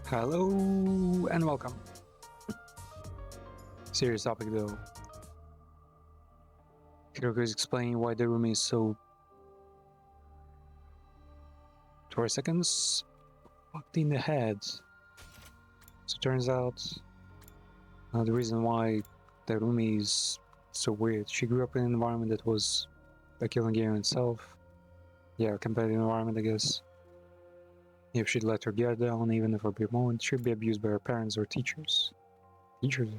Hello and welcome. Serious topic though. Hiroko is explaining why the room is so, for seconds, fucked in the head. So it turns out the reason why the room is so weird. She grew up in an environment that was a killing game in itself. Yeah, a competitive environment, I guess. If she'd let her guard down, even for a brief moment, she'd be abused by her parents or teachers. Teachers,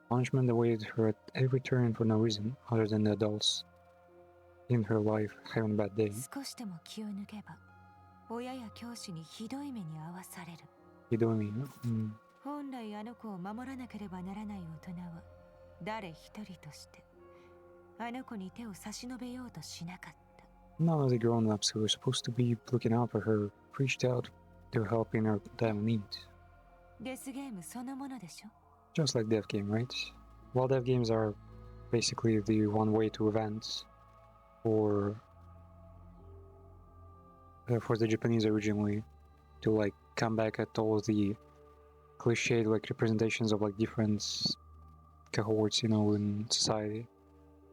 punishment awaited her at every turn for no reason, other than the adults in her life having a bad day. 少しでも気を抜けば、親や教師にひどい目に遭わされる。ひどい目ね。本来あの子を守らなければならない大人は、誰一人としてあの子に手を差し伸べようとしなかった。None of the grown-ups who were supposed to be looking out for her reached out to help in her time of need. デスゲームそのものでしょ? Just like dev game, right? Well, dev games are basically the one way to events for the Japanese originally to like come back at all the cliched like representations of like different cohorts, you know, in society.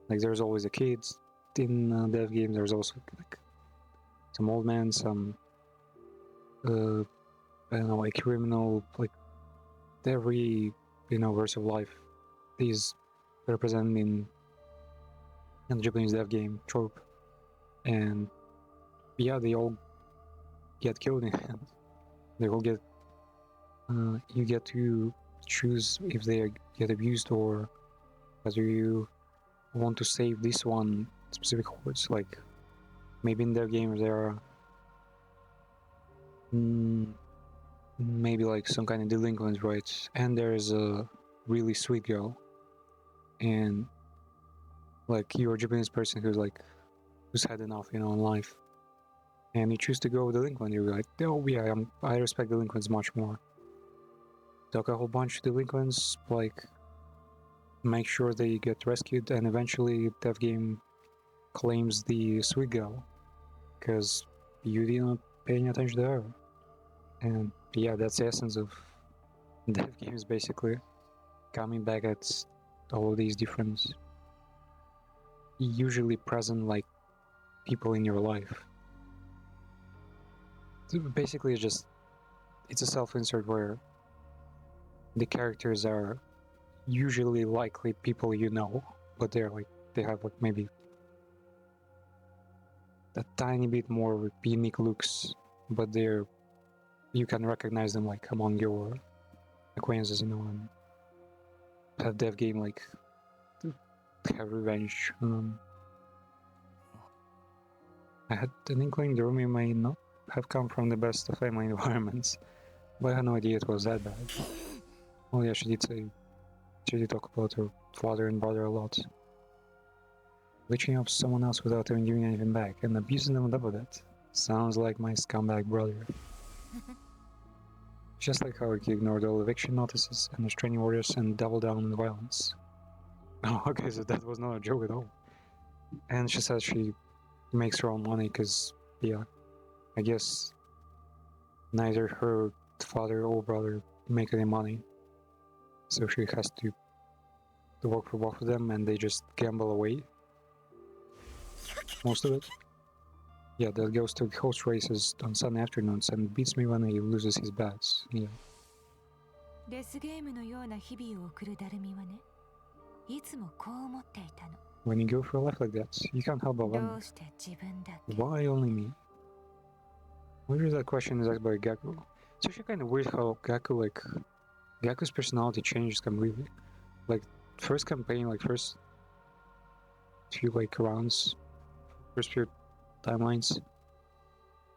Like there's always the kids in dev games. There's also like some old men, some I don't know, like criminal, like every verse of life is represented in the Japanese dev game trope, and yeah, they all get killed in the end. They all get you get to choose if they get abused or whether you want to save this one specific horse. Like maybe in their game there are maybe like some kind of delinquents, right? And there's a really sweet girl, and like you're a Japanese person who's had enough, in life, and you choose to go with delinquent. You're like, oh yeah, I respect delinquents much more. Took a whole bunch of delinquents, like make sure they get rescued, and eventually dev game claims the sweet girl because you didn't pay any attention to her. And yeah, that's the essence of dev games, basically coming back at all these different, usually present like people in your life. So basically it's a self-insert where the characters are usually likely people you know, but they have like maybe a tiny bit more unique looks, but you can recognize them like among your acquaintances, and have dev game like have revenge. I had an inkling the Rumi may not have come from the best of family environments, but I had no idea it was that bad. Oh yeah, she did talk about her father and brother a lot. Reaching up to someone else without even giving anything back, and abusing them on top of that. Sounds like my scumbag brother. Just like how he ignored all eviction notices and restraining orders and doubled down on violence. Oh, okay, so that was not a joke at all. And she says she makes her own money because, yeah, I guess neither her father or brother make any money. So she has to work for both of them, and they just gamble away. Most of it. Yeah, that goes to host races on Sunday afternoons and beats me when he loses his bets. Yeah. デスゲームのような日々を送るダルミはね、いつもこう思っていたの。 When you go for a life like that, you can't help but ど wonder, うして自分だけ? why only me? Wonder that question is asked by Gaku. It's actually kind of weird how Gaku's personality changes completely. Like, first campaign, like first few like rounds, first few timelines,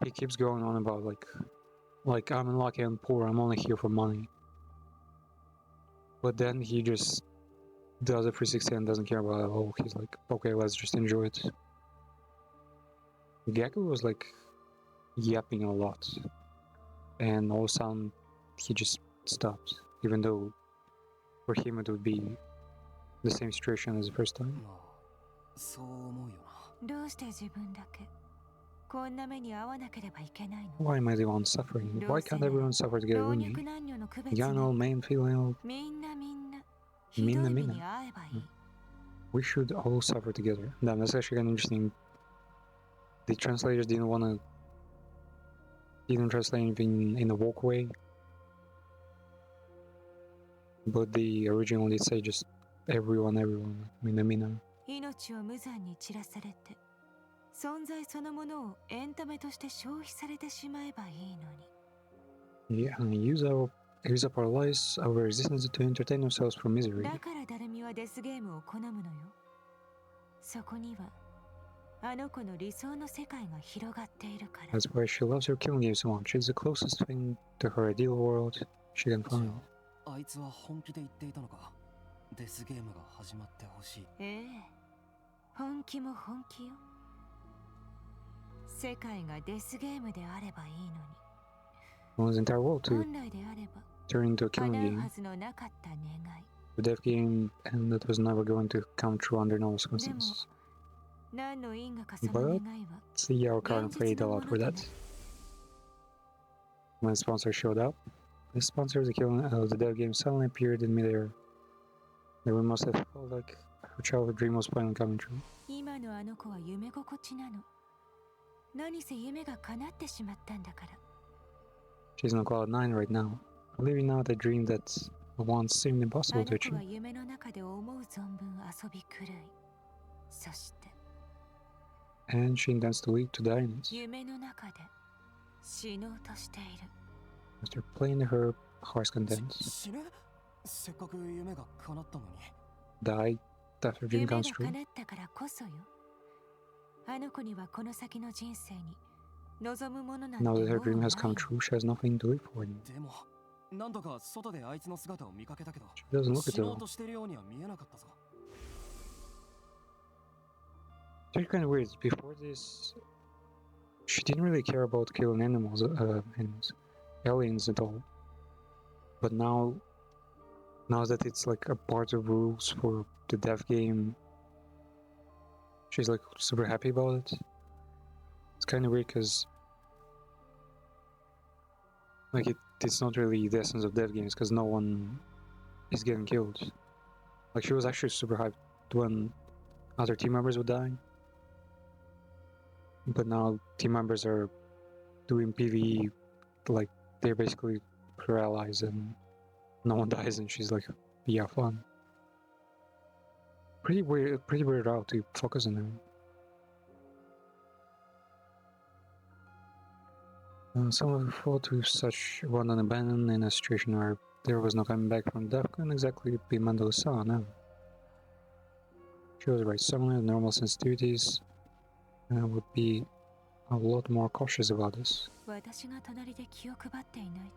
he keeps going on about like I'm unlucky and poor, I'm only here for money. But then he just does a 360 and doesn't care about it at all. He's like, okay, let's just enjoy it. Gaku was like yapping a lot, and all of a sudden he just stopped, even though for him it would be the same situation as the first time. そう思うよな。どうして自分だけ?こんな目に遭わなければいけないの。 Why am I the one suffering? Why can't everyone suffer together 老 with 若 me? 男女の区別 Young, な old, く man, female, みんなひどい目に遭えばいい。 we should all suffer together. Damn, that's actually kind of interesting. The translators didn't translate anything in the walkway, but the original did say just everyone, mina. 命を無残に散らされて、存在そのものをエンタメとして消費されてしまえばいいのに。 Yeah, and use up our lives, our existence to entertain ourselves from misery. だからダルミはデスゲームを好むのよ。そこにはあの子の理想の世界が広がっているから。 That's why she loves her killing game so much. It's the closest thing to her ideal world she can find. あいつは本気で言っていたのか。デスゲームが始まってほしい。ええ、本気も本気よ。世界がデスゲームであればいいのに。 Wants the entire world to 本来であれば turn into a killing 叶う game, はずのなかった願い。 a death game, and that was never going to come true under normal でも circumstances. 何の因果かその願いは See, our current played a lot for that. When the sponsor showed up, the sponsor of the killing of the death game suddenly appeared in midair. We must have felt like her childhood dream was finally coming true. 今のあの子は夢心地なの。何せ夢が叶ってしまったんだから。 She's on cloud 9 right now, living out a dream that once seemed あ impossible の to 子 achieve. は夢の中で思う存分遊び狂い。そして And she intends to leave to die in it. 夢の中で死のうとしている。 After playing to her heart's content, 死ぬ？せっかく夢が叶ったのに。 die after dream 夢が comes true. 叶ったからこそよ。あの子にはこの先の人生に望むものなんて Now も that う her dream ない has come true, she has nothing to live for anymore. でも、何度か外であいつの姿を見かけたけど、 She doesn't look at 死のう all. としてるようには見えなかったぞ。 It's kind of weird. Before this, she didn't really care about killing aliens at all. But now that it's like a part of rules for the dev game, she's like super happy about it. It's kind of weird because like it's not really the essence of dev games because no one is getting killed. Like she was actually super hyped when other team members would die. But now team members are doing PvE, like they're basically her allies and no one dies and she's like, yeah, fun. Pretty weird route to focus on her. Some of thought to such one unabandoned in a situation where there was no coming back from death couldn't exactly be mentally sound, no. She was right, someone with normal sensitivities would be a lot more cautious about this. 私が隣で気を配っていない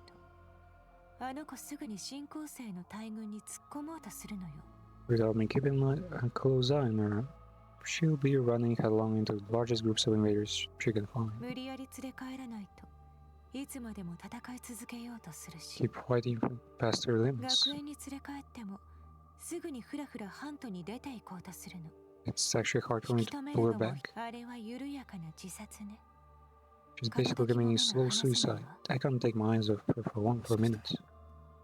と、あの子すぐに新興生の大群に突っ込もうとするのよ。 Without me keeping a close eye on her, she'll be running headlong into the largest groups of invaders she can find. 無理やり連れ帰らないといつまでも戦い続けようとするし、 Keep fighting past her limits. 学園に連れ帰ってもすぐにふらふらハントに出て行こうとするの。 It's actually hard for 引 me き to 止め pull る her のも back. あれは緩やかな自殺ね。 She's basically committing slow suicide. I can't take my eyes off her for a minute.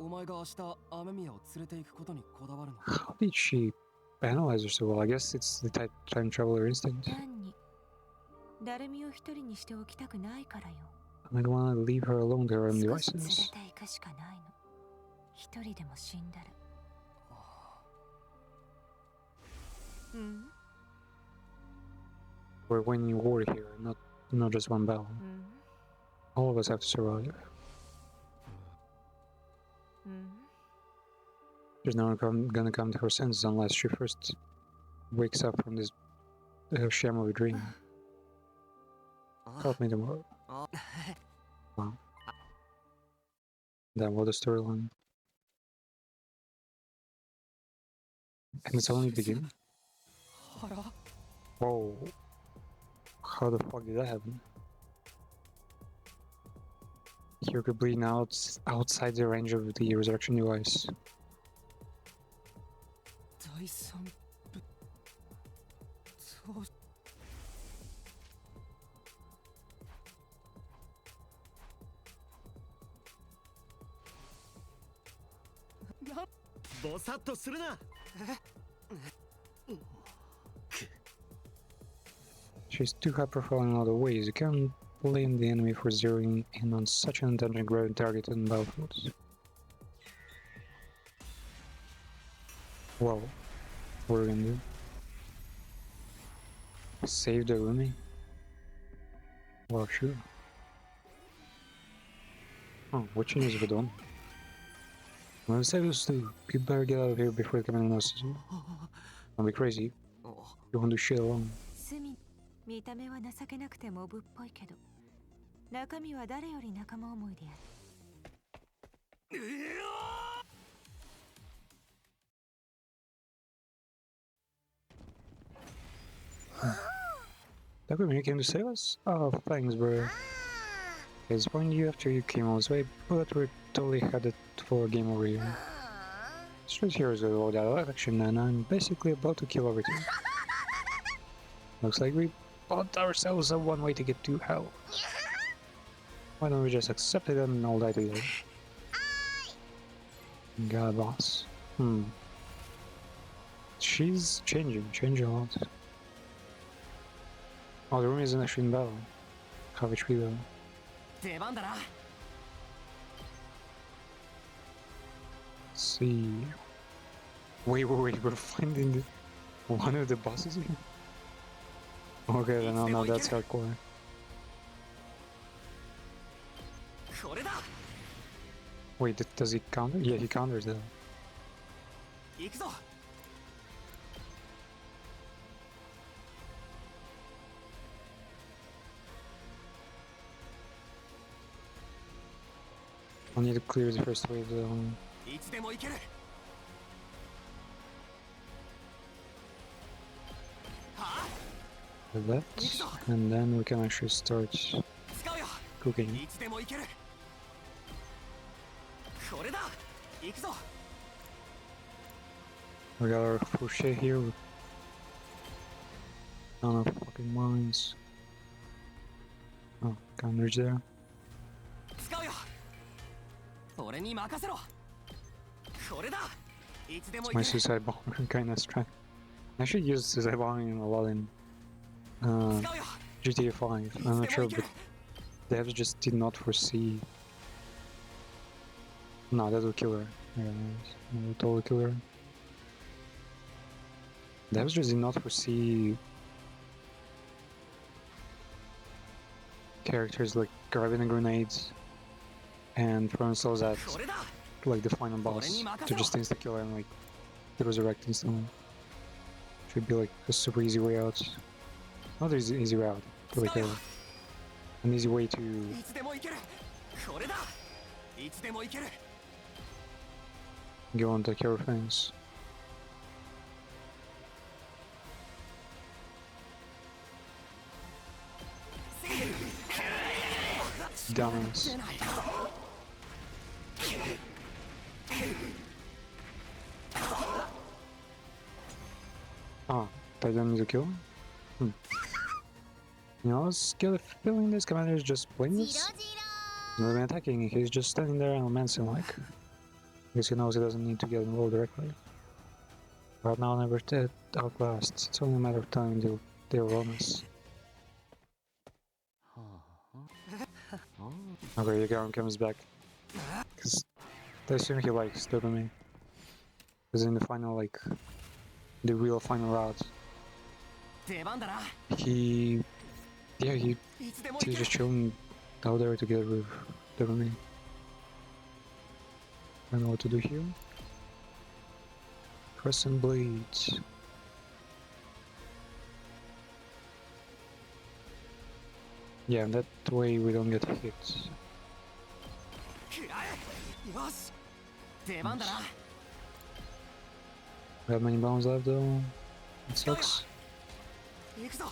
お前が明日雨宮を連れて行くことにこだわるの。 How did she analyze her so well? I guess it's the time traveler instinct. 単にダルミを一人にしておきたくないからよ。 I don't want to leave her alone to her own 少し連れ devices. て行くしかないの。一人でも死んだら。うん We're winning war here, not just one battle. うん All of us have to survive. うん She's never gonna come to her senses unless she first wakes up from this sham of a dream. Help me tomorrow. Wow. Then what a storyline. And it's only beginning. 腹？ Whoa. How the fuck did that happen? You're bleeding outside the range of the resurrection device. 第三部。どさっとするな。 She's too high profile in other ways. You can't blame the enemy for zeroing in on such an attention-grabbing target in battlefields. Well, what are we gonna do? Save the Rumi? Well, sure. Oh, what changes have we done? Well, save us too. You better get out of here before the commander notices you. Don't be crazy. You won't do shit alone. 隅見た目は情けなくてモブっぽいけど中身は誰より仲間思いである Takumi, you came to save us? Oh, thanks, bro. I disappointed you after you came all this way, but we're totally headed for a game over here. Straight heroes with all that action, and I'm basically about to kill everything. Looks like we bought ourselves a one way to get to hell. Why don't we just accept it and all die together? God, boss. She's changing a lot. Oh, the room isn't actually in battle. How HP though? 出番だな。 Let's see. Wait, we're finding one of the bosses here? Okay, then no, that's hardcore. これだ。 Wait, does he counter? Yeah, he counters though. 行くぞ。 I'll need to clear the first wave though. いつでも行ける。はあ。 Like that, and then we can actually start 使うよ。 cooking. いつでも行ける。これだ。行くぞ。 We got our crochet here with ton of fucking mines. Oh, counters there. 使うよ。俺に任せろ。これだ。いつでも It's my 行ける。 suicide bomber kind of strike. I should use suicide bombing a lot in 使うよ。 GTA 5. I'm not sure, but devs just did not foresee. No, that will kill her. Yeah, that will totally kill her. Devs just did not foresee characters like grabbing the grenades and throwing themselves at これだ。 like the final boss to just insta kill her and like resurrect instantly. Should be like a super easy way out. Not an easy route, but like an easy way to いつでも行ける。これだ。いつでも行ける。 go and take care of things. Dumbass. 出ない。 Ah, that didn't need to kill him? You know, I was get a feeling this commander is just playing this. He's not even attacking, he's just standing there and romancing like. Because he knows he doesn't need to get involved directly. Right now, never dead, outlasts. It's only a matter of time until they'll romance. Okay, Yagaran comes back. Because I assume he likes dopamine. Because in the final, like, the real final route, 出番だな。 he's いつでも行け just る。 chilling out there together with dopamine. I don't know what to do here. Crescent blades. Yeah, that way we don't get hit. 食らえ。よし。出番だな。 We have many bounds left though. It sucks. 行くぞ。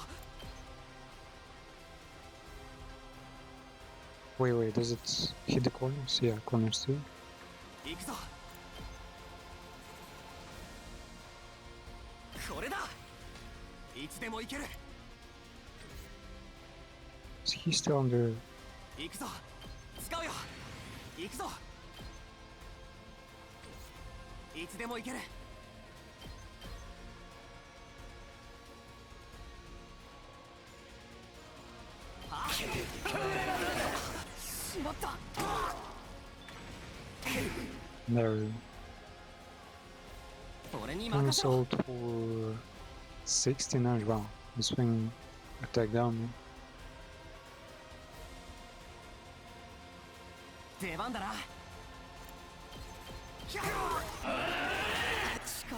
Wait, does it hit the corners? Yeah, corners too. 行くぞ。これだ。いつでも行ける。 Is he still under? 行くぞ。使うよ。行くぞ。いつでも行ける。あっ、しまった。 There. 俺に任せろ。 Sold for 69. Wow, this thing attacked down me. 出番だな。力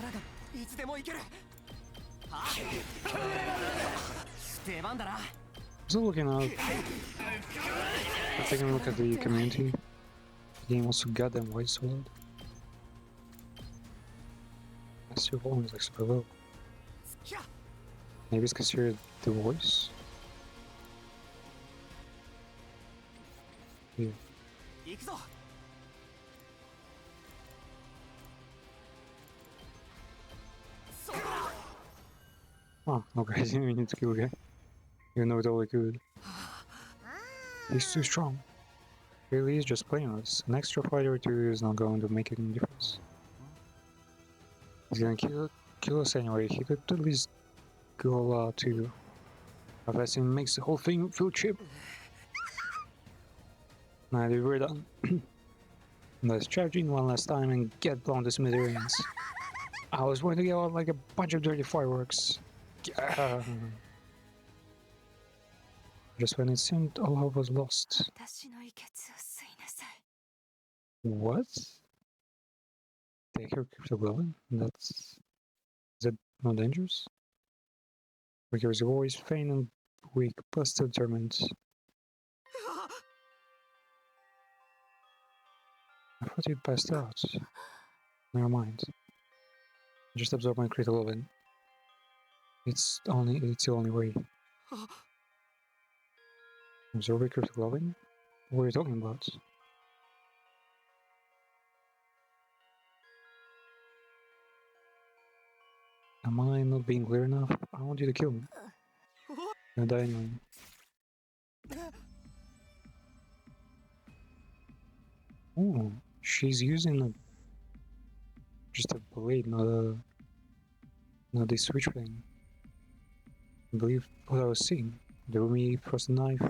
がいつでもいける。あっ、出番だな。 So looking out, taking a look at the community. The game also got them white sold. That's your volume is like super low. Maybe it's considered the voice. Yeah. 行くぞ。 Oh, okay, I didn't even need to kill the guy. Even though it's all I could. He's too strong. Really, he's just playing us. An extra fighter or two is not going to make any difference. He's gonna kill us anyway. He could at least go all out too. Professing makes the whole thing feel cheap. Nah, dude, we're done. Let's charge in one last time and get blown to smithereens. I was going to get out like a bunch of dirty fireworks. Just when it seemed all hope was lost. 私の遺血を吸いなさい。 What? Take your crypto glowing? Is that not dangerous? Because you're always faint and weak, but still determined. I thought you'd passed out. Never mind. Just absorb my critical oven. It's the only way. Absorb your critical oven? What are you talking about? Am I not being clear enough? I want you to kill me. You'll die anyway. Oh, she's using just a blade, not the switch thing. I believe what I was seeing. The Rumi thrust a knife.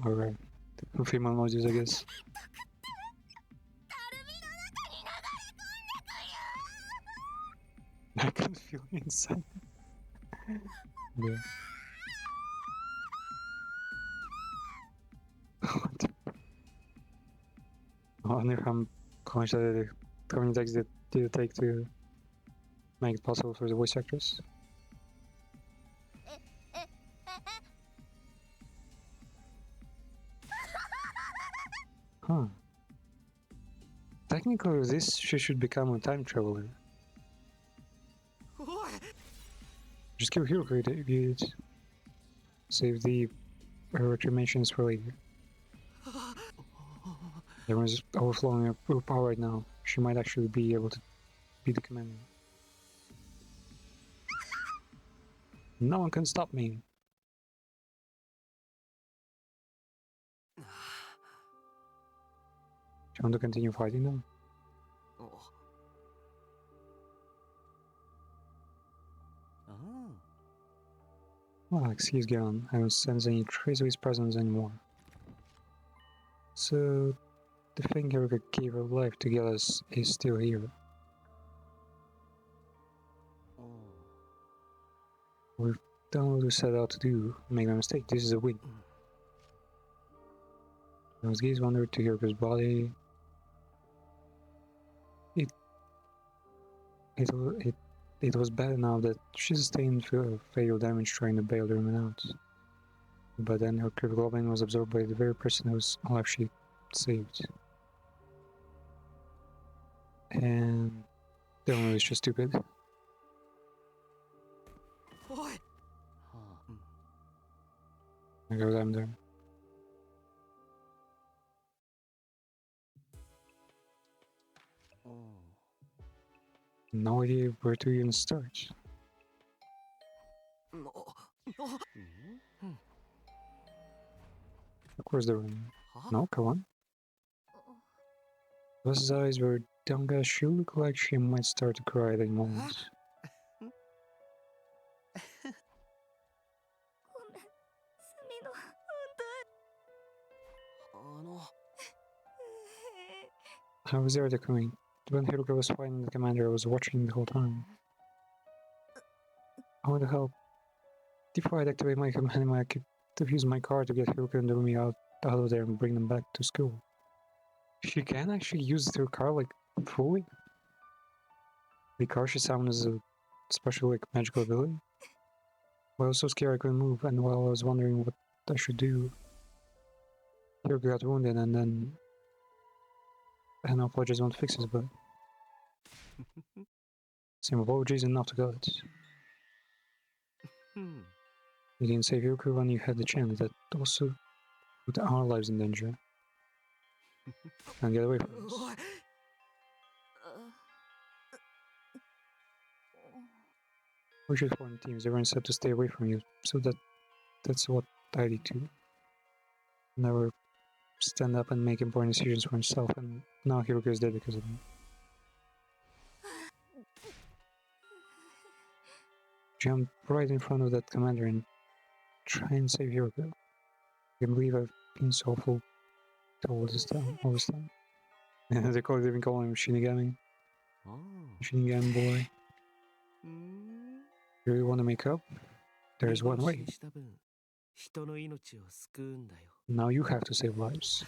Alright. Female noises, I guess. I can feel it inside. Yeah. What? I wonder how much how many takes did it take to make it possible for the voice actress? Huh. Technically, with this, she should become a time traveler. Just kill Hiroko, idiot. Save the recriminations for later. Everyone's overflowing with power right now. She might actually be able to be the commander. No one can stop me. Do you want to continue fighting them? Well, excuse Garen, I don't sense any trace of his presence anymore. So, the thing Hiroko gave her life to get us is still here. We've done what we set out to do. Make no mistake, this is a win. His gaze wandered to Hiroko's body. It was bad enough that she sustained fatal damage trying to bail the woman out. But then her critical oven was absorbed by the very person whose life she saved. And the woman was just stupid. I go I'm there. No idea where to even start. Of course the room. No, come on. Those eyes were downcast. She looked like she might start to cry at any moment. ごめん墨の本 I was there at the coin. When Hiruka was fighting the commander, I was watching the whole time. I want to help. Before I'd activate my command, I could have used my car to get Hiruka and Rumi out of there and bring them back to school. She can actually use her car like fully? The car she summoned as a special like magical ability? Well, I was so scared I couldn't move, and while I was wondering what I should do, Hiruka got wounded, and then I know apologies won't fix it, but same apologies enough to God. You didn't save Hiruka when you had the chance. That also put our lives in danger. And get away from us. We should form teams. Everyone said to stay away from you, so that's what I did too. Never stand up and make important decisions for himself, and now Hiruka is dead because of me. Jump right in front of that commander and try and save Hiruka. I can't believe I've been so awful all this time. They've been calling him Shinigami. Shinigami boy. You really want to make up? There's one way. Now you have to save lives.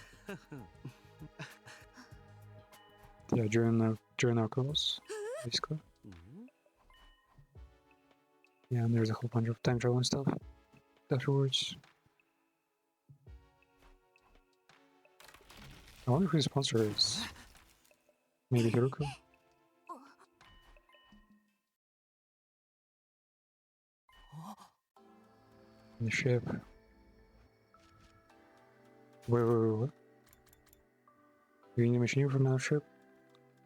Yeah, during our calls, basically. Yeah, and there's a whole bunch of time travel and stuff afterwards. I wonder who the sponsor is. Maybe Hiruka? The ship. Wait. You need a machine from another ship?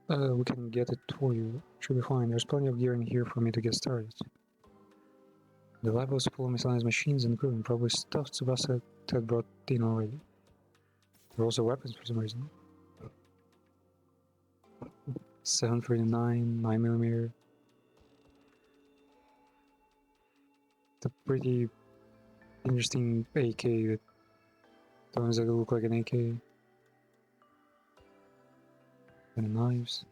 We can get it for you. Should be fine. There's plenty of gear in here for me to get started. The lab was full of miscellaneous machines and equipment, probably stuff Tsubasa had brought in already. There were also weapons for some reason. 739, 9mm. The pretty interesting AK that doesn't exactly look like an AK. And knives.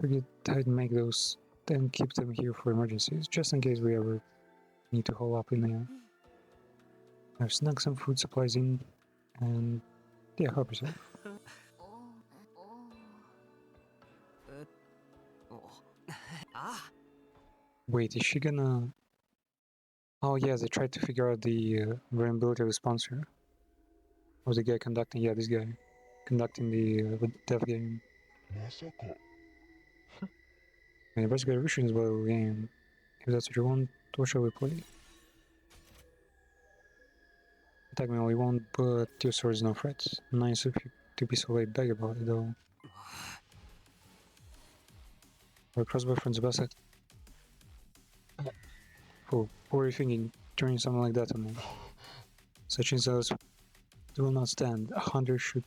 Figured I'd make those and keep them here for emergencies, just in case we ever need to haul up in there. I've snuck some food supplies in, and yeah, help yourself. Wait, is she gonna... Oh yeah, they tried to figure out the vulnerability of the sponsor. Or the guy conducting... Yeah, this guy. Conducting the dev game. And the basic evolution is well game. If that's what you want, what shall we play? Attack me all you want, but your sword is no threat. Nice of you to be so laid back about it, though. Our crossbow friends best at... Oh, what were you thinking? Turning something like that on me? Such insults will not stand. A hunter should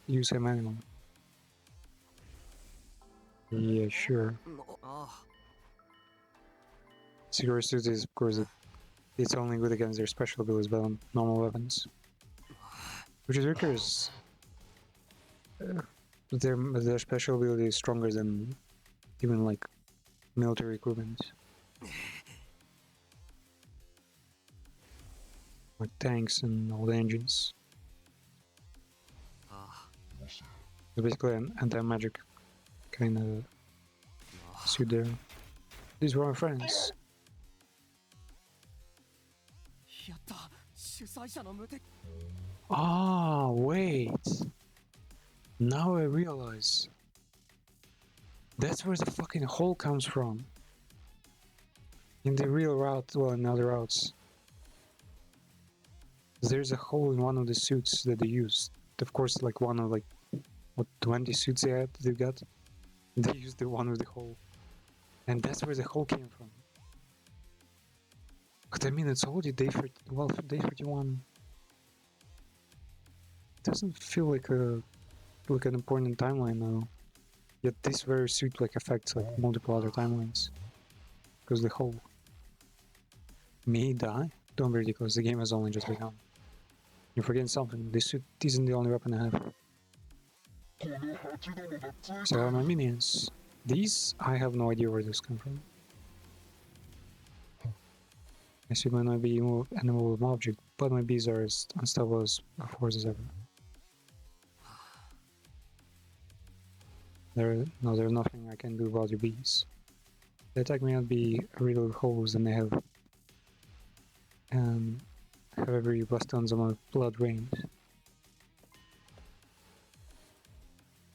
use a manual. Yeah, sure. Secret suit is, of course, it's only good against their special abilities, but on normal weapons. Which is because their special ability is stronger than even like military equipment. Like tanks and all the engines. It's basically an anti-magic kind of suit there. These were our friends. Ah, wait. Now I realize. That's where the fucking hole comes from. In the real route, well, in other routes. There's a hole in one of the suits that they used. Of course, like one of like, what, 20 suits they got? They used the one with the hole. And that's where the hole came from. But I mean, it's already day 30, well, day 31. Doesn't feel like an important timeline now. Yet this very suit like affects like multiple other timelines. Because the whole me die? Don't be ridiculous, the game has only just begun. You're forgetting something, this suit isn't the only weapon I have. So I have my minions. These, I have no idea where this come from. I suit might not be an immovable object, but my bees are as unstoppable as a force as ever. There's nothing I can do about your bees. The attack may not be riddled with holes and they have every blast tons of my blood range.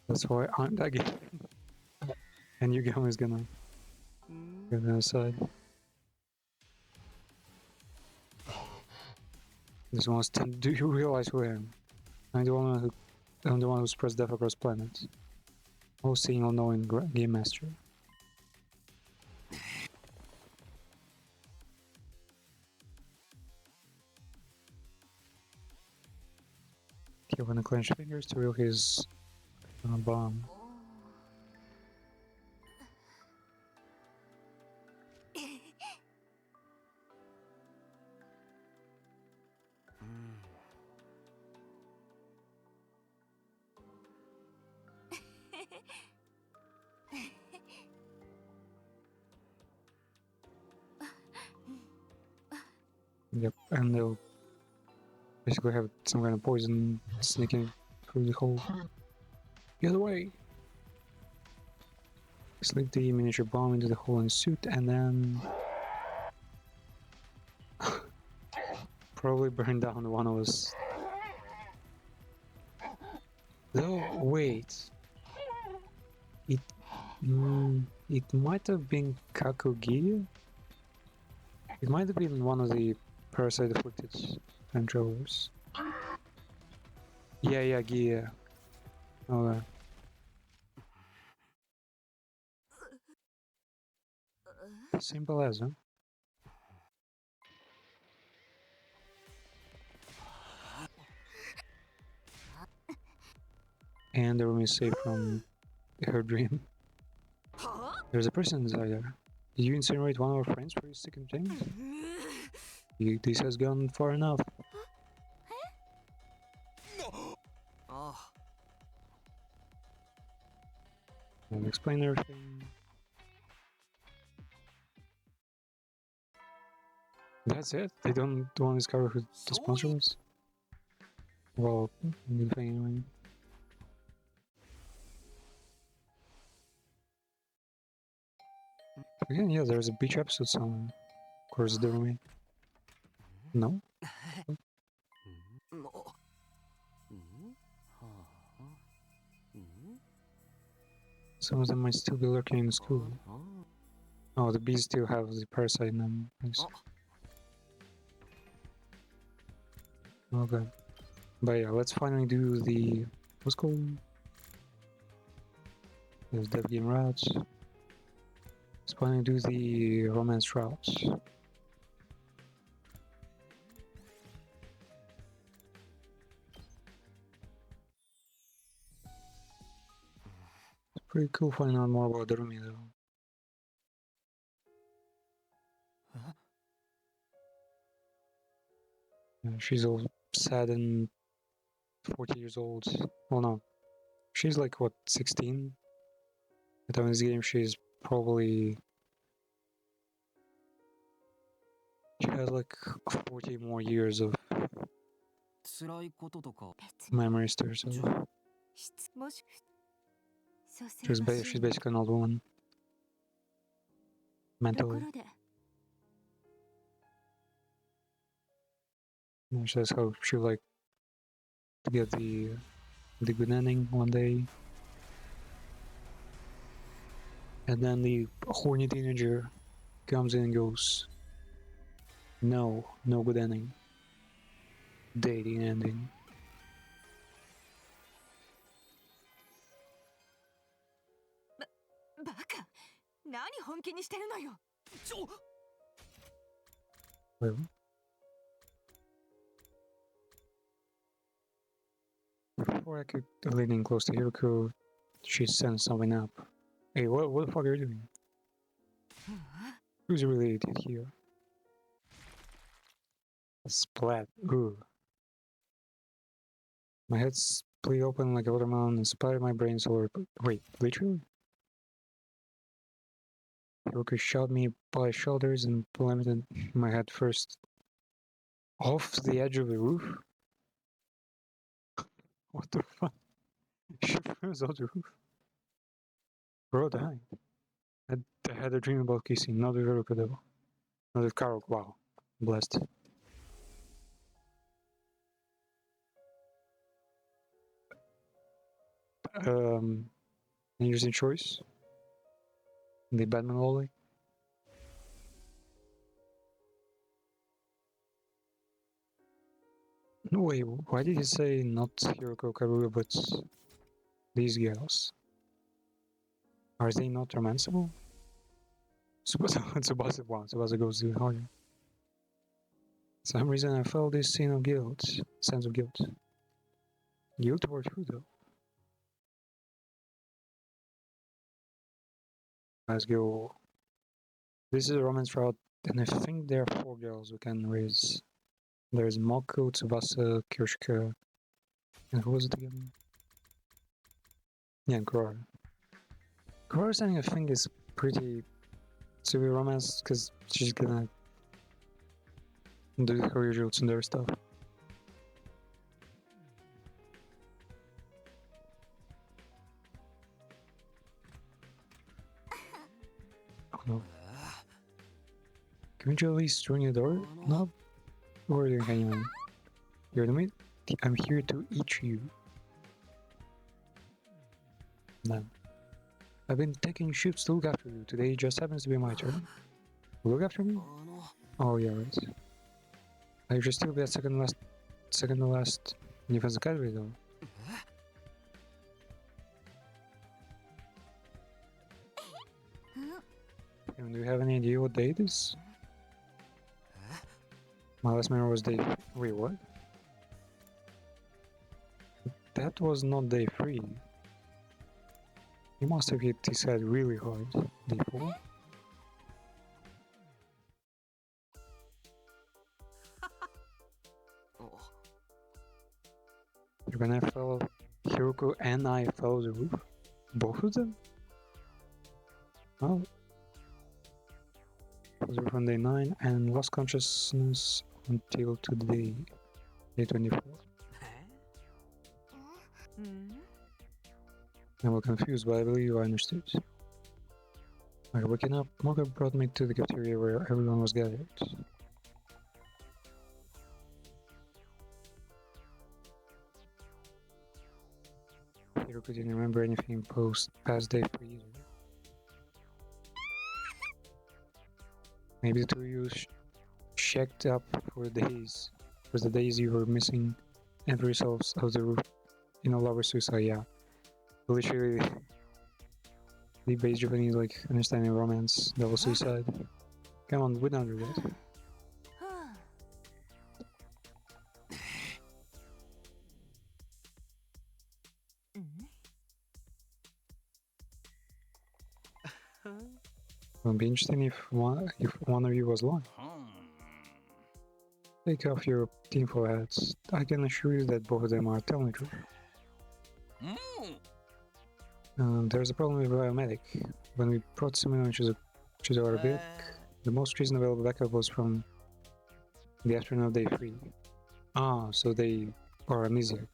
That's why I'm that game. And Yu-Gi-Oh is gonna go to the other side. This one's do you realize who I am? I'm the one who's pressed death across planets. All seeing, all knowing game master. Kevin clenched fingers to reel his bomb. Yep, and they'll basically have some kind of poison sneaking through the hole. The other way! Slip the miniature bomb into the hole in the suit and then probably burn down one of us. Though, wait. It might have been Kakugi? It might have been one of the parasite afflicted controllers. Yeah, Gia. Oh, simple as, huh? And the room is safe from her dream. There's a person inside there. Did you incinerate one of our friends for your second thing? This has gone far enough. I'll explain everything. That's it? They don't want to discover who the sponsor was? Well, good thing anyway. Again, yeah, there's a beach episode somewhere. Of course, the roommate. No? Some of them might still be lurking in the school. Oh, the bees still have the parasite in them. Nice. Okay. But yeah, let's finally do the... what's called? There's Dev Game routes. Let's finally do the romance routes. It's pretty cool finding out more about Darumi though. Yeah, she's all sad and 40 years old. Well, no. She's like, what, 16? At the time of this game, she's probably... she has like 40 more years of memories to herself. She's basically an old woman. Mentally. And she says how she like to get the good ending one day. And then the horny teenager comes in and goes, no good ending. Dating ending. Wait, before I could lean in close to Hiroko, she sent something up. Hey, what the fuck are you doing? Who's really idiot here? Splat. Ooh. My head split open like a watermelon and splattered my brain so wait, literally? Hiroko shot me by the shoulders and plummeted my head first off the edge of the roof? What the fuck? She flew off the roof. Bro died. I had a dream about kissing, not with Hiroko though. Not with Karol. Wow. Blessed. Interesting choice. The Batman lolly. No way, why did he say not Hiroko Karuya but these girls? Are they not romanceable? Tsubasa goes even harder. For some reason I felt this sense of guilt. Guilt toward who though? Let's go. This is a romance route, and I think there are 4 girls we can raise. There's Moko, Tsubasa, Kirishika, and who was it again? Yeah, and Kurara. Kurara's saying I think is pretty to be romance because she's gonna do her usual tsundere stuff. Oh no. Can you at least ring the door? No? Or are you hanging on? You're the mate? I'm here to eat you. No. I've been taking shifts to look after you. Today just happens to be my turn. Look after me? Oh yeah, right. I should still be at second to last in defensive category though. And do you have any idea what day it is? My last memory was day... Wait, what? That was not day 3. He must have hit his head really hard. Day 4? When I fell, Hiroko and I fell the roof? Both of them? Oh. Was on day 9 and lost consciousness until today, day 24. I was confused, but I believe I understood. After waking up, Mocha brought me to the cafeteria where everyone was gathered. Hiroko didn't remember anything past day 3 either. Maybe the two of you checked up for the days you were missing and for yourselves out of the roof in a lover suicide, yeah. Literally, the base Japanese like understanding romance, double suicide. Come on, we don't do that. It would be interesting if one of you was lying. Take off your tinfoil hats. I can assure you that both of them are telling the truth. There's a problem with biomedic. When we brought someone which is our bit, the most recent available backup was from the afternoon of day 3. Ah, so they are amnesiac.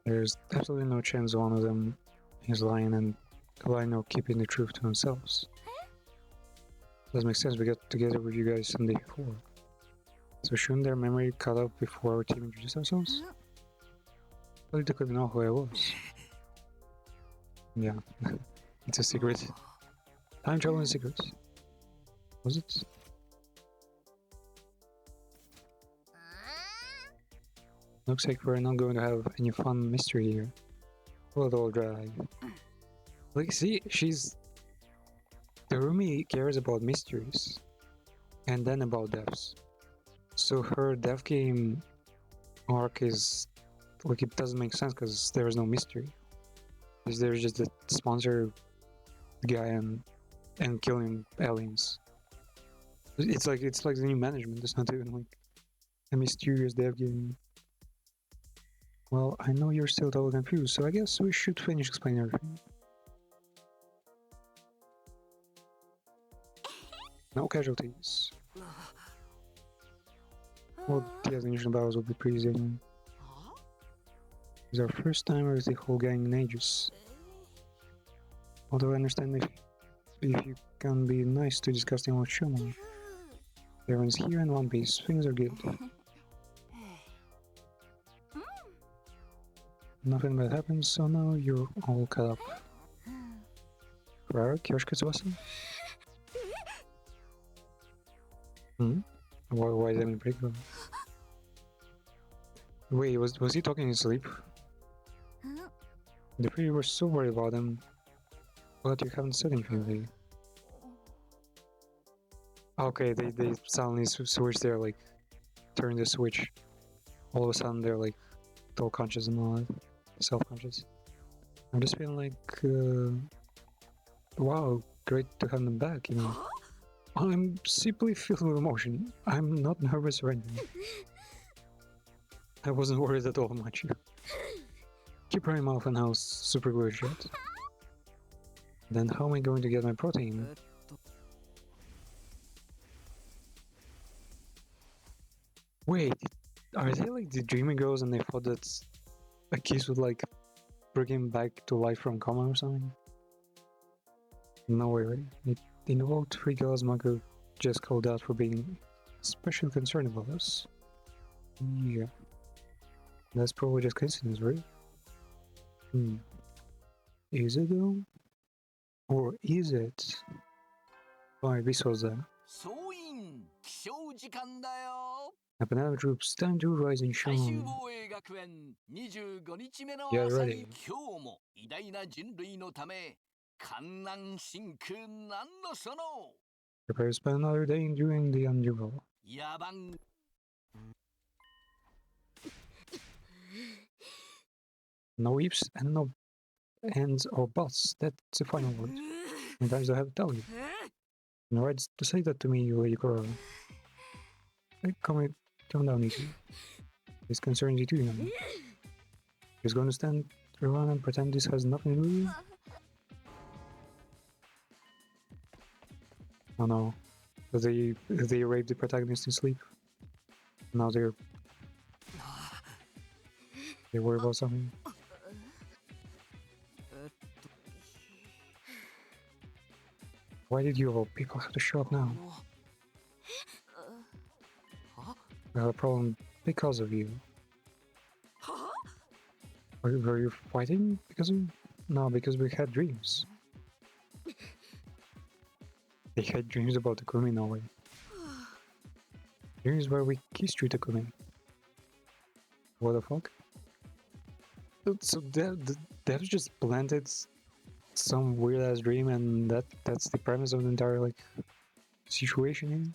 There's absolutely no chance one of them is lying and lying or keeping the truth to themselves. Doesn't make sense, we got together with you guys on day 4. So shouldn't their memory cut up before our team introduced ourselves? Well, they couldn't know who I was. Yeah, it's a secret. Time travel is a secret. Was it? Looks like we're not going to have any fun mystery here. What all drag. Like, see, she's the Harumi cares about mysteries and then about deaths. So her death game arc is like it doesn't make sense because there is no mystery. Because there's just the sponsor guy and killing aliens. It's like the new management. It's not even like a mysterious dev game. Well, I know you're still totally confused, so I guess we should finish explaining everything. No casualties. Well, the initial battles will be pretty easy anyway. It's our first time with the whole gang in ages. Although I understand if you can be nice to disgusting old shaman. Everyone's here in one piece. Things are good. Nothing bad happens, so now you're all caught up. Rara, Kyoshika Tsubasa? Why is that in breakdown? Wait, was he talking in sleep? The three were so worried about him, but you haven't said anything lately. Okay, they suddenly switched their like, turned the switch. All of a sudden they're like, all conscious and all that, self-conscious. I'm just feeling like, wow, great to have them back, you know. I'm simply filled with emotion. I'm not nervous or anything. I wasn't worried at all much. Keep your mouth and house super glue shut. Then how am I going to get my protein? Wait, are they like the dreaming girls and they thought that a kiss would like bring him back to life from coma or something? No way, right? It involved three girls Mako just called out for being especially concerned about us. Yeah. That's probably just coincidence, right? Is it though? Or is it? Alright, we saw that. The banana troops, time to rise and shine. Yeah, ready. Prepare to spend another day enjoying the unusual. No ifs and no ands or buts. That's the final word. Sometimes I have to tell you. No right to say that to me, Lady Korra. Hey, calm down, Nikki. This concerns you too, you know. He's going to stand around and pretend this has nothing to do with you? Oh no. They raped the protagonist in sleep. Now they worry about something. Why did you of all people have to show up now? We have a problem because of you. Were you fighting because of? No, because we had dreams. They had dreams about Takumi, no way. Dreams where we kissed you, Takumi. What the fuck? So they've just planted some weird ass dream, and that's the premise of the entire like situation.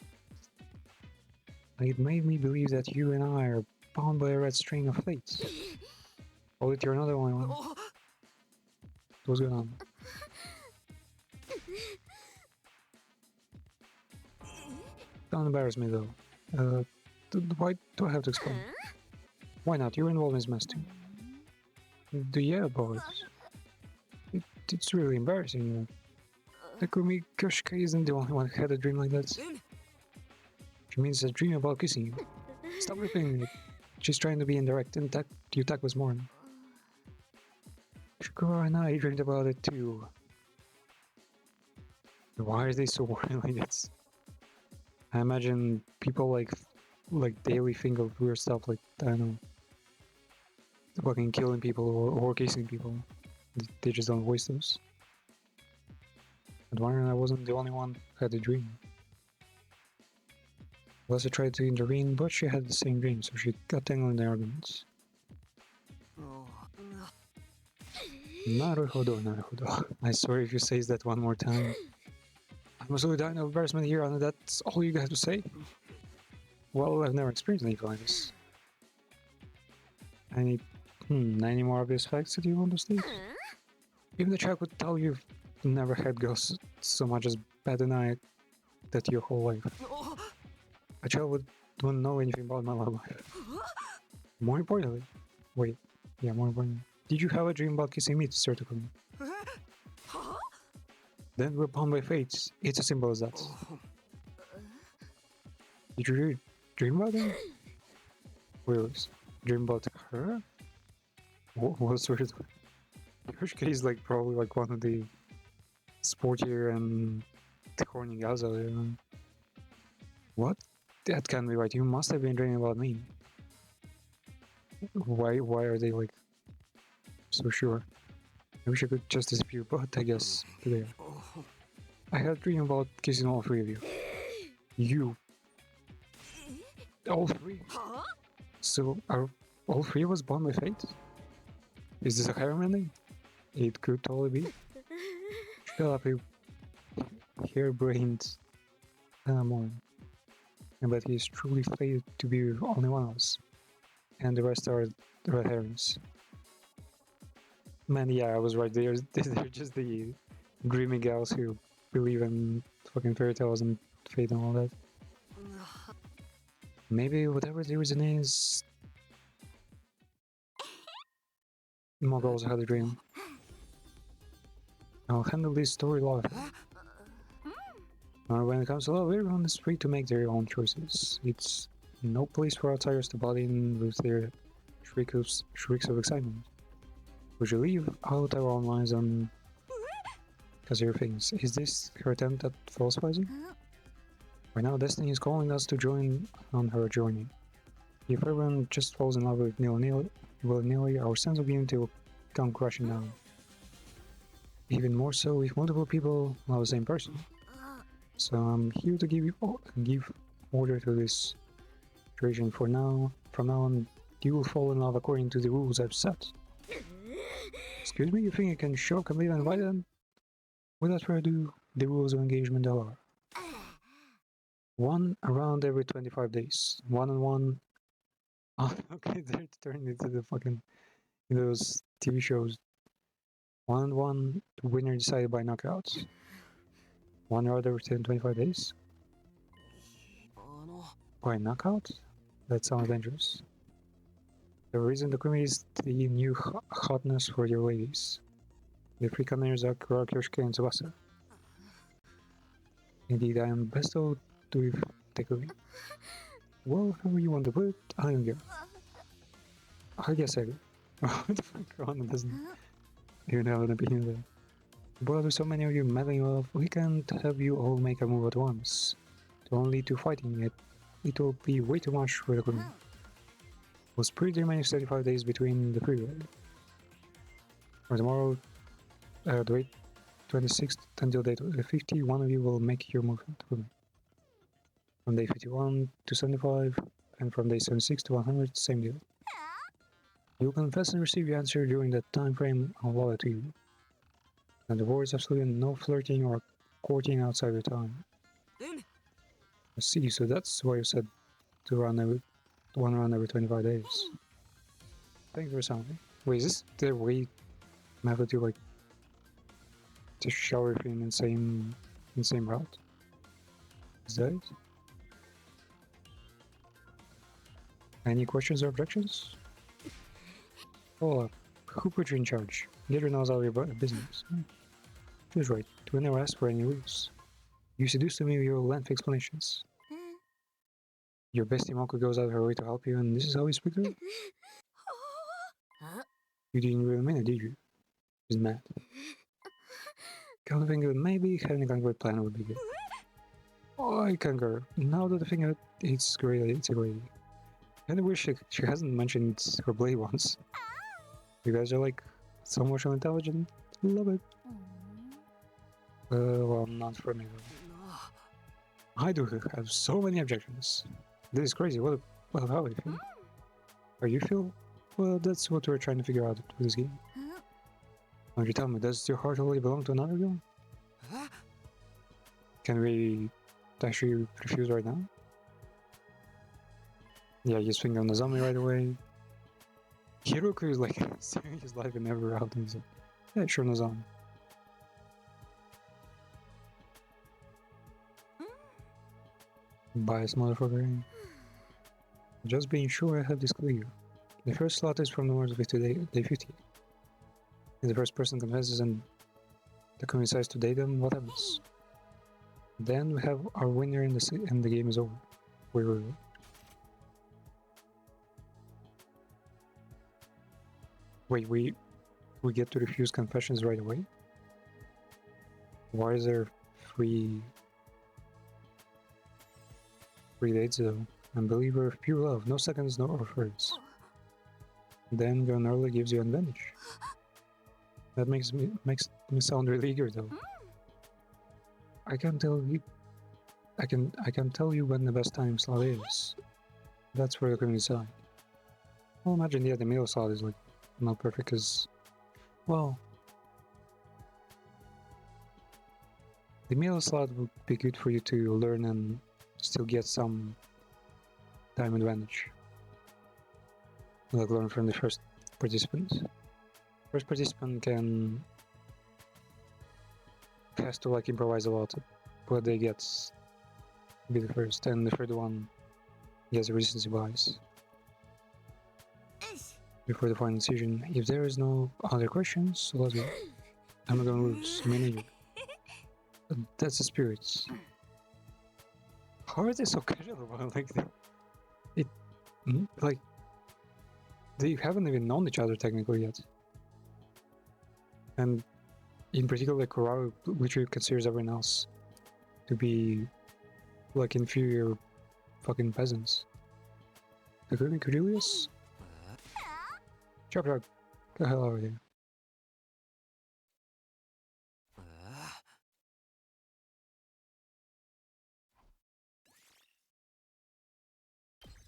Like, it made me believe that you and I are bound by a red string of fate. Oh, that you're not the only one. What's going on? Don't embarrass me though. Why do I have to explain? Why not? You're involved in this mess too. Yeah, boys. It's really embarrassing, you know. Takumi Koshika isn't the only one who had a dream like that. She means a dream about kissing you. Stop repeating it. She's trying to be indirect, and you tactless more. Shikura and I dreamed about it too. Why are they so worried like this? I imagine people like daily think of weird stuff like, I don't know, fucking killing people or kissing people. They just don't voice those. Admiring I wasn't the only one who had a dream. Alyssa tried to intervene, but she had the same dream, so she got tangled in the arguments. Naruhodo, naruhodo. I swear if you say that one more time, I'm absolutely dying of embarrassment here, and that's all you have to say? Well, I've never experienced anything like this. Any more obvious facts that you want to state? Even the child could tell you've never had ghosts so much as bat an eye that your whole life. A child wouldn't know anything about my love life. More importantly, more importantly, did you have a dream about kissing me to start to me? Then we're bound by fate. It's as simple as that. Did you really dream about her? Really? Dream about her? What sort of... Yoshika is like probably like one of the sportier and horny gals out there. What? That can't be right. You must have been dreaming about me. Why are they like so sure? I wish I could just disappear, but I guess there. I had a dream about kissing all three of you. You. All three? So are all three of us born by fate? Is this a harem ending? It could totally be. Shut up, you harebrained more. But he's truly fated to be with only one of us. And the rest are the red herrings. Man, yeah, I was right. They're just the dreamy gals who believe in fucking fairy tales and fate and all that. Maybe whatever the reason is, Mog also had a dream. I'll handle this story later. When it comes to love, everyone is free to make their own choices. It's no place for outsiders to butt in with their shrieks of excitement. Would you leave out our own lines on casual things? Is this her attempt at philosophizing? Right now, Destiny is calling us to join on her journey. If everyone just falls in love with willy-nilly, our sense of unity will come crashing down. Even more so if multiple people love the same person. So I'm here to give order to this situation for now. From now on, you will fall in love according to the rules I've set. Excuse me, you think you can show up completely uninvited? Without further ado, the rules of engagement are: 1 around every 25 days. 1-on-1. Oh, okay, they're turning into the fucking those TV shows. 1-on-1, winner decided by knockouts. 1 round every 25 days? By knockout? That sounds dangerous. The reason the committee is the new hotness for your ladies. The three commanders are Kura, Kyoshika, and Tsubasa. Indeed, I am best of with Tekumi. Well, however you want to put it, I don't care. I guess I do. What the fuck, Ron doesn't even have an opinion there. But with so many of you meddling off, we can't have you all make a move at once. It will lead to fighting. It will be way too much for the community. We'll split the remaining 35 days between the period. For tomorrow, the 26th until day 50, one of you will make your movement. From day 51 to 75, and from day 76 to 100, same deal. You will confess and receive your answer during that time frame. I'll allow it to you. And the word is absolutely no flirting or courting outside the time. I see, so that's why you said to run one round every 25 days. Thanks for sounding. Wait, is this the way method to like to show everything in the same route? Is that it? Any questions or objections? Oh, who put you in charge? Gator knows all your business. She was right. We never asked for any rules. You seduced me with your lengthy explanations. Your bestie Moko goes out of her way to help you, and this is how you speak to her? You didn't really mean it, did you? She's mad. Kind of thinking that maybe having a concrete plan would be good. Oh, I concur. Now that I think of it, it's great. It's a great idea. And I wish she hasn't mentioned her blade once. You guys are like so much intelligent. Love it. Well, not for me though. I do have so many objections. This is crazy. How do you feel? How you feel? Well, that's what we're trying to figure out with this game. Why don't you tell me, does your heart already belong to another girl? Can we actually refuse right now? Yeah, you swing on the zombie right away. Hiroku is like saving his life and never out, and he's like, yeah, sure, no zombie. Bias motherfucker. Just being sure I have this clear. The first slot is from the Mars with today, day 50. If the first person confesses and the community decides to date them, what happens? Then we have our winner and the game is over. Wait, we get to refuse confessions right away? Why is there free dates though? Unbeliever, pure love, no seconds, no offers. Then going early gives you advantage. That makes me sound really eager though. I can tell you when the best time slot is. That's for the community side. Well, imagine the middle slot is like not perfect because, well, the middle slot would be good for you to learn and still get some time advantage. Like learn from the first participant. First participant has to like improvise a lot, but they get to be the first, and the third one gets a recency bias before the final decision. If there is no other questions, let's go. I'm not gonna lose. Me neither. That's the spirits. How are they so casual about like like they haven't even known each other technically yet. And in particular, like Kurara literally considers everyone else to be like inferior fucking peasants. Like really, Cornelius? Chop, get the hell out of here.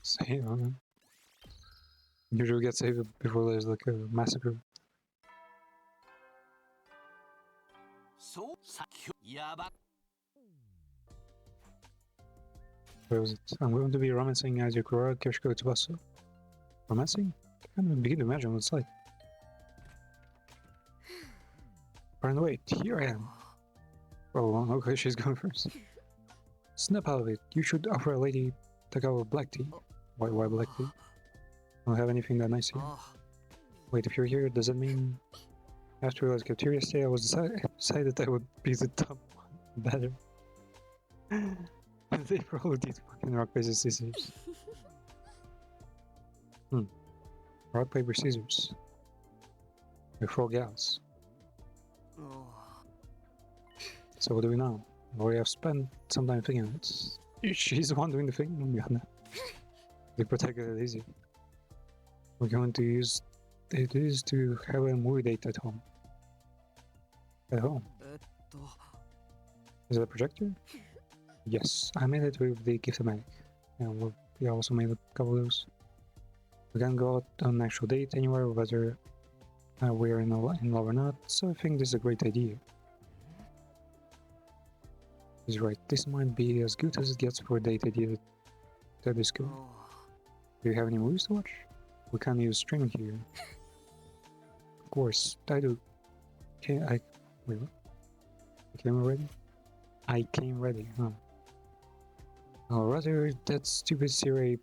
Say, man. Usually get saved before there's like a massacre. Where was it? I'm going to be romancing as your Kurara Kirishiko Tsubasu. Romancing? I can't even begin to imagine what it's like. Run away, here I am. Oh, okay, she's going first. Snap out of it. You should offer a lady Tagawa black tea. Why black tea? I don't have anything that nice here. Wait, if you're here, does that mean... After I cafeteria stay, I was decided that I would be the top one. Better. They probably did fucking rock, paper, scissors. Rock, paper, scissors. With 4 gals. So what do we know? We have spent some time thinking of it. She's the one doing the thing. They protected it easy. We're going to use it is to have a movie date at home. At home? Is it a projector? Yes, I made it with the Gift-O-Matic. And we also made a couple of those. We can go out on an actual date anywhere, whether we're in love or not, so I think this is a great idea. He's right, this might be as good as it gets for a date idea at this school. Do you have any movies to watch? We can't use streaming here. Of course, I do. Wait, what? I came already? I came ready, huh? Or rather, that stupid Siri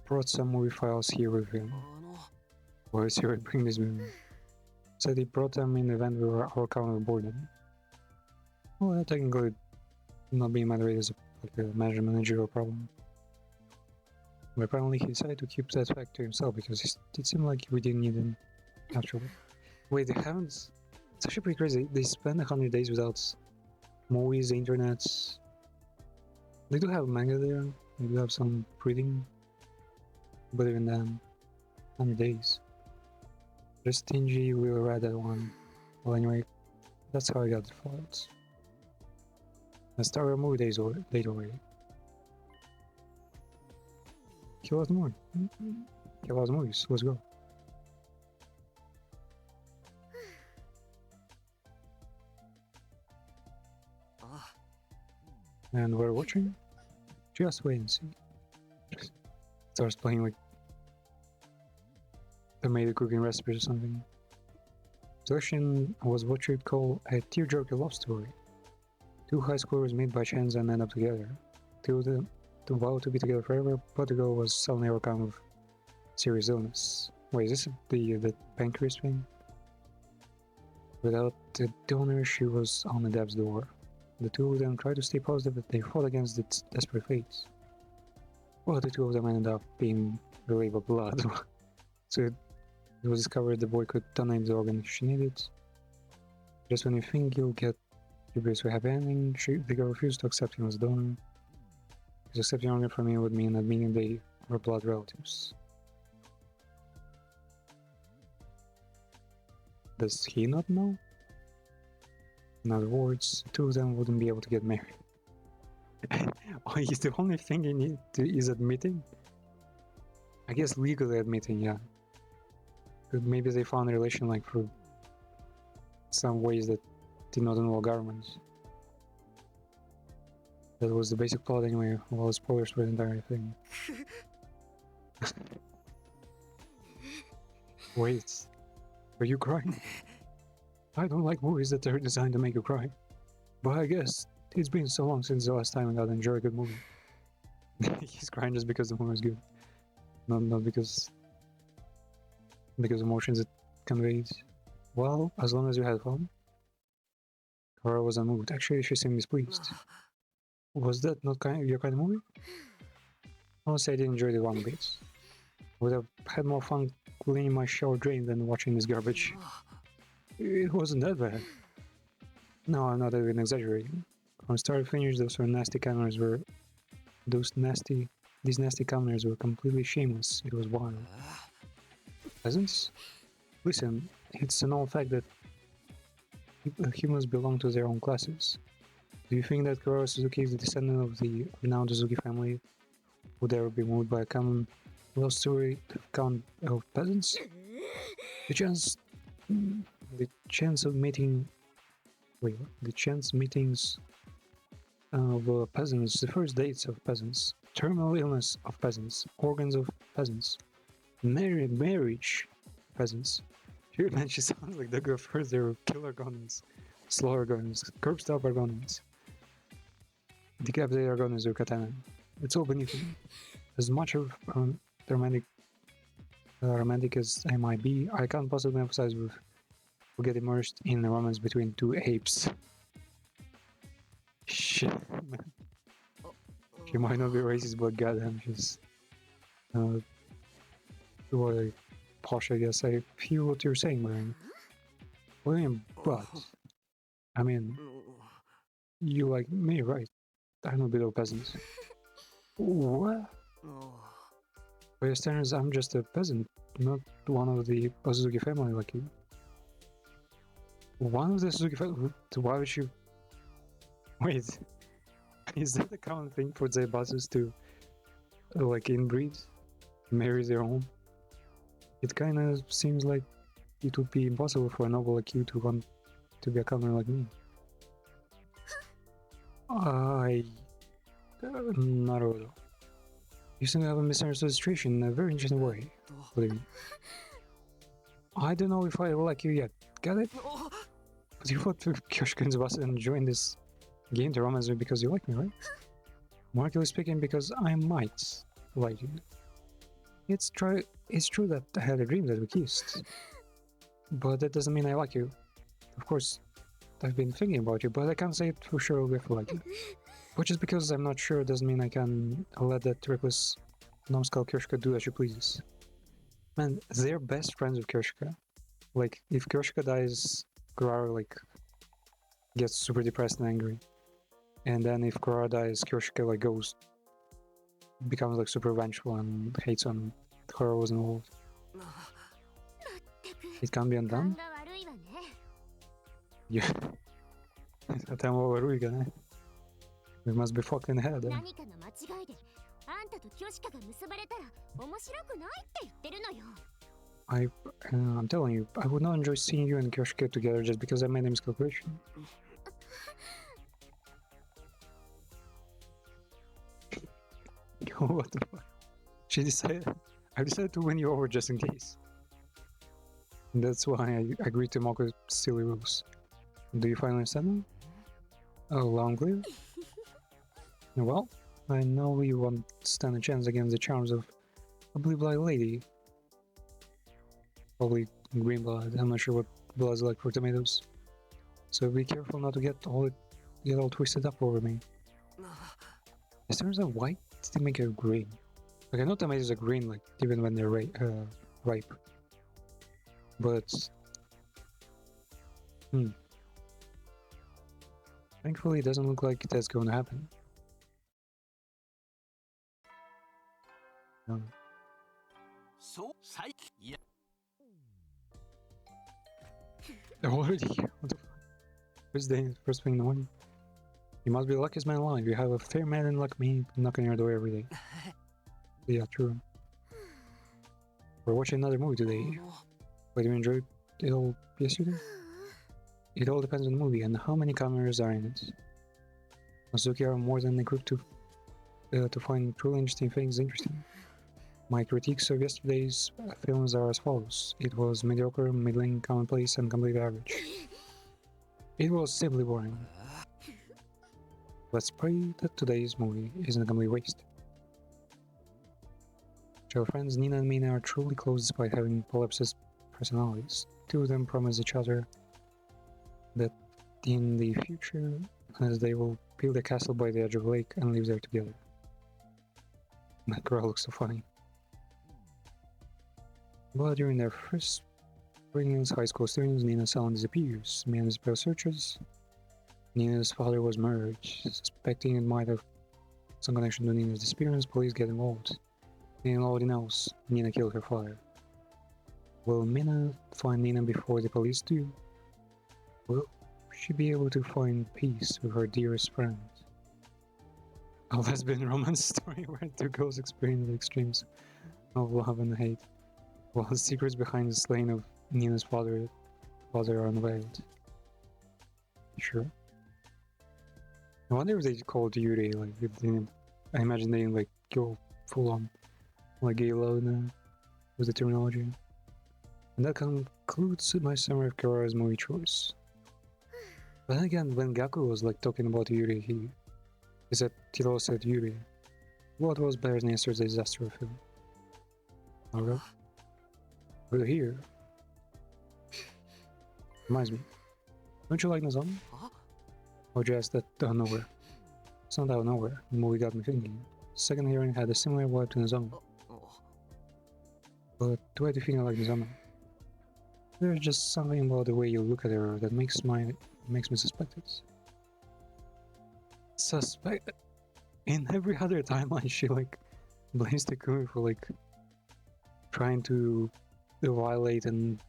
brought some movie files here with him. Why did Siri bring this movie? Said he brought them in the event we were our account boarded. Well, that technically not being moderated is like a managerial problem. But apparently he decided to keep that fact to himself because it seemed like we didn't need him after all. Wait, they haven't... It's actually pretty crazy. They spent 100 days without movies, the internet. They do have manga there. They do have some reading. But even then, 100 days. Just stingy, we'll read that one. Well, anyway, that's how I got the files. Let's start our movie days later already. Kill us more. Kill us movies. Let's go. And we're watching? Just wait and see. Starts playing like tomato cooking recipes or something. Selection was what you'd call a tearjerker love story. Two high schoolers meet by chance and end up together. Two of them vow to be together forever, but the girl was suddenly overcome with serious illness. Wait, is this the pancreas thing? Without the donor, she was on the death's door. The two of them tried to stay positive, but they fought against its desperate fate. Well, the two of them ended up being relieved of blood. So it was discovered the boy could donate the organ she needed. Just when you think you'll get your base to a happy ending, the girl refused to accept him as a donor. Because accepting organ from me would mean admitting they were blood relatives. Does he not know? In other words, the two of them wouldn't be able to get married. Oh, he's the only thing he needs is admitting? I guess legally admitting, yeah. But maybe they found a relation like through some ways that did not involve governments. That was the basic plot anyway, well, spoilers for the entire thing. Wait, are you crying? I don't like movies that are designed to make you cry. But I guess it's been so long since the last time I got to enjoy a good movie. He's crying just because the movie is good. Not because emotions it conveys. Well, as long as you had fun. Cora was unmoved. Actually, she seemed displeased. Was that not your kind of movie? Honestly, I didn't enjoy it one bit. Would have had more fun cleaning my shower drain than watching this garbage. It wasn't that bad. No, I'm not even exaggerating. From start to finish, these nasty cameras were completely shameless. It was wild. Peasants? Listen, it's an old fact that humans belong to their own classes. Do you think that Kuroro Suzuki is the descendant of the renowned Suzuki family? Would ever be moved by a common love story of peasants? The chance meetings of peasants, the first dates of peasants, terminal illness of peasants, organs of peasants, marriage peasants. Man, she sounds like the girl first. There were killer Argonans, slow Argonans, curb stop Argonans, decapitated Argonans with katana. It's all beneath me. As much of romantic as I might be, I can't possibly emphasize we'll get immersed in a romance between two apes. Shit, man. She might not be racist, but goddamn, she's really posh, I guess. I feel what you're saying, Brian. William, but I mean, you like me, right? I'm a bit of a peasant. What? By your standards, I'm just a peasant, not one of the Suzuki family like you. One of the Suzuki family? Why would you... Wait, is that a common thing for Zaibatsus to, like, inbreed? Marry their own? It kinda seems like it would be impossible for a noble like you to want to be a commoner like me. Not at all. You seem to have a misunderstood situation in a very interesting way. What do you mean? I don't know if I like you yet. Got it? But you fought with Kyoshiko and Tsubasa and joined this game to romance me because you like me, right? More accurately speaking, because I might like you. It's true that I had a dream that we kissed. But that doesn't mean I like you. Of course, I've been thinking about you, but I can't say it for sure if I like you. But just because I'm not sure doesn't mean I can let that reckless numbskull Kyoshika do as she pleases. Man, they're best friends with Kyoshika. Like, if Kyoshika dies, Kurara, like, gets super depressed and angry. And then if Kurara dies, Kyoshika, like, becomes, like, super vengeful and hates on her was involved. It can't be undone? Yeah. We must be fucked in the head, eh? I'm telling you, I would not enjoy seeing you and Kyoshika together just because I made a miscalculation. What the fuck? She decided. I decided to win you over just in case. And that's why I agreed to mock her silly rules. Do you finally understand them? Oh, long live. Well, I know you won't stand a chance against the charms of a blue-blooded lady. Probably green blood. I'm not sure what blood's like for tomatoes. So be careful not to get all twisted up over me. Is there a white to make it green? Like I know tomatoes are green, like even when they're ripe. But thankfully, it doesn't look like that's going to happen. So, yeah. Already? What the fuck? First day, first thing in the morning. You must be the luckiest man alive. You have a fair man in like me knocking on your door every day. Yeah, true. We're watching another movie today. Wait, you enjoyed it all yesterday? It all depends on the movie and how many cameras are in it. Suzuki are more than equipped to find truly interesting things interesting. My critiques of yesterday's films are as follows. It was mediocre, middling, commonplace, and completely average. It was simply boring. Let's pray that today's movie isn't a complete waste. Our friends Nina and Mina are truly close despite having polypsis personalities. Two of them promise each other that in the future, as they will build a castle by the edge of a lake and live there together. That girl looks so funny. But during their first bringing high school students, Nina's son disappears. Mina's pale searches. Nina's father was murdered. Suspecting it might have some connection to Nina's disappearance, police get involved. Nina already knows Nina killed her father. Will Mina find Nina before the police do? Will she be able to find peace with her dearest friend? A lesbian romance story where two girls experience the extremes of love and hate, while the secrets behind the slaying of Nina's father are unveiled. Sure. I wonder if they called Yuri, like, if they, I imagine they like go full on, like gay load with the terminology. And that concludes my summary of Kara's movie choice. But then again, when Gaku was like talking about Yuri, he said Tiro said Yuri. What was better than yesterday's disaster film? Alright. We're here. Reminds me. Don't you like Nozomi? Or just that out of nowhere? It's not out of nowhere. The movie got me thinking. Second hearing had a similar vibe to Nozomi. But why do you think I like Nozomi? There's just something about the way you look at her that makes me suspect it. Suspect. In every other timeline, she like blames Takumi for like trying to violate and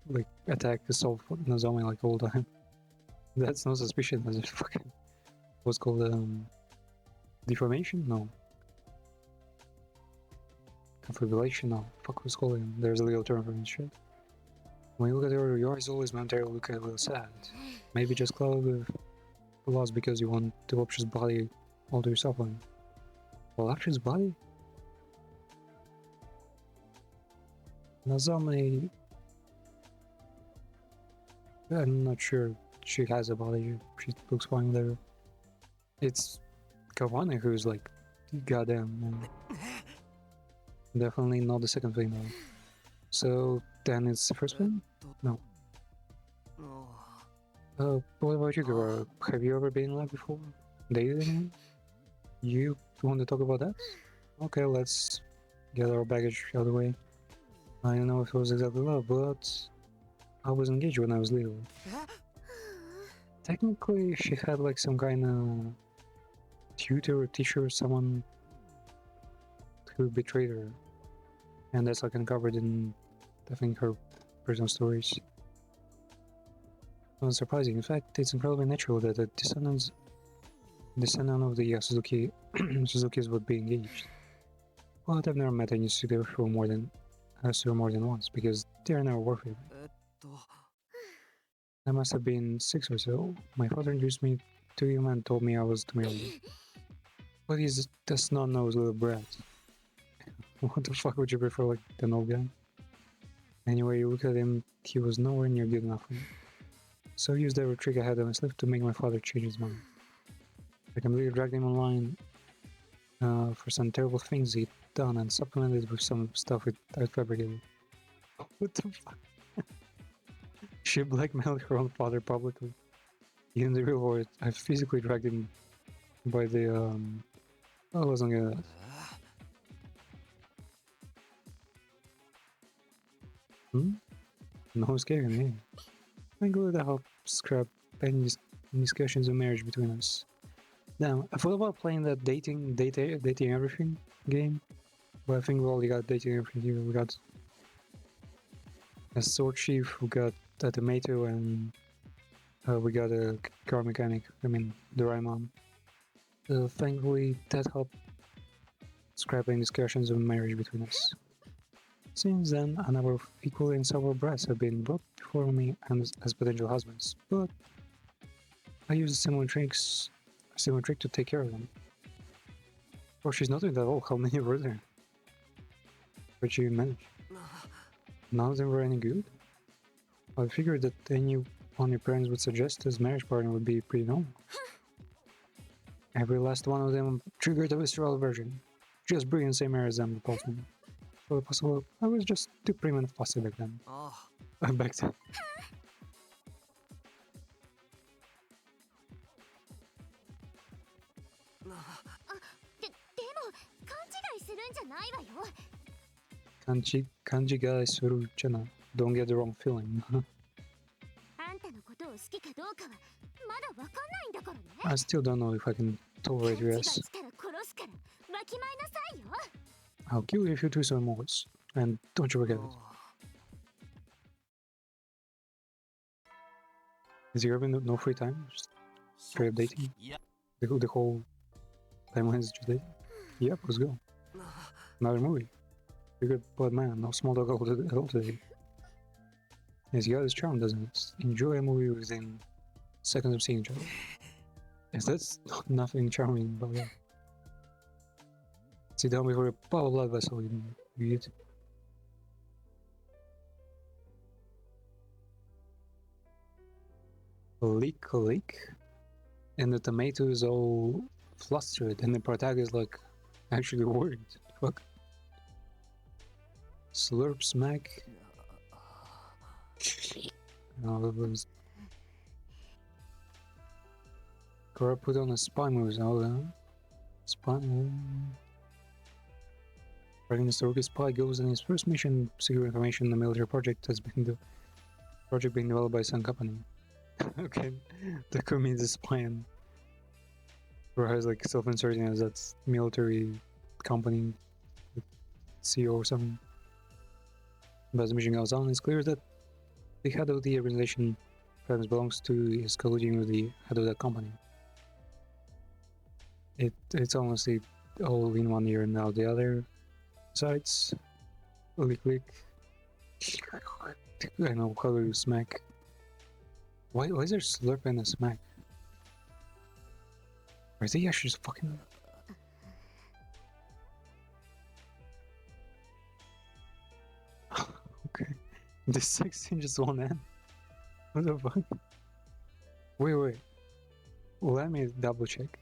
like attack the soul for Nozomi like all the time. That's no suspicion. That's just fucking what's called deformation? No. Confabulation? No. Fuck what's called it? There's a legal term for this shit. When you look at her, your eyes always momentarily look a little sad. Maybe just clouded with loss because you want the voluptuous body all to yourself on. Voluptuous body? Nozomi... I'm not sure she has a body. She looks fine with her. It's Kawane who's like, goddamn, man. Definitely not the second thing though. So then it's the first one? No. What about you, Gura? Have you ever been in love before? Dated anyone? You want to talk about that? Okay, let's get our baggage out of the way. I don't know if it was exactly love, but I was engaged when I was little. Technically, she had like some kind of tutor or teacher or someone who betrayed her. And that's like uncovered in, I think, her personal stories. Not surprising. In fact, it's incredibly natural that a descendant of the Suzuki Suzukis would be engaged. But I've never met any Suzuki who more than once, because they're never worth it. I must have been 6 or so. My father introduced me to him and told me I was to marry. What is the snot-nosed little brat? What the fuck would you prefer, like, an old guy? Anyway, you look at him, he was nowhere near good enough for me. So I used every trick I had on my sleeve to make my father change his mind. I completely dragged him online for some terrible things he'd done and supplemented it with some stuff I'd fabricated. What the fuck? She blackmailed her own father publicly. In the real world, I physically dragged him by the I wasn't gonna. No escaping me. I'm glad that helped scrap any discussions of marriage between us. Now, I thought about playing that dating everything game, but I think we already got dating everything here. We got a sword chief, we got a tomato, and we got a car mechanic. I mean, the Raimon. Thankfully, that helped scrap any discussions of marriage between us. Since then, a number of equally insufferable brats have been brought before me and as potential husbands, but I used a similar trick to take care of them. Oh, she's not doing that at all. How many were there? But you managed. None of them were any good? I figured that any one your parents would suggest as marriage partner would be pretty normal. Every last one of them triggered a visceral aversion. Just breathe the same air as them repulsed me. For the possible, I was just too prim and fussy back then. Back then. 勘違いするんじゃない。Don't get the wrong feeling. あんたのことを好きかどうかはまだわかんないんだからね。 I still don't know if I can tolerate your ass. 勘違いしたら殺すからわきまえなさいよ。 I'll kill you if you do some more. And don't you forget it. Is he having no free time? Just straight up dating? The whole timeline is just dating? Yep, let's go. Another movie. You're good, but man, no small dog at all today. He's got his charm, doesn't it? Enjoy a movie within seconds of seeing each other. Yes, that's nothing charming about that. Sit down before a pile of blood vessel, you idiot. A leak? And the tomato is all flustered, and the protagonist is like actually worried. Fuck. Slurp smack. No, that was. Cora put on a spy moves. Hold on. Spy. Protagonist Rogue spy goes on his first mission, secure information on the military project has been the project being developed by some company. Okay, the Kumi is a spy and Cora has like self-inserting as that military company CEO or something. But as the mission goes on, it's clear that the head of the organization perhaps belongs to is colluding with the head of that company. It's honestly all in one ear and now the other. Besides, click. I know how to smack. Why is there slurp and a smack? Or is he actually just fucking? Okay. This sex scene just won't end. What the fuck? Wait. Let me double check.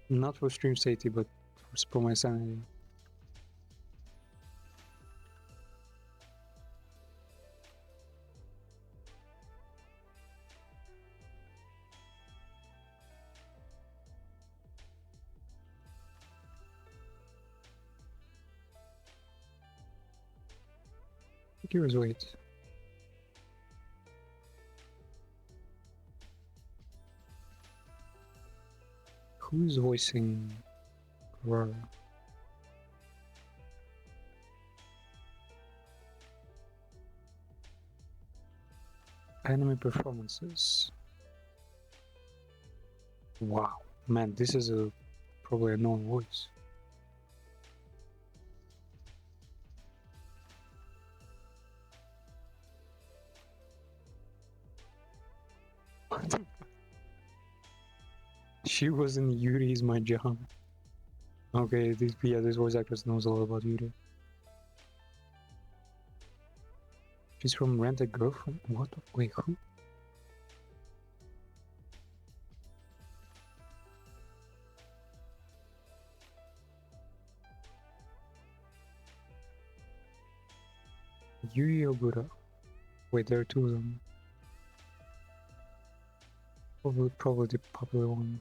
Not for stream safety, but for my sanity. Curious, wait. Who's voicing Aurora? Anime performances. Wow, man, this is probably a known voice. What the fuck? She was in Yuri Is My Job. Okay, this voice actress knows a lot about Yuri. She's from Rent a Girlfriend? What? Wait, who? Yuri Ogura. Wait, there are two of them. Probably the popular one.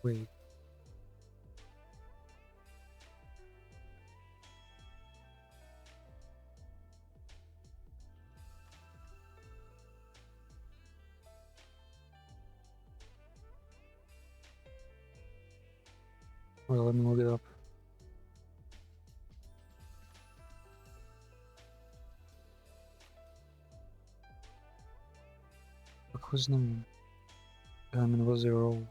Wait. Well, let me look it up. Whose name? I mean, was their role?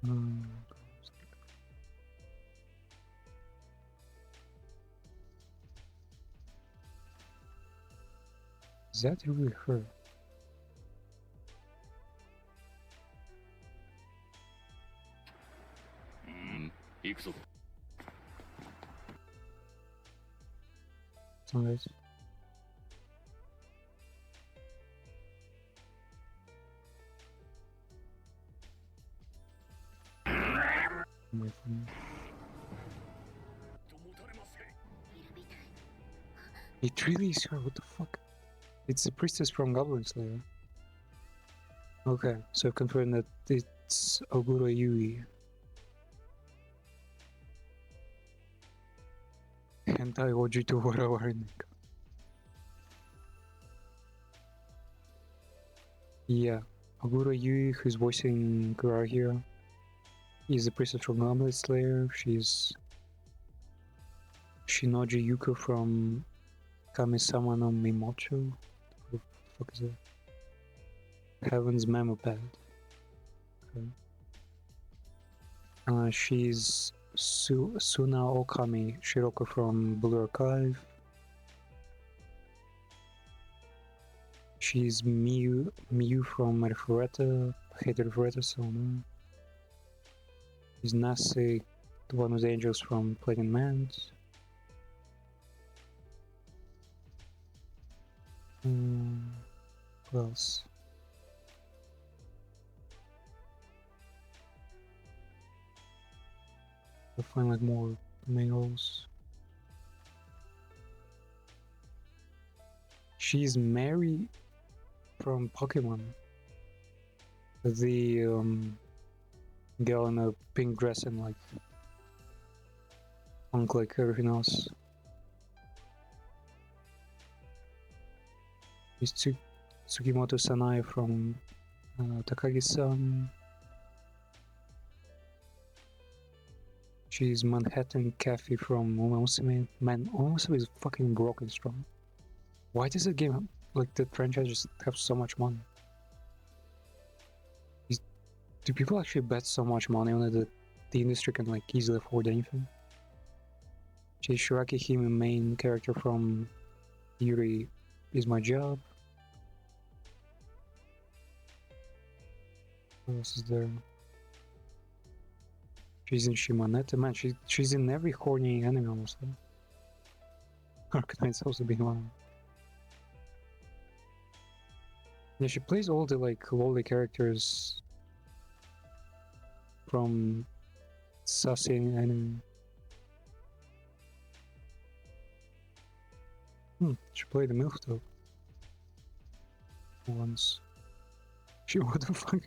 Hmm. Is that really her? Alright. Wait for me. It really is her, what the fuck? It's the priestess from Goblin Slayer. Okay, so confirm that it's Ogura Yui. Hentai Oji to Warawarnik. Yeah, Ogura Yui, who's voicing Kurara here, is the priestess from Goblin Slayer. She's Shinoji Yuko from Kamisama no Mimocho. What the fuck is that? Heaven's Mamopad. Okay. She's Suna Okami Shiroko from Blue Archive. She's Miyu from Refureta. I hate Refureta so no. She's Nase, the one with angels from Plague Mans. What else? I'll find like more main roles. She's Mary from Pokemon. The girl in a pink dress and like like everything else. She's Tsukimoto Sanae from Takagi-san. She's Manhattan Cafe from Umamusume. Man, Umamusume is fucking broken strong. Why does the game, like the franchise, just have so much money? Do people actually bet so much money on it that the industry can like easily afford anything? She's Shiraki Hime, main character from Yuri Is My Job. What else is there? She's in Shimoneta. Man, she's in every horny anime almost. Arknights also being one. Yeah, she plays all the like lowly characters from sassy anime. She played the MILF though. Once. What the fuck?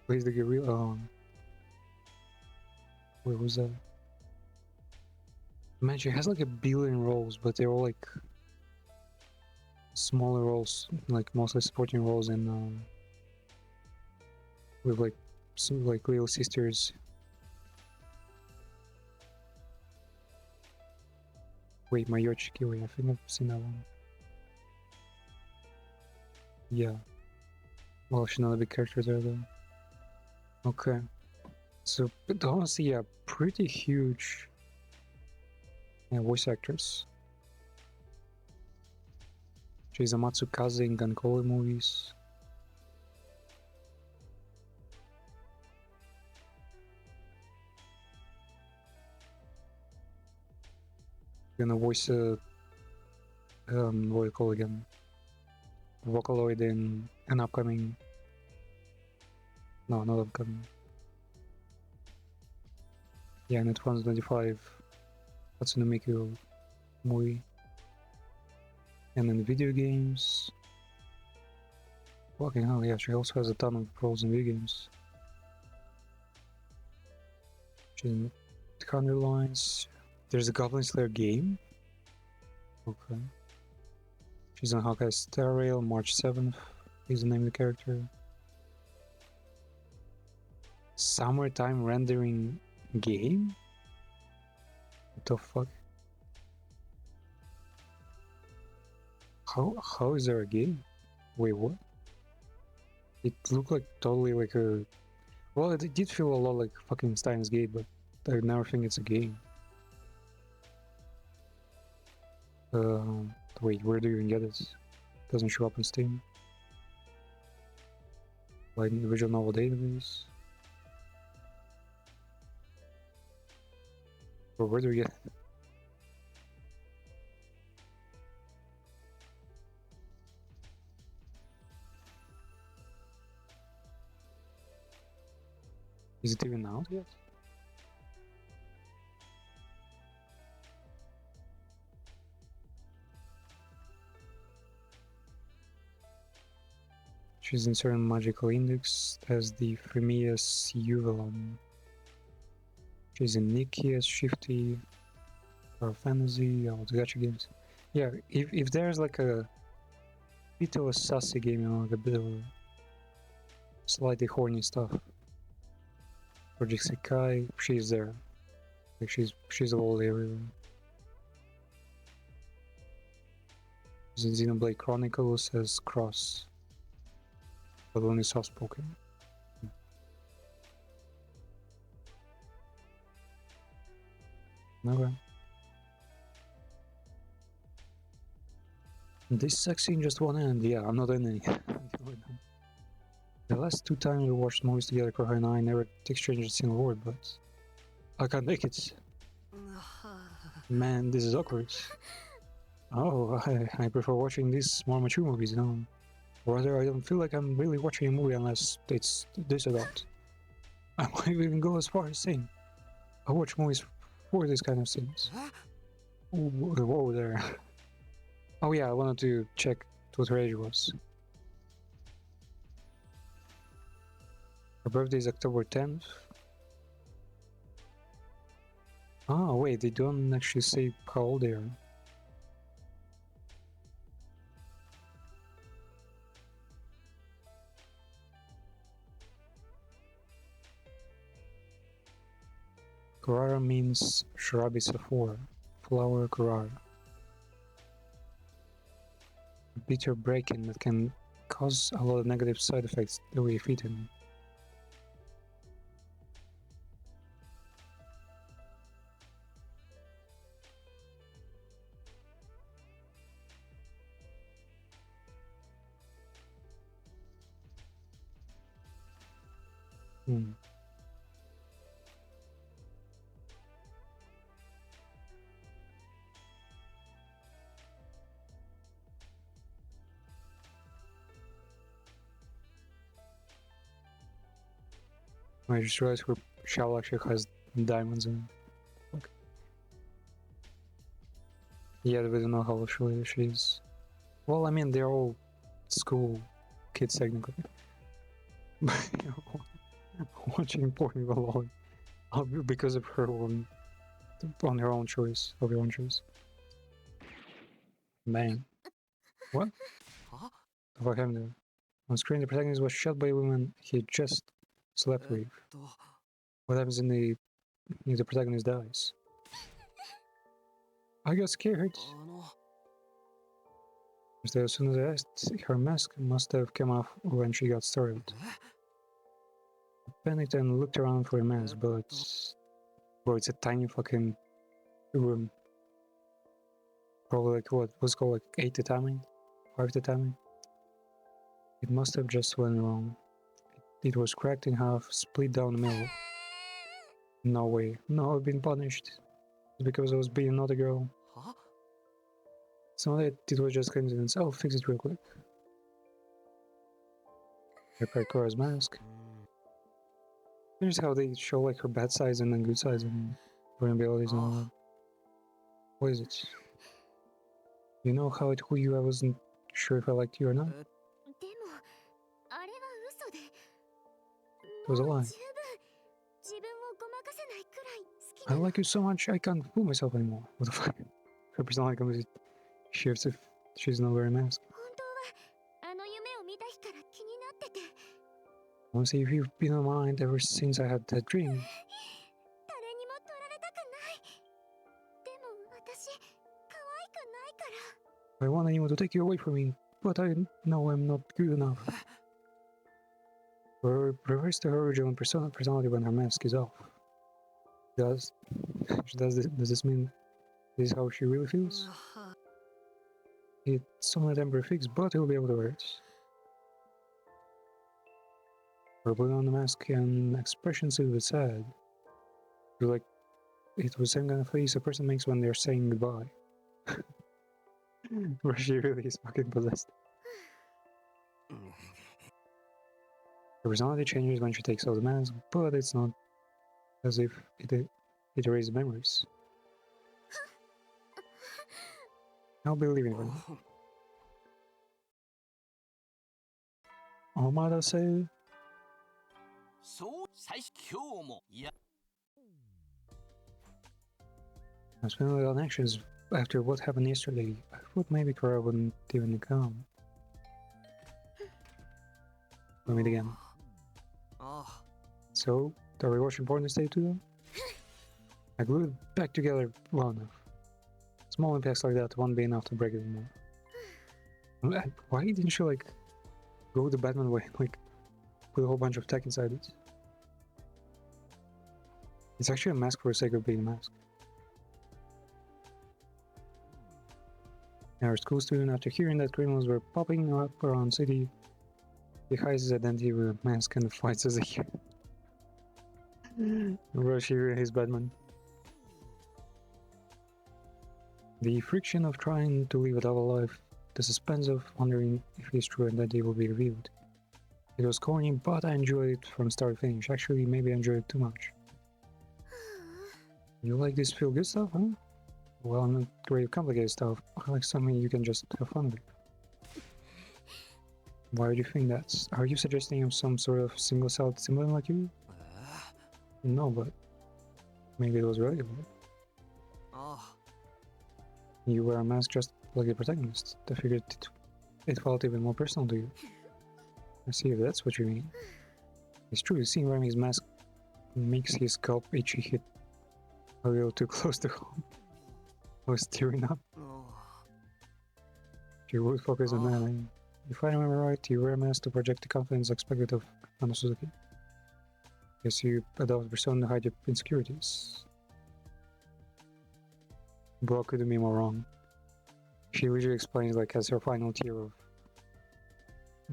Plays the gorilla. Where was that? Man, she has like 1 billion roles, but they're all like smaller roles, like mostly supporting roles, and with like some like little sisters. Wait, Mayochiki. Wait, I think I've seen that one. Yeah. Well, she's not a big character there though. Okay. So, but honestly, yeah, pretty huge voice actors. She's a Matsukaze in Gankole movies. Gonna voice what do you call it again? Vocaloid in an upcoming. No, not upcoming. Yeah, in 2025 Hatsune Miku movie. And in video games. Fucking hell, yeah, she also has a ton of roles in video games. She's in Thunder Lines. There's a Goblin Slayer game. Okay. She's on Hawkeye Star Rail, March 7th. Is the name of the character. Summertime rendering game? What the fuck? How is there a game? Wait, what? It looked like totally like a... Well, it did feel a lot like fucking Steins Gate, but I never think it's a game. Wait, where do you even get it? Doesn't show up on Steam. Like in the visual novel database. Or where do we get it? Is it even out yet? She's in certain magical index as the Fremius Uvelon. She's in Nikki as Shifty, or Fantasy, or the gacha games. Yeah, if there's like a bit of a sassy game, you know, like a bit of a slightly horny stuff. Project Sekai, she's there. Like she's all everywhere. She's in Xenoblade Chronicles as Cross, but only soft spoken. Okay. This sucks in just one end. Yeah, I'm not in any. The last two times we watched movies together, Kohai and I never exchanged a single word, but I can't make it. Man, this is awkward. Oh, I prefer watching these more mature movies, you know. Rather, I don't feel like I'm really watching a movie unless it's this or that. I might even go as far as saying I watch movies for this kind of scenes. Whoa there. Oh yeah, I wanted to check what her age was. Her birthday is October 10th. Oh wait, they don't actually say how old they are. Kurara means Shirabi Sephora, flower Kurara. A bitter break-in that can cause a lot of negative side effects the way if eaten. I just realized her shell actually has diamonds in it. Okay. Yeah, we don't know how old she is. Well, I mean, they're all school kids technically. Watching porn alone because of her on her own choice, of her own choice. Man. What? Huh? The fuck happened there? On screen, the protagonist was shot by a woman he just slept with. What happens if the protagonist dies? I got scared. So as soon as I asked, her mask must have come off when she got started. I panicked and looked around for a mask, but bro, it's a tiny fucking room. Probably like what was called like 8 tatami, 5 tatami. It must have just went wrong. It was cracked in half, split down the middle. No way. No, I've been punished. It's because I was being not a girl. Huh? It's not that it was just coincidence. I'll fix it real quick. Repaired Cora's mask. Here's how they show like her bad sides and then good sides and vulnerabilities and all that. What is it? You know how it who you I wasn't sure if I liked you or not? でもあれは嘘で It was a もう lie. 十分自分をごまかせないくらい好き I なの like you so much I can't fool myself anymore. What the fuck? Her personality completely shifts if she's not wearing a mask. 本当はあの夢を見た日から気になってて Honestly, if you've been on my mind ever since I had that dream, 誰にも取られたくないでも私可愛くないから I want anyone to take you away from me, but I know I'm not good enough. Reverse to her original personality when her mask is off. Does this mean this is how she really feels? It's only a temporary fix, but he'll be able to wear it. Her putting on the mask and expression seemed a bit sad. You're like, it was the same kind of face a person makes when they're saying goodbye. Where she really is fucking possessed. Her personality changes when she takes off the mask, but it's not as if it erases memories. I'll be leaving for now. Omadase. そう最初今日もいや I spent a little on actions after what happened yesterday. I thought maybe Kara wouldn't even come. We meet again. ああ So, are we watching porn instead too though? I glued it back together well enough. Small impacts like that won't be enough to break it anymore. Why didn't you like go the Batman way, like put a whole bunch of tech inside it? It's actually a mask for the sake of being a mask. Our school student, after hearing that criminals were popping up around city, he hides his identity with a mask and fights as a hero. Rush here is Batman. The friction of trying to live a double life, the suspense of wondering if his true identity will be revealed. It was corny, but I enjoyed it from start to finish. Actually, maybe I enjoyed it too much. You like this feel good stuff, huh? Well, I'm not great at complicated stuff. I like something you can just have fun with. Why do you think that? Are you suggesting I'm some sort of single-celled sibling like you? No, but maybe it was relatable. ああ You wear a mask just like the protagonist. I figured it felt even more personal to you. I see if that's what you mean. It's true, seeing wearing his mask makes his scalp itchy hit a little too close to home. I was tearing up. あ You would focus on that. If I remember right, you wear a mask to project the confidence expected of Anno Suzuki. Guess you adopt a persona to hide your insecurities. Bro couldn't be more wrong. She usually explains like as her final tier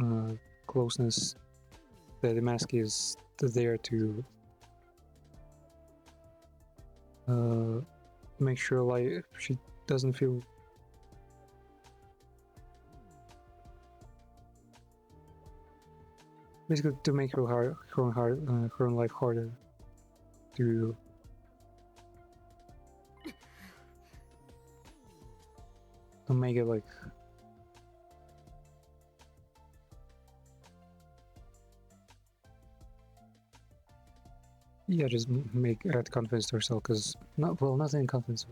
of closeness that the mask is there to make sure like she doesn't feel basically to make her own life harder to make it like yeah, just make add confidence to herself because nothing confidence.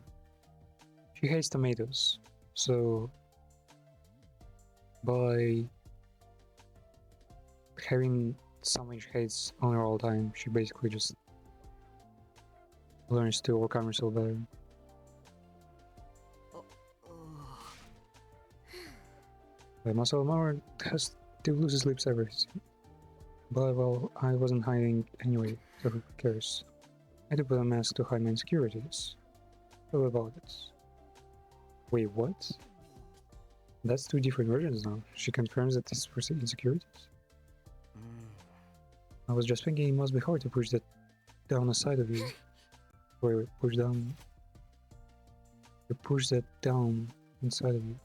She hates tomatoes, so by having something she hates on her all the time, she basically just learns to overcome herself better. あ My muscle Mauer has the loosest lips ever seen. But well, I wasn't hiding anyway, so who cares? I had to put a mask to hide my insecurities. So about it. Wait, what? That's two different versions now. She confirms that this is for insecurities. I was just thinking it must be hard to push that down the side of you. Wait, push down. To push that down inside of you.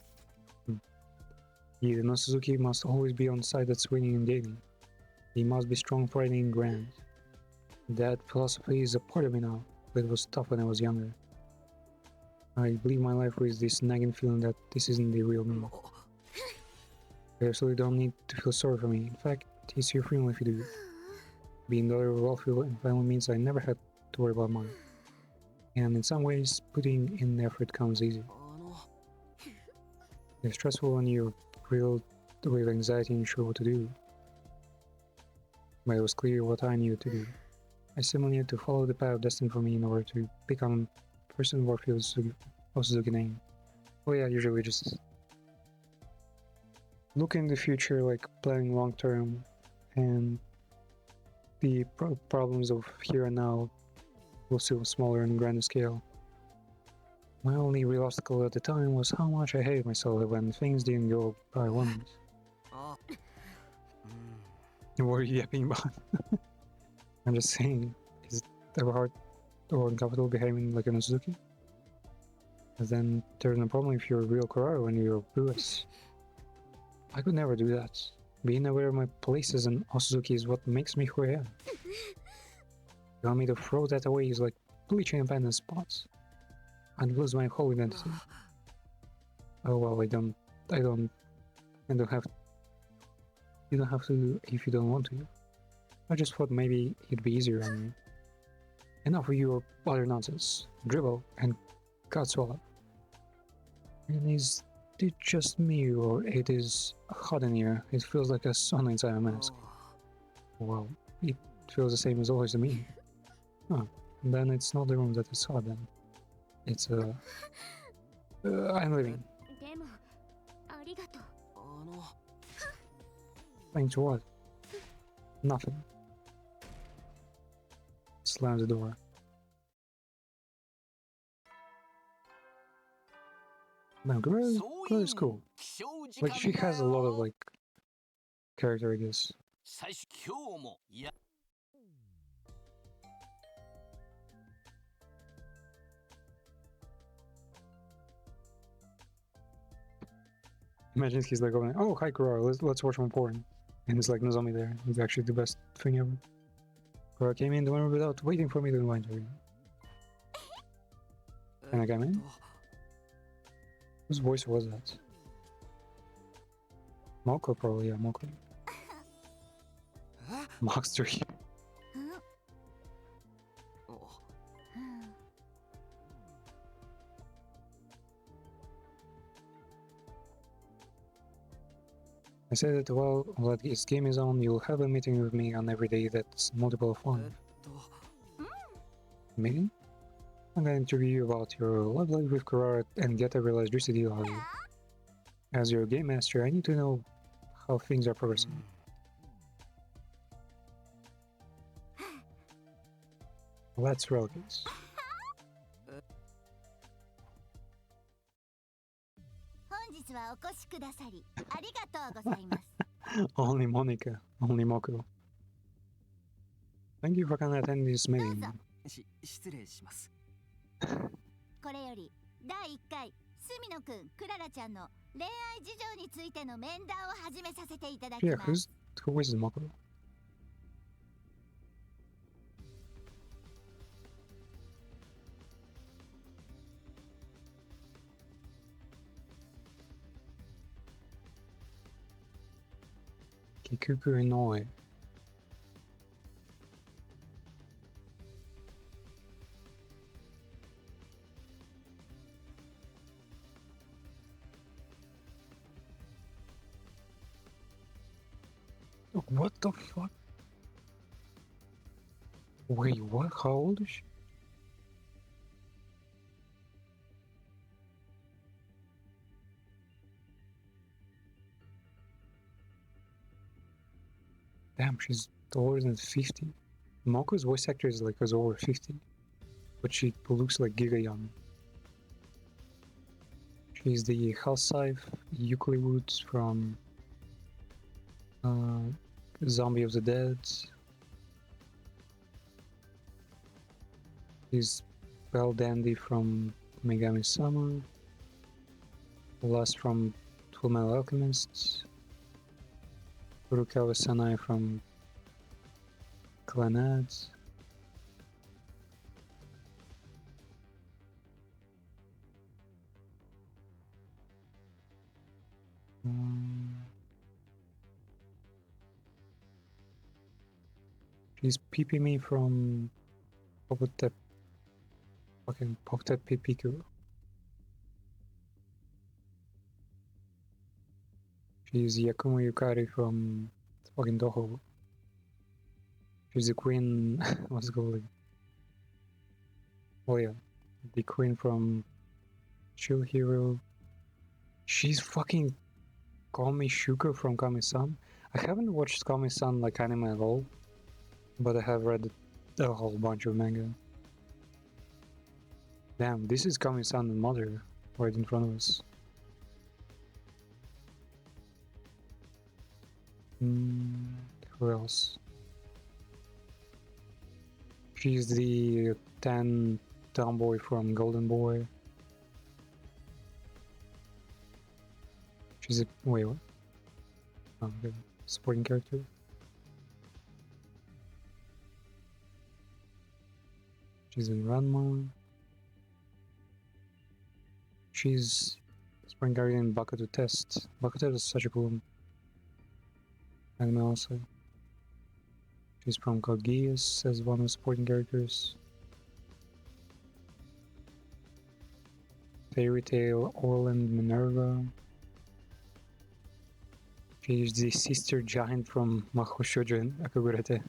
Yeah, no Suzuki must always be on the side that's winning and gaining. He must be strong, fighting, and grand. That philosophy is a part of me now, but it was tough when I was younger. I believe my life with this nagging feeling that this isn't the real me. You absolutely don't need to feel sorry for me. In fact, it's your freedom if you do. Being daughter of wealthy and family means I never had to worry about money. And in some ways, putting in effort comes easy. It's stressful when you're filled with anxiety and sure what to do. But it was clear what I needed to do. I simply needed to follow the path destined for me in order to become a person worthy of Suzuki name. Oh yeah, usually just look in the future, like planning long term, and the problems of here and now will still smaller and grander scale. My only real obstacle at the time was how much I hated myself when things didn't go how I wanted. What are you yapping about? I'm just saying, is it ever hard or uncomfortable behaving like an Suzuki? And then there's no problem if you're a real Kurara when you're Brewers. I could never do that. Being aware of my places and Osuzuki is what makes me who I am. You want me to throw that away is like bleaching abandoned spots. I'd lose my whole identity. Oh well, I don't have. You don't have to if you don't want to. I just thought maybe it'd be easier on you. Enough of your other nonsense. Dribble and God swallow. And is it just me or it is hot in here? It feels like a sun inside a mask. Well, it feels the same as always to me. Huh. Then it's not the room that is hot then. It's I'm leaving. でもありがとう Thanks what? Nothing. Slams the door. Now, girl is cool. Like, she has a lot of, like, character, I guess. Imagine he's like, going, oh, hi, Kurara, let's watch more porn. And it's like Nozomi there. It's actually the best thing ever. Kurara came in the room without waiting for me to invite her. Can I come in? Whose voice was that? Moko, probably, yeah, Moko. Monster. I said that while this game is on, you'll have a meeting with me on every day that's multiple of one. Meeting? I'm gonna interview you about your love life with Kurara and get a real juicy deal out of you. As your game master, I need to know how things are progressing. Let's roll this. Only Monica, only Moko. Thank you for coming to attend this meeting. 失礼します。これより第1回隅野くん、クララちゃんの恋愛事情についての面談を始めさせていただきます。 Who is Moko? Kikuku Inoue. What the fuck? Wait, what? How old is she? Damn, she's older than 50. Moko's voice actor is like was over 50, but she looks like giga young. She's the housewife Euclid Woods from Zombie of the Dead. She's Belle Dandy from Megami Sama. Last from Fullmetal Alchemist. Furukawa Sanai from Clannad. She's Pipimi from Popotep. Fucking Popotep Pipiku. She's Yakumo Yukari from fucking Toho. She's the queen. What's it called? Oh yeah, the queen from Shield Hero. She's fucking Kami Shuko from Kami-san. I haven't watched Kami-san like anime at all, but I have read a whole bunch of manga. Damn, this is Kami-san and mother right in front of us. Who else? She's the tan tomboy from Golden Boy. She's a wait what? Oh, the supporting character. She's in Ranma. She's supporting character in Bakuto Test. Bakuto is such a cool anime also. She's from Code Geass as one of the supporting characters. Fairy Tail, Orland Minerva. She's the sister giant from Mahou Shoujo and Akagurete.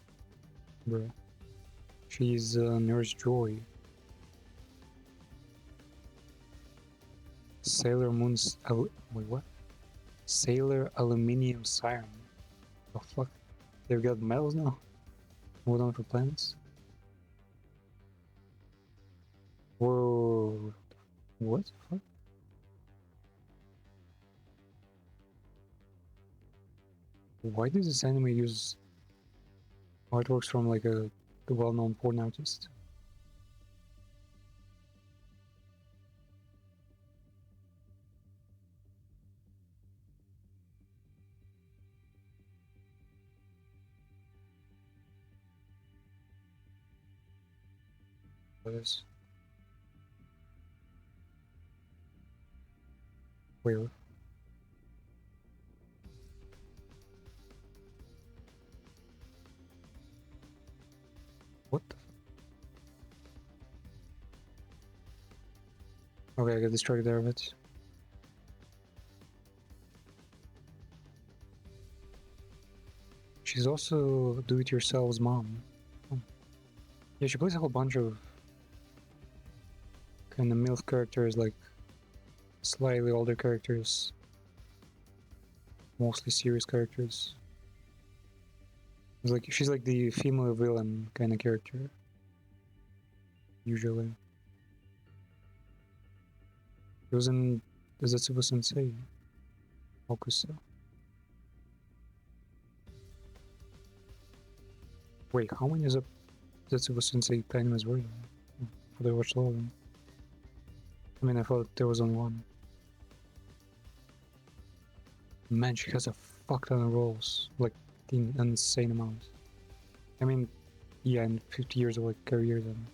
Bruh. She's Nurse Joy. Sailor Moon's... wait, what? Sailor Aluminium Siren. Oh fuck. They've got medals now? Hold on for planets? Whoa. What the fuck? Why does this anime use artworks from like a well-known porn artist? What is? Where? What the Okay, I got distracted there a bit. She's also do-it-yourself's mom. Oh. Yeah, she plays a whole bunch of kind of MILF characters, like slightly older characters, mostly serious characters. It's like she's like the female villain kind of character, usually. She was in the Zetsubo Sensei, Okusa. Wait, how many Zetsubo Sensei animes were there? I thought I watched all of them. I mean, I thought there was only one. Man, she has a fuck ton of roles, like an insane amount. I mean, yeah, in 50 years of like career, then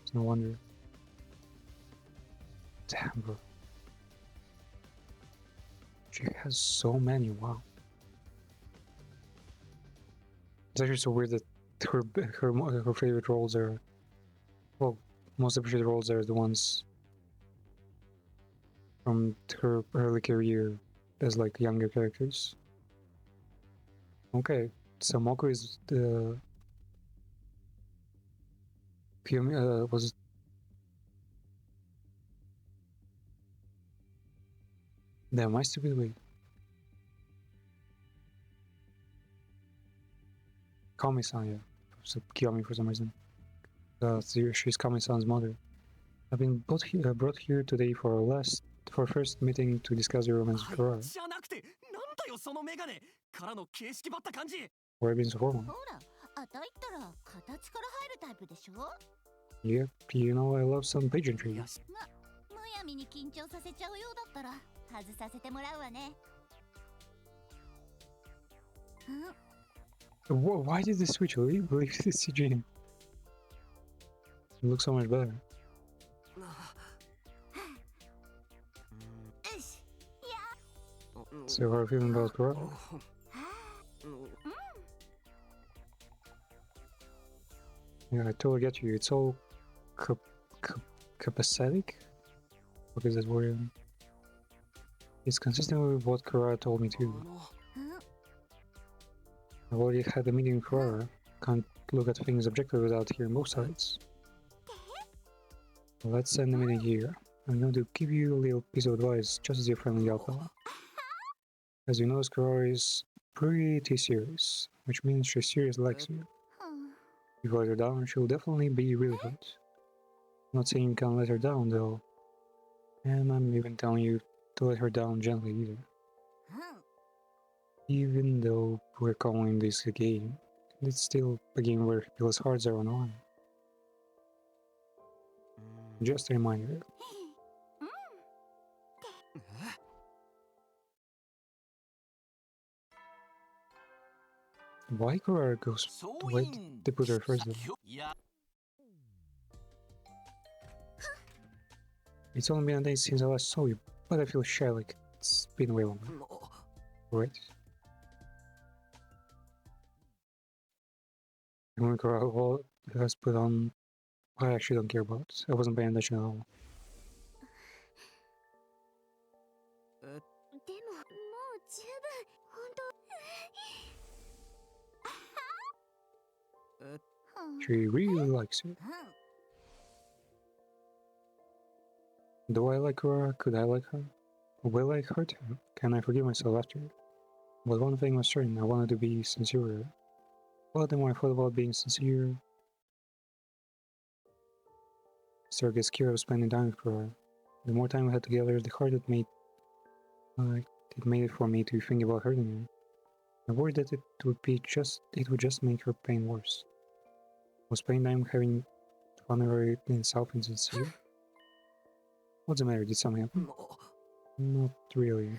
it's no wonder. Damn, bro. She has so many. Wow. It's actually so weird that her favorite roles are, well, most appreciated roles are the ones from her early career as like younger characters. Okay, so Moko is the was damn, I stupid wait. Kami-san, yeah. So Kiyomi for some reason. She's Kami-san's mother. I've been brought here today for first meeting to discuss your romance with Kurara. じゃなくて、なんだよそのメガネからの形式ばった感じ。 Why being so formal? ほら、あたいったら形から入るタイプでしょ。 Yep, you know I love some pageantry. よし、むやみに緊張させちゃうようだったら外させてもらうわね。Why did they switch? Leave this CG. It looks so much better. よし。 So how are you feeling about Kurara? Yeah, I totally get you. It's all capacitic? What is that word? It's consistent with what Kurara told me too. I've already had a meeting with Kurara. Can't look at things objectively without hearing both sides. Let's end the meeting here. I'm going to give you a little piece of advice, just as your friendly gal pal. As you know, Kurara is pretty serious, which means she seriously likes you. If you let her down, she'll definitely be really hurt. Not saying you can let her down though, and I'm even telling you to let her down gently either. Even though we're calling this a game, it's still a game where people's hearts are on the line. Just a reminder. Why Kurara goes? Why did they put her first though? いや、 It's only been a day since I last saw you, but I feel shy like it's been way longer, も right? When Kurara has put on, I actually don't care about. I wasn't paying attention at all. でももう十分本当。 She really likes you. Do I like Kurara? Could I like her? Will I hurt her? Can I forgive myself after? But one thing was certain, I wanted to be sincere with her. But the more I thought about being sincere, I started to get scared of spending time with Kurara. The more time we had together, the harder it made it for me to think about hurting her. I worried that it would just make her pain worse. Was spending time having fun her in self insincere? What's the matter? Did something happen? も Not really.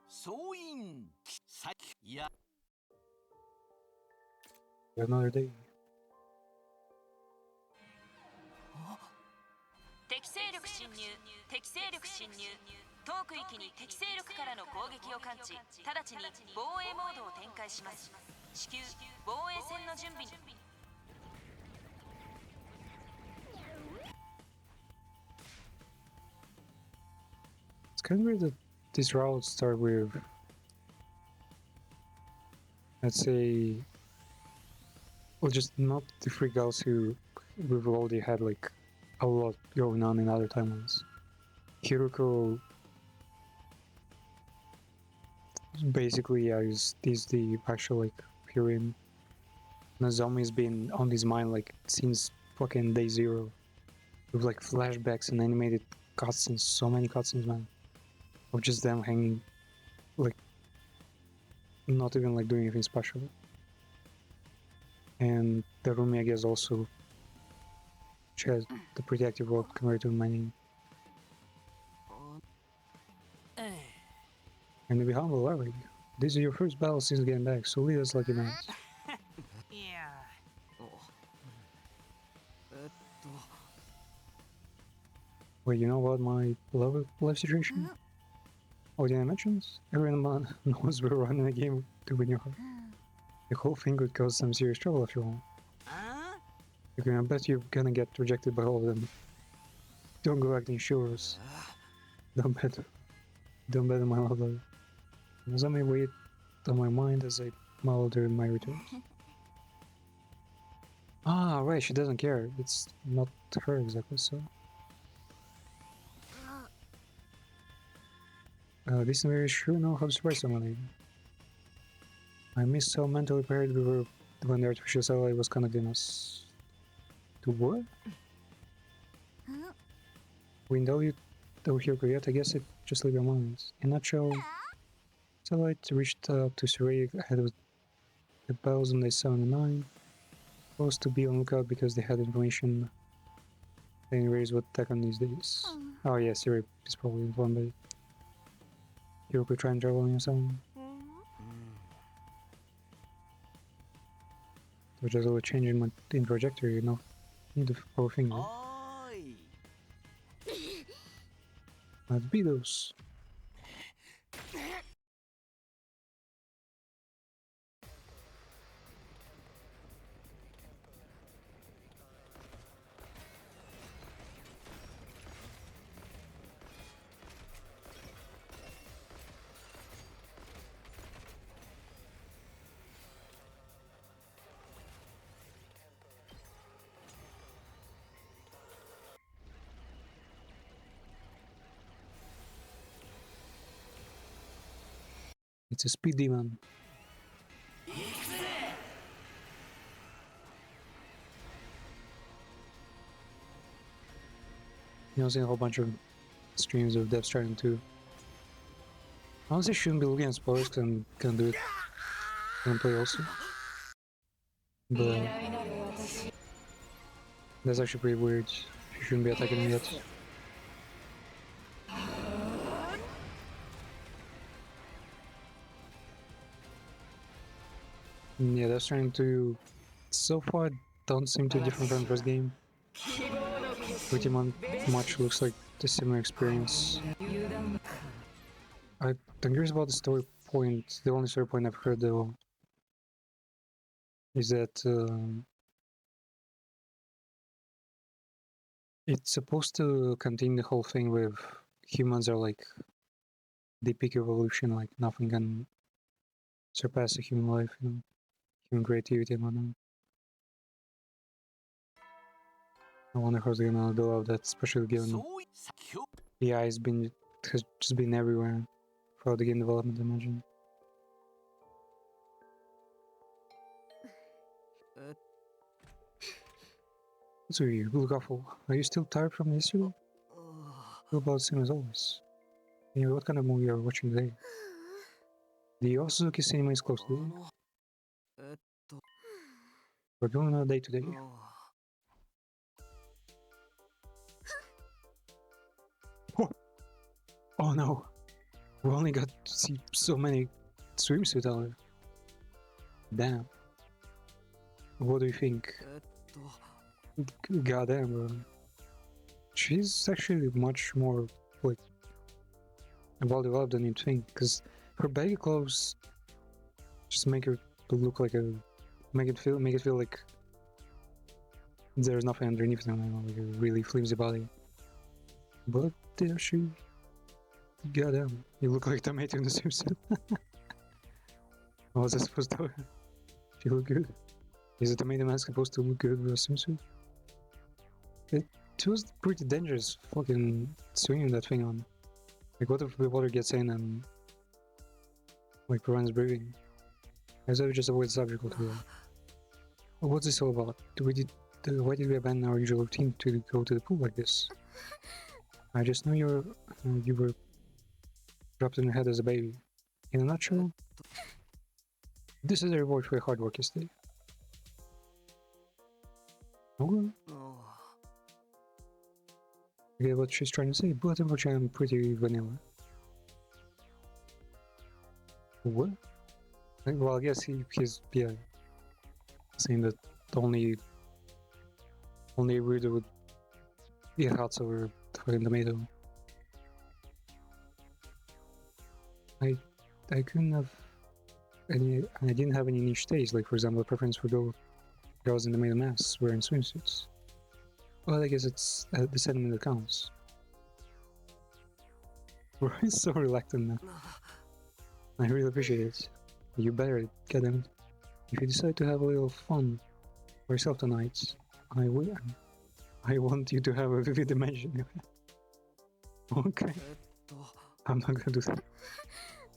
総員さいや Another day. 敵勢力侵入敵勢力侵入当区域に敵勢力からの攻撃を感知直ちに防衛モードを展開します至急防衛戦の準備に It's kind of weird that these routes start with, let's say, well, just not the three girls who we've already had like a lot going on in other timelines. Hiruko basically is the actual like heroine. Nozomi's been on his mind like since fucking day zero, with like flashbacks and animated cutscenes, so many cutscenes, man, of just them hanging, like not even like doing anything special. And Darumi, I guess, also she has the pretty active role compared to many. And to be humble, alright. This is your first battle since getting back, so lead us like you know. いやおWait, you know about my life situation? Oh, did I mention? Everyone knows we're running a game to win your heart. The whole thing could cause some serious trouble if you want. あ I bet you're gonna get rejected by all of them. Don't go acting sure. Don't bet on my love letter. Nozomi weighed on my mind as I mulled her in my return. Ah, right, she doesn't care. It's not her exactly, so. This is very sure know how to surprise someone. I missed how mentally prepared we were when the artificial satellite was connecting us. To what? We know you don't hear yet, I guess it just leave your minds. In a nutshell, satellite reached up to Surrey ahead of the bells on day 7 and 9. Supposed to be on lookout because they had information saying rays would attack on these days. Oh yeah, Surrey is probably informed by it. You could try and travel on your own. So just a little change in trajectory, you know. Need the power finger. Let's be those. It's a speed demon. You know, seeing a whole bunch of streams of Death Stranding 2. Honestly, shouldn't be looking at spoilers because I'm gonna do it and play also. But that's actually pretty weird. You shouldn't be attacking me yet. Yeah, Death Stranding 2 so far don't seem too different from the first game. Pretty much looks like a similar experience. I'm curious about the story point. The only story point I've heard though is that it's supposed to contain the whole thing with humans are like the peak evolution, like nothing can surpass a human life, you know, human creativity and whatnot. I wonder how they're gonna do all that, especially given AI has just been everywhere throughout the game development, I imagine. So you look awful. Are you still tired from yesterday? Feel about the same as always. Anyway, what kind of movie are you watching today? The Osuzuki cinema is closed today. We're going on a date today. Oh no! We only got to see so many swimsuit out there. Damn. What do you think? Goddamn, bro. She's actually much more, like, well developed than you'd think, because her baggy clothes just make her look like make it feel like there's nothing underneath them, you know, like a really flimsy body. But there she, goddamn, you look like a tomato in the swimsuit. How was I supposed to? She look good. Is a tomato mask supposed to look good with a swimsuit? It was pretty dangerous fucking swinging that thing on. Like, what if the water gets in and like prevents breathing? I would just avoid the subject altogether. What's this all about? Why did we abandon our usual routine to go to the pool like this? I just knew you were dropped in your head as a baby. In a nutshell, this is a reward for your hard work yesterday. Okay. I get what she's trying to say, but unfortunately I'm pretty vanilla. What? Well, I guess he's saying that only a weirdo would eat hearts over fucking tomato. I couldn't have I didn't have any niche taste, like for example a preference for girls in tomato masks wearing swimsuits. Well, I guess it's the sentiment that counts. We're so reluctant now. I really appreciate it. You better, goddammit. If you decide to have a little fun for yourself tonight, I want you to have a vivid imagination. Okay. I'm not gonna do that.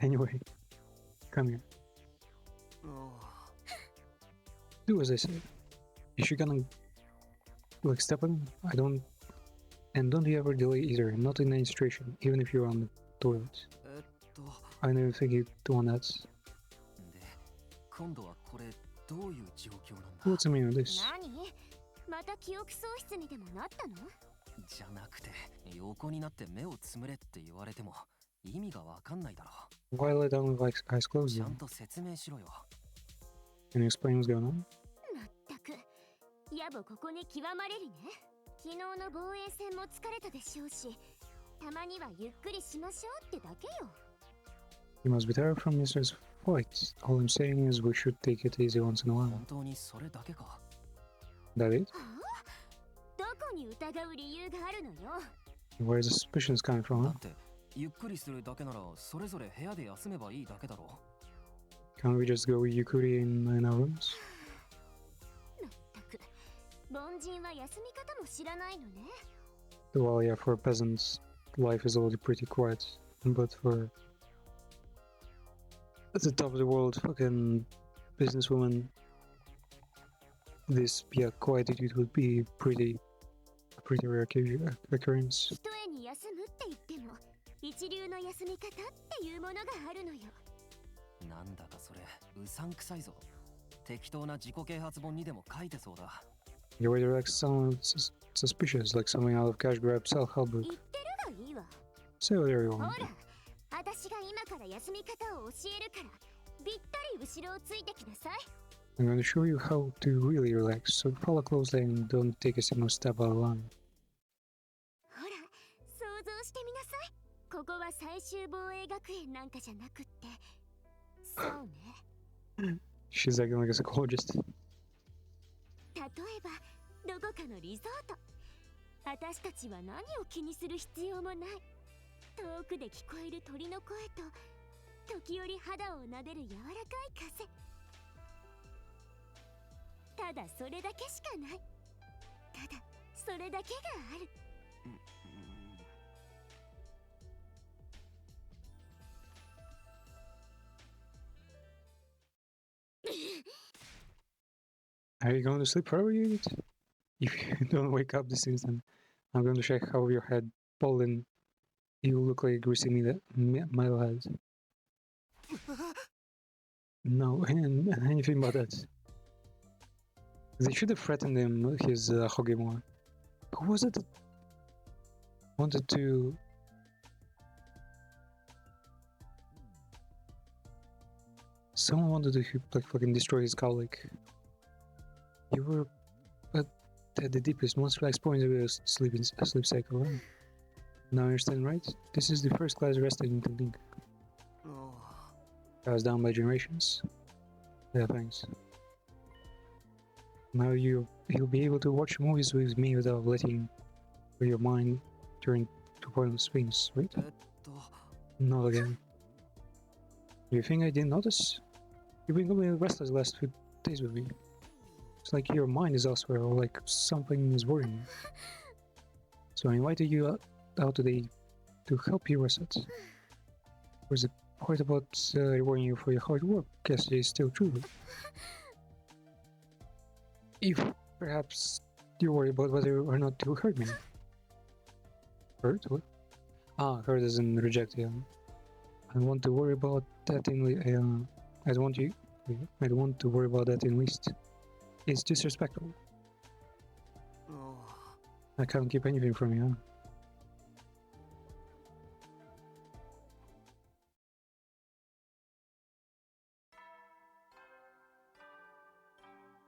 Anyway, come here. Do as I say. Is she gonna like step on? I don't. And don't you ever delay either, not in any situation, even if you're on the toilet. I never think you do that. で、今度はこれどういう状況なんだ What's the meaning of this? 何また記憶喪失にでもなったのじゃなくて、横になって目をつむれって言われても意味がわかんないだろ Why lie down with eyes う。 closed ちゃ then? んと説明しろよ。Can you explain what's going on? まったく野暮ここに極まれりね昨日の防衛戦も疲れたでしょうしたまにはゆっくりしましょうってだけよ You must be tired from yesterday's fight. All I'm saying is we should take it easy once in a while. 本当にそれだけか。 That it? はあどこに疑う理由があるのよ Where the suspicions coming だ from? ってゆっくりするだけならそれぞれ部屋で休めばいいだけだろ Can't we just go with Yukuri in our rooms? まったく凡人は休み方も知らないのね Well, yeah, for peasants, life is already pretty quiet. But for at the top of the world, fucking businesswoman, this quiet attitude would be a pretty rare occurrence. 一重に休むって言っても一流の休み方っていうものがあるのよなんだかそれうさんくさいぞ。適当な自己啓発本にでも書いてそうだ。 Your way directs sounds suspicious, like something out of cash grab self-help book. 言ってるがいいわ Say whatever you ほ want. ら私が今から休み方を教えるからぴったり後ろをついてきなさい I'm going to show you how to really relax, so follow closely and don't take a single step out of line. ほら想像してみなさいここは最終防衛学園なんかじゃなくってそうね She's acting like a psychologist. 例えばどこかのリゾート私たちは何を気にする必要もない遠くで聞こえる鳥の声と時折肌を撫でる柔らかい風ただそれだけしかないただそれだけがある Are you going to sleep forever, you idiot? If you don't wake up this instant, I'm going to check how your head fallen. You look like a greasy metalhead. No, and anything but that. They should have threatened him, his Hoge more. Who was it that wanted to... Someone wanted to like fucking destroy his colleague. You were at the deepest, most relaxed point of your sleep cycle, right? Now you understand, right? This is the first class rested in the link. Passed down by generations. Yeah, thanks. Now you'll be able to watch movies with me without letting your mind turn to pointless things, right? Not again. You think I didn't notice? You've been completely restless the last few days with me. It's like your mind is elsewhere, or like something is worrying you. So I invited you out today to help you reset. Was the part about rewarding you for your hard work yesterday is still true? If perhaps you worry about whether or not to hurt me. Hurt? What? Ah, hurt as in reject, yeah. I don't want to worry about that in I don't want to worry about that in least. It's disrespectful. I can't keep anything from you, huh?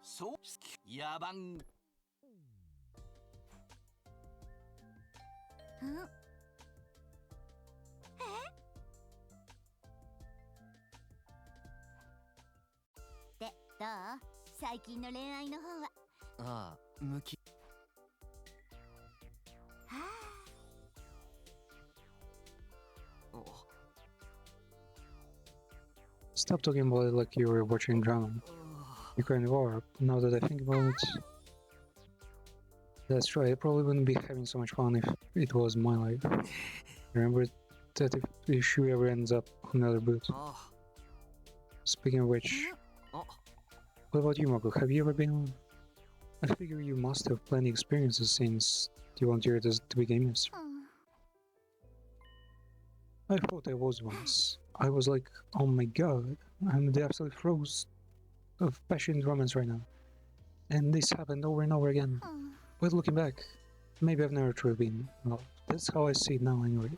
So, 野蛮んでどう最近の恋愛の方はああ、向き。はあ Stop talking about it like you were watching drama. You kind of are. Now that I think about it, that's right. I probably wouldn't be having so much fun if it was my life. Remember that if the shoe ever ends up on another boot. あ Speaking of which, あ what about you, Marco? Have you ever been on? I figure you must have plenty experiences since you volunteered as to be game master. I thought I was once. I was like, oh my god, I'm in the absolute throes of passionate romance right now. And this happened over and over again. But looking back, maybe I've never truly been in love. That's how I see it now anyway.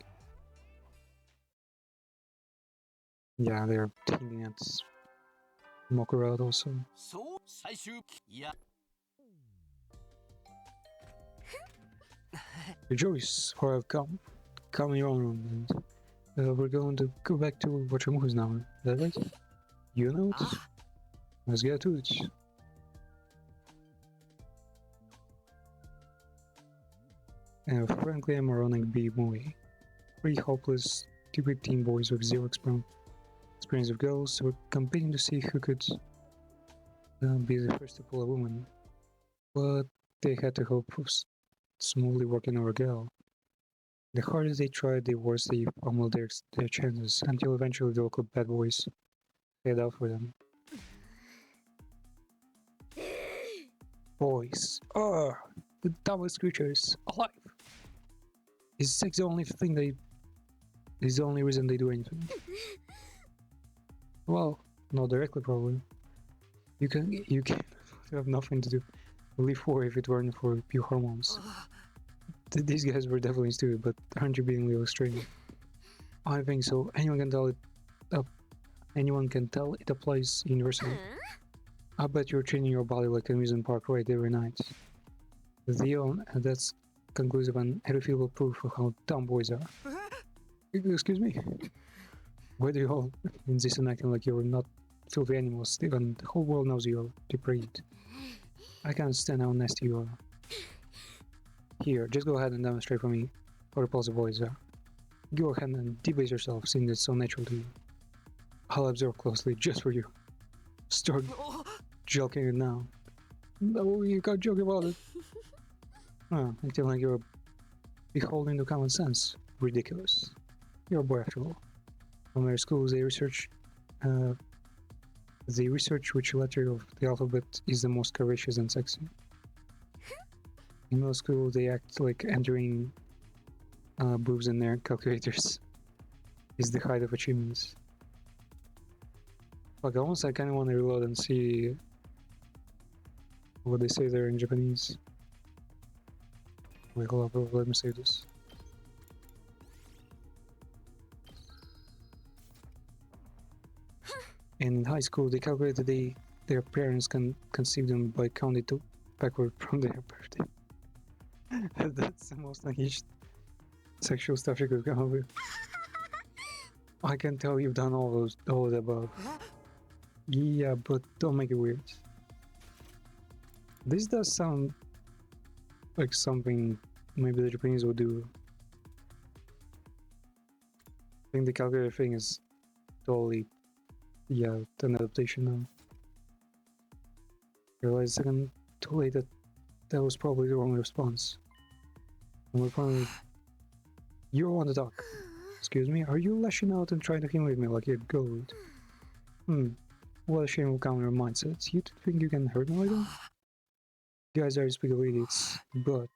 Yeah, they're hinting at Mokurad also. そう最終いや Rejoice, for I've come. Come in your own room, and we're going to go back to watch movies now. Is that right? You know it? あ Let's get to it. A frankly moronic B movie. Three hopeless, stupid teen boys with zero experience with girls were competing to see who could be the first to pull a woman. But they had to hope of smoothly working over a girl. The harder they tried, the worse they pummeled their chances, until eventually the local bad boys paid out for them. Boys. The dumbest creatures alive. Is sex the only thing they... is the only reason they do anything? Well, not directly probably. You can have nothing to do. Live for if it weren't for pure hormones. These guys were definitely stupid, but aren't you being a little strange? I think so. Anyone can tell it applies universally. I bet you're treating your body like an amusement park ride every night. That's conclusive and irrefutable proof of how dumb boys are. Excuse me? Why do you all insist on acting like you're not filthy animals, even the whole world knows you're depraved? I can't stand how nasty you are. Here, just go ahead and demonstrate for me how repulsive boys are. Go ahead and debase yourself, seeing it's so natural to you. I'll observe closely just for you. Start joking it now. No, you can't joke about it. Acting like you're beholden to common sense. Ridiculous. You're a boy after all. From their schools, they research which letter of the alphabet is the most curvaceous and sexy. In middle school, they act like entering boobs in their calculators is the height of achievements. Like, almost I kind of want to reload and see what they say there in Japanese. Wait, hold up, let me save this. In high school, they calculated their parents can conceive them by counting to backward from their birthday. That's the most unhinged sexual stuff you could come up with. I can tell you've done all of the above. Yeah, but don't make it weird. This does sound like something maybe the Japanese would do. I think the calculator thing is totally, yeah, an adaptation now. Realized a second too late that was probably the wrong response. And we're finally... You want to talk. Excuse me, are you lashing out and trying to humiliate me like a goat? What a shameful counter mindset. You think you can hurt me like that? You guys are unspeakable idiots, but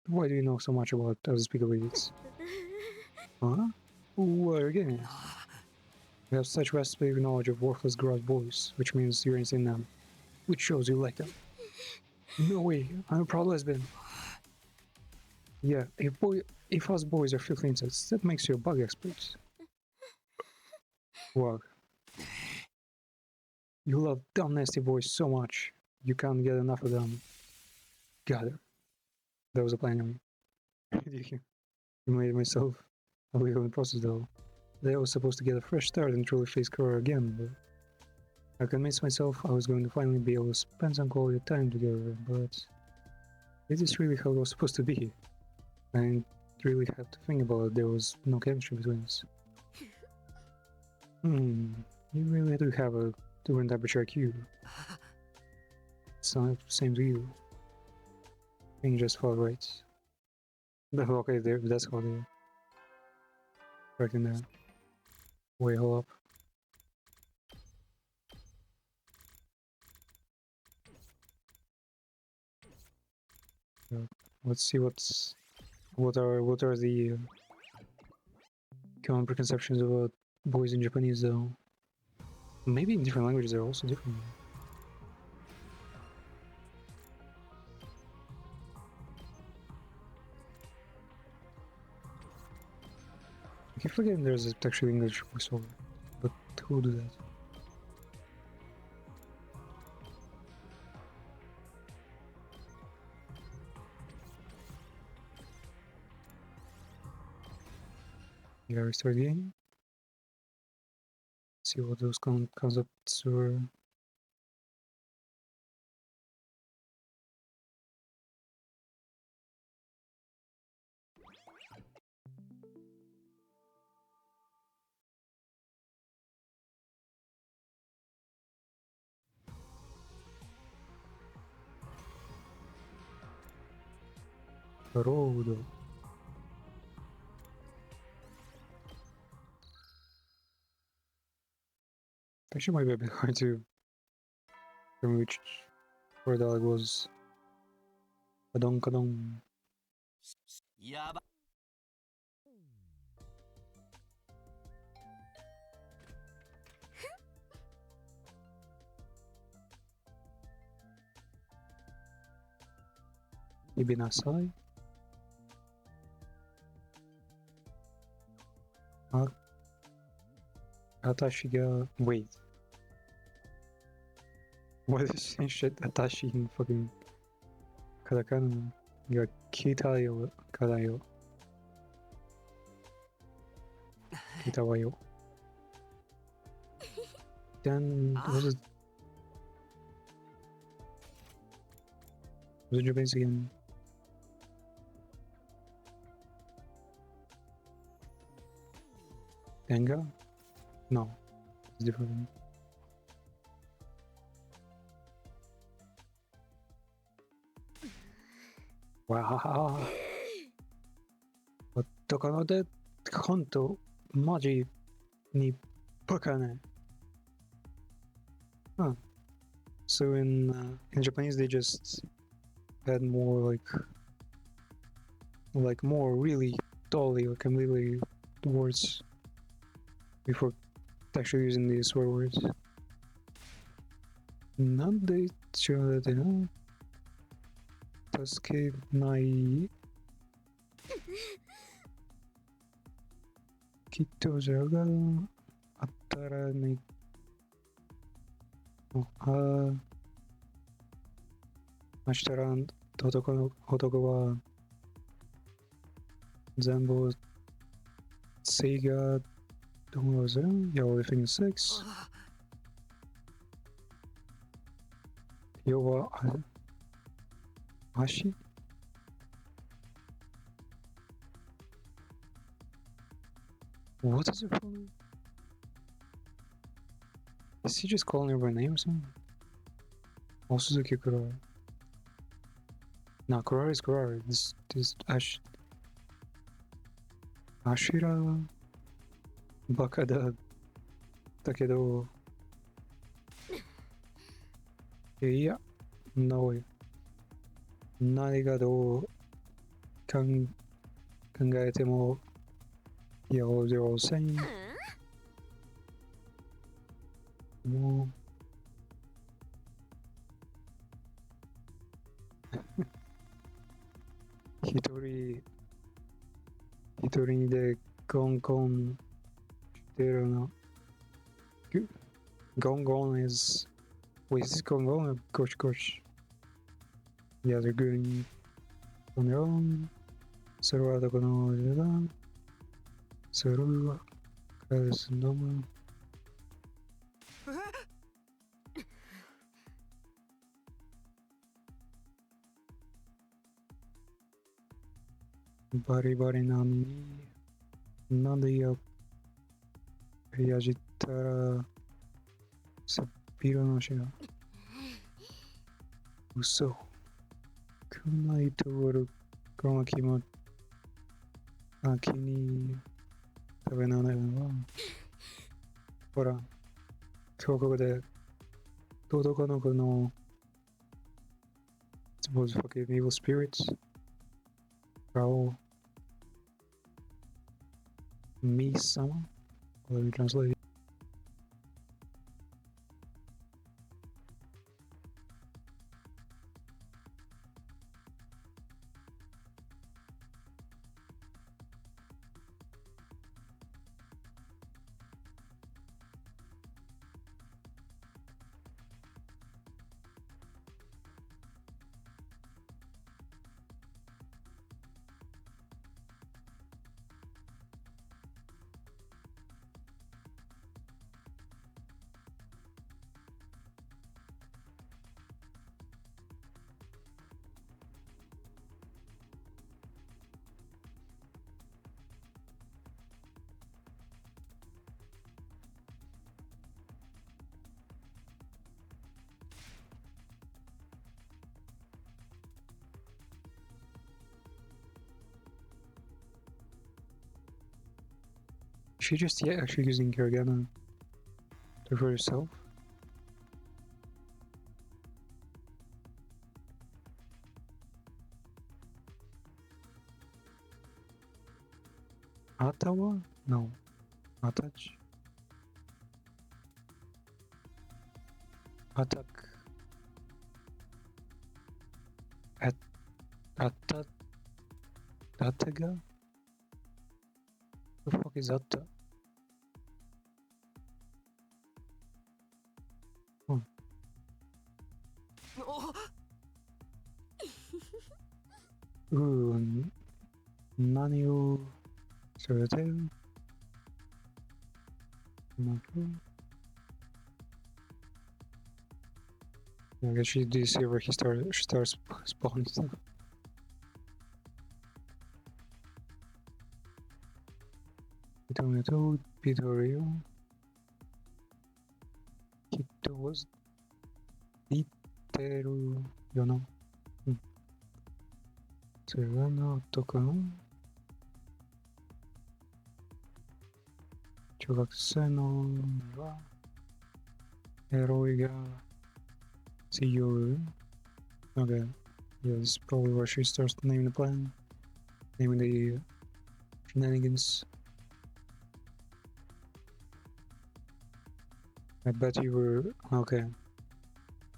why do you know so much about unspeakable idiots? Huh? What are you getting at? You have such vast knowledge of worthless gross boys, which means you're insane now. Which shows you like them. No way, I'm a proud lesbian. Yeah, if us boys are filthy insects, that makes you a bug expert. Wow. You love dumb nasty boys so much, you can't get enough of them. Got it. That was a plan anyway. You made myself a little in the process though. That I was supposed to get a fresh start and truly face career again, but I convinced myself I was going to finally be able to spend some quality time together, but is this really how it was supposed to be? I didn't really have to think about it, there was no chemistry between us. You really do have a different temperature IQ. It's not the same to you. I think you just felt right. Okay, that's how they are. correcting that. Wait, hold up. Let's see what are the common preconceptions about boys in Japanese though. Maybe in different languages they're also different. I keep forgetting there's actually English voiceover, but who will do that? Yeah, restart the game. See what those concepts were. Road. Actually might be a bit hard to remember which word that was. Kadong kadong. やば Ibinasai. Atashi ga. Wait. What is this shit? Atashi in fucking katakana. Ga kitayo kadayo. Kitawayo. Then was it Japanese again? Tenga? No, it's different. Wow. Otoko de honto maji ni bakane. Huh. So in Japanese they just had more like more really totally or completely words before actually using these swear words. Nande chorate na tasuke nai kitto ga attara nai. Ah, 明日ら男は全部性がどうぞや everything is sex 要は足 What is it for? Is he just calling her by name or something? Oh, Suzuki Kurara. No, Kurara is Kurara. This Ashira baka da kedo. Yeah, no way. 何がどう考えても Yo, they're all same. もう一人でゴンゴンしてるの。ゴンゴン is wait, is this gong gong or gosh gosh? Yeah, they're going on their own. それはどこの間だそれは返すのもバリバリなのになんでやじったらさっぴらのしな嘘くないとおるこの気に食べながらは、ほら、彫刻で、男の子の、suppose fucking evil spirits, 顔、様? Let me translate it. Is she just actually using hiragana to refer herself? Atawa? No. Atach? Atak. Atat. Ataga? The fuck is Atta? Oh. 何をされてるのか I guess she did see where she starts spawning stuff. Itometo Pitorio. Hito was Iteru Yono. それはなとか中学生のはエロいが強い Okay, yeah, this is probably where she starts naming the plan, naming the shenanigans. I bet you were okay.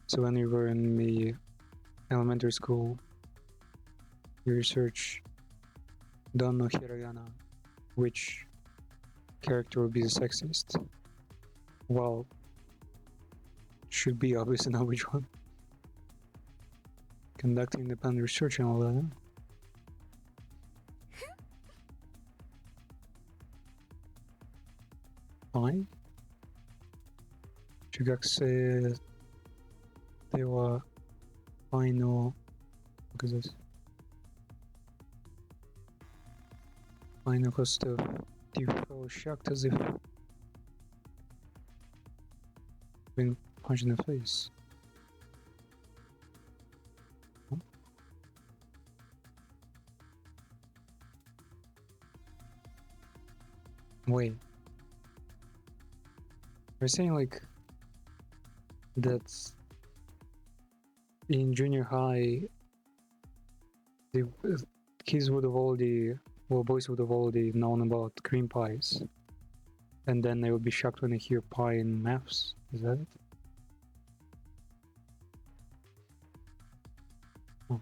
So when you were in the elementary school, you research Don no Hiragana, which character would be the sexiest? Well, should be obvious to know which one. Conducting independent research and all that. Huh? Fine. 中学生では I know what is this? I know cost of you felt shocked as if being punched in the face. Huh? Wait. You're saying like that in junior high the kids would have already, well, boys would have already known about cream pies, and then they would be shocked when they hear pie in maths. Is that it? Oh.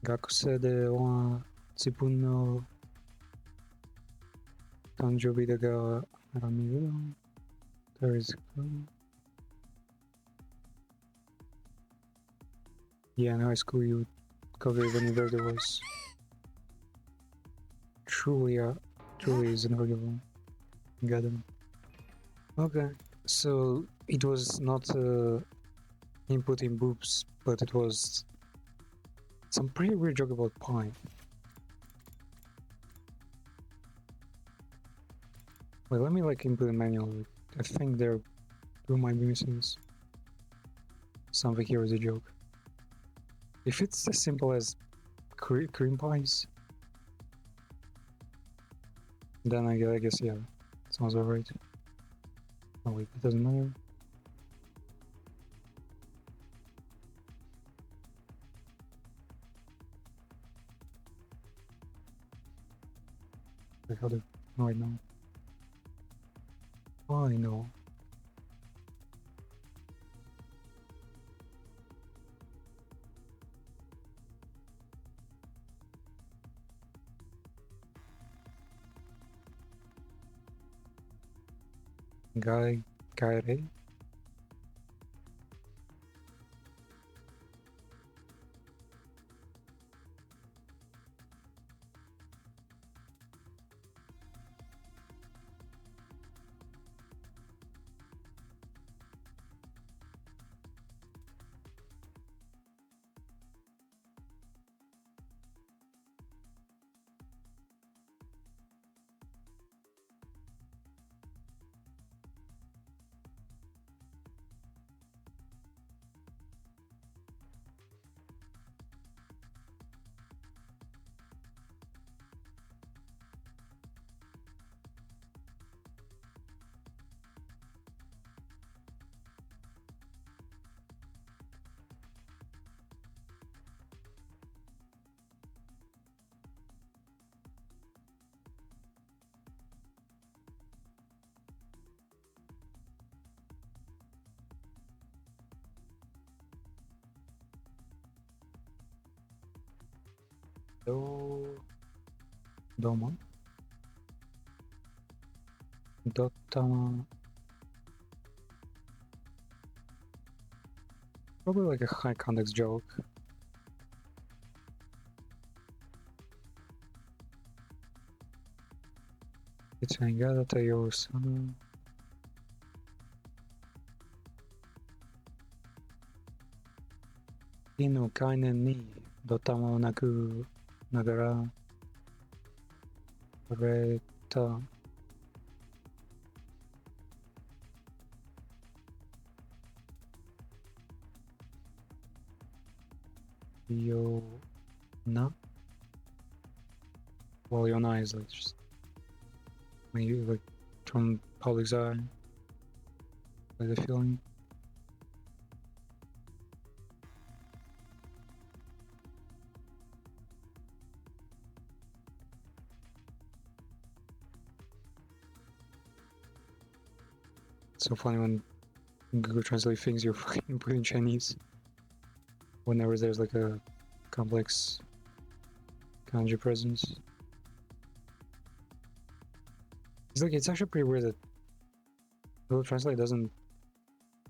Gakusei de wa zibun no tanjoubi da ga aramiru. There is. Yeah, in high school you would cover whenever there was. Truly is unforgivable. Got him. Okay, so it was not input in boobs, but it was some pretty weird joke about pie. Wait, let me like input the manual. I think there might be missing this. something here is a joke. If it's as simple as cream pies, then I guess yeah, sounds alright. Oh wait, it doesn't matter. Like how to right now. I know. Guy Ray? Doma Dotama. Probably like a high context joke. It's Angada Tayo-sama. Inu kainen ni dotama naku nagara reta. Yona. Well, Yona is like just maybe like from public's eye, like the feeling. It's so funny when Google Translate things you're fucking put in Chinese. Whenever there's like a complex kanji presence. It's actually pretty weird that Google Translate doesn't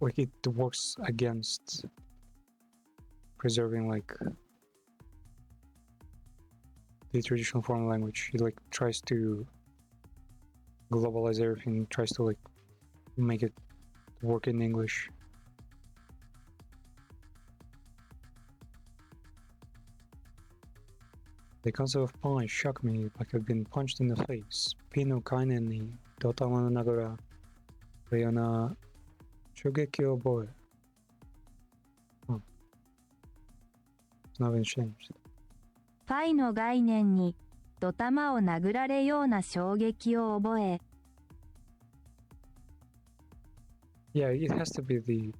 like it works against preserving like the traditional form language. It like tries to globalize everything, tries to like make it work in English. The concept of punch shocked me like I've been punched in the face. Pino kainen ni dotama no nagara reyona shogeki o oboe. Oh. It's not been changed. ファイの概念にドタマを殴られような衝撃を覚え Yeah, it has to be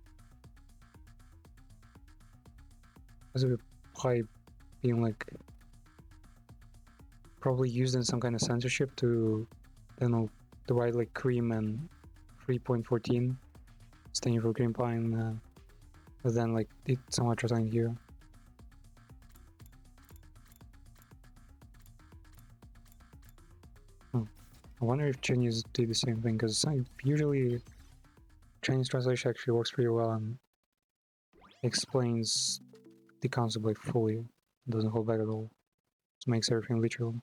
pie being like probably used in some kind of censorship to, I don't know, divide like cream and 3.14 standing for cream pie, and but then like it's somewhat trying here. I wonder if Chinese did the same thing, because usually Chinese translation actually works pretty well and explains the concept like fully. It doesn't hold back at all. It makes everything literal.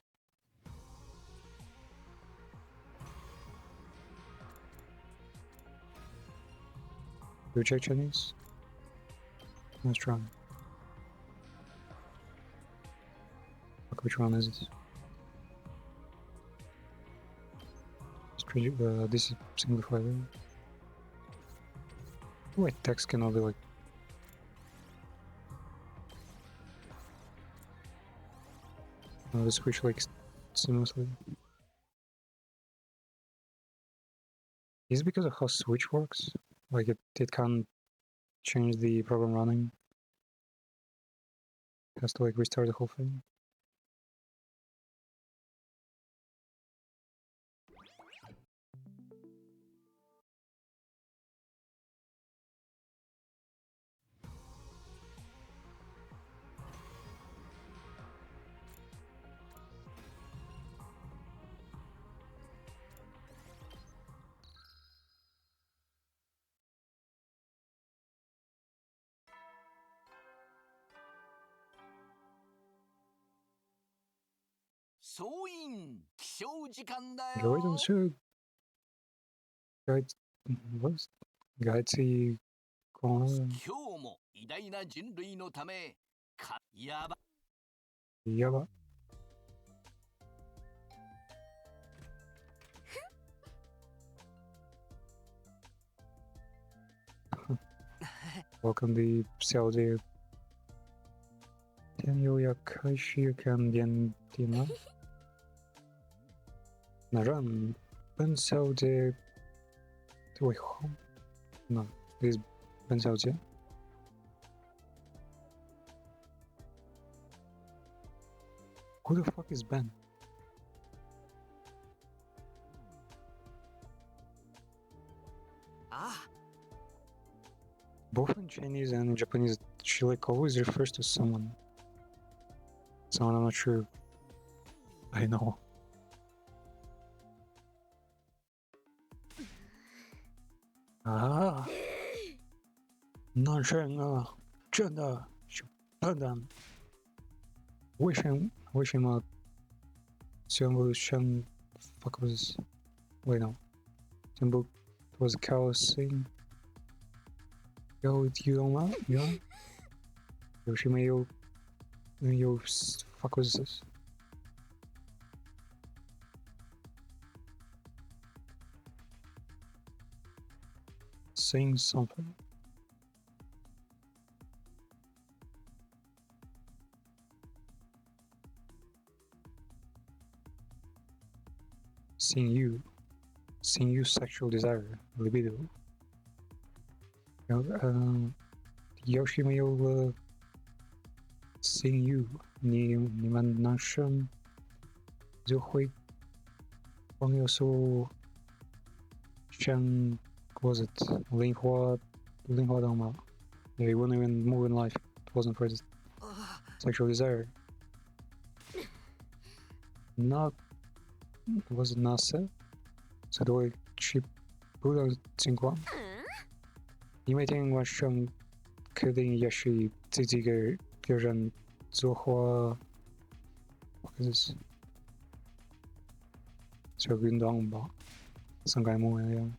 Do you check Chinese? Let's try. Fuck, which one is it? This is simplified. Wait, text cannot be like the switch like seamlessly. Is it because of how Switch works? Like it can't change the program running. It has to like restart the whole thing. Говорит он все гайд... what? Гайцы... Яба. Welcome the Saudi. Tenyo Yakashi can bien Tina. Naran. Ben Saudi. Wait, no, this is Ben Saudi. Who the fuck is Ben? Both in Chinese and in Japanese, she like always refers to someone. Someone I'm not sure I know. Ah, 男生啊，真的是笨蛋。为什么全部像 fuck was wait no 全部 was cow sing有用吗？有什么有 fuck was this? Sing something. Seeing you sexual desire, libido.有什么有seeing you 你们男生就会朋友说像 was it 灵活动吗？ Yeah, you wouldn't even move in life if it wasn't for this sexual desire. Not was it not said? 这对去不同情况，你每天晚上肯定也是自己个人做或者是做运动吧，像感冒一样。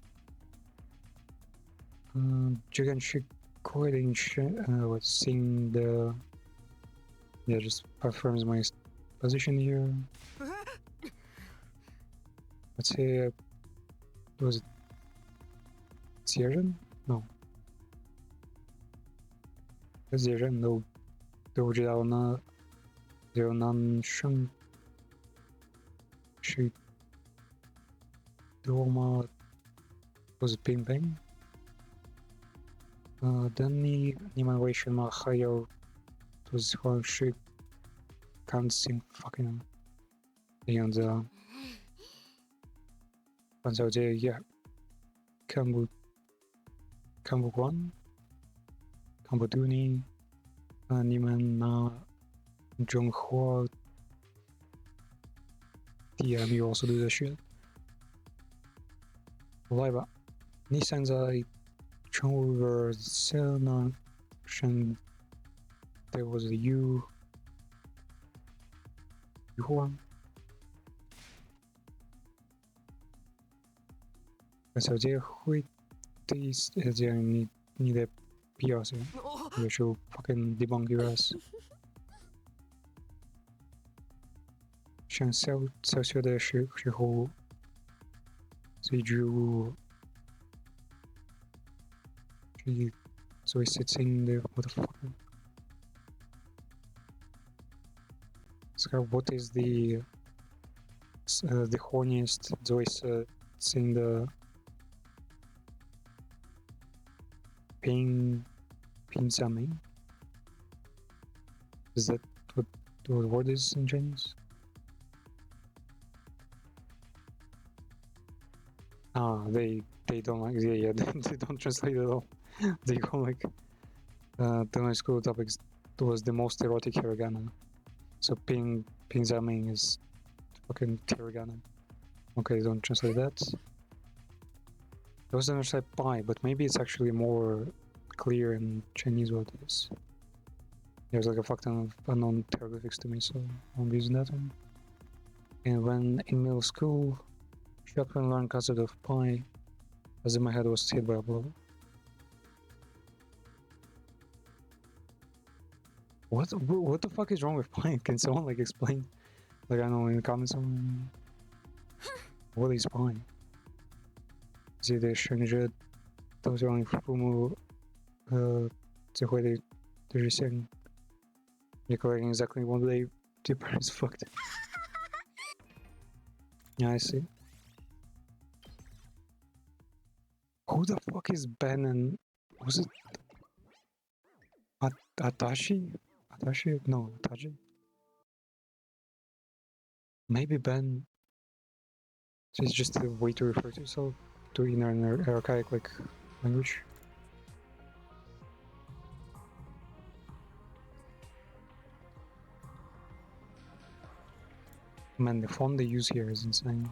就跟去快点选我新的 yeah just affirms my position here. Let's say was it 接人 no 接人都不知道呢，只有男生是多么 was it 冰冰等你们为什么还有就是好像是感情 fucking 这样子啊？范小姐也看不惯，看不懂你，你们拿中华 DM you also do this shit. 来吧，你现在乘务员先呢，先 there was a you 话，范小姐会第一讲你的必要性，也是 fucking debunk your ass. 像小的时候，所以就作为事情的 what the fuck， ask her what is the horniest voice in the ping something. Is that what the word is in Chinese? They don't like they don't translate at all. They go like the high school topics was the most erotic hiragana. So ping zamming is fucking hiragana. Okay, don't translate that. I was gonna say pi, but maybe it's actually more clear in Chinese what it is. There's like a fuck ton of unknown hieroglyphics to me, so I'm using that one. And when in middle school, shocked when I learned concept of pi, as if my head was hit by a blow. What the fuck is wrong with pi? Can someone like explain? Like I don't know in the comments someone. What is pi? Is it the 生日都是让父母只会的实现 Recalling exactly one day two parents fucked. Yeah, I see. Who the fuck is Ben and was it Atashi? Atashi? No, Ataji. Maybe Ben is just a way to refer to yourself to in an archaic like language. Man, the font they use here is insane.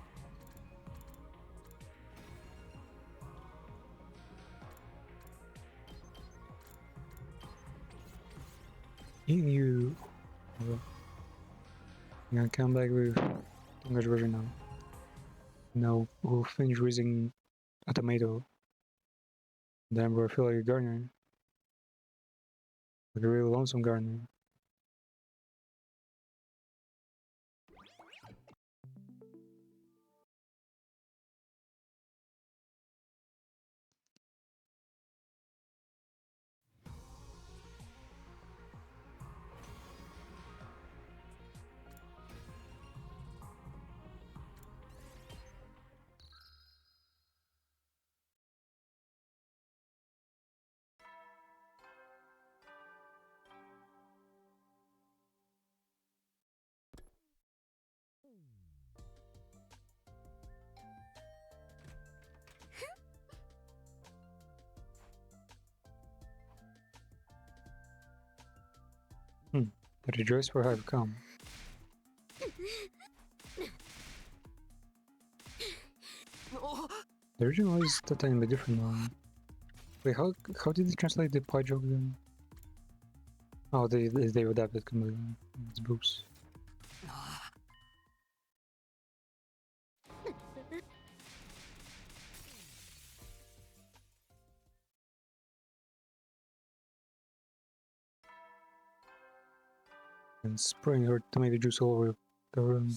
You I'm gonna come back with English version now. No, we'll finish raising a tomato. Then we'll feel like a gardener. Like a really lonesome gardener. Rejoice for I've come. The original is a tiny bit different one. Wait, how did they translate the pie joke then? Oh, they adapted completely. It's boobs. And spraying her tomato juice all over the room.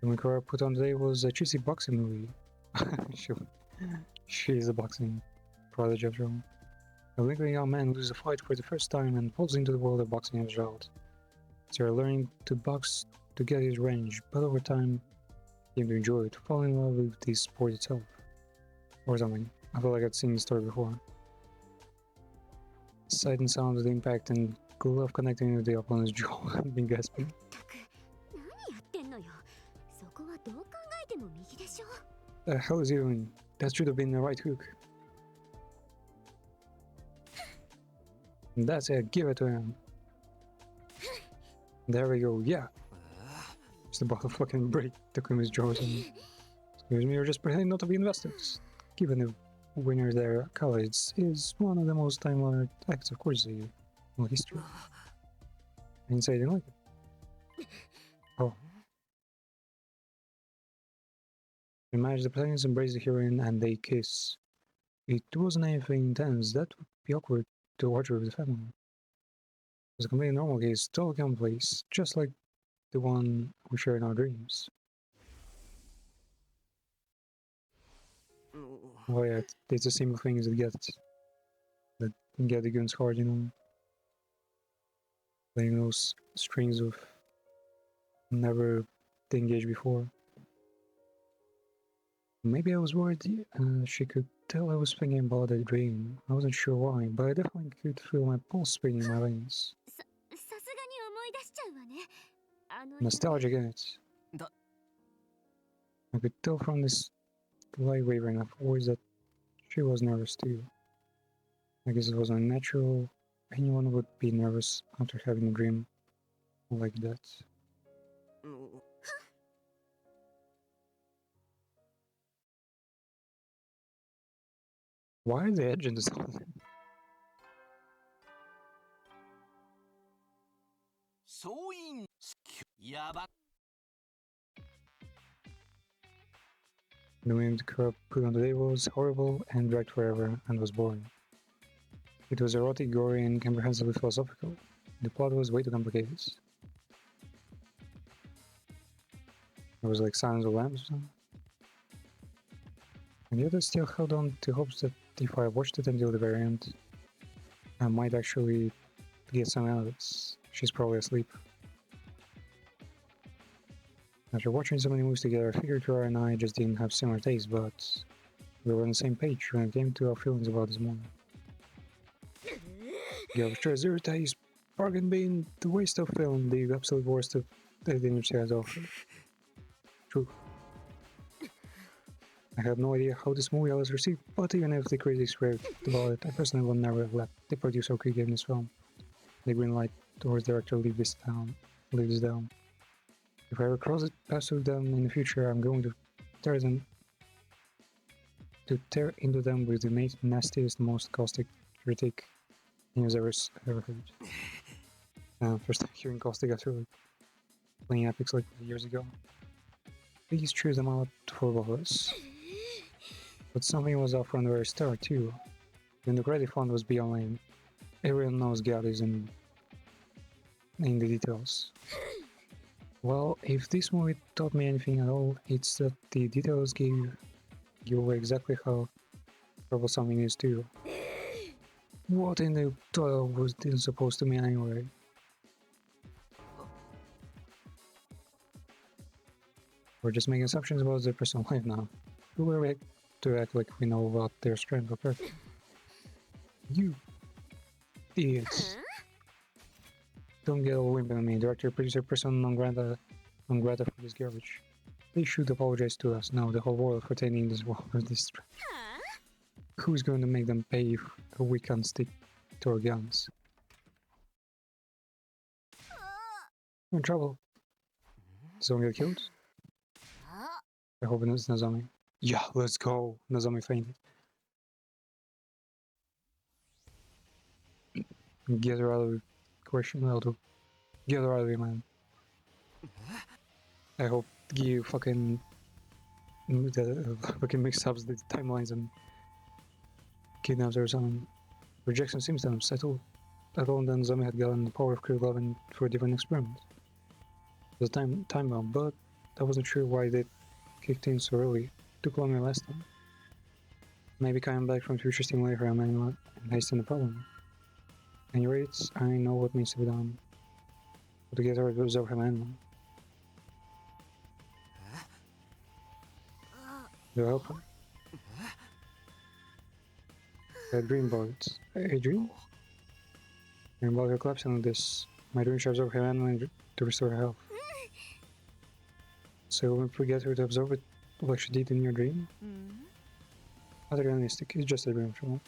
The movie I put on today was a cheesy boxing movie. She is a boxing prodigy after all. A lingering young man loses a fight for the first time and falls into the world of boxing as a result. So you're learning to box to get his range, but over time, you came to enjoy it, fall in love with the sport itself. Or something. I feel like I'd seen the story before. Sight and sound of the impact and cool love connecting with the opponent's jaw and being gasping. 何やってんのよ。そこはどう考えても右でしょ。 The hell is he doing? That should have been the right hook. That's it, give it to him. There we go, yeah. Just about to fucking break the his jaws and excuse me, you're just pretending not to be investors. Given the winner there, college is one of the most time-honored acts of courtesy in history. I didn't say I didn't like it. Oh. Imagine the players embrace the heroine and they kiss. It wasn't anything intense, that would be awkward to watch with the family. It was a completely normal case, totally commonplace, just like the one we share in our dreams. Oh yeah, it's the simple things that get get the guns hard, you know. Playing those strings of never engaged before. Maybe I was worried she could tell I was thinking about a dream. I wasn't sure why, but I definitely could feel my pulse spinning in my veins. さすがに思い出しちゃうわね。あの夜 Nostalgic, innit? Da- I could tell from this light wavering of voice that she was nervous too. I guess it was unnatural. Anyone would be nervous after having a dream like that. うん Why are the engines on? 総員やば The wind cup put on the table was horrible and dragged forever and was boring. It was erotic, gory, and comprehensively philosophical. The plot was way too complicated. It was like Silence of the Lambs or something. And yet I still held on to hopes that if I watched it until the very end, I might actually get some out of it. She's probably asleep. After watching so many movies together, I figured her and I just didn't have similar tastes, but we were on the same page when it came to our feelings about this movie. Gilbert Zero Taste, bargain being the waste of film, the absolute worst of the industry has offered. True. I have no idea how this movie was received, but even if the critics raved about it, I personally will never let the producer who gave this film the green light towards director leave this down. If I ever cross it paths with them in the future, I'm going to tear into them with the nastiest, most caustic critique news ever heard. First time hearing caustic after like playing epics like years ago. Please choose them out for both of us. But something was off from the very start too. When the credit font was beyond lame, everyone knows God is in the details. Well, if this movie taught me anything at all, it's that the details give you away exactly how trouble something is too. What in the hell was this supposed to mean anyway? We're just making assumptions about their personal life now. Who are we to act like we know about their strength or purpose? You idiots. Don't get all wimpy on me, director, producer, person non grata for this garbage. They should apologize to us now, the whole world, for taking this world with this. Who's going to make them pay if we can't stick to our guns? We're in trouble. Did someone get killed? I hope it's Nozomi. Yeah, let's go. Nozomi fainted. Get her out of the question, Aldo. Get her out of here, man. I hope you fucking mix up the timelines and kidnaps her or something. Rejection seems to unsettle. I thought that Nozomi had gotten the power of Crew 11 for a different experiment. It was time bound, but I wasn't sure why they kicked in so early. It took longer last time. Maybe coming back from future stimulated her manual and hasten the problem. At any rate, I know what needs to be done. To get her to observe her manual. Do I help her? I dream about it. A dream? I dream about her collapsing on this. My dream should absorb her manual to restore her health. So if we get her to absorb it like she did in your dream? Not realistic, it's just a dream for me.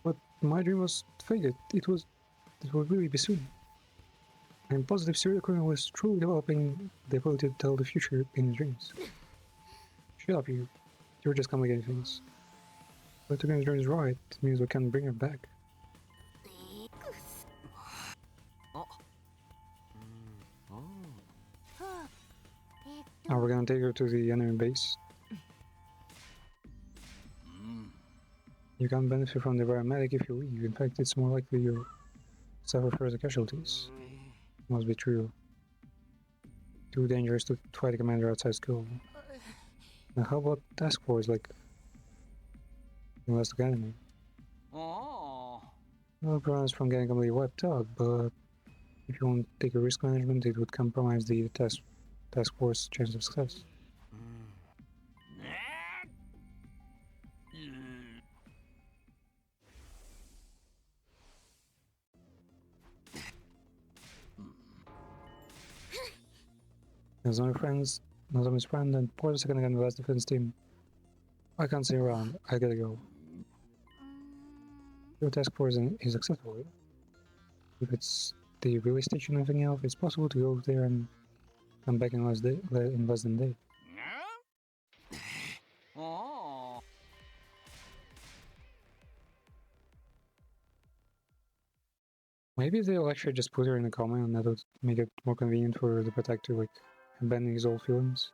But my dream was faded. It would really be soon. I'm positive serial killer was truly developing the ability to tell the future in his dreams. Shut up, you. You're just complicating things. But the dream is right, it means we can bring her back. Are we gonna take her to the enemy base? You can't benefit from the paramedic if you leave. In fact, it's more likely you'll suffer further casualties. Must be true. Too dangerous to fight a commander outside school. Now how about task force like in West Academy? ああ No prevents from getting completely wiped out, but if you won't take a risk management, it would compromise the task force chance of success. Nozomi's friend, and for the second again the last defense team. I can't stay around. I gotta go. Your task force is accessible. If it's the relay station and everything else, it's possible to go there and come back in less than a day. Oh. Maybe they'll actually just put her in a coma, and that would make it more convenient for the protector, like abandoning his old feelings.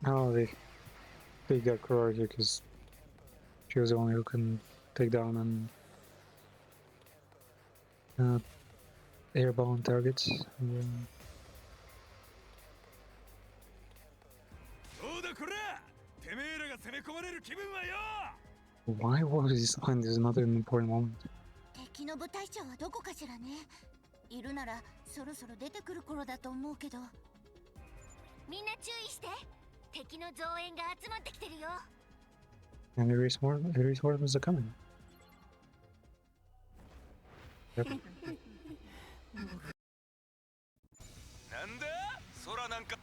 Oh, they got Kurara here because she was the only who can take down and airborne targets. Why was this line? This is not an important moment. 敵の部隊長はどこかしらね。いるならそろそろ出てくる頃だと思うけど。みんな注意して。敵の増援が集まってきてるよ。And the reinforcements are coming. Yep. なんだ？空なんか。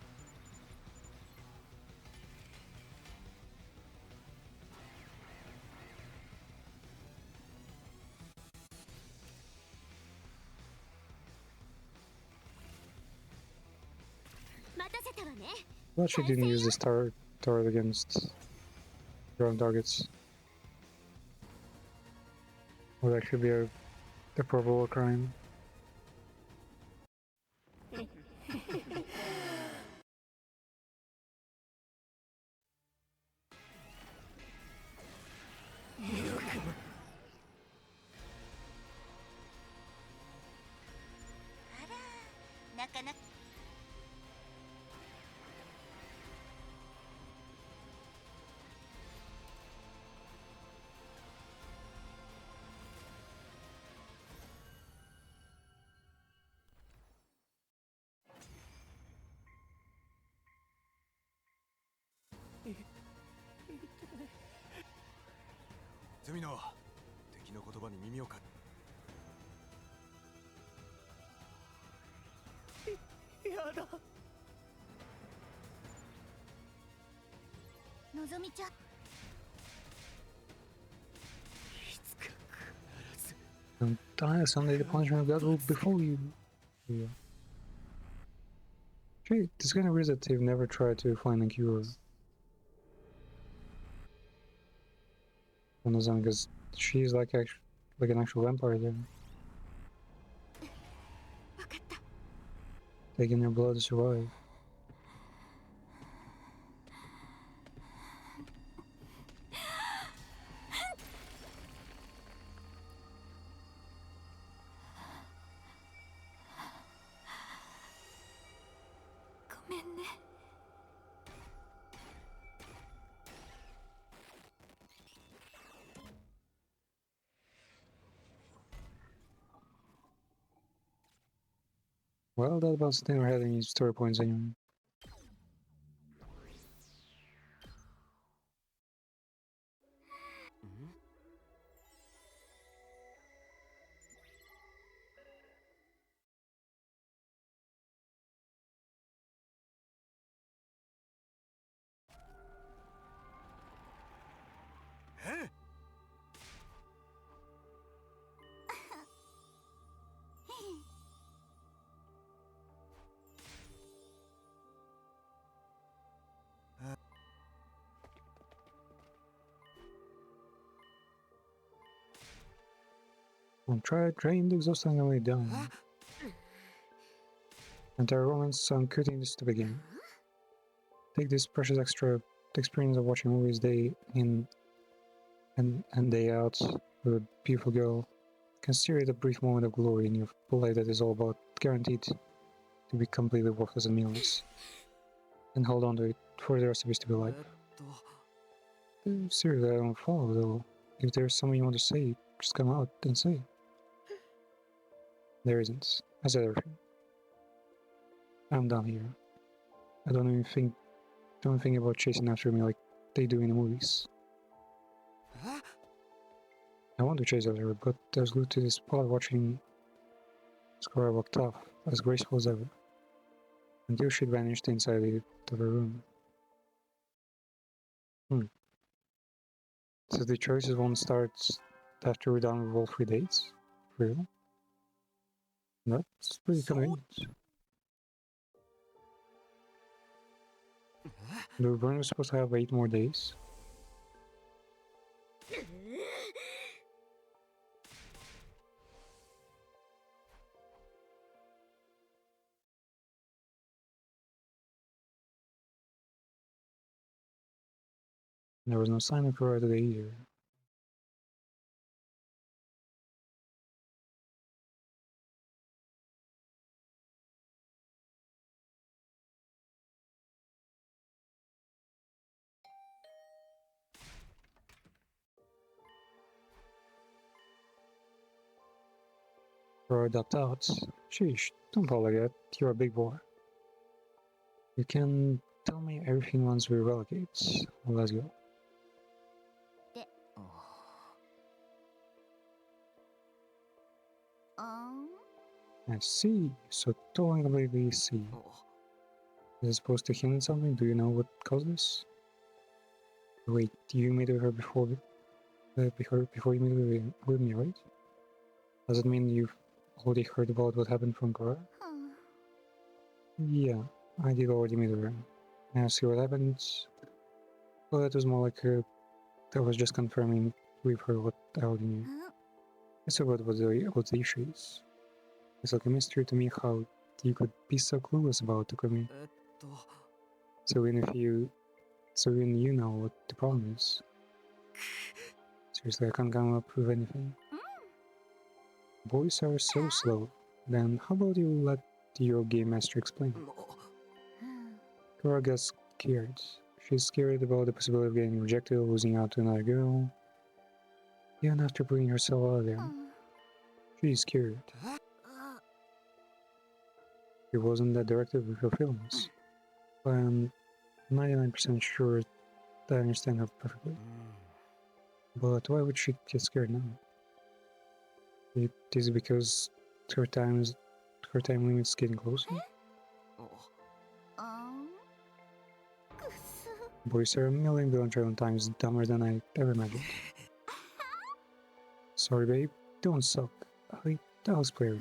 待たせたわね。 Well, she didn't use this turret against ground targets. Would actually be a proper war crime.ゼミナ、敵の言葉に耳をか。やだ。のぞみちゃん。 Don't die someday. The punishment of God will befall you. Yeah. Actually, it's kind of weird that they've never tried to find a cure on Nozan, because she's like an actual vampire there. Taking her blood to survive. Well, that about never had any story points anyway. I'm trying to exhaustingly down. Entire romance, I'm quitting this to begin. Take this precious extra experience of watching movies day in and day out with a beautiful girl. Consider it a brief moment of glory in your life that is all about guaranteed to be completely worthless and meaningless. And hold on to it for the rest of your stupid life. Seriously, I don't follow though. If there's something you want to say, just come out and say it. There isn't. I said everything. I'm done here. I don't think about chasing after me like they do in the movies. I want to chase after her, but I was glued to this spot watching Square walk tough, as graceful as ever, until she vanished inside the room. So the choices won't start after we're done with all 3 dates? For real? That's pretty convenient. The burn was supposed to have 8 more days. There was no sign of her today either. Or adopt out. Sheesh, don't fall like that. You're a big boy. You can tell me everything once we relegate. Let's go. I see. So totally completely see. Is it supposed to hint at something? Do you know what caused this? Wait, you met with her before you met with me, right? Does it mean you've already heard about what happened from Cora? Yeah, I did already meet her. And I see what happened. Well, that was more like that was just confirming with her what I already knew. I saw what the issue is. It's like a mystery to me how you could be so clueless about Takumi. So even you know what the problem is. Seriously, I can't come up with anything. Boys are so slow. Then how about you let your game master explain? Cora gets scared. She's scared about the possibility of getting rejected or losing out to another girl. Even after putting herself out there. She's scared. She wasn't that directive with her feelings. But I'm 99% sure that I understand her perfectly. But why would she get scared now? Is it because her time limit's getting closer? Boys are a million billion trillion times dumber than I ever imagined. Sorry, babe. Don't suck. That was clear.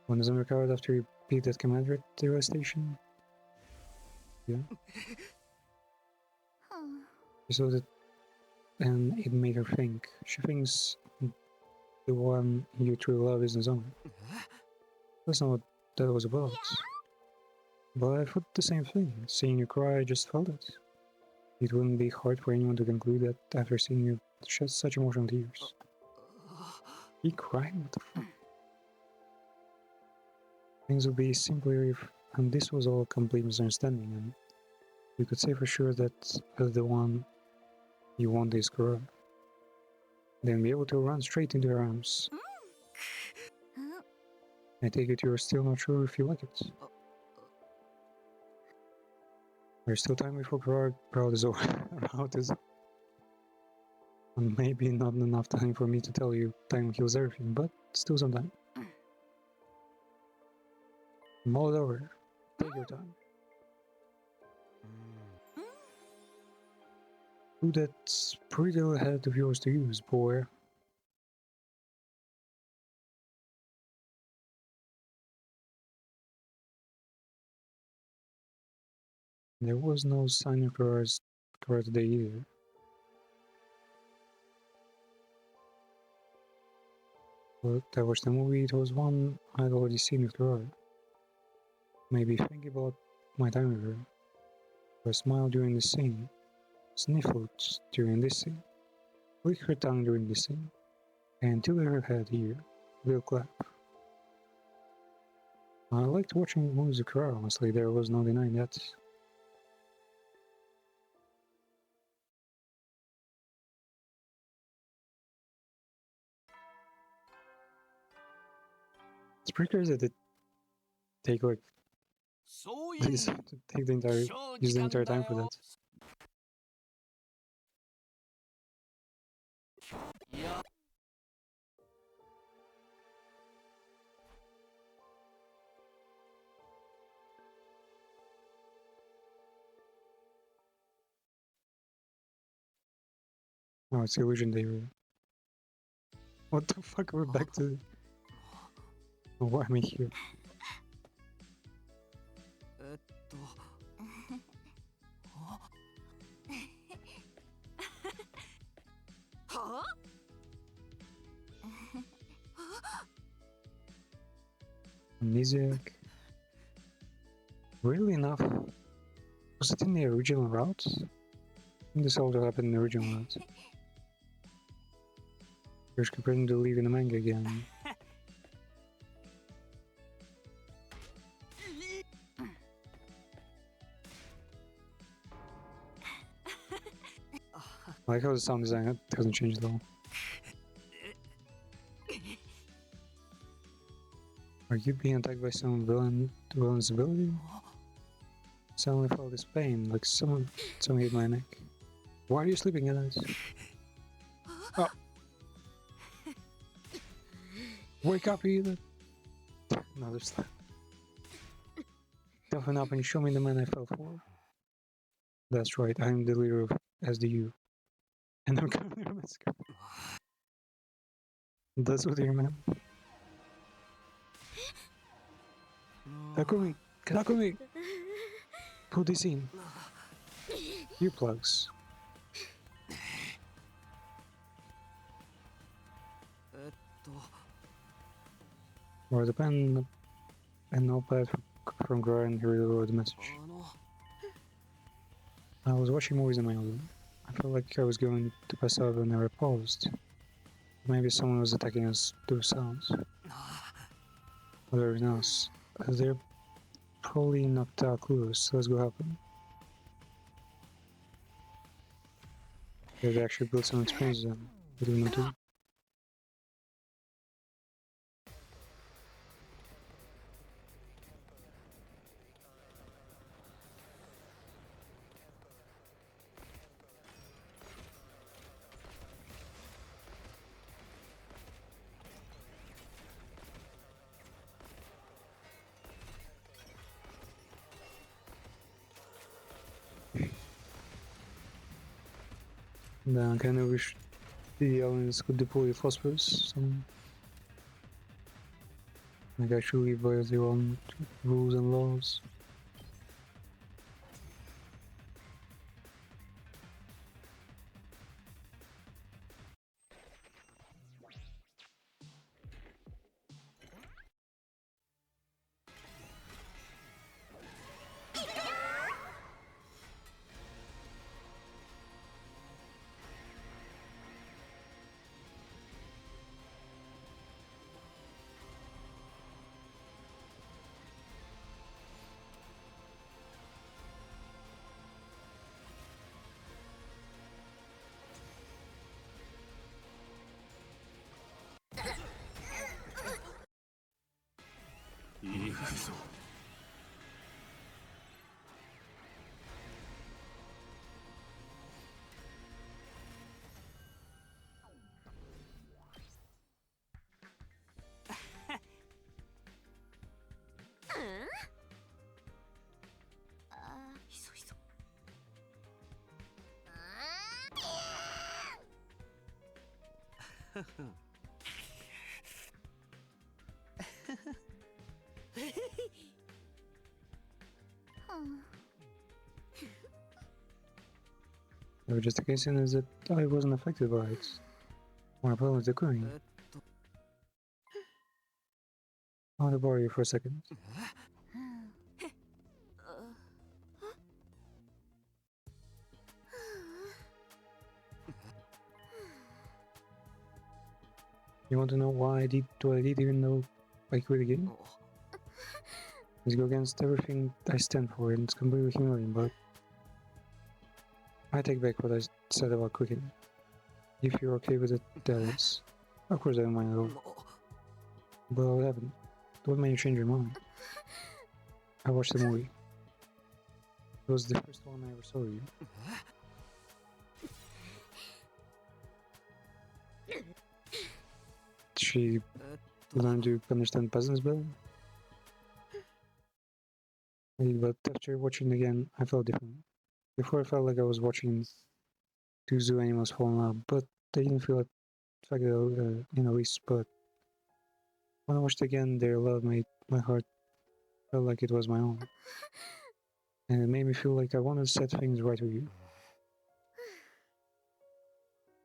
When doesn't work out after you beat that commander at the rail station? Yeah. She saw that, and it made her think. She thinks the one you truly love is Zone. That's not what that was about. But I thought the same thing. Seeing you cry, I just felt it. It wouldn't be hard for anyone to conclude that after seeing you shed such emotional tears. He cried? What the fuck? Things would be simpler if and this was all a complete misunderstanding, and you could say for sure that the one you want is Kura. Then be able to run straight into her arms. I take it you're still not sure if you like it. There's still time before Kura route is over. And maybe not enough time for me to tell you time heals everything, but still some time. Mull it over. Take your time. Ooh, that's pretty little head of yours to use, boy. There was no sign of Kura today either. But I watched the movie, it was one I'd already seen with her. Maybe think about my time with her. Or smile during the scene. Sniffled during this scene. Lick her tongue during this scene. And tilt her head here. Little clap. I liked watching movies with her, honestly, there was no denying that. It's pretty crazy that they take like そういう this, take the entire, 正 use 時 the 間 entire だ time for よ that. いや Oh, it's illusion day. What the fuck? We're back to. Oh, why am I here? えっとあはあ Amnesiac. Really enough? Was it in the original route? I think this also happened in the original route. You're pretending to leave in the manga again. I like how the sound design hasn't changed at all. Are you being attacked by some villain's ability? Suddenly felt this pain, like someone hit my neck. Why are you sleeping at night? Oh. Wake up, either. Another slap. Toughen up and show me the man I fell for. That's right, I'm the leader of SDU. And I'm currently a massacre. That's what you man. Takumi! Takumi! Put this in. Earplugs. えっと Or the pen and notepad from Gra and here wrote the message. あの I was watching movies in my own room. I felt like I was going to pass out when I paused. Maybe someone was attacking us through sounds. Whatever else. They're probably knocked out clues, so let's go help them. They actually built some experience then. What do we not do? I kind of wish the aliens could deploy phosphorus. Like actually by their own rules and laws. Just the case is that I wasn't affected by it. My problem is the cooking. I want to borrow you for a second. You want to know why I did what I did even though I quit the game? It's go against everything I stand for and it's completely humiliating, but I take back what I said about quitting. If you're okay with it, that is. Of course I don't mind at all. But what happened? What made you change your mind? I watched the movie. It was the first one I ever saw of you. She learned to understand peasants better? But after watching again, I felt different. Before I felt like I was watching two zoo animals fall in love, but I didn't feel it in the least. But when I watched again, their love made my heart felt like it was my own. And it made me feel like I wanted to set things right with you.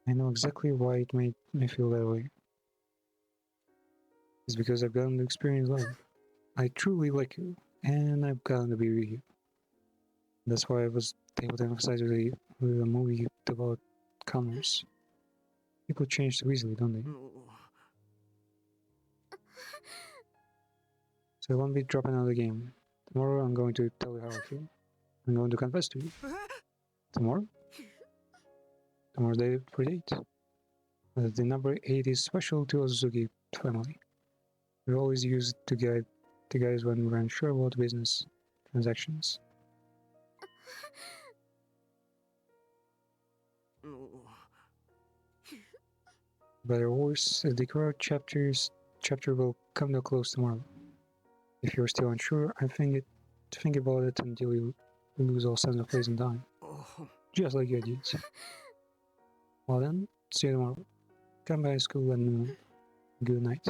I know exactly why it made me feel that way. It's because I've gotten to experience love. I truly like you, and I've gotten to be with you. That's why I was able to emphasize with a movie about commerce. People change too easily, don't they? So I won't be dropping out of the game. Tomorrow I'm going to tell you how I feel. I'm going to confess to you. Tomorrow? Tomorrow's day for date. The number 8 is special to Ozuki family. We always use it to guide the guys when we're unsure about business transactions. But of course, the current chapter will come to a close tomorrow. If you're still unsure, think about it until you lose all sense of place and time. Just like you did. Well then, see you tomorrow. Come by school and good night.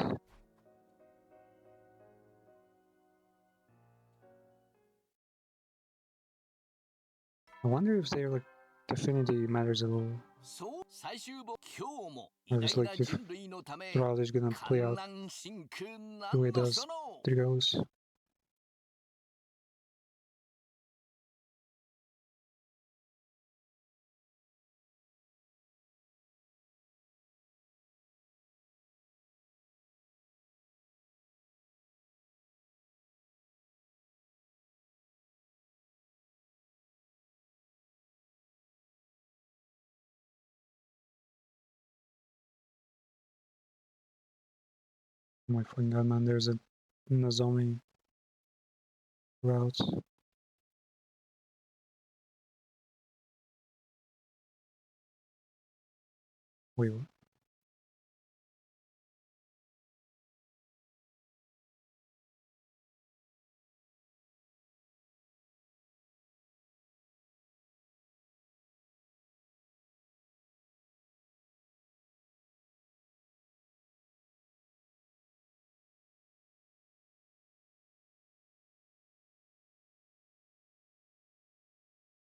I wonder if their like affinity matters at all. そう最終ボ今日も Or 偉 just 大 like な if 人類のため the route is gonna play 観 out 覧真空な the way ん it の does その that it goes. Oh my fucking god, man, there's a Nozomi route. Wait, what?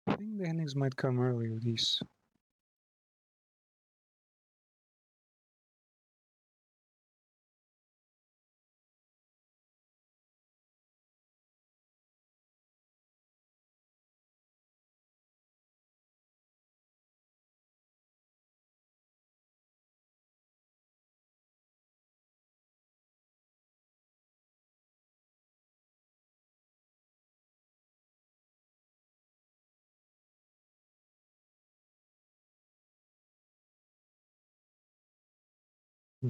I think the endings might come early with these. Hmm.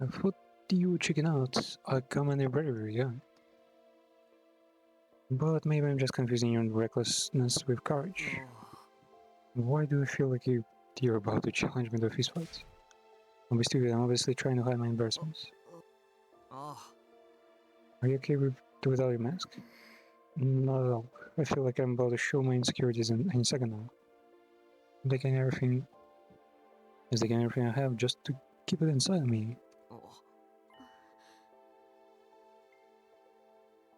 I thought you chicken out. I come in there very young. But maybe I'm just confusing your recklessness with courage. Why do I feel like you're about to challenge me to a fist fight? Don't be stupid, I'm obviously trying to hide my embarrassments. あ Are you okay without your mask? Not at all. I feel like I'm about to show my insecurities in any second now. I'm taking everything I have just to keep it inside me.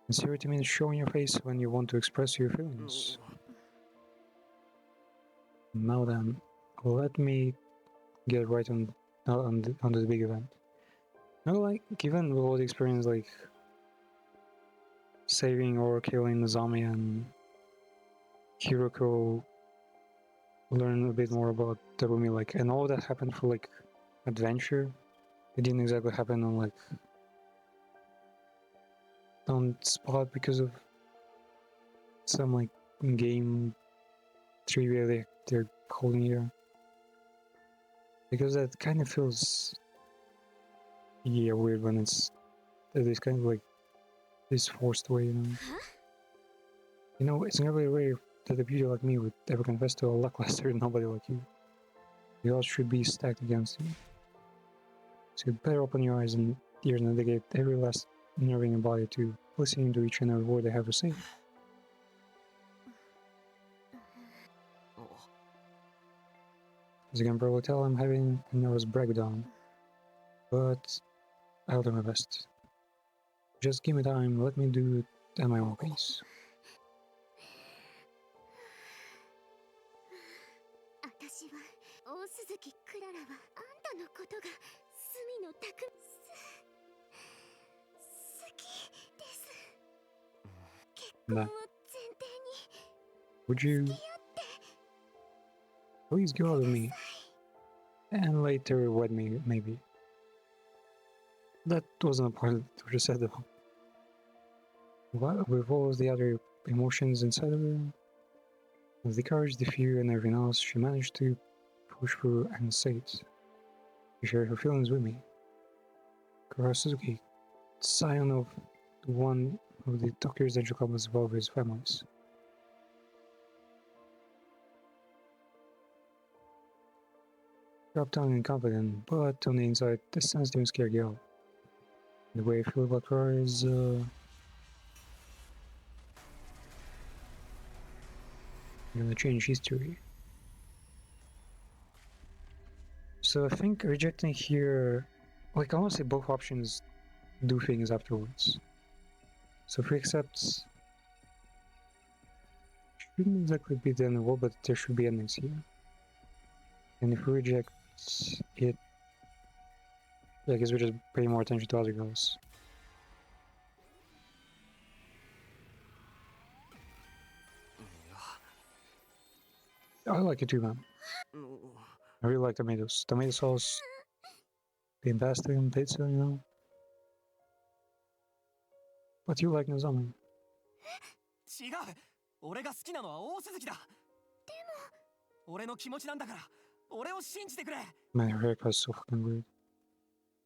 あ Sincerity means showing your face when you want to express your feelings. Now then, let me get right on the big event. Now, like, given all the experience, like saving or killing Nozomi and Hiroko, learn a bit more about Terumi, like, and all that happened for like adventure. It didn't exactly happen on like on spot because of some like game trivia they're holding here. Because that kind of feels weird when it's this kind of like this forced way, you know. You know, it's never rare that a beauty like me would ever confess to a lackluster nobody like you. The odds should be stacked against you. So you better open your eyes and ears and dedicate every last nerve in your body to listening to each and every word they have to say. As you can probably tell, I'm having a nervous breakdown, but I'll do my best. Just give me time, let me do it at my own pace. 私は大鈴木クララはあんたのことが隅のたく好きです結婚を前提に Would you 付き合って please go out with me and later wed me, maybe? That wasn't a part of what you said though. What, with all the other emotions inside of her, with the courage, the fear, and everything else, she managed to push through and say it. She shared her feelings with me. Kura Suzuki, scion of one of the Tokyo Residential Club's of his families. Uptown and confident, but on the inside, the sensitive and scared girl. The way I feel about her is, gonna change history. So I think rejecting here, like honestly, both options do things afterwards. So if we accept, shouldn't exactly be the end of the world, but there should be endings here. And if we reject it, I guess we're just paying more attention to other girls. I like it too, man. I really like tomatoes. Tomato sauce, being pasta and pizza, you know. But you like Nozomi. 違う、俺が好きなのは大鈴木だ。でも俺の気持ちなんだから俺を信じてくれ。 Man, your haircut is so fucking weird.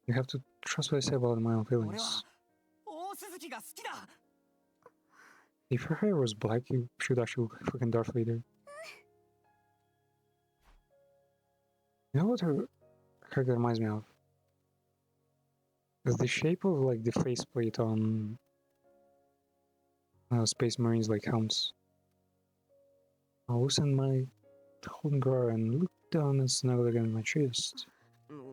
You have to trust what I say about my own 俺 feelings. は大鈴木が好きだ。 If her hair was black, you should actually look like fucking Darth Vader. You know what her haircut reminds me of? Is the shape of like the faceplate on Space Marines like helmets. I'll loosen my holding guard and look down and snuggle against my chest. 待っ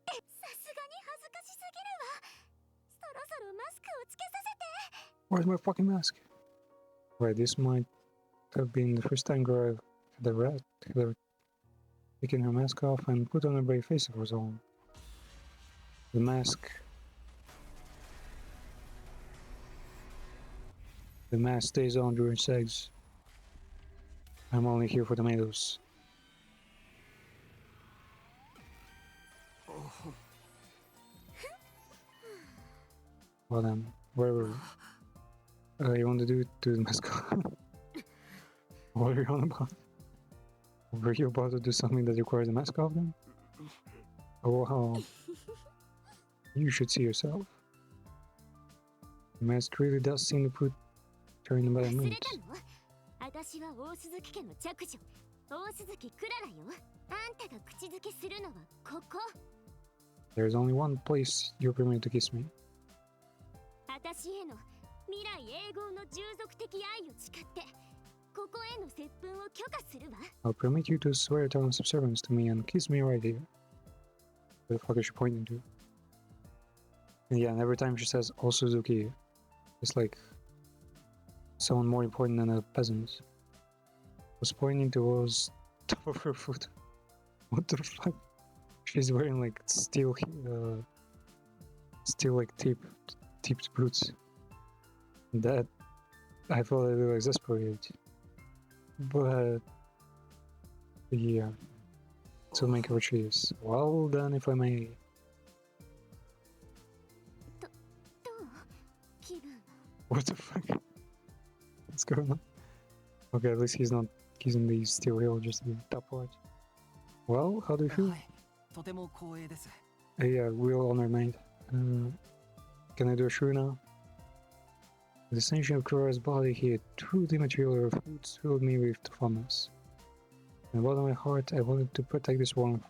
てさすがに恥ずかしすぎるわそろそろマスクをつけさせて Where's my fucking mask? Right, this might have been the first time Gara had ever taken her mask off and put on a brave face of her own. The mask stays on during sex. I'm only here for tomatoes. Well then, whatever. You want to do the mask off? What are you on about? Were you about to do something that requires a mask off then? Oh wow. You should see yourself. The mask really does seem to put her in a better 忘 mood. れたの私は大鈴木家の着女大鈴木クララよあんたが口づけするのはここ There's only one place you're permitted to kiss me. 私への未来永劫の従属的愛を誓ってここへの接吻を許可するわ I'll permit you to swear eternal subservience to me and kiss me right here. Where the fuck is she pointing to? And yeah, and every time she says "Oh Suzuki," it's like someone more important than a peasant was pointing towards top of her foot. What the fuck? She's wearing like steel like tipped boots. That I thought a little exasperated. But yeah, to make her she is. Well done, if I may. どう気分？ What the fuck? What's going on? Okay, at least he's not using the steel heel, just the top part. Well, how do you feel? はい、とても光栄です。 Yeah, real honor, mate. Can I do a shoo now? The sensation of Kurora's body here through the material of foods filled me with fondness. In the bottom of my heart, I wanted to protect this warmth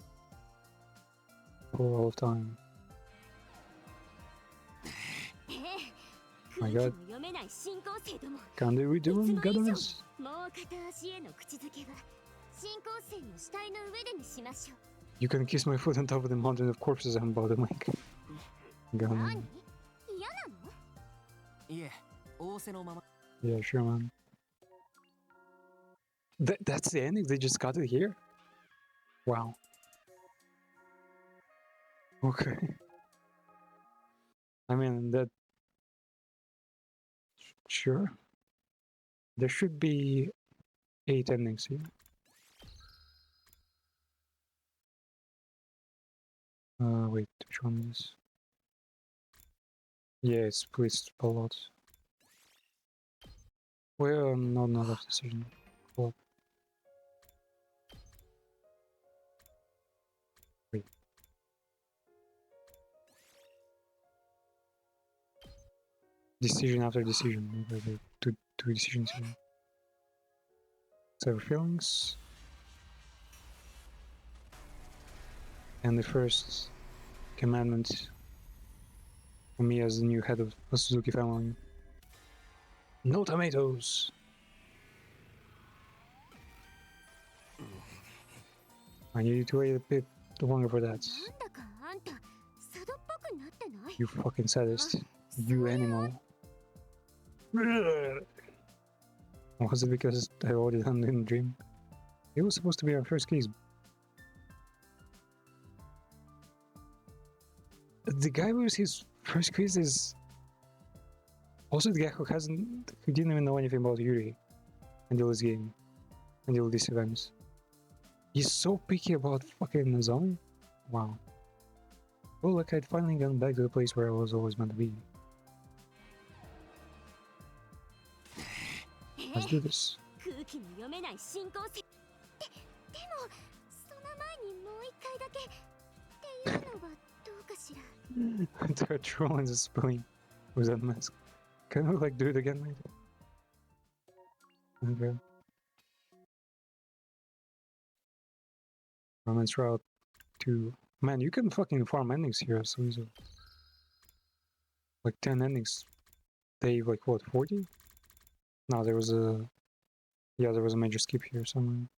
for all of time. 空気の読めない新興生ども。 Can they redo him, goddess? もう片足への口づけは新興生の死体の上でにしましょう。 You can kiss my foot on top of the mountain of corpses I'm about to make. 何？ Gun. 嫌なの？ いえ、仰せのまま。 Yeah, sure, man. That's the ending? They just got it here? Wow. Okay. I mean, that... Sure. There should be 8 endings here. Wait, which one is... Yeah, it's split a lot. Well, not enough decision. What? Wait. Decision after decision. Okay, two decisions here. Several feelings. And the first commandment for me as the new head of the Suzuki family. No tomatoes! I need you to wait a bit longer for that. なんだかあんた佐渡っぽくなってない？ You fucking sadist. You animal. Was it because I already done it in the dream? It was supposed to be our first case. The guy with his first quiz is also the guy who didn't even know anything about Yuri until this game, until these events. He's so picky about fucking Nozomi? Wow. Well, like I'd finally gotten back to the place where I was always meant to be. Let's do this. 空気の読めない新興生。でもその前にもう一回だけっていうのはどうかしら。 They're trolling the spelling with that mask. Can we like do it again, mate? Okay. Romance Route 2. Man, you can fucking farm endings here so easily. Like 10 endings. They like what, 40? No, there was a... Yeah, there was a major skip here somewhere.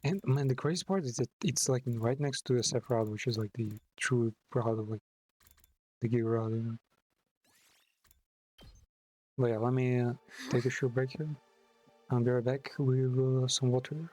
And man, the crazy part is that it's like right next to the SF route, which is like the true route of like the gear route, you know. But yeah, let me take a short break here. I'll be right back with some water.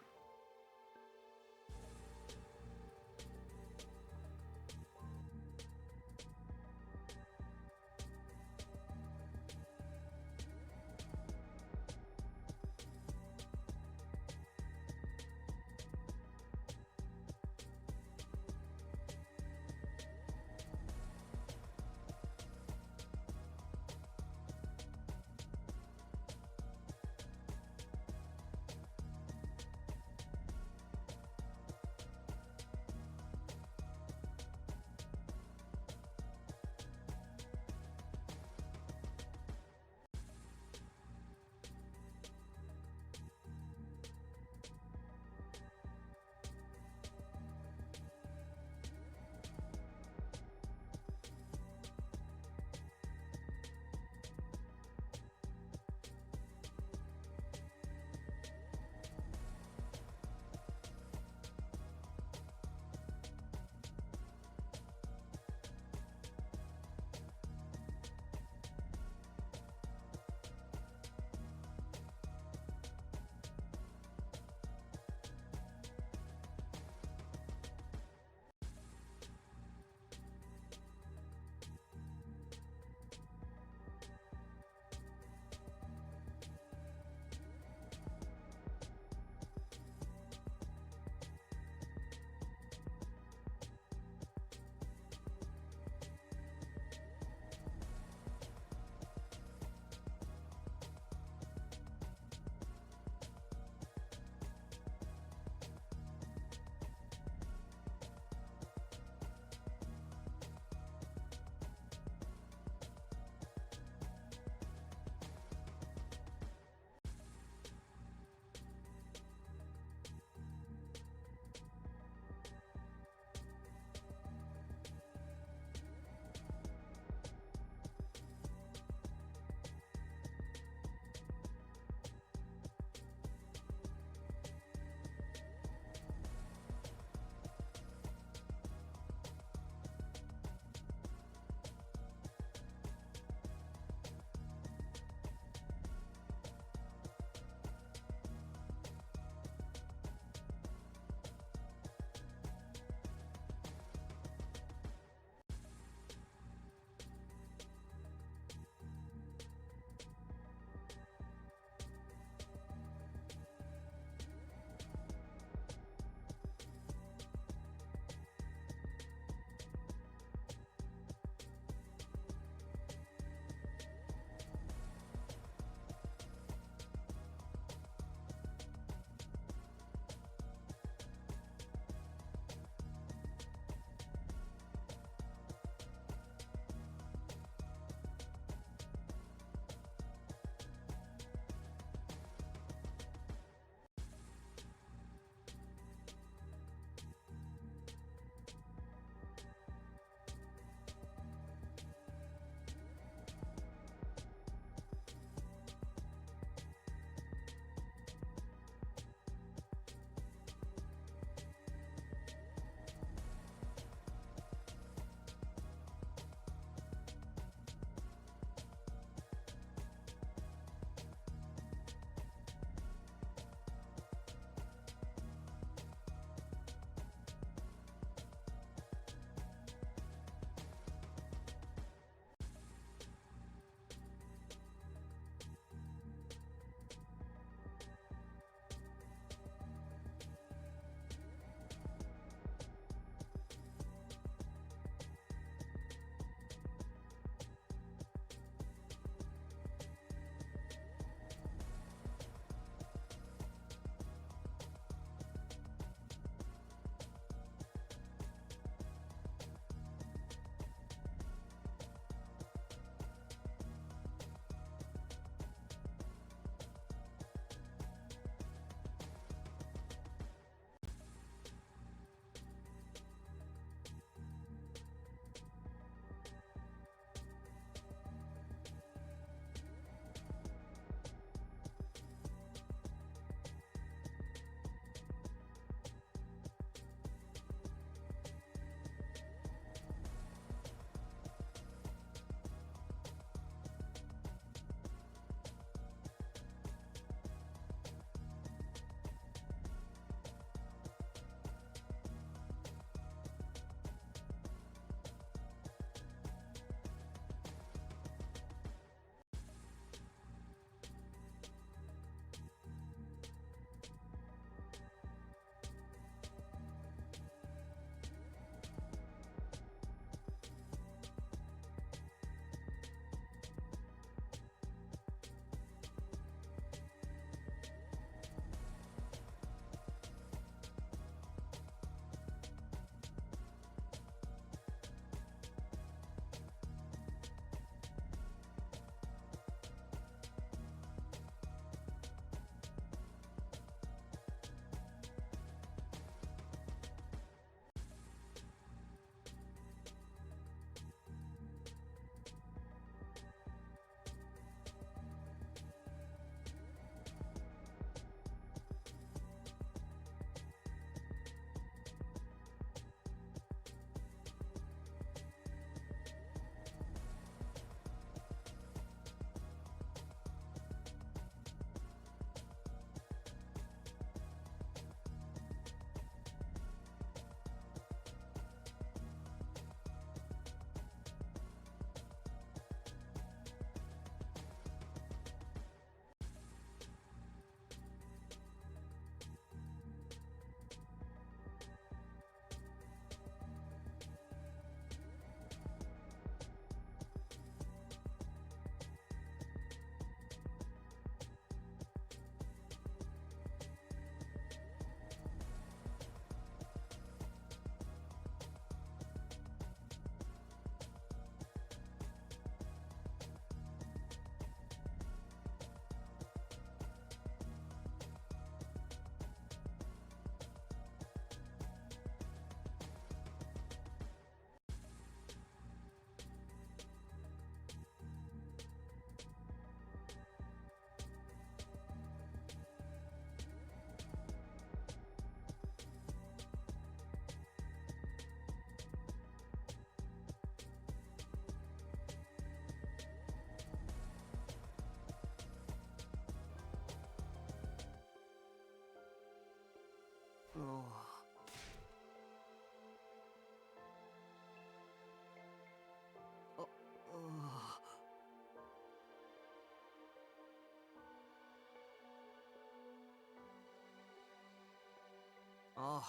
あ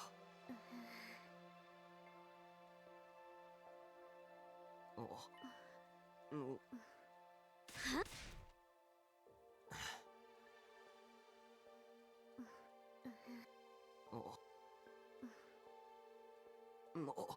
おうお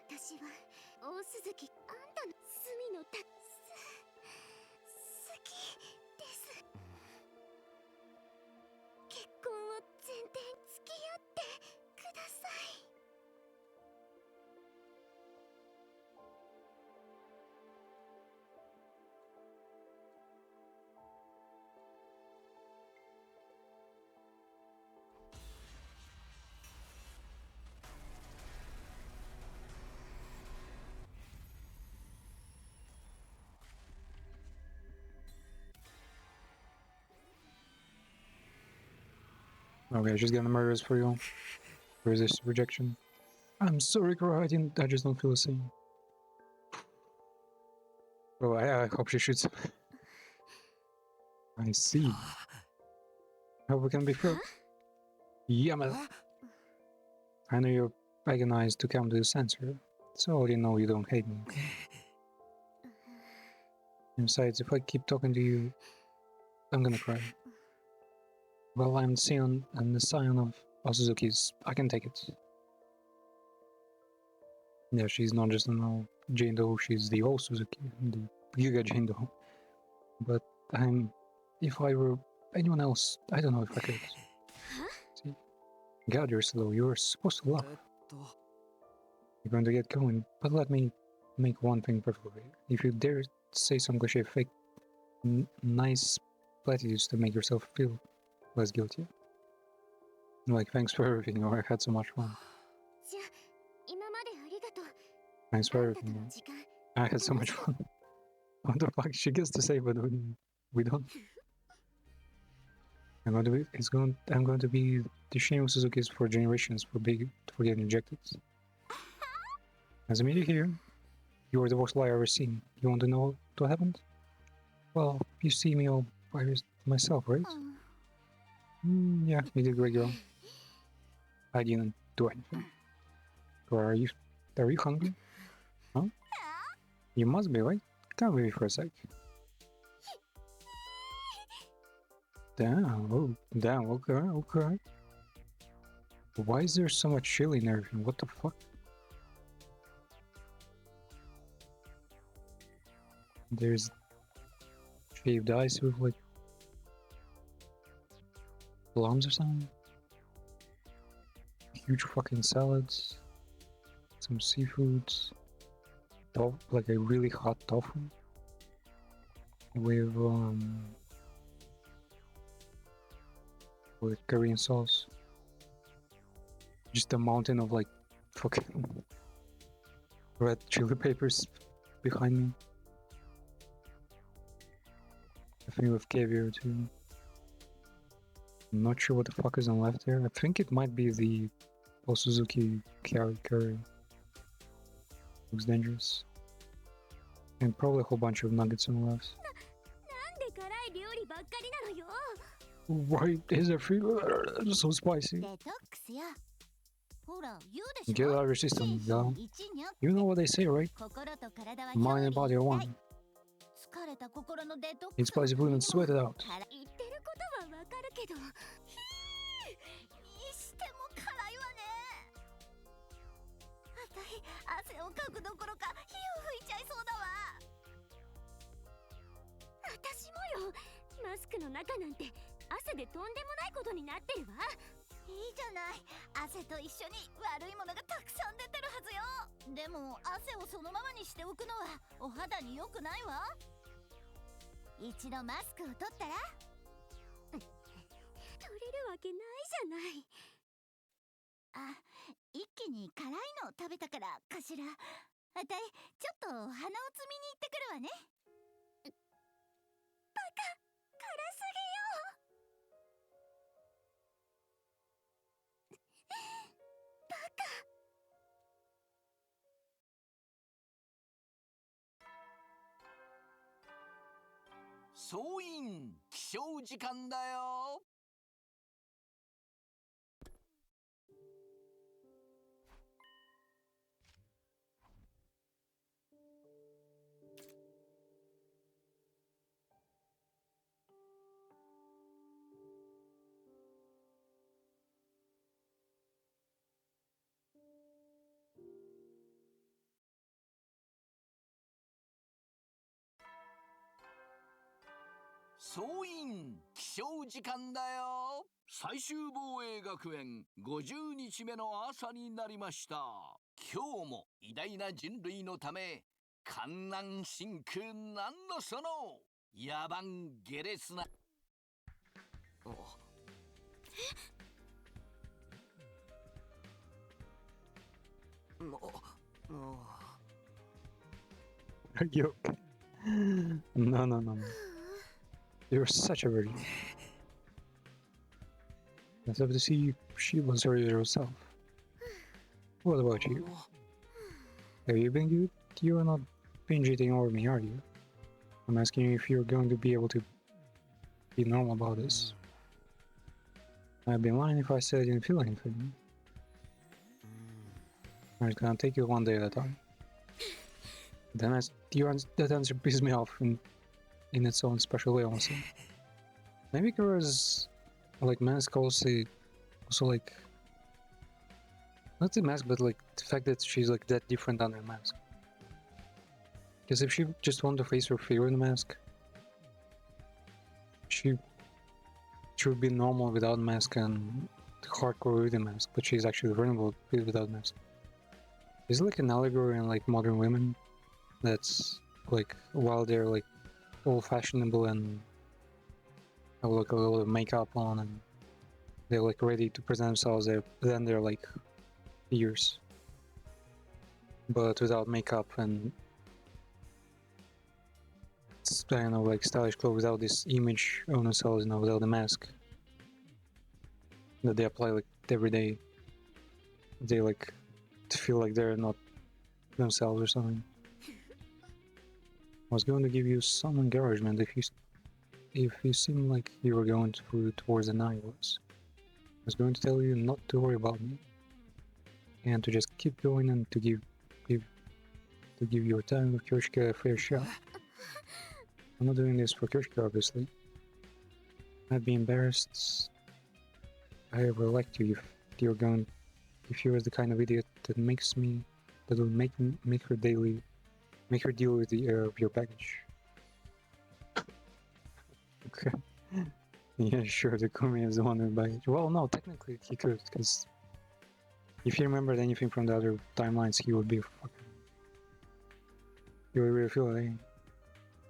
私は大鈴木、あんたの隅の好きです結婚を前提に付き合ってください。Okay, she's getting murderers for you. Resist rejection. I'm sorry, Cora. I just don't feel the same. Oh, I hope she shoots. I see. Hope we can be friends. Yeah, man. I know you're agonized to come to the censor, so I already know you don't hate me. And besides, if I keep talking to you, I'm gonna cry. Well, I'm Sion, and the scion of Osuzuki's. I can take it. Yeah, she's not just an Jane Doe, she's the old Suzuki, the Giga Jane Doe. But if I were anyone else, I don't know if I could. See? God, you're slow, you're supposed to laugh. You're going to get going, but let me make one thing perfectly clear. If you dare say some cliche fake, nice platitudes to make yourself feel less guilty. Like, thanks for everything, or I had so much fun. じゃあ今までありがとう。 Thanks for あんたと everything. の時間 I had so much fun. What the fuck? She gets to say, but we don't. I'm going to be the Shin Suzuki's for generations for getting rejected. As a media here, you are the worst liar I've ever seen. You want to know what happened? Well, you see me all by myself, right? Yeah, you did great, girl. I didn't do anything. Or are you hungry? Huh? You must be, right? Come with me for a sec. Damn, okay. Why is there so much chili in everything? What the fuck? There's shaved ice with like plums or something. Huge fucking salads. Some seafoods. Like a really hot tofu. With Korean sauce. Just a mountain of like fucking red chili peppers behind me. I think with caviar too. I'm not sure what the fuck is on left there. I think it might be the Osuzuki curry. Looks dangerous. And probably a whole bunch of nuggets on the left. なんで辛い料理ばっかりなのよ。 Why is it so spicy? デトックスよ。ほら、言うでし Get ょ。 out of your system, girl. 一にゃ You know what they say, right? 心と体は Mind and body are 表裏一 one. 体。疲れた心のデトック It's ス spicy food and sweat it out. 辛い言ってることはわかるけど。にしても辛いわね。あたい汗をかくどころか火を吹いちゃいそうだわ。私もよ。マスクの中なんて汗でとんでもないことになってるわ。いいじゃない。汗と一緒に悪いものがたくさん出てるはずよ。でも汗をそのままにしておくのはお肌に良くないわ。一度マスクを取ったら取れるわけないじゃない。あ、一気に辛いのを食べたからかしら。あたいちょっと鼻を摘みに行ってくるわね。バカ、辛すぎよ。バカ、総員起床時間だよ。総員起床時間だよ。最終防衛学園50日目の朝になりました。今日も偉大な人類のため観覧深空なんのその野蛮下劣なAre you okay? No, no, no, no. You're such a virgin. Let's have to see she was herself. What about you? Have you been good? You are not binge eating over me, are you? I'm asking you if you're going to be able to be normal about this. I'd be lying if I said I didn't feel anything. I'm just gonna take it one day at a time. That answer pisses me off in its own special way also. Maybe because like mask also like not the mask but like the fact that she's like that different under mask. Because if she just wanted to face her fear in the mask, she would be normal without mask and hardcore with the mask, but she's actually vulnerable without mask. Is it like an allegory in like modern women that's like while they're like all fashionable and have like a lot of makeup on and they're like ready to present themselves, then they're like fierce, but without makeup and I don't know, like stylish clothes, without this image of themselves, without the mask that they apply like every day. They like to feel like they're not themselves or something. I was going to give you some encouragement if you seem like you were going towards the Nihilos. I was going to tell you not to worry about me and to just keep going and to give your time with Kyoshika a fair shot. I'm not doing this for Kyoshika, obviously. I'd be embarrassed I ever liked you if you were the kind of idiot that will make her deal with the air of your baggage. Okay. Yeah, sure, the Kumi is the one with baggage. Well, no, technically he could, because if he remembered anything from the other timelines, he would be fucking... He would really feel it.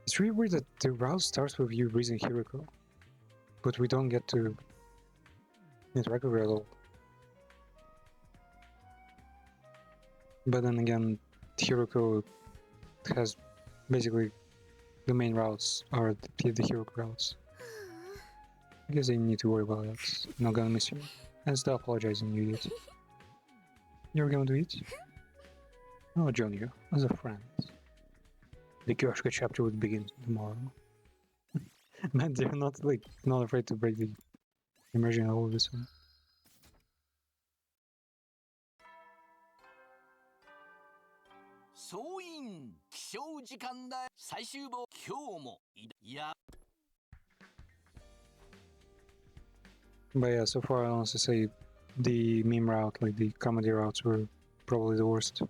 It's really weird that the route starts with you raising Hiroko, but we don't get to interact with her at all. But then again, Hiroko has basically the main routes are the Hiroko routes. I guess they need to worry about that. Not gonna miss you. And stop apologizing, you idiot. You're going to eat? Oh, Junior, as a friend. The Kyoshika chapter would begin tomorrow. Man, they're not afraid to break the immersion of all this one. But yeah, so far I honestly say the meme route, like the comedy routes, were probably the worst.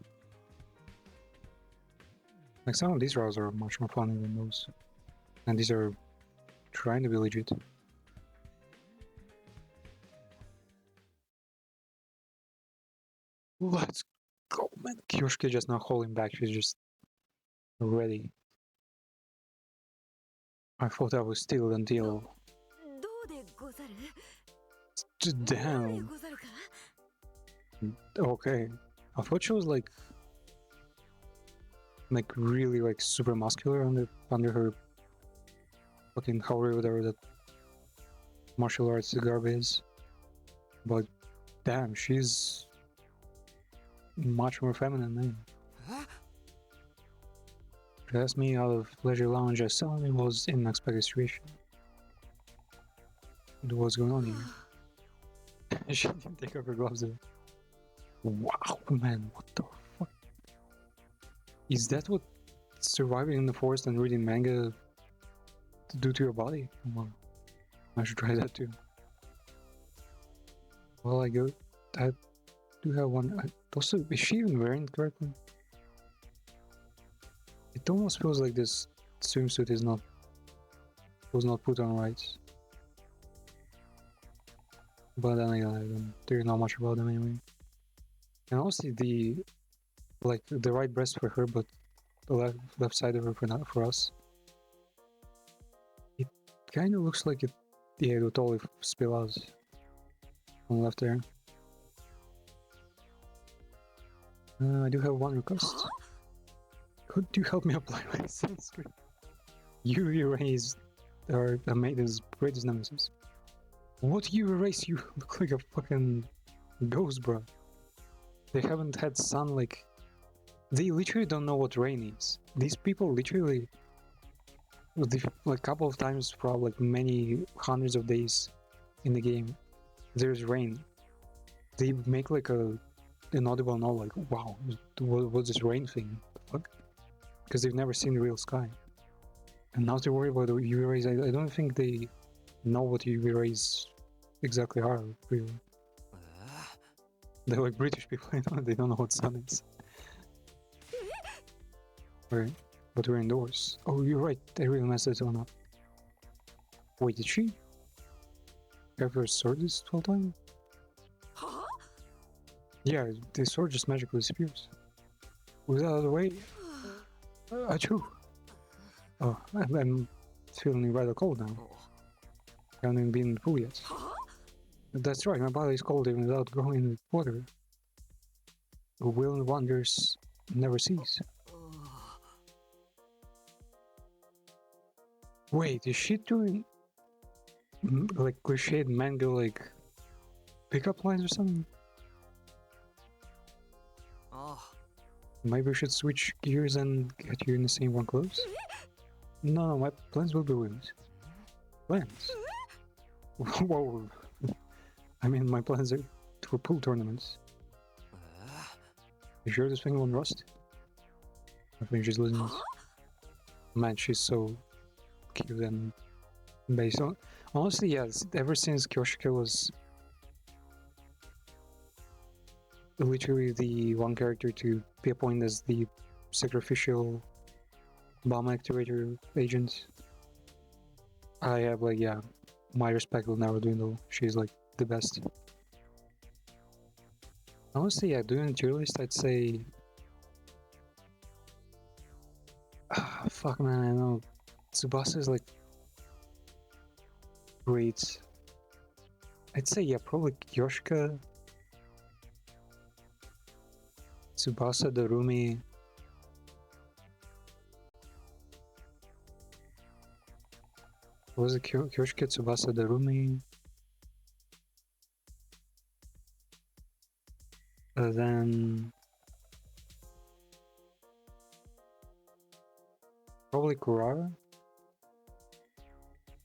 Like some of these routes are much more funny than those. And these are trying to be legit. Let's go, man. Kyoshika just not holding back, she's just ready. I thought I was still until... Damn. Okay. I thought she was like really like super muscular under her fucking whatever that martial arts garb is. But damn, she's much more feminine than Asked me out of leisure lounge. I suddenly was in an unexpected situation. What's going on here? She didn't take off her gloves though. Wow, man, what the fuck? Is that what surviving in the forest and reading manga do to your body? Come on. I should try that too. Well, I do have one. Also, is she even wearing it correctly? It almost feels like this swimsuit was not put on right. But then again, I don't really know much about them anyway. And also the right breast for her, but the left side of her for us. It kind of looks like it. Yeah, it would totally spill out on the left there. I do have one request. Could you help me apply my sunscreen? UV rays are a maiden's greatest nemesis. What UV rays? You look like a fucking ghost, bro. They haven't had sun like... They literally don't know what rain is. These people literally... Like a couple of times for like many hundreds of days in the game, there's rain. They make like an audible no, like, wow, what's this rain thing? The fuck? Because they've never seen the real sky. And now they worry about the UV rays. I don't think they know what UV rays exactly are, really. They're like British people, they don't know what sun is. Alright, but we're indoors. Oh, you're right, I really messed that one up. Wait, did she have her sword this whole time? Yeah, the sword just magically disappears. Was that out of the way? Achoo! Oh, I'm feeling rather cold now. I haven't even been in the pool yet. That's right, my body is cold even without going in the water. The will and wonders never cease. Wait, is she doing like cliched manga like pickup lines or something? Maybe we should switch gears and get you in the same one clothes? No, my plans will be wings. Plans? Whoa. I mean, my plans are for pool tournaments. You sure this thing won't rust? I think she's losing it. Man, she's so cute and based on... Honestly, yes, ever since Kyoshika was literally the one character to be appointed as the sacrificial bomb activator agent, I have like, yeah, my respect will never dwindle. She's like the best. Honestly, yeah, doing a tier list, I'd say... fuck man, I know. Tsubasa is like... great. I'd say, yeah, probably Kyoshika, Tsubasa, Darumi. What was it? Kyoshika, Tsubasa, Darumi. Then probably Kurara.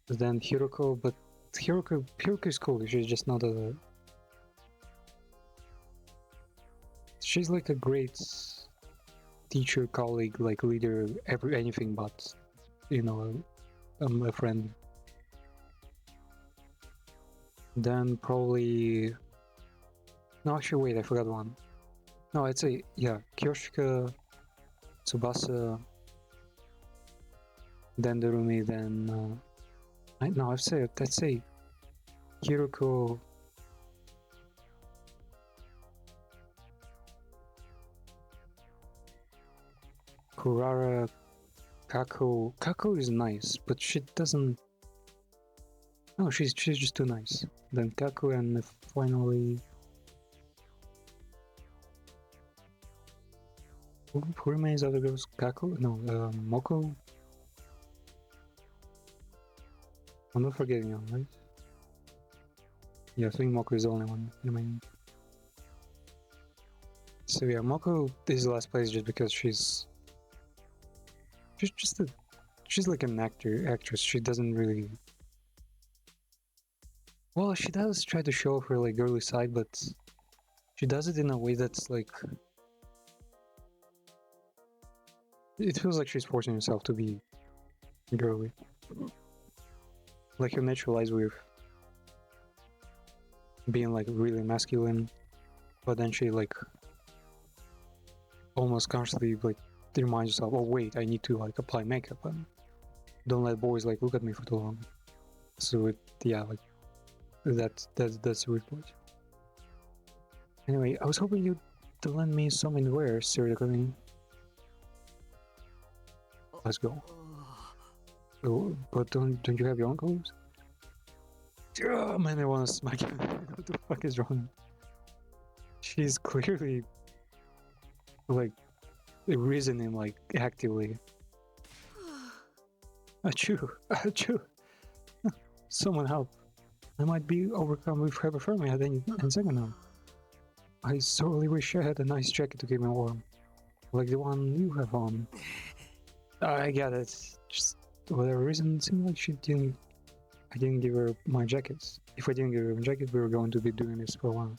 Then Hiroko, but Hiroko is cool. She's just not a... She's like a great teacher, colleague, like leader, anything but, you know, a friend. Then probably... No, actually, wait, I forgot one. No, I'd say, yeah, Kyoshika, Tsubasa, then Darumi, then... I'd say Hiroko... Kurara, Kako... Kako is nice, but she doesn't... No, she's just too nice. Then Kako and finally... Who remains other girls? Kako? No, Moko? I'm not forgetting them, right? Yeah, I think Moko is the only one remaining. So yeah, Moko is the last place just because she's she's like an actress. She doesn't really. Well, she does try to show her like girly side, but she does it in a way that's like. It feels like she's forcing herself to be girly. Like her natural lies with being like really masculine, but then she like almost consciously like reminds herself, oh wait, I need to like apply makeup and don't let boys like look at me for too long. So yeah, like that's the weird part. Anyway, I was hoping you to lend me some underwear, seriously. Let's go. Oh, but don't you have your own clothes? Oh man, I wanna smack you. What the fuck is wrong? She's clearly like reasoning like actively. Achoo, achoo. Someone help. I might be overcome with hypothermia at any second now. I sorely wish I had a nice jacket to keep me warm. Like the one you have on. I get it. Just whatever reason, it seemed like I didn't give her my jackets. If I didn't give her my jacket, we were going to be doing this for a while.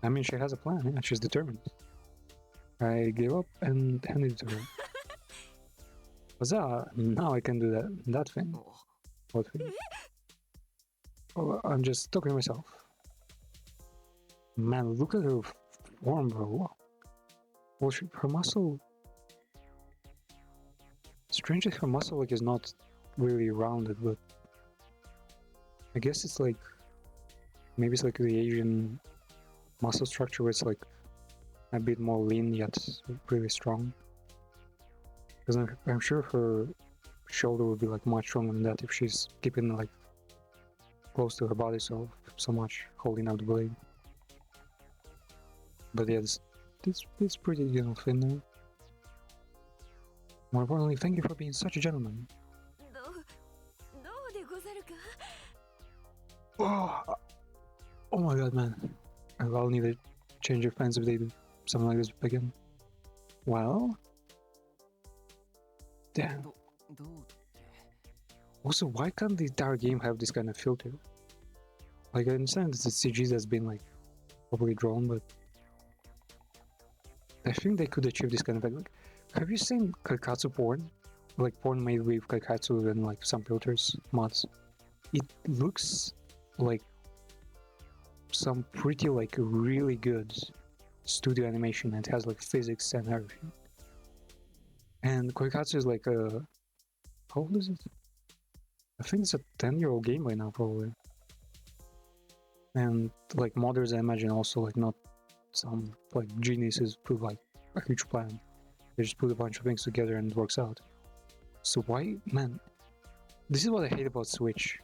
I mean, she has a plan, yeah, she's determined. I gave up and handed it to her. Huzzah! Now I can do that thing. What thing? Oh, I'm just talking to myself. Man, look at her form, bro. Well, her muscle... Strangely, her muscle like is not really rounded, but I guess it's like maybe it's like the Asian muscle structure where it's like a bit more lean yet really strong. Because I'm sure her shoulder would be like much stronger than that if she's keeping like close to her body so much holding up the blade. But yeah, it's pretty thin there. More importantly, thank you for being such a gentleman. Oh, oh my god, man. I'll need to change your plans if they do something like this again. Well? Damn. Also, why can't the entire game have this kind of filter? Like, I understand it's a CG that's been, like, probably drawn, but I think they could achieve this kind of thing. Like, have you seen Kaikatsu porn? Like, porn made with Kaikatsu and, like, some filters, mods. It looks like some pretty, like, really good studio animation, and it has, like, physics and everything. And Koikatsu is like a... How old is it? I think it's a 10-year-old game by now, probably. And like modders, I imagine, also like not some like geniuses put like a huge plan. They just put a bunch of things together and it works out. So why, man? This is what I hate about Switch.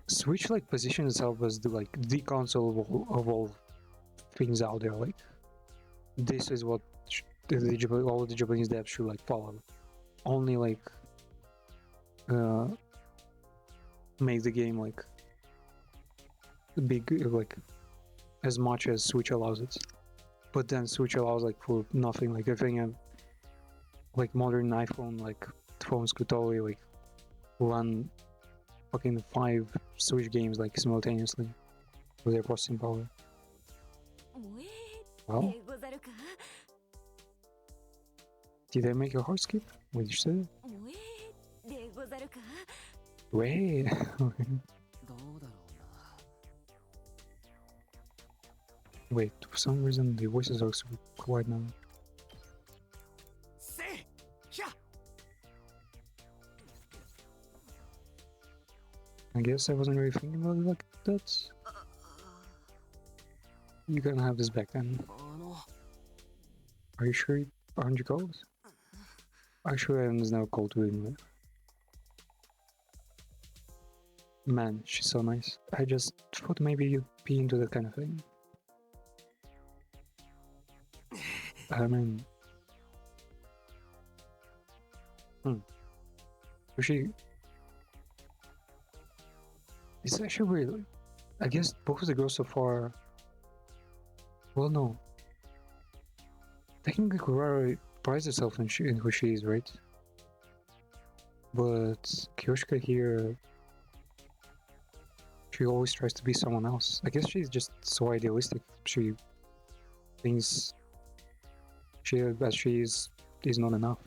Switch like positions itself as the console of all things out there. Like this is what all the Japanese devs should like follow. Only like make the game like big, like as much as Switch allows it. But then Switch allows like for nothing. Like I think like modern iPhone like phones could totally like run fucking 5 Switch games like simultaneously with their processing power. Well, did I make your heart skip? What did you say? Wait. Wait, for some reason the voices are super quiet now. I guess I wasn't really thinking about it like that. You can have this back then. Are you sure you aren't you cold? Actually, I'm never cold to begin with. Man, she's so nice. I just thought maybe you'd be into that kind of thing. I mean... She... It's actually weird. I guess both of the girls so far... Well, no. Technically, Kurara prides herself in who she is, right? But Kyoshika here, she always tries to be someone else. I guess she's just so idealistic. She thinks she as she is not enough.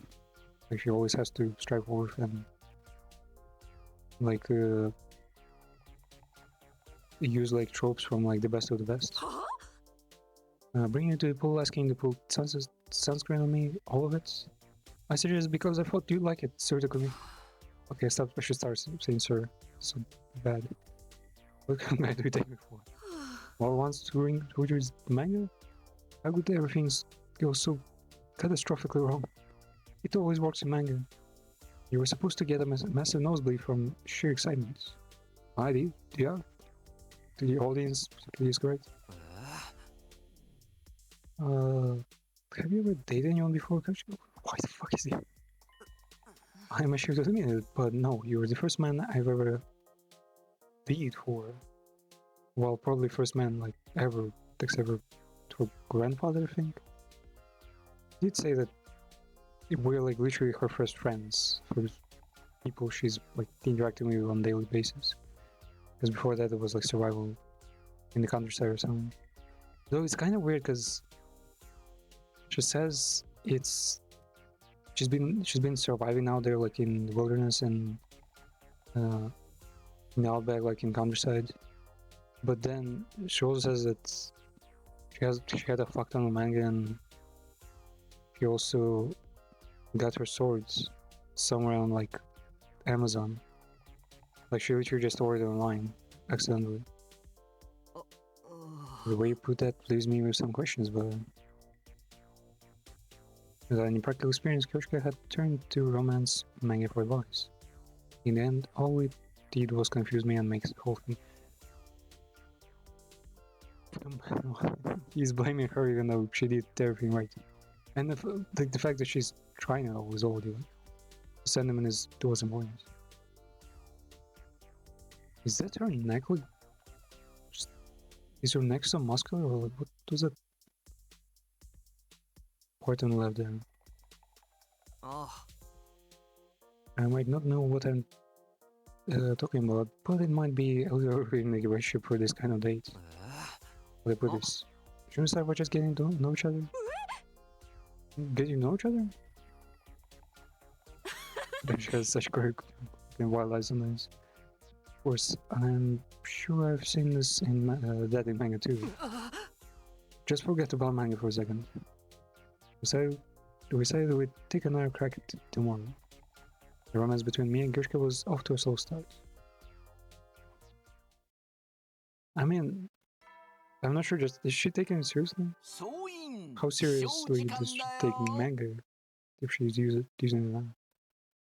Like she always has to strive forward and like use like tropes from like the best of the best. Bringing it to the pool, asking the pool sunscreen on me, all of it. I suggest because I thought you'd like it, Sir Takumi. Okay, stop. I should start saying sir. So bad. What kind of guy do you take me for? Well, once touring Hooters manga, how could everything go so catastrophically wrong? It always works in manga. You were supposed to get a massive nosebleed from sheer excitement. I did, yeah. The audience is correct. Have you ever dated anyone before, Coach? Why the fuck is he? I'm ashamed to admit it, but no, you were the first man I've ever beat for. Well, probably first man like ever, except for her grandfather, I think. He did say that we're like literally her first friends, first people she's like interacting with on a daily basis. Because before that it was like survival in the countryside or something. Though it's kind of weird because she says she's been surviving out there like in the wilderness and in the outback, like in countryside. But then she also says that she had a fuck ton of manga and she also got her swords somewhere on like Amazon. Like she literally just ordered online accidentally. The way you put that leaves me with some questions, but without any practical experience, Kyoshika had turned to romance manga for advice. In the end, all it did was confuse me and make the whole thing. He's blaming her even though she did everything right. And the fact that she's trying it all was already like, the sentiment was important. Is that her neck? Like, is her neck so muscular or like, what was that part on the left there? I might not know what I'm talking about, but it might be a little in the ratio for this kind of date. Like put this. Shouldn't start by just getting to know each other? Getting to know each other? She has such great wild eyes sometimes. Of course, I'm sure I've seen this in that in manga too. Just forget about manga for a second. We decided we'd take another crack at it tomorrow. The romance between me and Kyoshika was off to a slow start. I mean, I'm not sure, just is she taking it seriously? How seriously does she take manga if she's using it now?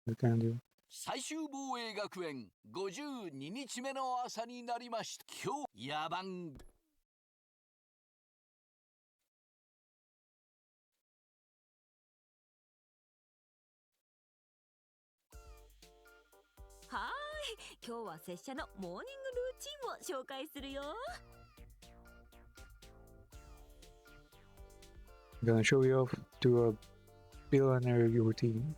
That kind of deal. 最終防衛学園52日目の朝になりました。今日野蛮はーい、今日は拙者のモーニングルーチンを紹介するよ。I'm gonna show you off to a billionaire routine.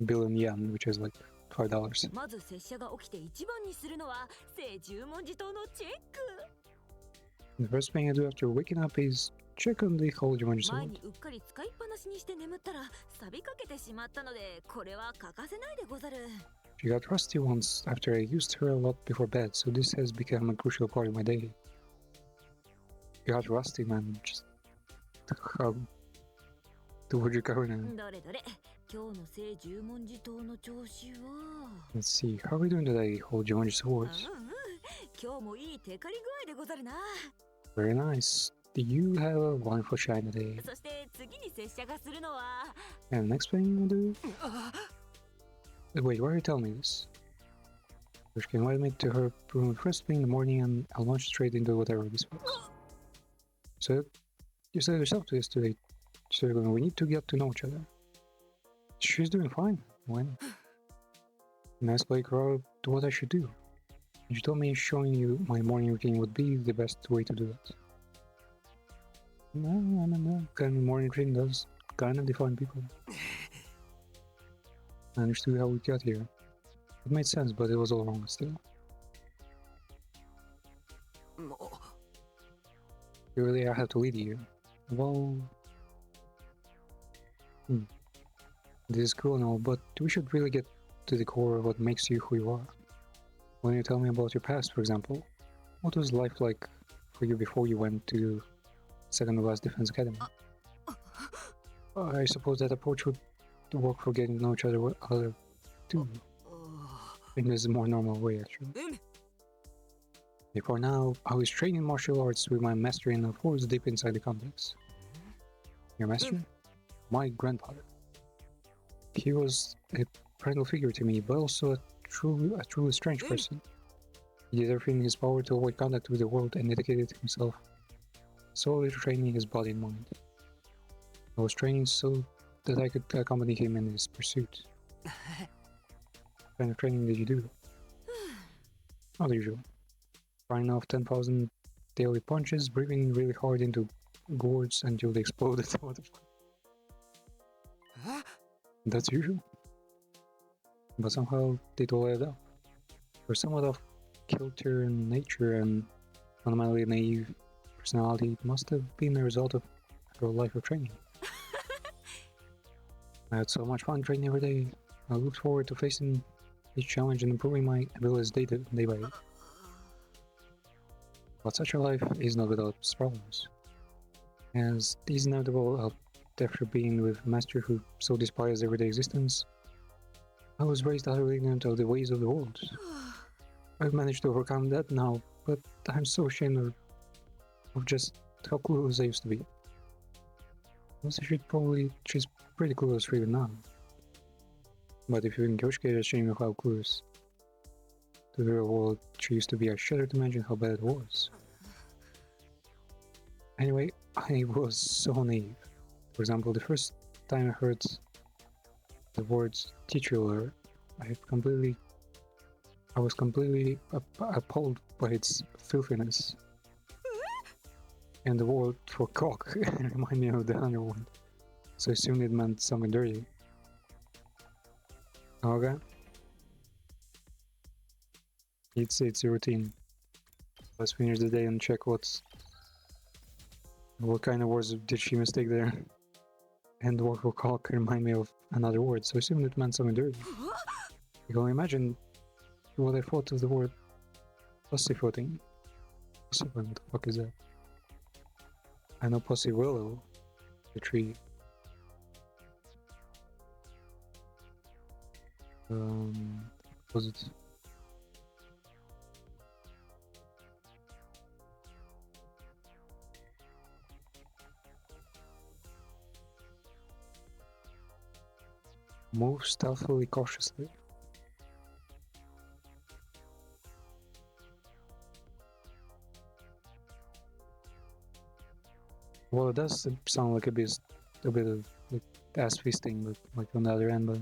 Billion yen, which is like $5. まず拙者が起きて一番にするのは聖十文字塔のチェック。 The first thing I do after waking up is check on the Holy Jumanji 前 sword. にうっかり使いっぱなしにして眠ったら錆びかけてしまったので、これは欠かせないでござる。 She got rusty once after I used her a lot before bed, so this has become a crucial part of my day. You got rusty, man. Just how would you go now? どれどれ、今日の聖十文字塔の調子は。 Let's see, how are we doing today, Holy Jumanji sword? 今日もいいテカリ具合でござるな。 Very nice. You have a wonderful shine today. そして次に拙者がするのは。 And next thing I do? Wait, why are you telling me this? She can invite me to her room first thing in the morning and I'll launch straight into whatever this was. So, you said yourself to this today. So we need to get to know each other. She's doing fine. When? Nice like her to what I should do. And she told me showing you my morning routine would be the best way to do that. No, kind of morning routine does kind of defined people. I understood how we got here. It made sense, but it was all wrong still. も Really, I have to lead you. Well... This is cool and all, but we should really get to the core of what makes you who you are. When you tell me about your past, for example, what was life like for you before you went to second to last defense academy? I suppose that approach would work for getting to know each other too. In this more normal way, actually. うむ Before now, I was training martial arts with my master in a forest deep inside the complex. Your master? My grandfather. He was a parental figure to me, but also a truly strange person. He did everything in his power to avoid contact with the world and dedicated himself solely to training his body and mind. I was training so that I could accompany him in his pursuit. What kind of training did you do? Not the usual. Firing off 10,000 daily punches, breathing really hard into gourds until they exploded. What the fuck? え That's usual. But somehow it all added up. For somewhat of kilter in nature and fundamentally naive personality, it must have been a result of your life of training. I had so much fun training every day. I looked forward to facing each challenge and improving my abilities day by day. But such a life is not without its problems. As is inevitable after being with a master who so despised everyday existence, I was raised utterly ignorant of the ways of the world. I've managed to overcome that now, but I'm so ashamed of just how clueless I used to be. Also, she's pretty clueless for even now. But if you think Yoshike is ashamed of how clueless to the real world she used to be, I shudder to imagine how bad it was. Anyway, I was so naive. For example, the first time I heard the words titular, I was completely appalled by its filthiness. And the word for cock reminded me of the underworld, so I assumed it meant something dirty. Okay. It's a routine. Let's finish the day and check what kind of words did she mistake there. And the word for cock reminded me of another word, so I assumed it meant something dirty. You can only imagine what I thought of the word pussyfooting. Pussyfooting, what the fuck is that? I know pussy willow, the tree. Was it? Move stealthily, cautiously. Well, it does sound like a bit of like ass fisting, but like on the other end, but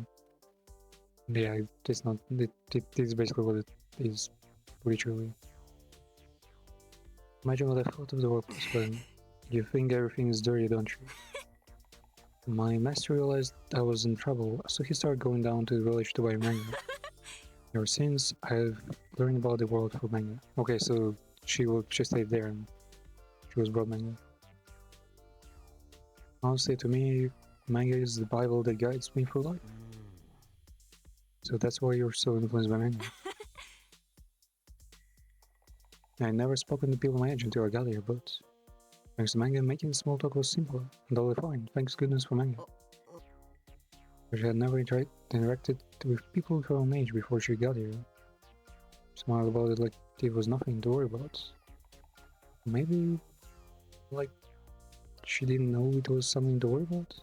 yeah, it's not. It is basically what it is, literally. Imagine what I thought of the workplace, but you think everything is dirty, don't you? My master realized I was in trouble, so he started going down to the village to buy manga. Ever since, I've learned about the world for manga. Okay, so she stayed there and she was brought manga. Honestly, to me, manga is the Bible that guides me for life. So that's why you're so influenced by manga. I never spoken to people my age until I got here, but thanks to manga, making small talk was simpler and all fine. Thanks goodness for manga. She had never interacted with people of her own age before she got here. Smiled about it like it was nothing to worry about. Maybe, like, she didn't know it was something to worry about?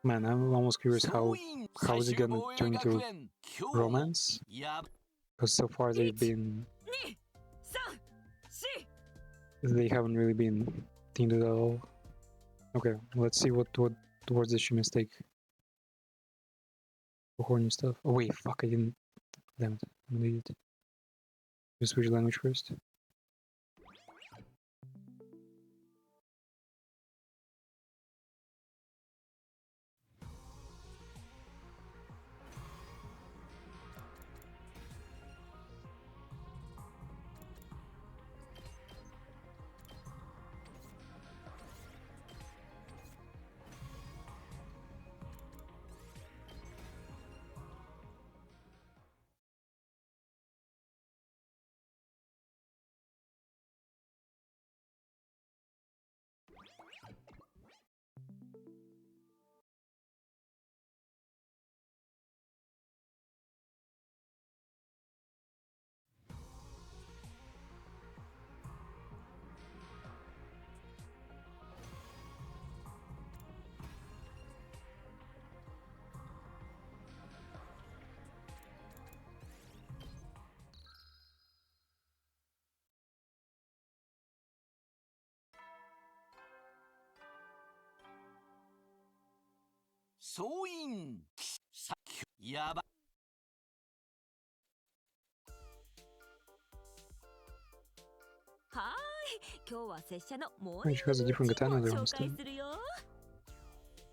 Man, I'm almost curious how is it gonna turn into romance? Because so far they haven't really been themed at all. Okay, let's see what words did she mistake for horny stuff. Oh wait, fuck, I didn't. Damn it, I'm an idiot. Just switch language first. 総員さやばはーい、今日は拙者のモー Hey, ニン she グ has a ルー different チンを katana there 紹 instead. 介するよ。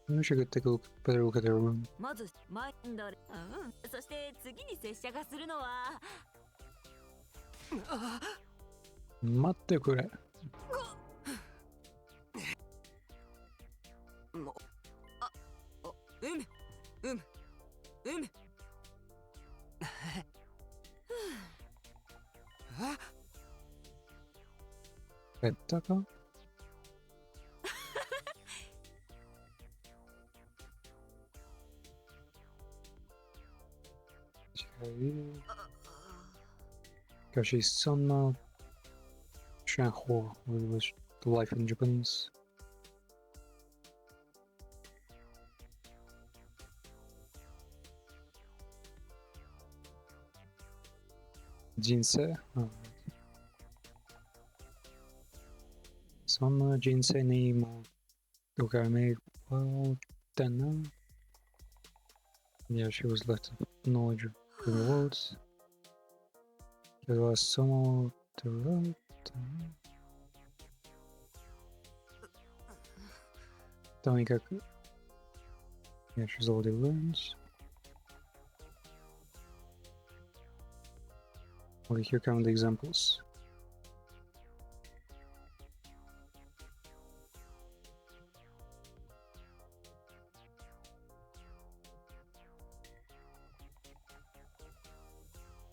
Maybe we should take a better look at her room. まずマインドル、そして次に拙者がするのは待ってくれ。もうむうむうむペッタかしかし、そんなシャンホー was the life in Japanese. 人生、そんな人生にもお金はあったな。Yeah, she was left with knowledge of the worlds. けどそのとられたな。とにかく Yeah, she's already learned. Okay, here come the examples.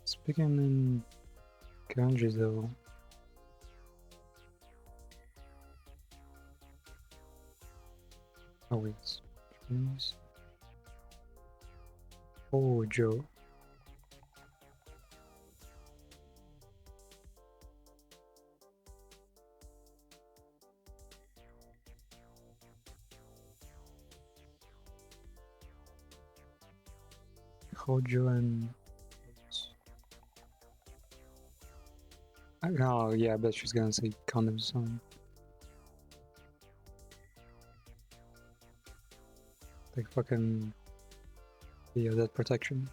Speaking in kanji though. Oh wait, Japanese. Oh, Joe. Hojo and oh yeah, I bet she's gonna say condoms or something. Like fucking yeah, that protection.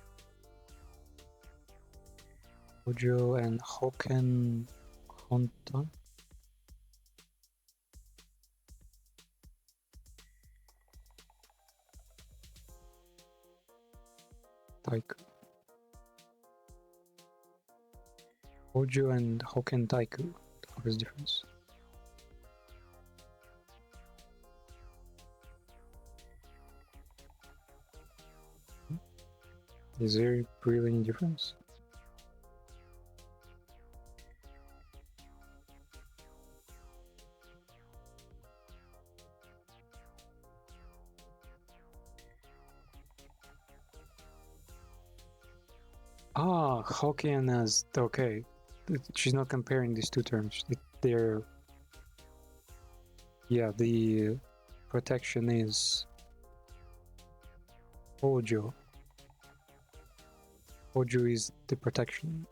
Hojo and Hoken Honta. Taiku. Hojo and Hoken Taiku. What is the difference? Is there really any difference? Ah, Hokkien as okay. She's not comparing these two terms. They're yeah. The protection is Hojo. Hojo is the protection.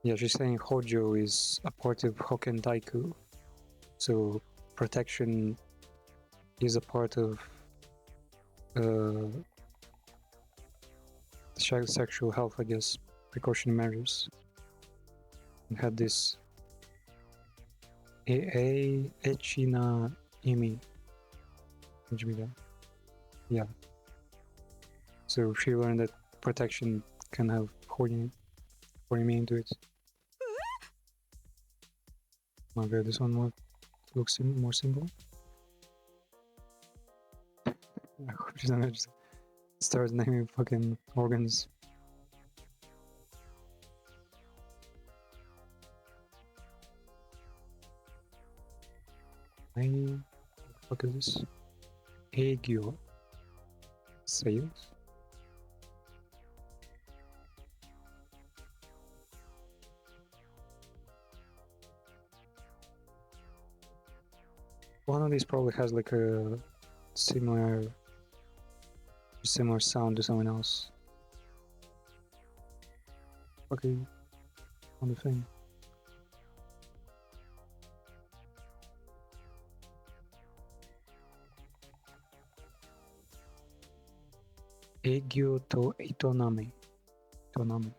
Yeah, she's saying Hojo is a part of Hoken Daiku. So protection is a part of sexual health, I guess, precautionary measures. And had this Echi na imi. Yeah. So she learned that protection can have horny meaning to it. My god, this one looks more simple. I hope she's not just starts naming fucking organs. What the fuck is this? Eigyo. Sales? One of these probably has like a similar sound to someone else. Okay, on the thing. Eigyo to itonami. Itonami.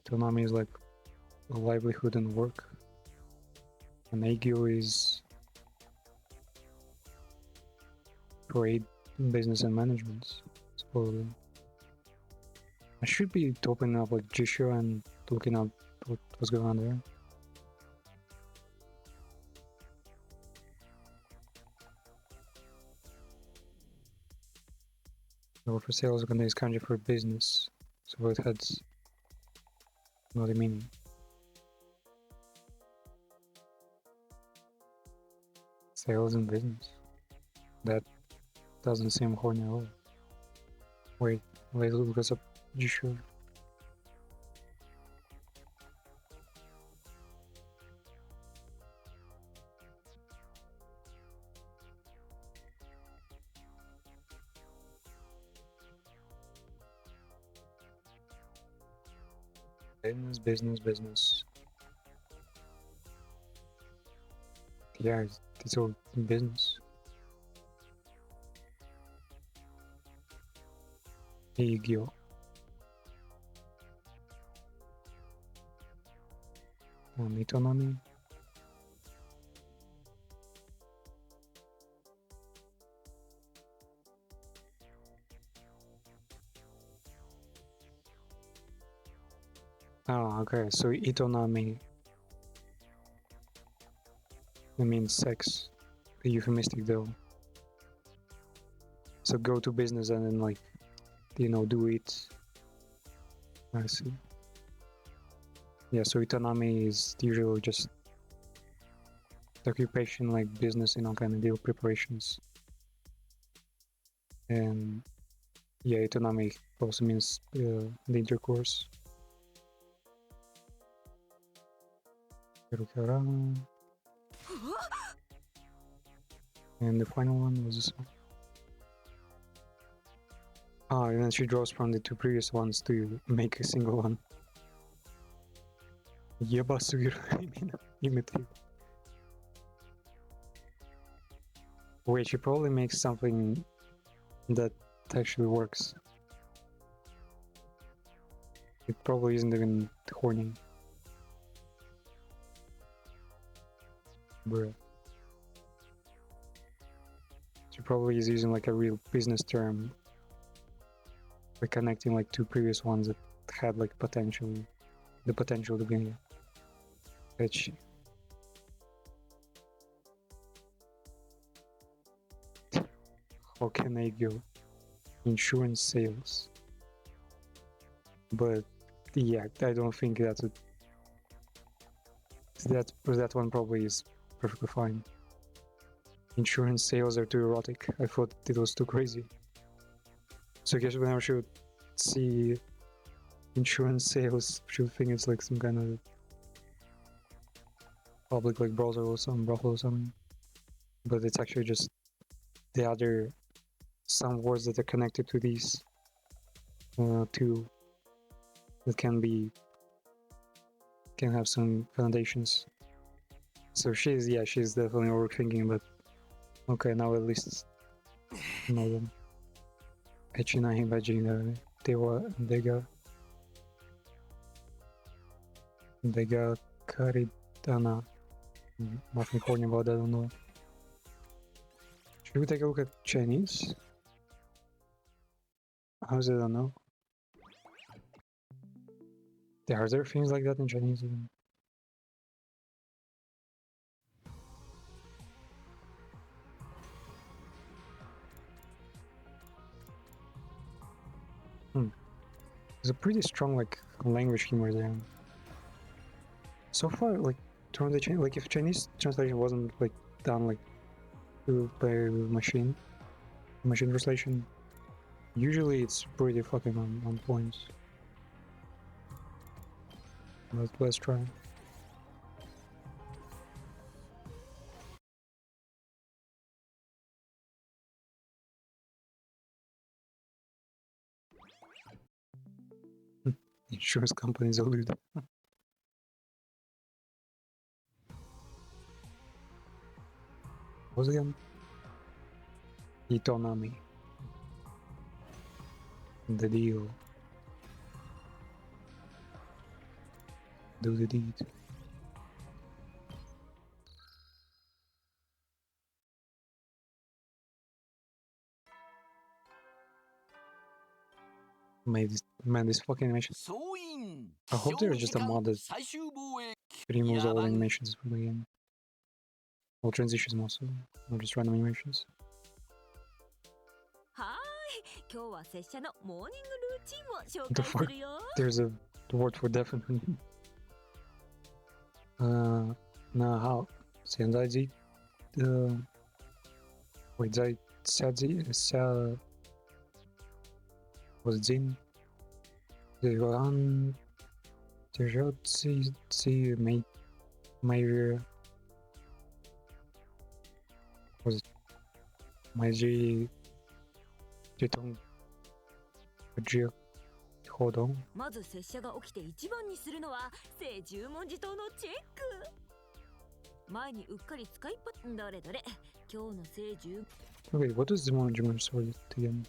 Itonami is like a livelihood and work. And Eigyo is trade, business and management, supposedly. I should be opening up like Jisho and looking up what's going on there. Or for sales contains kanji for business, so it has another meaning. Sales and business. That doesn't seem horny at all. Wait, look us up Jisho. Business. Yeah, it's all business. Eigyo. Itonami. Oh, okay, so itonami. It means sex. Euphemistic though. So go to business and then like, do it. I see. Yeah, so itonami is usually just the occupation like business, kind of deal preparations. And yeah, itonami also means the intercourse. And the final one was this one. Ah, and then she draws from the two previous ones to make a single one. Yabasugiru imitate. Wait, she probably makes something that actually works. It probably isn't even horny. Bruh. She probably is using like a real business term. By connecting like two previous ones that had like the potential to be etchy. How can I go? Insurance sales. But yeah, I don't think that one probably is perfectly fine. Insurance sales are too erotic. I thought it was too crazy. So I guess whenever she would see insurance sales, she would think it's like some kind of public like browser or some brothel or something. But it's actually just the other some words that are connected to these two that can have some foundations. So she's definitely overthinking, but okay, now at least know them. Echinai Bajina Dewa Dega Karidana. Nothing corny about that, I don't know. Should we take a look at Chinese? How's it? I don't know. Are there things like that in Chinese even? There's a pretty strong like language humor there. So far, like from the like if Chinese translation wasn't like done like by machine translation, usually it's pretty fucking on point. But let's try. Insurance companies allude. What was again? Itonami. The deal. Do the deed. Man, this fucking animation. 総員 I hope there's just a mod that 最終防衛 removes all 野蛮 animations from the game. All transitions also, or just random animations. はーい、今日は拙者のモーニングルーチンを紹 What the 介 fuck? するよ。 There's a word for definitely. Na how? 现在这会在下我进这个按就是自每日或者每日这种这活動まず拙者が起きて一番にするのは聖十文字塔のチェック。前にうっかり使いっぱどれどれ今日の聖十 Okay, what is the German sword again?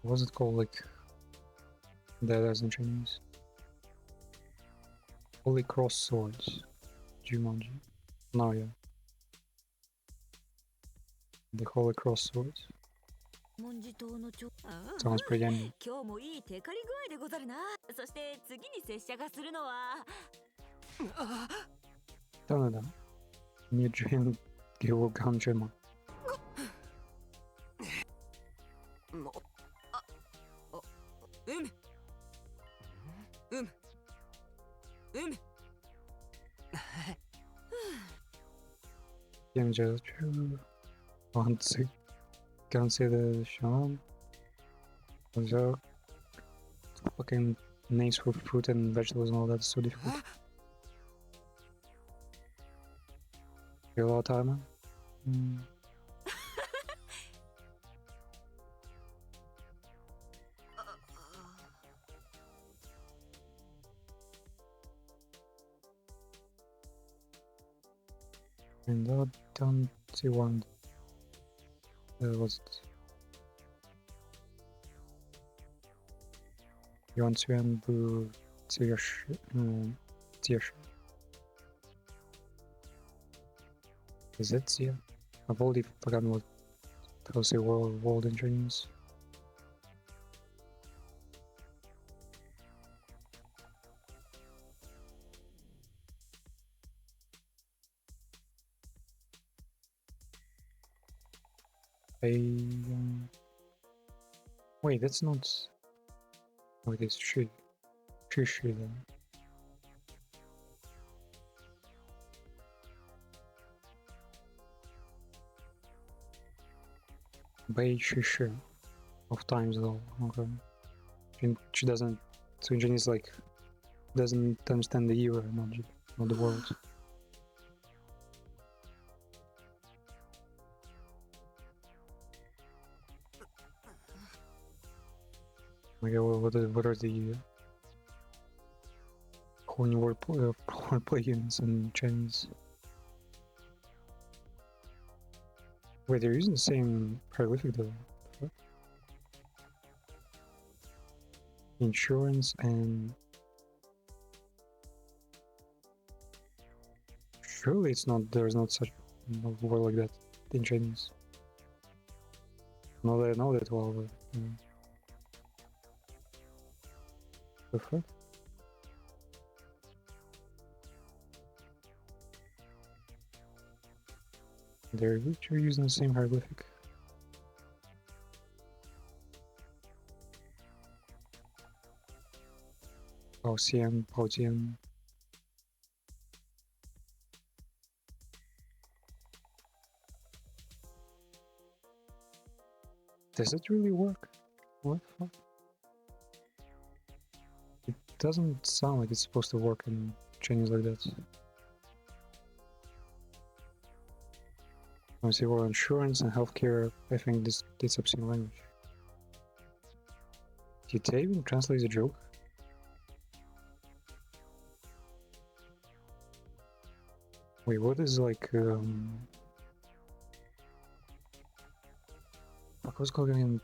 What was it called, like that as in Chinese? Holy Cross Swords. Jumanji. No, yeah. The Holy Cross Swords. 文字塔のちょ Sounds pretty anime. 今日もいいテカリ具合でござるな。そして次に拙者がするのは Да. Не Джин его Ганджима. もGenja Chu. Once can't say the Shaman. Was fucking names for fruit and vegetables and all that is so difficult. You a lot of time, man? And I don't see one. Was it? Yuan Quan Bu Jieshi. Is it Xia? I've already forgotten what how to say world in Chinese. Wait, that's not. Oh, it is Shi. Shi then. Bei Shi. Of times though. Okay. She doesn't. So Chinese like doesn't understand the era, not the world. Okay, what are the horny word plugins in Chinese? Wait, they're using the same hieroglyphic though. What? Insurance and surely it's not. There's not such a word like that in Chinese. Not that I know that well, but. The fuck? They're literally using the same hieroglyphic. Bao Xian, Bao Jian. Does it really work? What the fuck? It doesn't sound like it's supposed to work in Chinese like that. Let's see, well, insurance and healthcare, I think this obscene language. Did they even translate the joke? Wait, what is like fuck, what's called in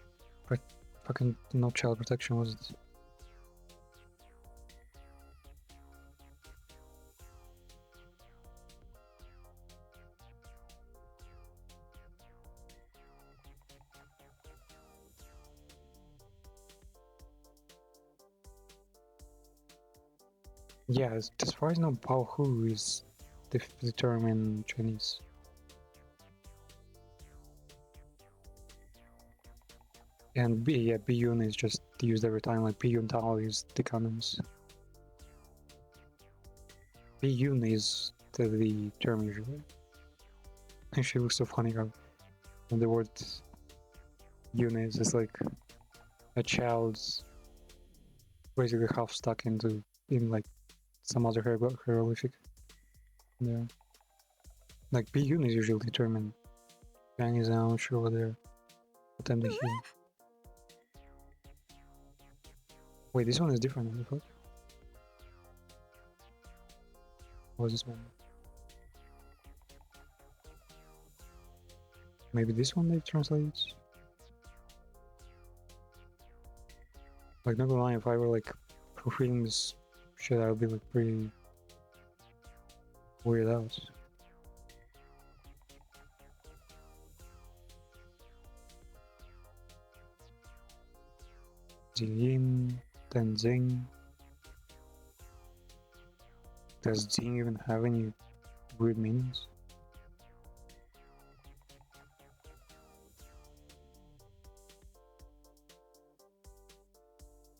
fucking not child protection, was it? Yeah, as far as I know, Baohu is the term in Chinese. And Biyun is just used every time, like Biyun Tao is the condoms. Biyun is the term usually. Actually, it looks so funny how the word Yun is just like a child's basically half stuck in like some other hieroglyphic. Yeah. Like Biyun is usually determined. Chinese, I'm not sure what time they hear. Wait, this one is different, what the fuck? What was this one? Maybe this one they translated? Like, not gonna lie, if I were like proofreading this shit, I would be like pretty weird out. Jin, Tenzing. Does Jing even have any weird meanings?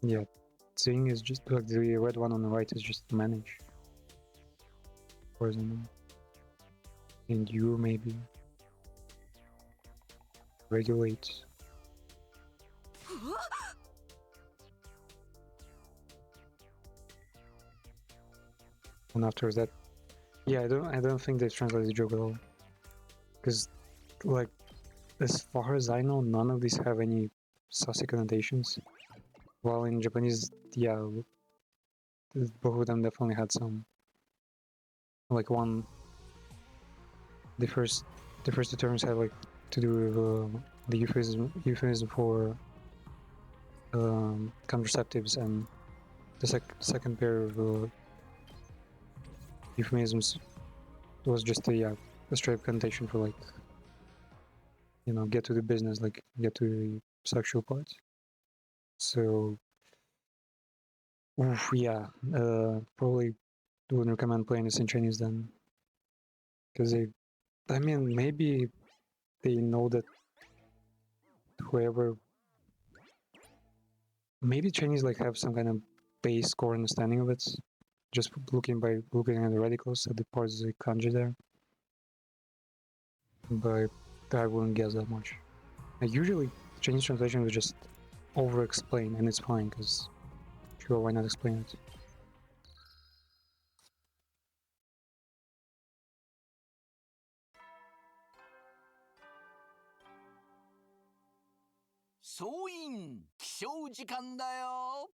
Yeah, Jing is just like the red one on the right is just manage. Or is it not? Endure maybe. Regulate. And after that, yeah, I don't think they've translated the joke at all. Because, like, as far as I know, none of these have any sassy connotations. While in Japanese, yeah, both of them definitely had some. Like one, the first two terms had like to do with the euphemism for contraceptives, and the second pair of euphemisms was just a straight connotation for like, you know, get to the business, like get to the sexual part. So, oof, yeah, probably wouldn't recommend playing this in Chinese then, because I mean, maybe they know that whoever, maybe Chinese like have some kind of base core understanding of it, just looking at the radicals at the parts of the kanji there, but I wouldn't guess that much. Like, usually Chinese translation would just over-explain, and it's fine, because sure, why not explain it?総員起床時間だよ。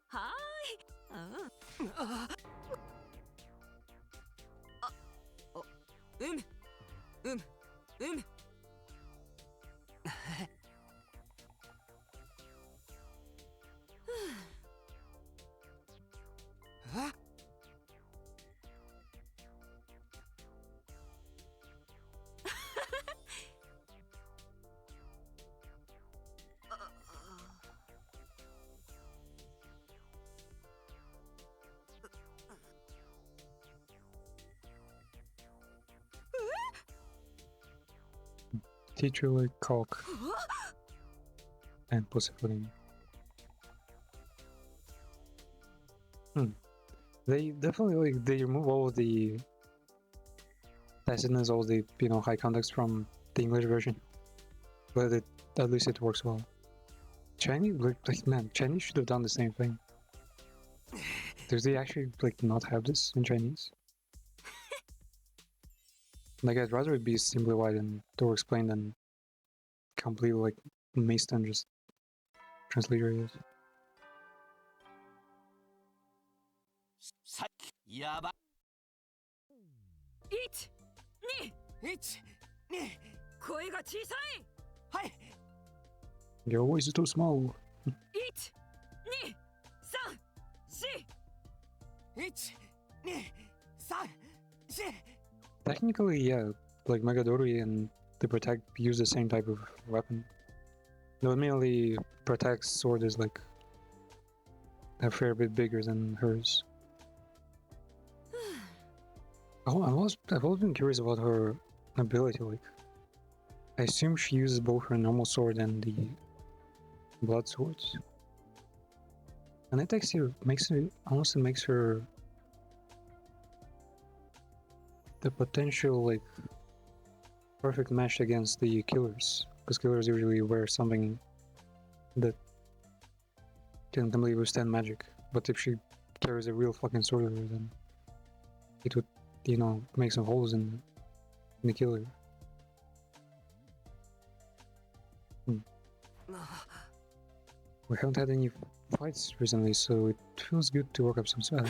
はーい。うむ。Teacher like cock and pussyfooting. They definitely like they remove all of the tacitness, all the high context from the English version, but at least it works well. Chinese, like man, Chinese should have done the same thing. Do they actually like not have this in Chinese? Like, I'd rather it be simplified and or explained than completely like missed and just transliterated. さやば1、2、 1、2、声が小さい。はい。 Your voice is too small. 1、2、3、4。 1、2、3、4。 Technically, yeah, like Megadori and the Protect use the same type of weapon. Though admittedly, Protect's sword is like a fair bit bigger than hers. I've always been curious about her ability. Like, I assume she uses both her normal sword and the blood swords, and it honestly makes her the potential like perfect match against the killers, because killers usually wear something that can completely withstand magic. But if she carries a real fucking sword with her, then it would, you know, make some holes in the killer. We haven't had any fights recently, so it feels good to work up some sweat.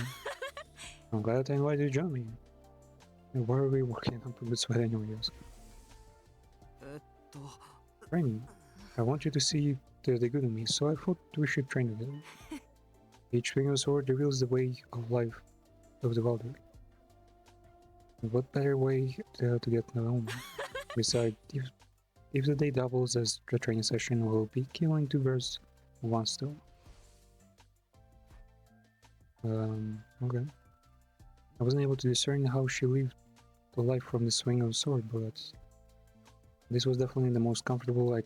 I'm glad I invited you to join me. And why are we working up a good sweat anyways? Training. I want you to see they're good in me, so I thought we should train together. Each swing of a sword reveals the way of life of the Valkyrie. What better way to get to know me? Besides, if the day doubles as a training session, we'll be killing two birds with one stone. Okay. I wasn't able to discern how she lived the life from the swing of a sword, but this was definitely the most comfortable I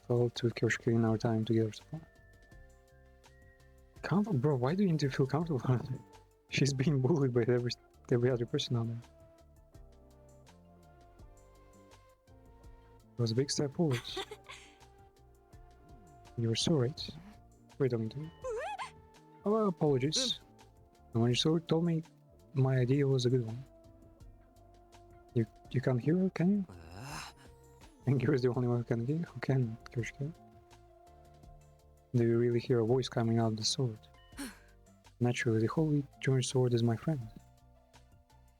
felt with Kyoshiki in our time together so far. Bro, why do you need to feel comfortable? She's being bullied by every other person out there. It was a big step forward. You were so right. Wait a minute. Oh, apologies. And when you told me my idea was a good one. You can't hear her, can you? I think you're the only one who can, Kyoshiki. Do you really hear a voice coming out of the sword? Naturally, the Holy Joined Sword is my friend.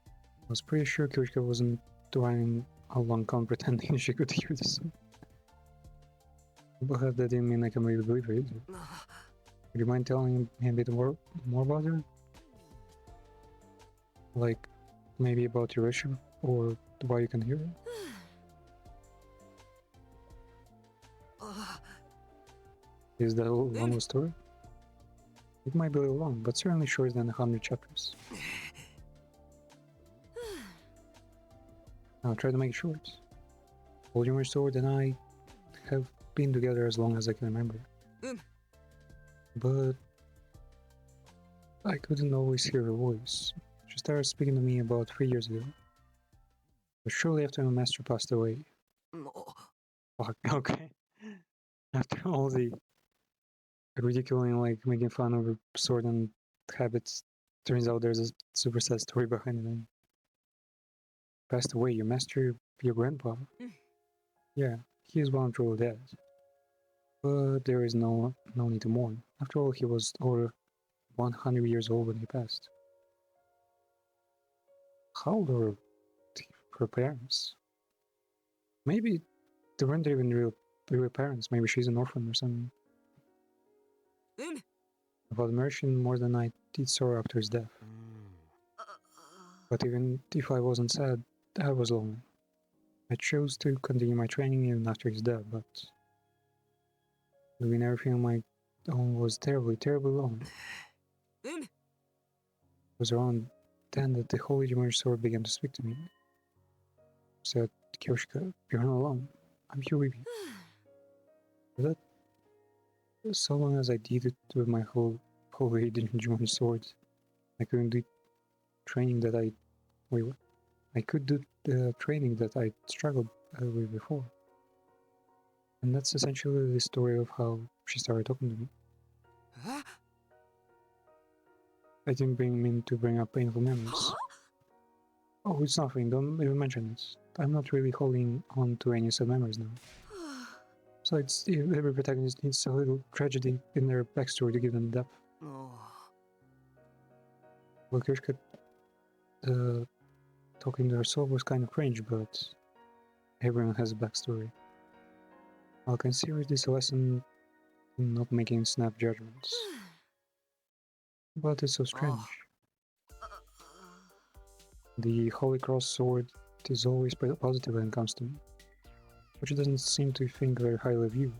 I was pretty sure Kyoshiki wasn't running along pretending she could hear the sword. But that didn't mean I can really believe her either. Would you mind telling me a bit more about her? Like, maybe about your issue, or why you can hear her? Is that a long story? It might be a little long, but certainly shorter than 100 chapters. I'll try to make it short. Holding my sword and I have been together as long as I can remember. But I couldn't always hear her voice. She started speaking to me about 3 years ago. But shortly after my master passed away. Fuck, okay. After all the ridiculing, like making fun of her sword and habits, turns out there's a super sad story behind it. Passed away, your master, your grandpa. Yeah, he is well and truly dead. But there is no need to mourn. After all, he was over 100 years old when he passed. How old are her parents? Maybe they weren't even real parents. Maybe she's an orphan or something. I've admiration more than I did sorrow after his death. But even if I wasn't sad, I was lonely. I chose to continue my training even after his death, but doing everything on my own was terribly, terribly lonely. It was around then that the Holy Jimmy Sword began to speak to me. Said, Kyoshika, you're not alone. I'm here with you. That, so long as I did it with my Holy Jimmy Sword, I couldn't do training that I could do the training that I struggled with before. And that's essentially the story of how she started talking to me. I didn't mean to bring up painful memories. Oh, it's nothing, don't even mention it. I'm not really holding on to any sad memories now. Besides, every protagonist needs a little tragedy in their backstory to give them depth. Well, Kirschka talking to herself was kind of cringe, but everyone has a backstory. I consider this a lesson in not making snap judgments. But it's so strange. The Holy Cross sword is always positive when it comes to me, which doesn't seem to think very highly of you.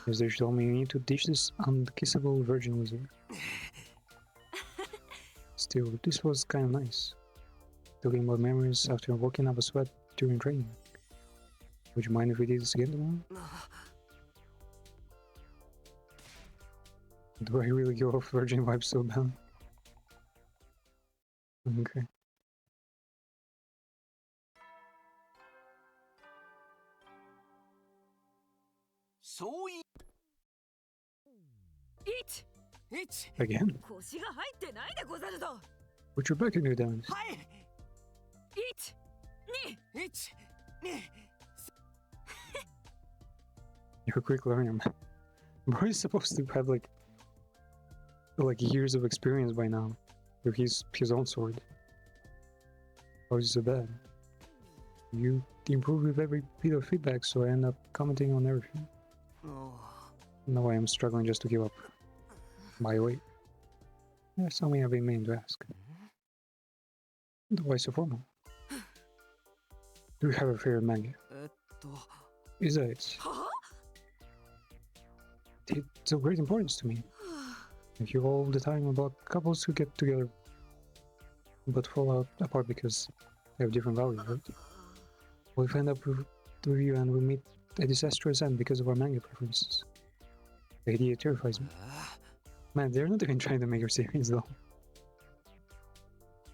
As they told me, you need to teach this unkissable virgin wizard. Still, this was kind of nice. Talking about memories after working up a sweat during training. Would you mind if we did this again tomorrow? Do I really go off virgin vibes so bad? Okay.そうい Again? 腰が入ってないでござるぞ。 Put your back in your dance. はい 1 2 You're a quick learner, man. Bro is supposed to have like years of experience by now with his own sword. How is it so bad? You improve with every bit of feedback, so I end up commenting on everything. Now I am struggling just to keep up. By the way, there's something I've been meaning to ask. Why so formal? Do you have a favorite manga? Is that it? It's of great importance to me. I hear all the time about couples who get together but fall out apart because they have different values, right? We'll end up with you and we meet a disastrous end because of our manga preferences. The idea terrifies me. Man, they're not even trying to make her serious though.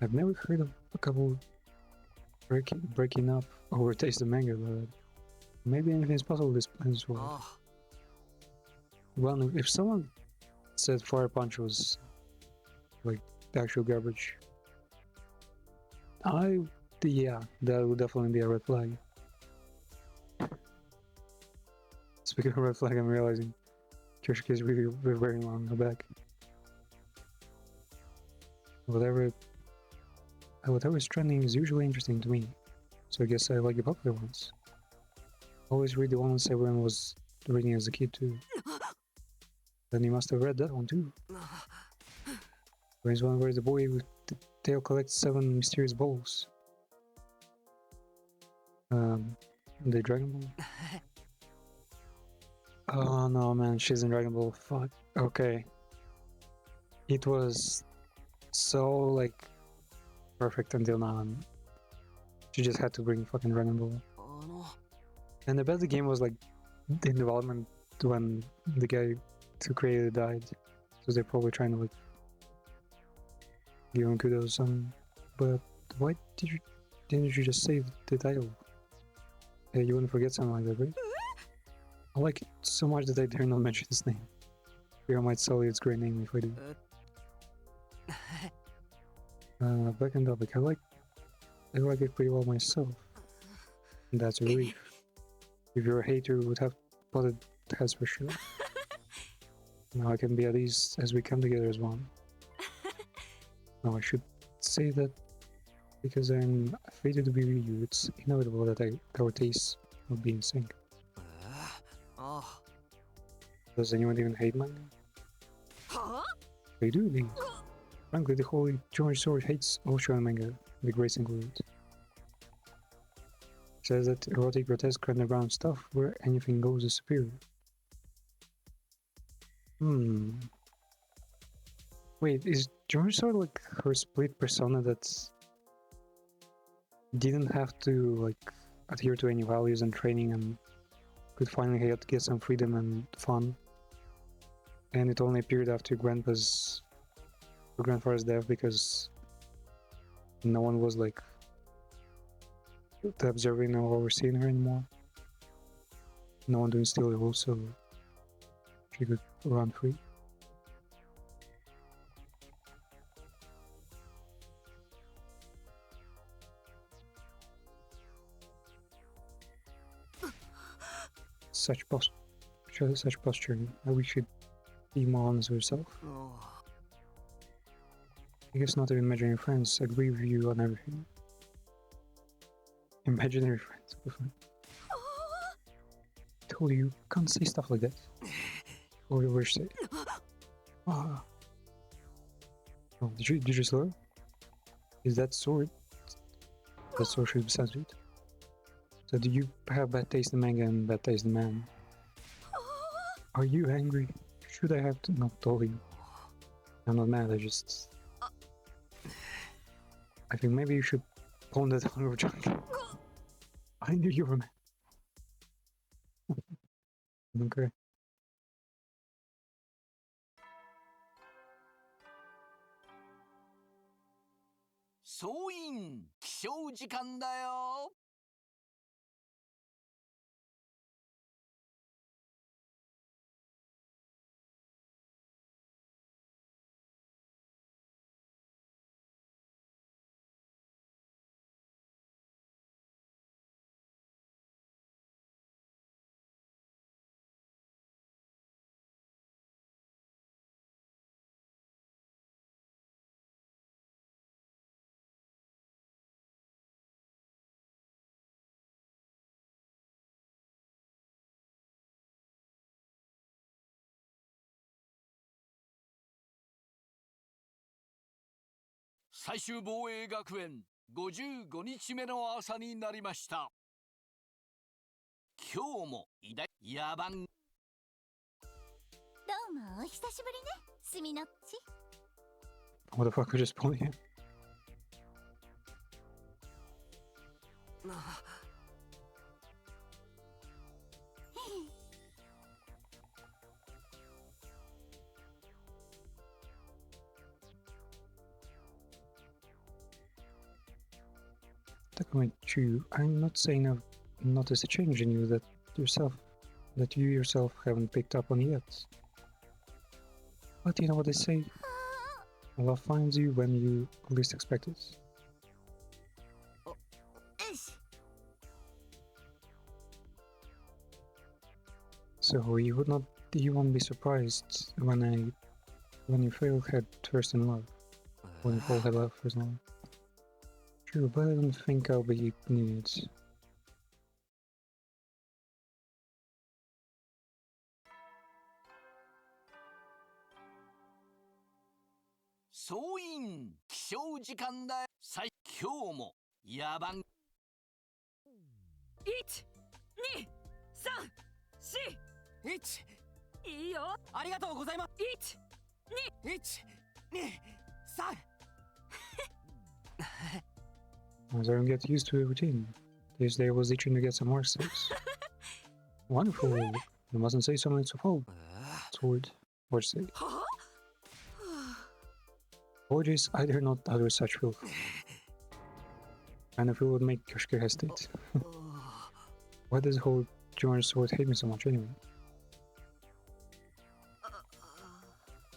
I've never heard of a couple breaking up over taste of manga, but maybe anything is possible this world. Well, if someone said Fire Punch was like actual garbage, yeah, that would definitely be a red flag. Speaking of red flag, I'm realizing Kirschka is really very long in the back. Whatever is trending is usually interesting to me, so I guess I like the popular ones. Always read the ones everyone was reading as a kid too. Then you must have read that one too. There's one where the boy with the tail collects 7 mysterious balls. The Dragon Ball? Oh no man, she's in Dragon Ball, fuck. Okay. It was so like perfect until now, and she just had to bring fucking Dragon Ball. And I bet the game was like in development when the guy who created it died, so they're probably trying to like give him kudos or something. But why didn't you just save the title? Yeah, you wouldn't forget something like that, right? I like it so much that I dare not mention his name. Fear I might sully its great name if I do. Back on topic, I like it pretty well myself. And that's a relief. If you're a hater, you would have butted heads for sure. Now I can be at ease as we come together as one. Now I should say that because I'm fated to be with you, it's inevitable that our tastes will be in sync. Does anyone even hate manga? They do, indeed. Frankly, the whole George Sword hates all shonen manga, the Grace included. Says that erotic, grotesque, underground stuff where anything goes is superior. Wait, is George Sword like her split persona that didn't have to like adhere to any values and training and could finally get some freedom and fun? And it only appeared after grandfather's death because no one was like observing or overseeing her anymore. No one to instill the rules, so she could run free. such posture. I wish you'd be more honest with yourself. I guess not even imaginary friends agree with you on everything. Imaginary friends. I told you, you can't say stuff like that. Or you wish say. Ah. Oh, did you just learn? Is that sword? That sword should be censored. So do you have bad taste in manga and bad taste in man? Are you angry? Should I have not told you? I'm not mad, I think maybe you should tone that down your junk. I knew you were mad. Okay. 総員起床時間だよ。最終防衛学園55日目の朝になりました。今日も野蛮。どうもお久しぶりね、スミノッチ。 What the fuck, we just pulling him? True. I'm not saying I've noticed a change in you that you yourself haven't picked up on yet. But you know what they say? Love finds you when you least expect it. So you won't be surprised when you fail head first in love. When you fall head first in love. True, but I don't think I'll be needed. Soin, 起床時間だよ。今日も野蛮。1、2、3、4。いいよ。ありがとうございます。1、2、3。As I don't get used to the routine. This day I was itching to get some more steps. Wonderful. You mustn't say something so full. Sword. What'd you say? Apologies, I dare not utter such filth. And if it would make Yoshiko hesitate. Why does the whole Joner's sword hate me so much anyway?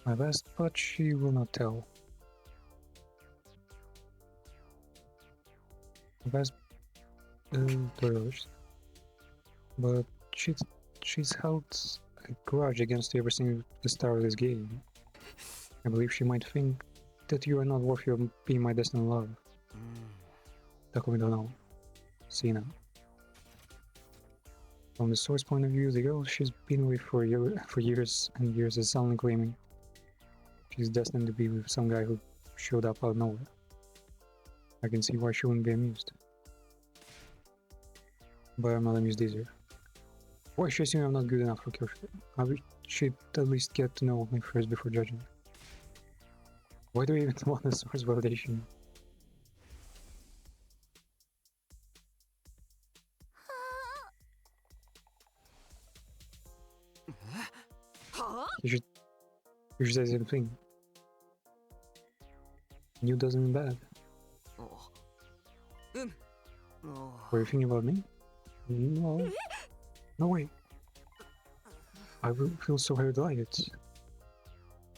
My best, but she will not tell. My best, but she's held a grudge against you ever since the start of this game. I believe she might think that you are not worthy of being my destined love. Takumi don't know. See now. From the source point of view, the girl she's been with for years and years is suddenly claiming she's destined to be with some guy who showed up out of nowhere. I can see why she wouldn't be amused. But I'm not amused either. Why should she assume I'm not good enough for Kyoshiko? I wish she'd at least get to know me first before judging. Why do we even want a source validation? You should say the same thing. You doesn't mean bad. Were you thinking about me? No. No way. I will feel so very delighted.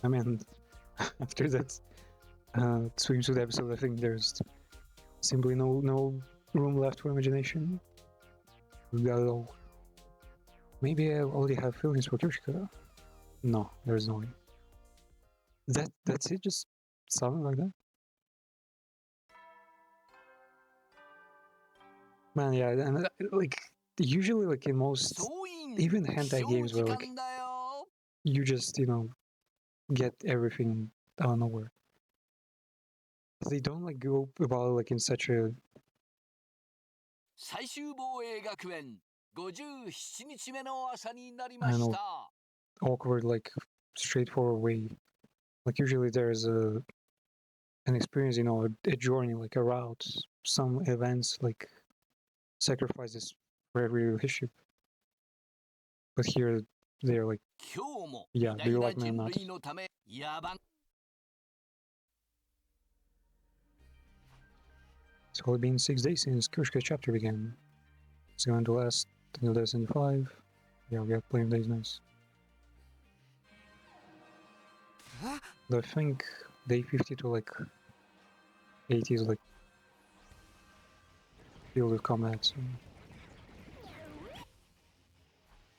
I mean, after that swimsuit episode, I think there's simply no room left for imagination. We got it all. Maybe I already have feelings for Kyoshika. No, there's no way. That's it, just something like that? Man, yeah, and like usually like in most 総員 even 起 hentai 床 games 時 where like 間だよ you just, you know, get everything out of nowhere. They don't like go about it like in such a 最終防衛学園57日目の朝になり I ま don't し know た awkward, like straightforward way. Like usually there's an experience, you know, a journey, like a route, some events, like sacrifices for every relationship. But here they're like, 今日も yeah, 偉 do you 大な like me or 人 not? 類のため野蛮 It's only been 6 days since Kushka chapter began. It's going to last until day 75. Yeah, we have plenty of days, nice. Though I think day 50 to like 80 is like filled with combat, so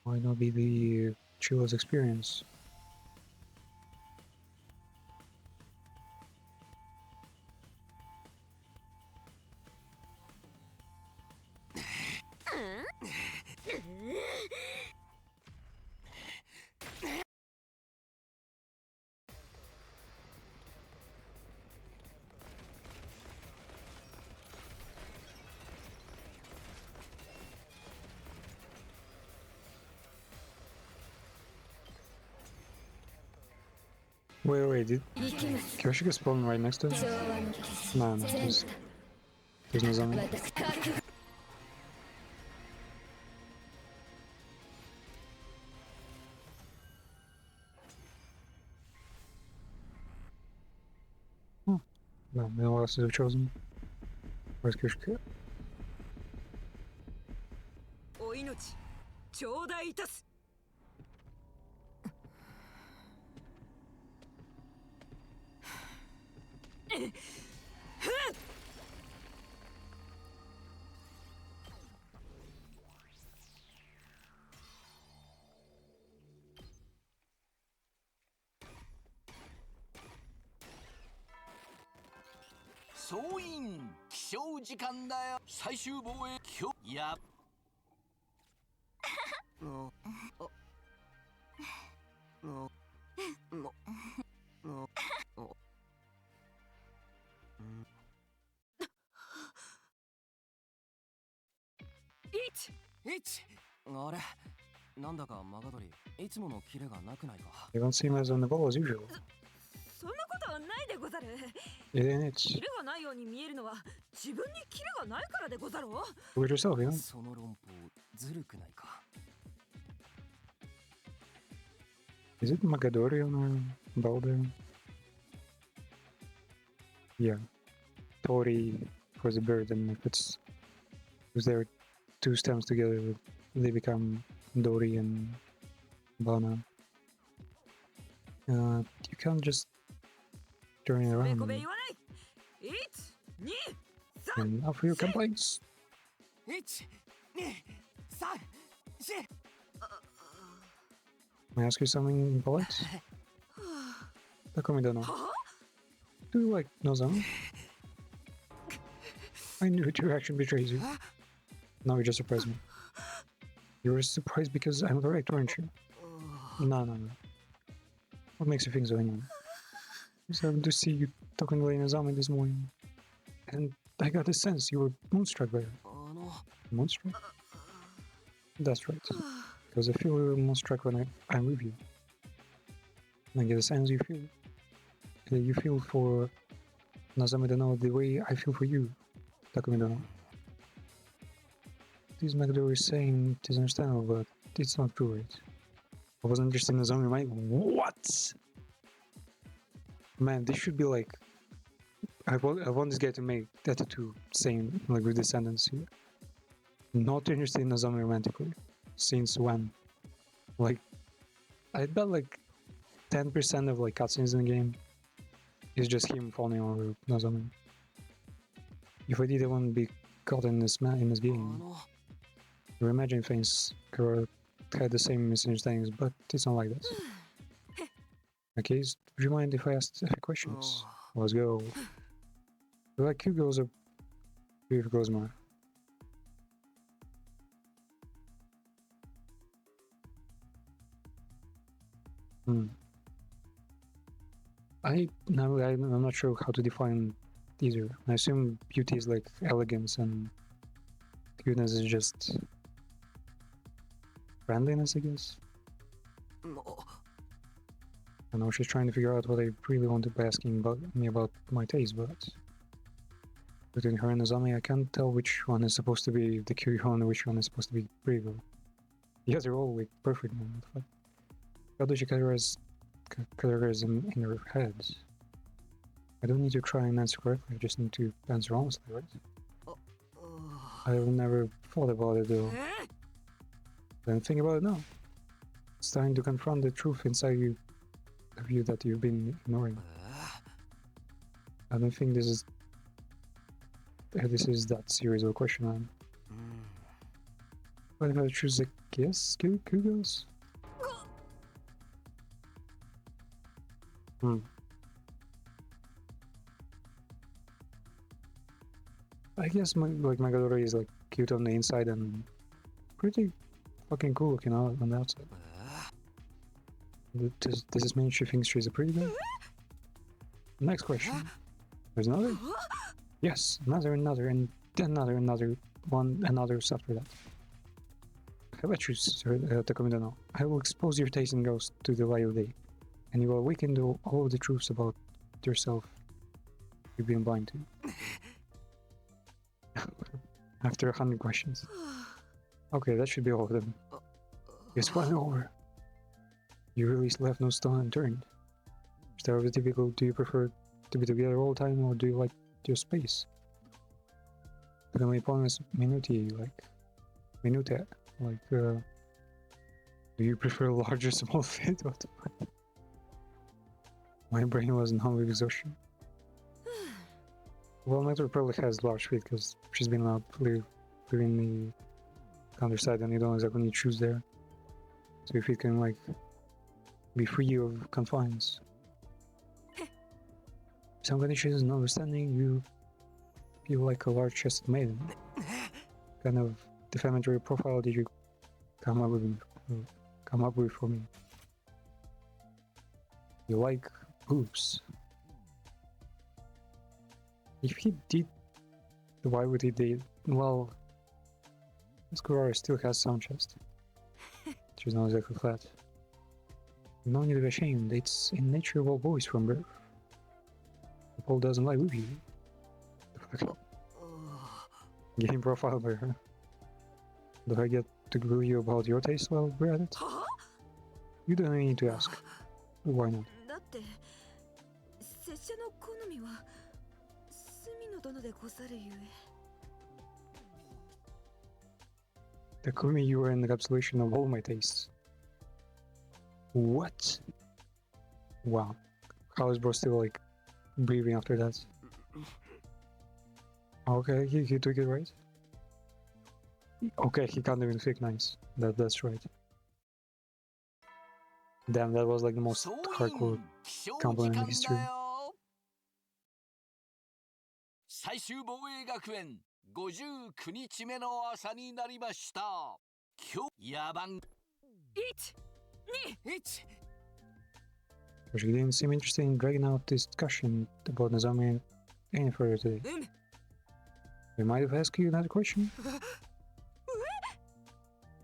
why not be the chillest experience? Wait, did Kyoshika spawn right next to it? No, there's no zombie. No, no one else has chosen. Where's Kyoshika? お命頂戴いたす総員起床時間だよ最終防衛今日やあれなんだかマガドリいつものキレがなくないか You don't seem as on the ball as usual. そんなことはないでござる It ain't it. キレがないように見えるのは自分にキレがないからでござろう Do it yourself, you know? その論法ずるくないか Is it Magadori on our ball there? Yeah. Tori for the bird, and if it's because there are two stems together, they become Dori and Bana. You can't just turn it べ around こべ言わない1、2、3 and offer your complaints. 1、2、3、4 May I ask you something polite? Takumi Dono. Do you like Nozomi? I knew your reaction betrays you. Now you just surprised me. You were surprised because I'm correct, weren't you? No. What makes you think so anyway? Because I happened to see you talking to Nozomi this morning. And I got the sense you were moonstruck by her. あの Moonstruck? That's right. Because I feel a little moonstruck when I'm with you. And I get the sense you feel. You feel for Nozomi Dono the way I feel for you, Takumi Dono. This Magdor is saying it is understandable, but it's not true, right? I wasn't interested in Nozomi, right? What? Man, this should be like... I want this guy to make that tattoo saying, like, with this sentence here. Not interested in Nozomi romantically. Since when? Like, I bet like 10% of like cutscenes in the game is just him falling over Nozomi. If I didn't want to be caught in thisあ game, の you imagine things, had the same misunderstandings, but it's not like this. Okay, do you mind if I ask a few questions? Let's go. Do you like cute girls or beautiful girls more? I'm not sure how to define either. I assume beauty is like elegance and cuteness is just friendliness, I guess. I know she's trying to figure out what I really wanted by asking me about my taste, but between her and Azami, I can't tell which one is supposed to be the cute one and which one is supposed to be pretty girl. Yeah, they're all like perfect, man. How does she categorize in her head? I don't need to try and answer correctly, I just need to answer honestly, right? I've never thought about it though. Then think about it now. It's time to confront the truth inside you, of you that you've been ignoring. I don't think this is that serious of a question, man. What if I choose a kiss, Kugels? I guess my Magadori is like cute on the inside and pretty fucking cool looking out on the outside. Does this mean she thinks she's a pretty girl? Next question. There's another? Yes, another, and then another one, and others after that. I bet you, Takumi no. I will expose your taste in girls to the light of day, and you will awaken to all of the truths about yourself you've been blind to. After 100 questions. Okay, that should be all of them. It's finally over. You really left no stone unturned. Stereotypical, do you prefer to be together all the time or do you like your space? But my point is minute, do you prefer large or small fit? What the fuck? My brain was numb with exhaustion. Well, Nectar probably has large feet because she's been living the countryside and you don't exactly need shoes there. So your feet can like be free of confines. Some conditions and understanding you feel like a large-chested maiden. Kind of defamatory profile did you come up with for me? You like boobs. If he did, why would he date? Well, Kurara still has some chest. She's not exactly flat. No need to be ashamed, it's in nature of all boys from birth. Paul doesn't like Luffy. Getting profiled by her. Do I get to grill you about your taste while we're at it? You don't need to ask. Why not? Takumi, you are an encapsulation of all my tastes. What? Wow. How is bro still like breathing after that? Okay, he took it right. Okay, he can't even speak nice. That's right. Damn, that was like the most hardcore compliment in history. 最終防衛学園59日目の朝になりました。今日野番121 But she didn't seem interested in dragging out this discussion about Nozomi any further today. We might have asked you another question?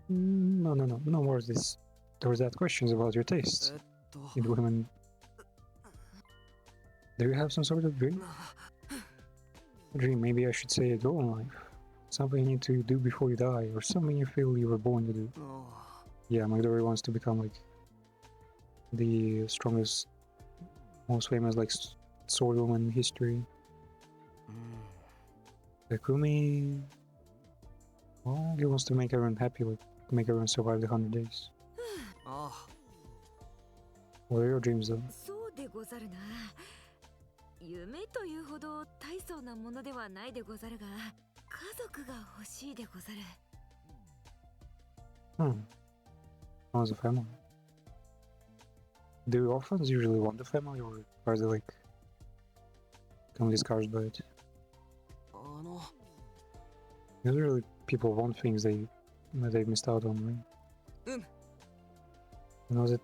No more of this. There was that questions about your taste in women. Do you have some sort of dream? Dream, maybe I should say a goal in life. Something you need to do before you die, or something you feel you were born to do. Yeah, Midori wants to become like the strongest, most famous like sword woman in history. Takumi, well, he wants to make everyone happy, like make everyone survive the 100 days. What are your dreams though? 夢というほど大層なものではないでござるが、家族が欲しいでござる。as a family. Do orphans usually want the family, or are they like kind of discouraged by it? Usually people want things they missed out on, right? I know that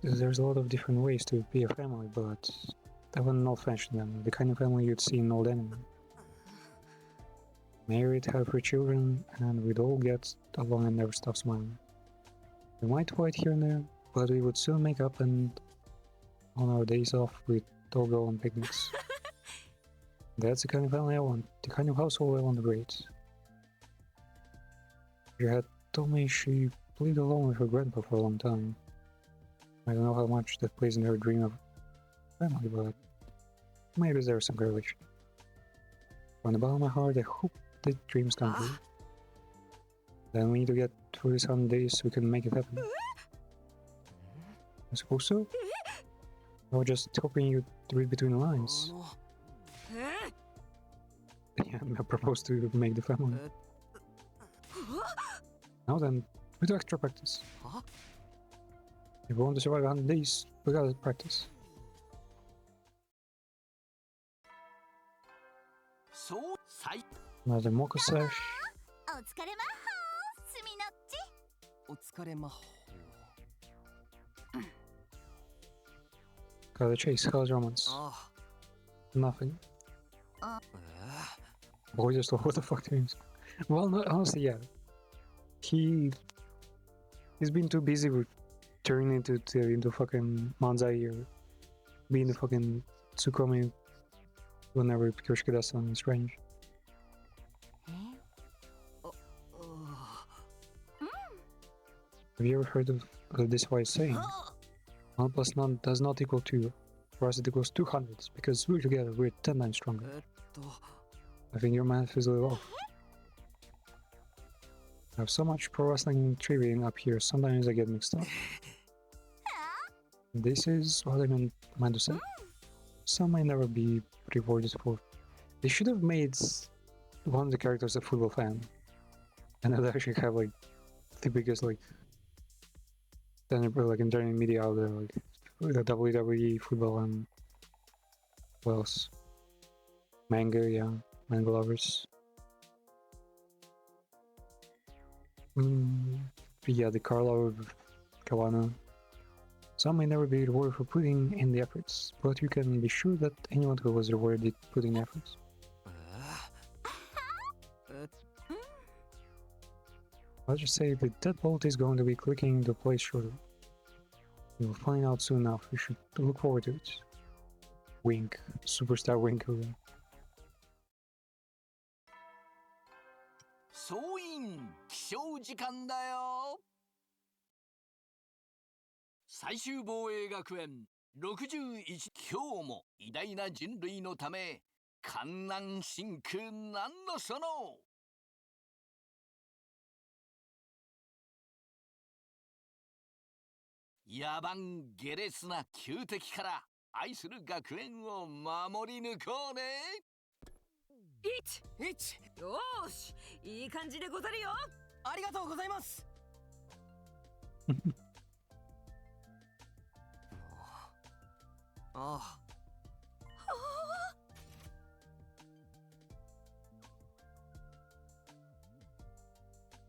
there's a lot of different ways to be a family, but I will not mention them. The kind of family you'd see in old anime. Married, have 3 children, and we'd all get along and never stop smiling. We might fight here and there, but we would soon make up, and on our days off, we'd all go on picnics. That's the kind of family I want, the kind of household I want to create. She had told me she lived alone with her grandpa for a long time. I don't know how much that plays in her dream of family, but maybe there's some correlation. From the bottom of my heart, I hope the dreams come true. Then we need to get through these 100 days so we can make it happen. I suppose so? I was just hoping you'd read between the lines. Yeah, I proposed to make the family. Now then, we do extra practice. If we want to survive 100 days, we gotta practice. Another Moko sash. お疲れ魔法すみのっち。お疲れ魔法。 Got the chase, how's romance? Nothing. Boy, just what the fuck dreams? Well, no, honestly, yeah. He's been too busy with turning into fucking Manzai or being the fucking Tsukumi whenever Kyoshika does something strange. Have you ever heard of this wise saying? 1 plus 1 does not equal 2. For us it equals 200, because we're together, we're 10 times stronger. I think your math is a little off. I have so much pro wrestling trivia up here, sometimes I get mixed up. This is what I meant to say. Some may never be rewarded for. They should have made one of the characters a football fan. And I'd actually have like the biggest like internet media out there, like the WWE, football, and what else? Manga, yeah, manga lovers. Yeah, the Carla of Kawana. Some may never be rewarded for putting in the efforts, but you can be sure that anyone who was rewarded putting efforts. I'll just say the deadbolt is going to be clicking the place shortly. You'll find out soon enough. You should look forward to it. Wink. Superstar wink. 総員起床時間だよ。最終防衛学園61。今日も偉大な人類のため観覧深空なんのその野蛮下劣な旧敵から愛する学園を守り抜こうね。よーし、いい感じでござるよ。ありがとうございます。ああ。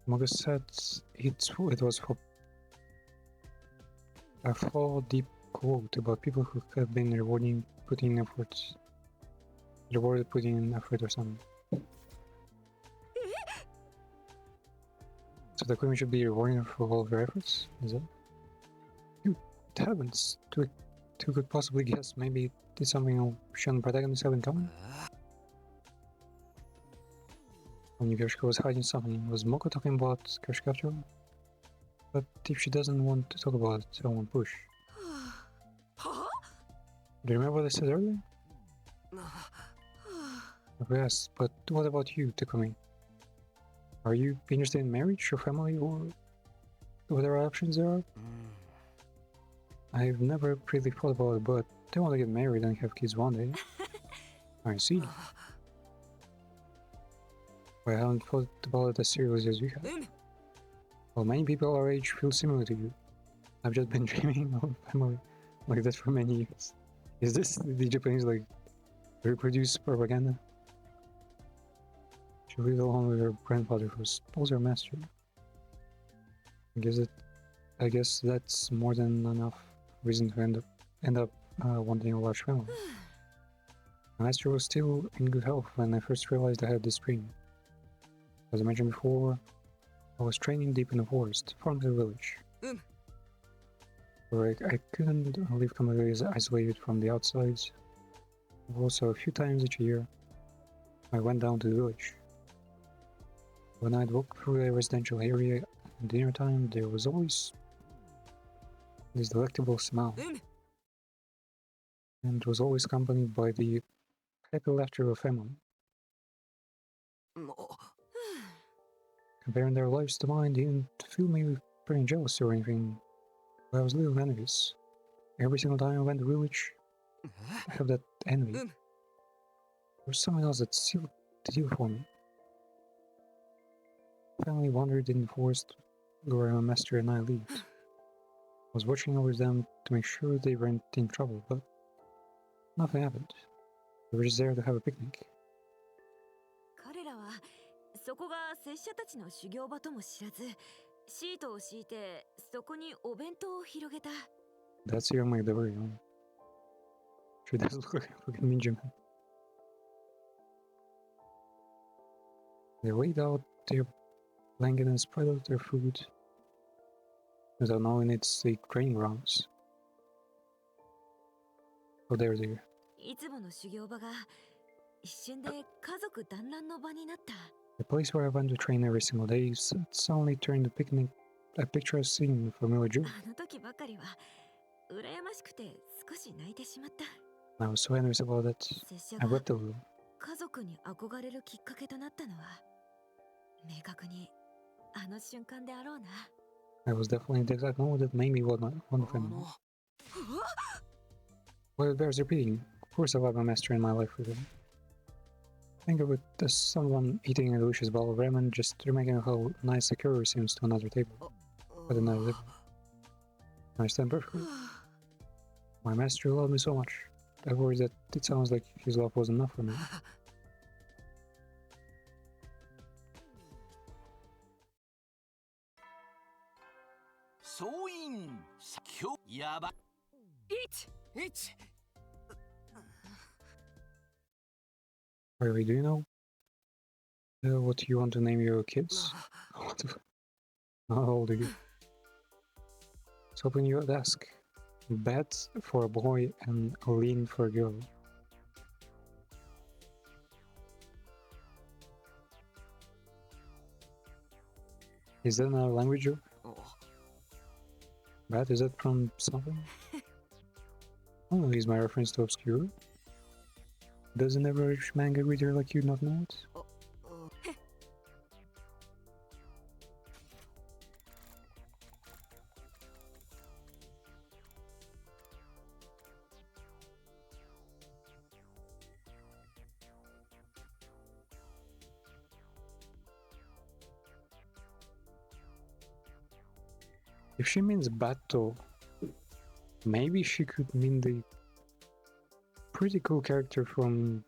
Mogus said it was for a full deep quote about people who have been rewarded putting in effort or something. So the queen should be rewarding her for all of her efforts? Is it? You heavens! Who could possibly guess? Maybe it's something she and the protagonist have in common? When Kyoshika was hiding something, was Moko talking about Kyoshika after all? But if she doesn't want to talk about it, I won't push. Do you remember what I said earlier? Yes, but what about you, Takumi? Are you interested in marriage or family or whatever options there are? I've never really thought about it, but I want to get married and have kids one day. I see. I haven't thought about it as seriously as you have. Well, many people our age feel similar to you. I've just been dreaming of a family like that for many years. Is this the Japanese like reproduce propaganda? She lived alone with her grandfather who was also her master. I guess that's more than enough reason to end up wanting a large family. My master was still in good health when I first realized I had this dream. As I mentioned before, I was training deep in the forest, far from the village. Where I couldn't live completely isolated from the outside. Also, a few times each year, I went down to the village. When I'd walk through a residential area at dinner time, there was always this delectable smell, and it was always accompanied by the happy laughter of a family. Comparing their lives to mine didn't fill me pretty jealous or anything, but I was a little envious. Every single time I went to the village, I have that envy. There was someone else that sealed the deal for me. I finally wandered in the forest where my master and I lived. I was watching over them to make sure they weren't in trouble, but nothing happened. They were just there to have a picnic. 彼らはそこが拙者たちの修行場とも知らず、シートを敷いてそこにお弁当を広げた。 That's young like the very young. She does look like a fucking ninja man. They laid out their blanket and spread out their food without knowing it's the training grounds. Oh, there. いつもの修行場が一瞬で家族団らんの場になった。 The place where I went to train every single day suddenly turned a picturesque scene for Mila Joe. あの時ばかりは羨ましくて少し泣いてしまった。 I was so envious about that. 拙者 I が wept a little. 家族に憧れるきっかけとなったのは明確にあの瞬間であろうな。 I was definitely in the exact moment that made me one of them. Well, it bears repeating. Of course, I love my master in my life with him. Think of it as someone eating a delicious bowl of ramen, just remarking how nice the curry seems to another table. At another table. I understand perfectly. My master loved me so much. I worry that it sounds like his love wasn't enough for me. Really, do you know what you want to name your kids? What the fuck? How old are you? I was hoping you would ask. Bet for a boy and lean for a girl. Is that another language joke? Bet, is that from something? Oh, is my reference to obscure? Does an average manga reader like you not know it? If she means Bato, maybe she could mean the pretty cool character from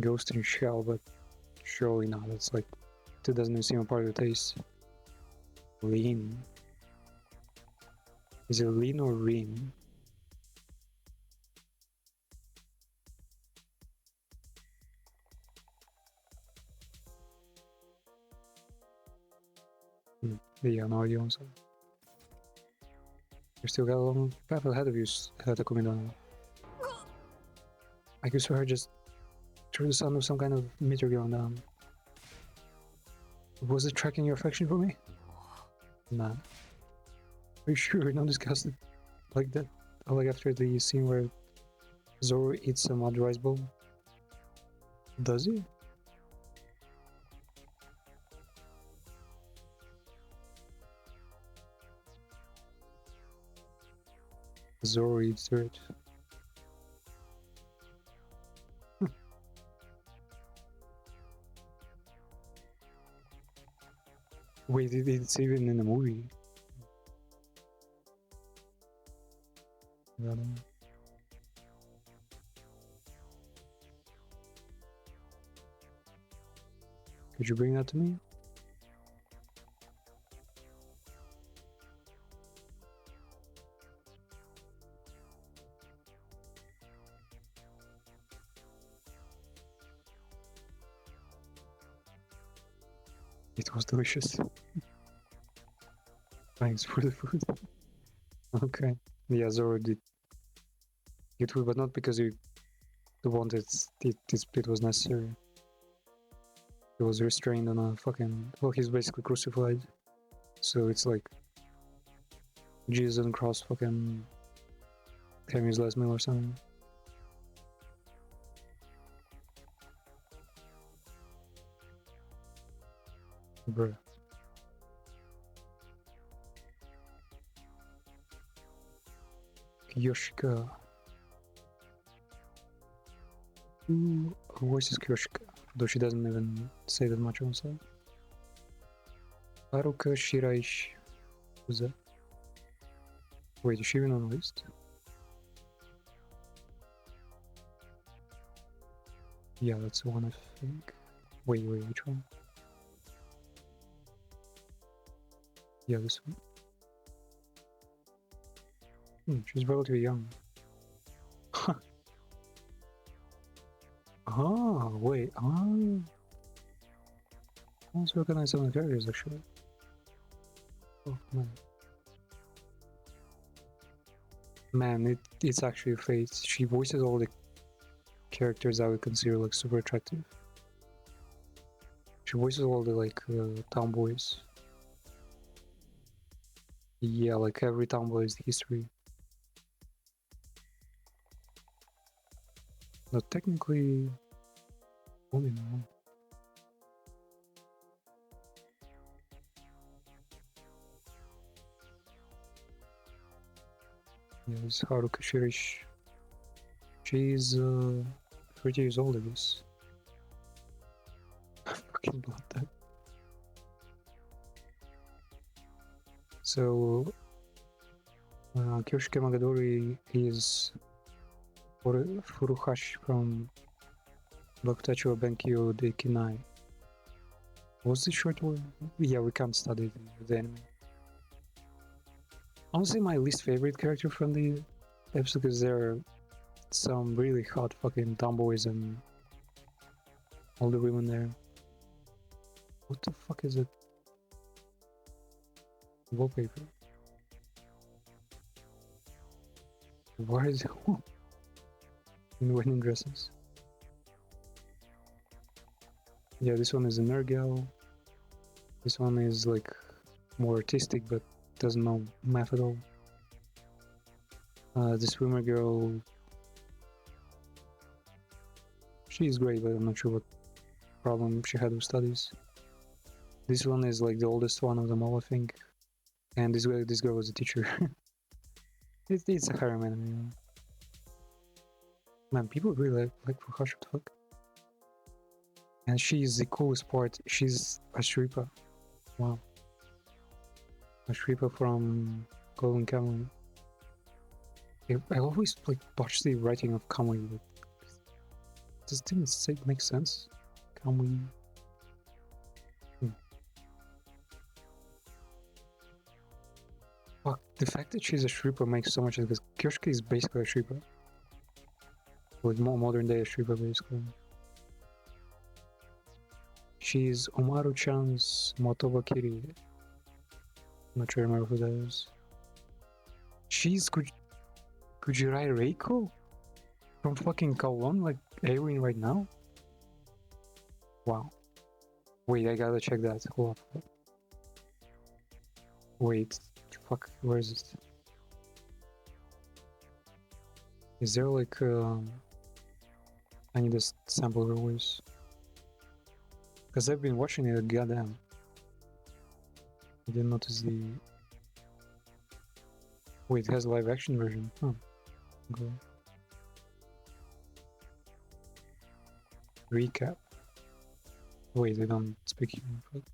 Ghost in Shell, but surely not. It's like, that doesn't even seem a part of the taste. Lean. Is it lean or lean? Yeah, no idea. You still got a long path ahead of you, Takumi. I could swear just through the sound of some kind of meter going down. Was it tracking your affection for me? Nah. Are you sure you don't discuss it like that? Or like after the scene where Zoro eats some odd rice bowl? Does he? Zoro eats dirt. Wait, it's even in the movie. Got him. Could you bring that to me? It was delicious. Thanks for the food. Okay. Yeah, Zoro did get food, but not because he wanted it was necessary. He was restrained on a fucking... Well, he's basically crucified. So it's like... Jesus on cross fucking... having his last meal or something. Bruh. Yoshika. Ooh, her voice is Kyoshika, though she doesn't even say that much on herself. Haruka Shiraishi. Who's that? Wait, is she even on the list? Yeah, that's the one I think. Wait, which one? Yeah, this one. She's relatively young. Ah, wait, I also recognize some of the characters actually. Oh man. Man, it's actually fate. She voices all the characters I would consider like super attractive. She voices all the like tomboys. Yeah, like every tomboy is history. No, technically, only now. Yes, Haruka Shirish. She's 30 years old, I guess. Fucking blood type. So, Kyoshike Magadori is Furuhashi from Bakutachi wa Benkyo de Kinai. What's the short word? Yeah, we can't study the anime. Honestly, my least favorite character from the episode because there are some really hot fucking tomboys and all the women there. What the fuck is it? Wallpaper. Why is it in wedding dresses? Yeah, this one is a nerd gal. This one is like more artistic but doesn't know math at all. The swimmer girl, she is great, but I'm not sure what problem she had with studies. This one is like the oldest one of them all, I think. And this girl was a teacher. It's a harem anime, you know. Man, people really like Fukashi, what the fuck? And she's the coolest part. She's a Shripa. Wow. A Shripa from Golden Kamuy. I always like botch the writing of Kamuy, but this didn't make sense. Kamuy. Fuck, the fact that she's a Shripa makes so much sense because Kyoshiki is basically a Shripa. With more modern day Shripa, basically. She's Omaru-chan's Motoba Kiri. I'm not sure I remember who that is. She's Kujirai Reiko? From fucking Kowloon, like heroine right now? Wow. Wait, I gotta check that. Hold up. Wait, fuck, where is it? Is there like I need to sample her voice. Because I've been watching it, goddamn. I didn't notice the... Wait, it has a live action version. Huh. Okay. Recap. Wait, they don't speak English.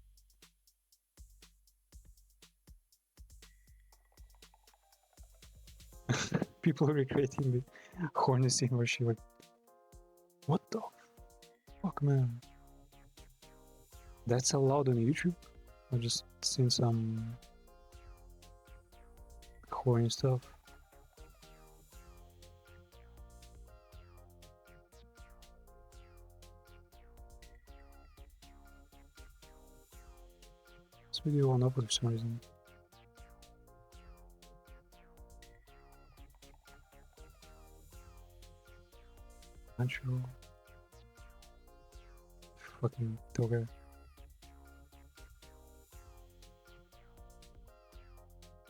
people recreating the horny scene where she like, what the fuck, man? That's allowed on YouTube? I've just seen some horny stuff. This video won't upload for some reason. Natural. Fucking toga.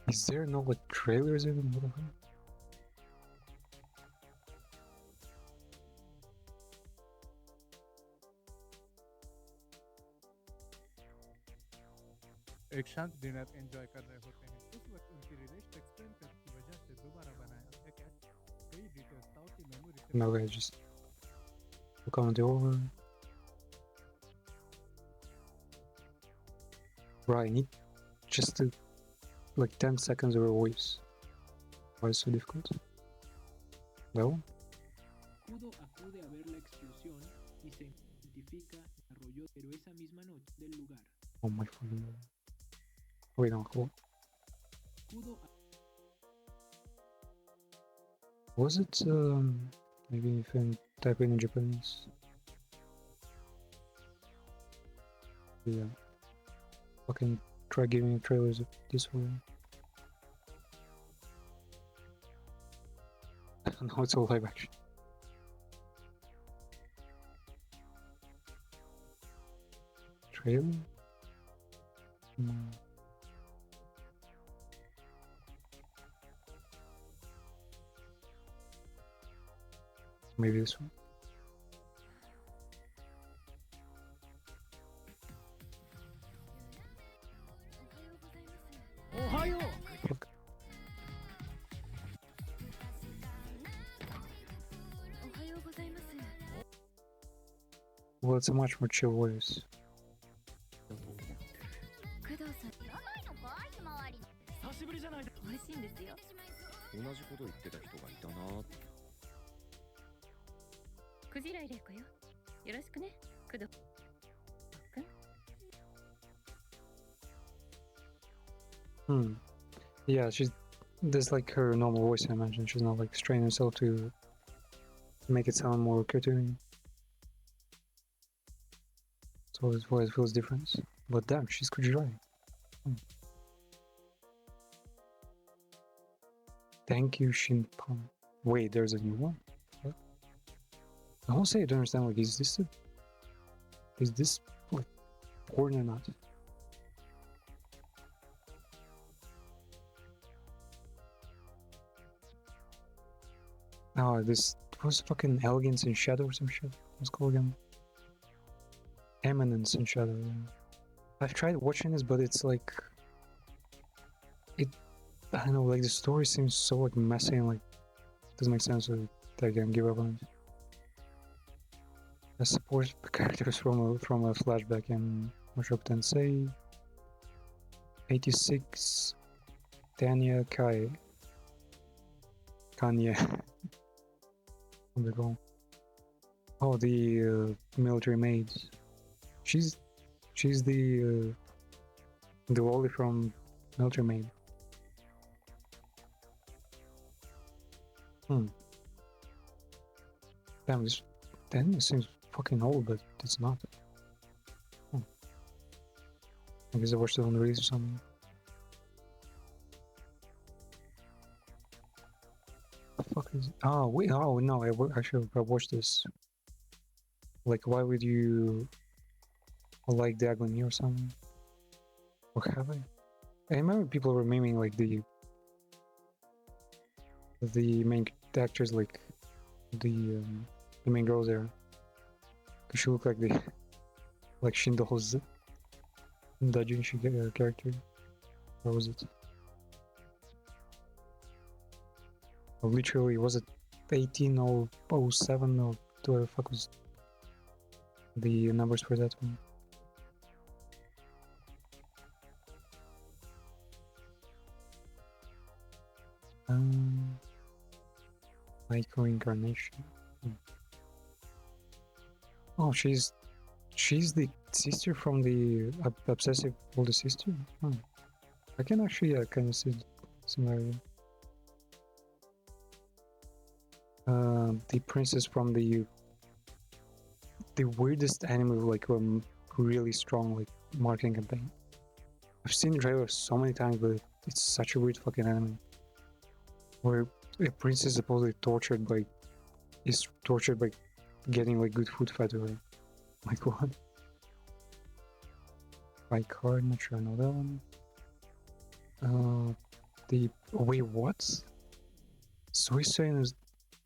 Is there no like trailers even? What the hell? एक शांत dinner enjoy कर रहे होते हैं उस वक्त उनकी relation experiment की वजह से दोबारा बनाया एक कई डिटेल्स था कि मेमोरी से No, I just look on the over. Right, I need just to like 10 seconds of a voice. Why is it so difficult? No? Kudo acude a ver la explosión y se identifica y arrolló, pero esa misma noche del lugar. Oh my fucking god. Wait, no, hold. Kudo Was it, maybe if I type in Japanese? Yeah. Fucking try giving trailers this way. No, it's all live action. Trailer? No. Maybe this one. Fuck. Well, it's a much more chill voice. 工藤さん久しぶりじゃない美味しいんですよ。同じこと言ってた人がいたな。クジライレイコよ。よろしくね、工藤くん。 Yeah, there's like her normal voice, I imagine. She's not like straining herself to make it sound more cartoony. So his voice feels different. But damn, she's Kujirai. Thank you, Shinpan. Wait, there's a new one? What? I won't say I don't understand, like, is this like porn or not? Oh, this was fucking Elegance in Shadow or some shit. What's it called again? Eminence in Shadow, yeah. I've tried watching this, but it's like... I don't know, like the story seems so like messy and like doesn't make sense, so I can give up on it. I support characters from a flashback in Mushoku Tensei 86 Tanya Kanye. Where'd they go? Oh, the military maid. She's the lolly from Military Maid. Damn, this anime seems fucking old, but it's not. I guess I watched it on the release or something. The fuck is it? Oh wait, oh no, I should have watched this. Like, why would you like the ugly or something? Or have I? I remember people were memeing like the main actors, like the main girls there, cause she looked like Shindo's Dajinshi character. What was it? Or literally, was it 1807 or whatever the fuck was the numbers for that one? Psycho incarnation. Oh, she's the sister from the obsessive older sister. I can actually kind of see the scenario. The princess from the weirdest anime with like really strong like marketing campaign. I've seen the trailer so many times, but it's such a weird fucking anime where a princess is supposedly tortured by getting like good food fed to her. Like what? By card, not sure I know that one. Wait, what? So he's saying is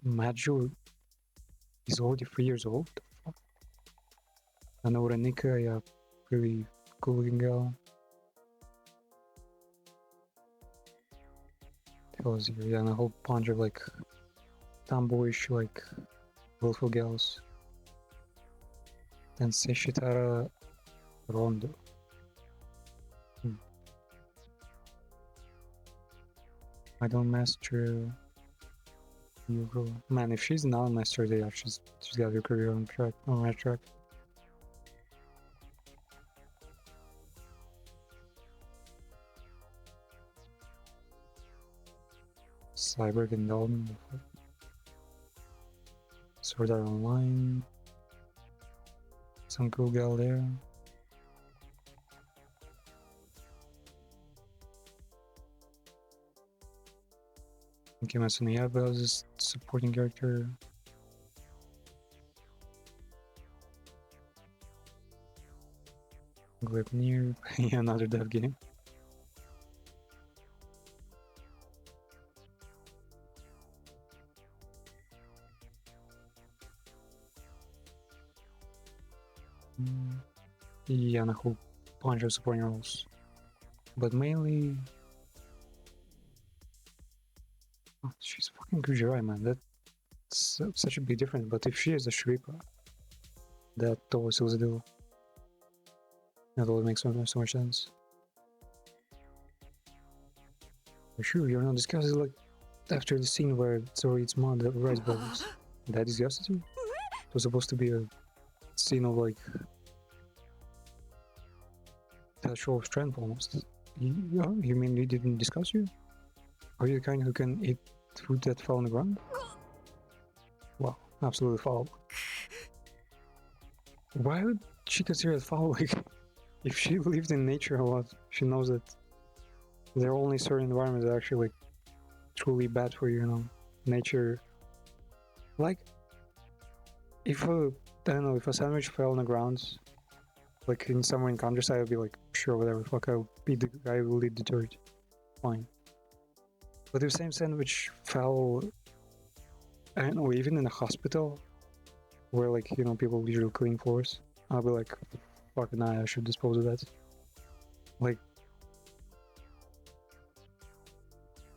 Majo is already 3 years old? I know Renika, yeah, really cool looking girl. Hell is here, yeah, and a whole bunch of like tomboyish, like willful girls. Then Seshitara Rondo. I don't master Euro. Man, if she's not a master, yeah, she's got her career on the right track. Cyber Gundam. Sword Art Online. Some cool gal there. Kimetsu no Yaiba is a supporting character. Gleipnir, yeah, another dev game. Yeah, and a whole bunch of supporting roles. But mainly... Oh, she's fucking Gujarat, man. That's such a big difference. But if she is a Shripa, that always seals the deal. That always makes so much sense. For sure, you're not discussing like after the scene where Zoro eats mud that rice balls. That disgusted you? It was supposed to be a scene of like that show of strength almost. You mean we didn't discuss you? Are you the kind who can eat food that fell on the ground? Wow, absolutely foul. Why would she consider it foul? Like, if she lived in nature a lot, she knows that there are only certain environments that are actually like truly bad for you, you know. Nature, like, if I don't know, if a sandwich fell on the ground, like in somewhere in countryside, I'd be like, sure, whatever, fuck, I'll be the guy who will lead the turret, fine. But if the same sandwich fell, I don't know, even in a hospital, where like, you know, people usually clean floors, I'll be like, fuck, nah, I should dispose of that. Like,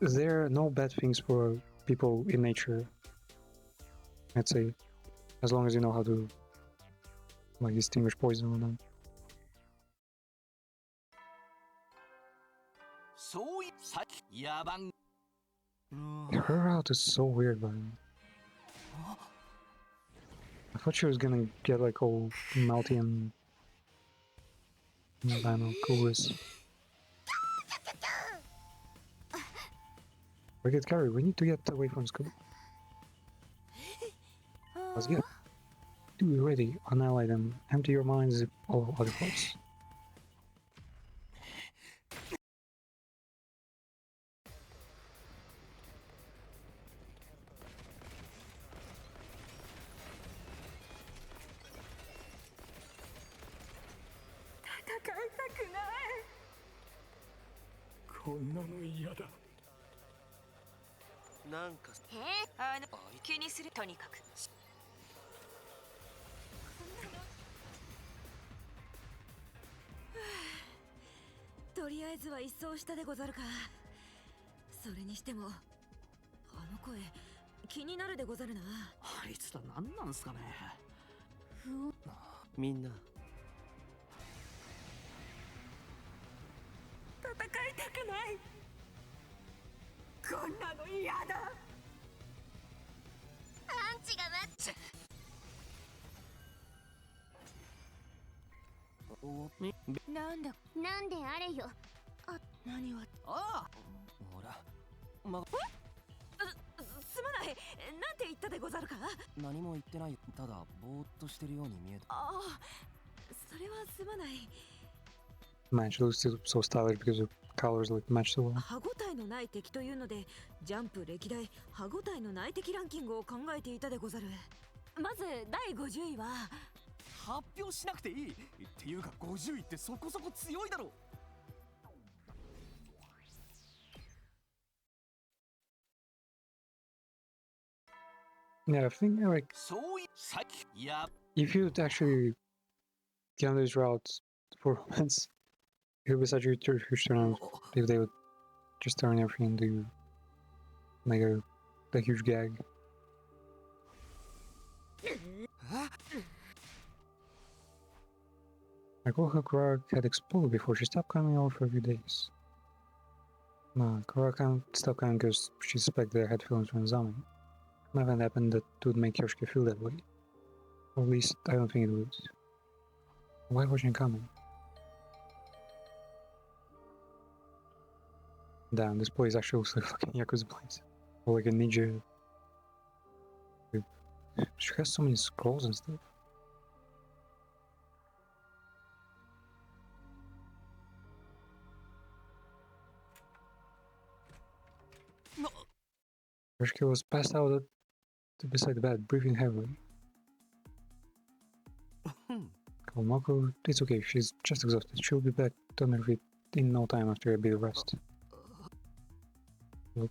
there are no bad things for people in nature, I'd say, as long as you know how to like distinguish poison or not. Her route is so weird, man. I thought she was gonna get like all melty and I don't know, coolest. Forget Carrie, we need to get away from school. Let's get. Do be ready, annihilate them, empty your minds of all other thoughts. なんであれよ。何はああほらすまない。なんて言ったでござるか。何も言ってない。ただぼーっとしてるように見えた。ああ、それはすまない。Man, she looks so stylish because her colors like match so well. 歯ごたえのない敵というので、ジャンプ歴代歯ごたえのない敵ランキングを考えていたでござる。まず第50位は発表しなくていいっていうか50位ってそこそこ強いだろ。Yeah, I think like そういさっきや if you'd actually gone this route for romance, it would be such a huge turn if they would just turn everything into like a huge gag. Like, well, her Korra had exploded before she stopped coming over for a few days. Nah, Korra can't stop coming because she suspected they had feelings for Zami. Nothing happened that would make Yoshiki feel that way. Or at least, I don't think it would. Why wasn't she coming? Damn, this place actually looks like fucking Yakuza place. Or like a ninja. She has so many scrolls and stuff. Yoshiki was passed out beside the bed, breathing heavily. Mako, it's okay, she's just exhausted. She'll be back on her feet in no time after a bit of rest. It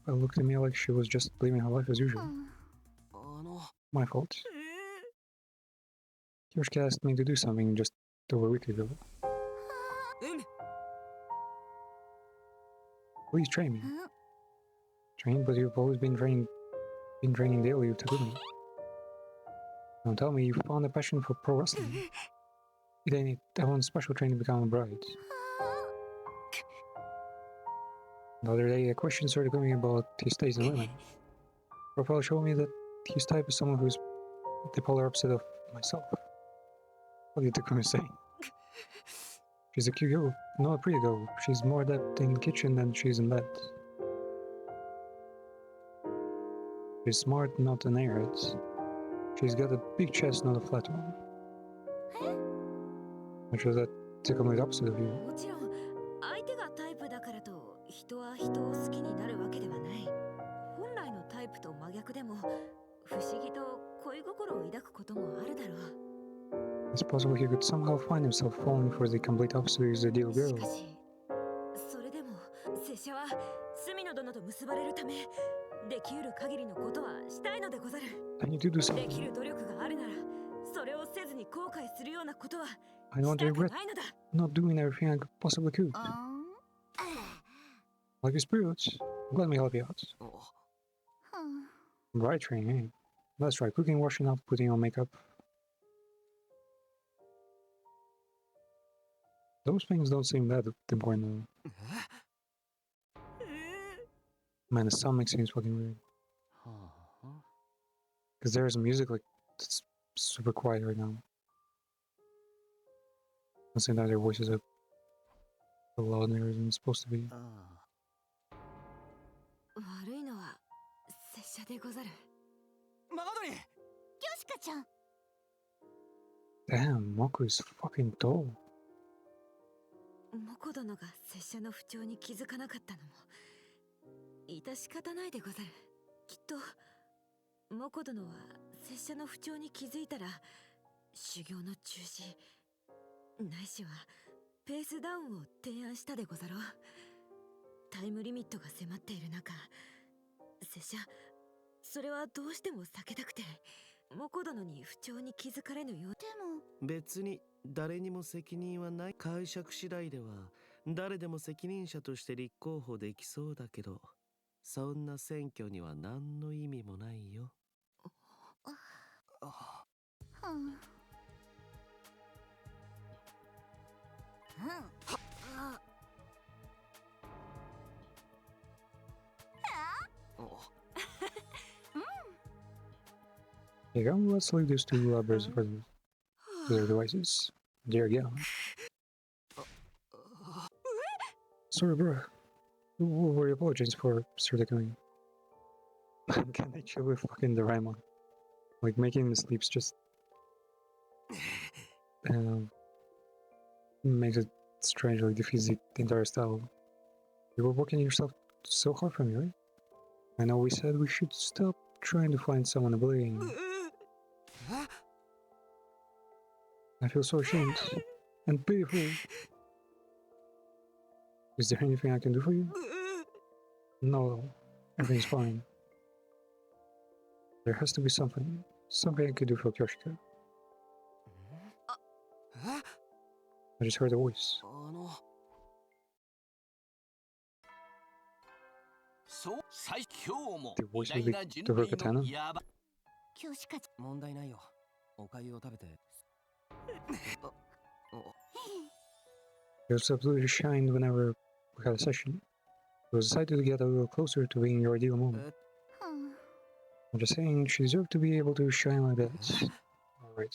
looked at me like she was just living her life as usual. My fault. Yoshiki asked me to do something just over a week ago. Please train me. Train, but you've always been training daily with Takumi. Don't tell me you found a passion for pro wrestling. It ain't I want special training to become a bride. The other day, a question started coming about his taste in women. Profile showed me that his type is someone who's the polar opposite of myself. What did Takumi say? She's a cute girl, not a pretty girl. She's more adept in kitchen than she is in bed. She's smart, not an airhead. She's got a big chest, not a flat one. Which was that Takumi the opposite of you. もちろん相手がタイプだからと人は人を好きになるわけではない。本来のタイプと真逆でも不思議と恋心を抱くこともあるだろう。 It's possible he could somehow find himself falling for the complete opposite of his ideal し girl. かしそれでも拙者は隅野殿と結ばれるためできうる限りのことはしたいのでござる。 I need to do でき something. る努力があるならそれをせずに後悔するようなことは I don't した want to く regret ないのだ。 not doing everything I possibly could. Like your spirits, let me help you out. Bride training, eh? That's right, cooking, washing up, putting on makeup. Those things don't seem that important though. Man, the sound mixing is fucking weird. Because there's music like it's super quiet right now. I'm saying that their voices are so loud and it's supposed to be. 悪いのは拙者でござる。マガドリよしかちゃん。 Damn, Mako is fucking tall. モコ殿が拙者の不調に気づかなかったのも致し方ないでござる。きっとモコ殿は拙者の不調に気づいたら修行の中止ないしはペースダウンを提案したでござろう。タイムリミットが迫っている中拙者それはどうしても避けたくてモコ殿に不調に気づかれぬよう。でも別に誰にも責任はない。解釈次第では誰でも責任者として立候補できそうだけどそんな選挙には何の意味もないよ。Okay, let's leave these two birds for their devices. There you go. Sorry, bro. What were you apologizing for, Sir Decline? Can they chill with fucking the Raimon? Like, making him sleeps just... makes it strange, like, defeats the entire style. You were working yourself so hard for me, right? I know we said we should stop trying to find someone to blame. I feel so ashamed and pitiful. Is there anything I can do for you? No, everything's fine. There has to be something I could do for Kyoshika. I just heard a voice. The voice of the Rokatana? It was absolutely shined whenever we had a session. It was decided to get a little closer to being your ideal moment. I'm just saying, she deserved to be able to shine like that. Alright.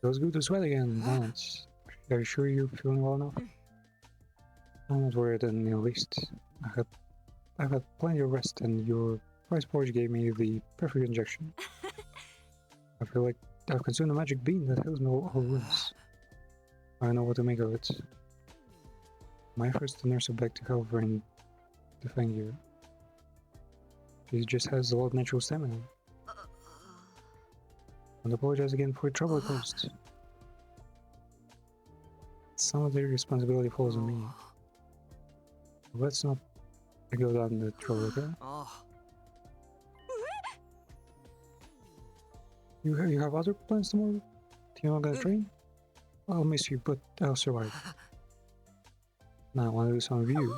Feels good to sweat again, Lance. Are you sure you're feeling well enough? I'm not worried in the least. I've had plenty of rest, and your rice porridge gave me the perfect injection. I feel like I've consumed a magic bean that heals me all wounds. I don't know what to make of it. My efforts to nurse her back to health are in the thing here. She just has a lot of natural stamina. And apologize again for the trouble it caused. Some of the responsibility falls on me. Let's not go down the trouble, okay? You have other plans tomorrow? You're not gonna train? I'll miss you, but I'll survive. Now I want to do some of you.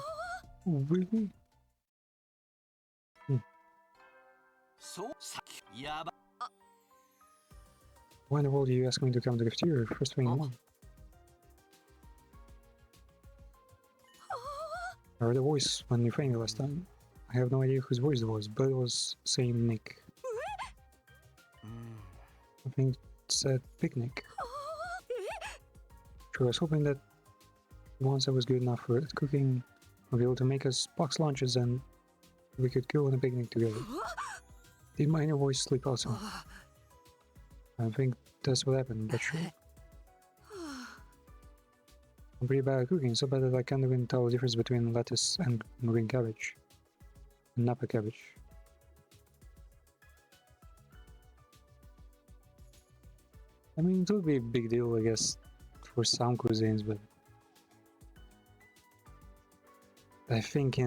With me? Why in the world do you ask me to come to the cafeteria first thing in the morning? I heard a voice when you fainted last time. I have no idea whose voice it was, but it was saying Nick. I think it said picnic. Sure, I was hoping that once I was good enough for it, cooking, I'd be able to make us box lunches and we could go on a picnic together. Did my inner voice sleep also? I think that's what happened, but sure. I'm pretty bad at cooking, so bad that I can't even tell the difference between lettuce and green cabbage. And Napa cabbage. I mean, it would be a big deal, I guess, for some cuisines, but I think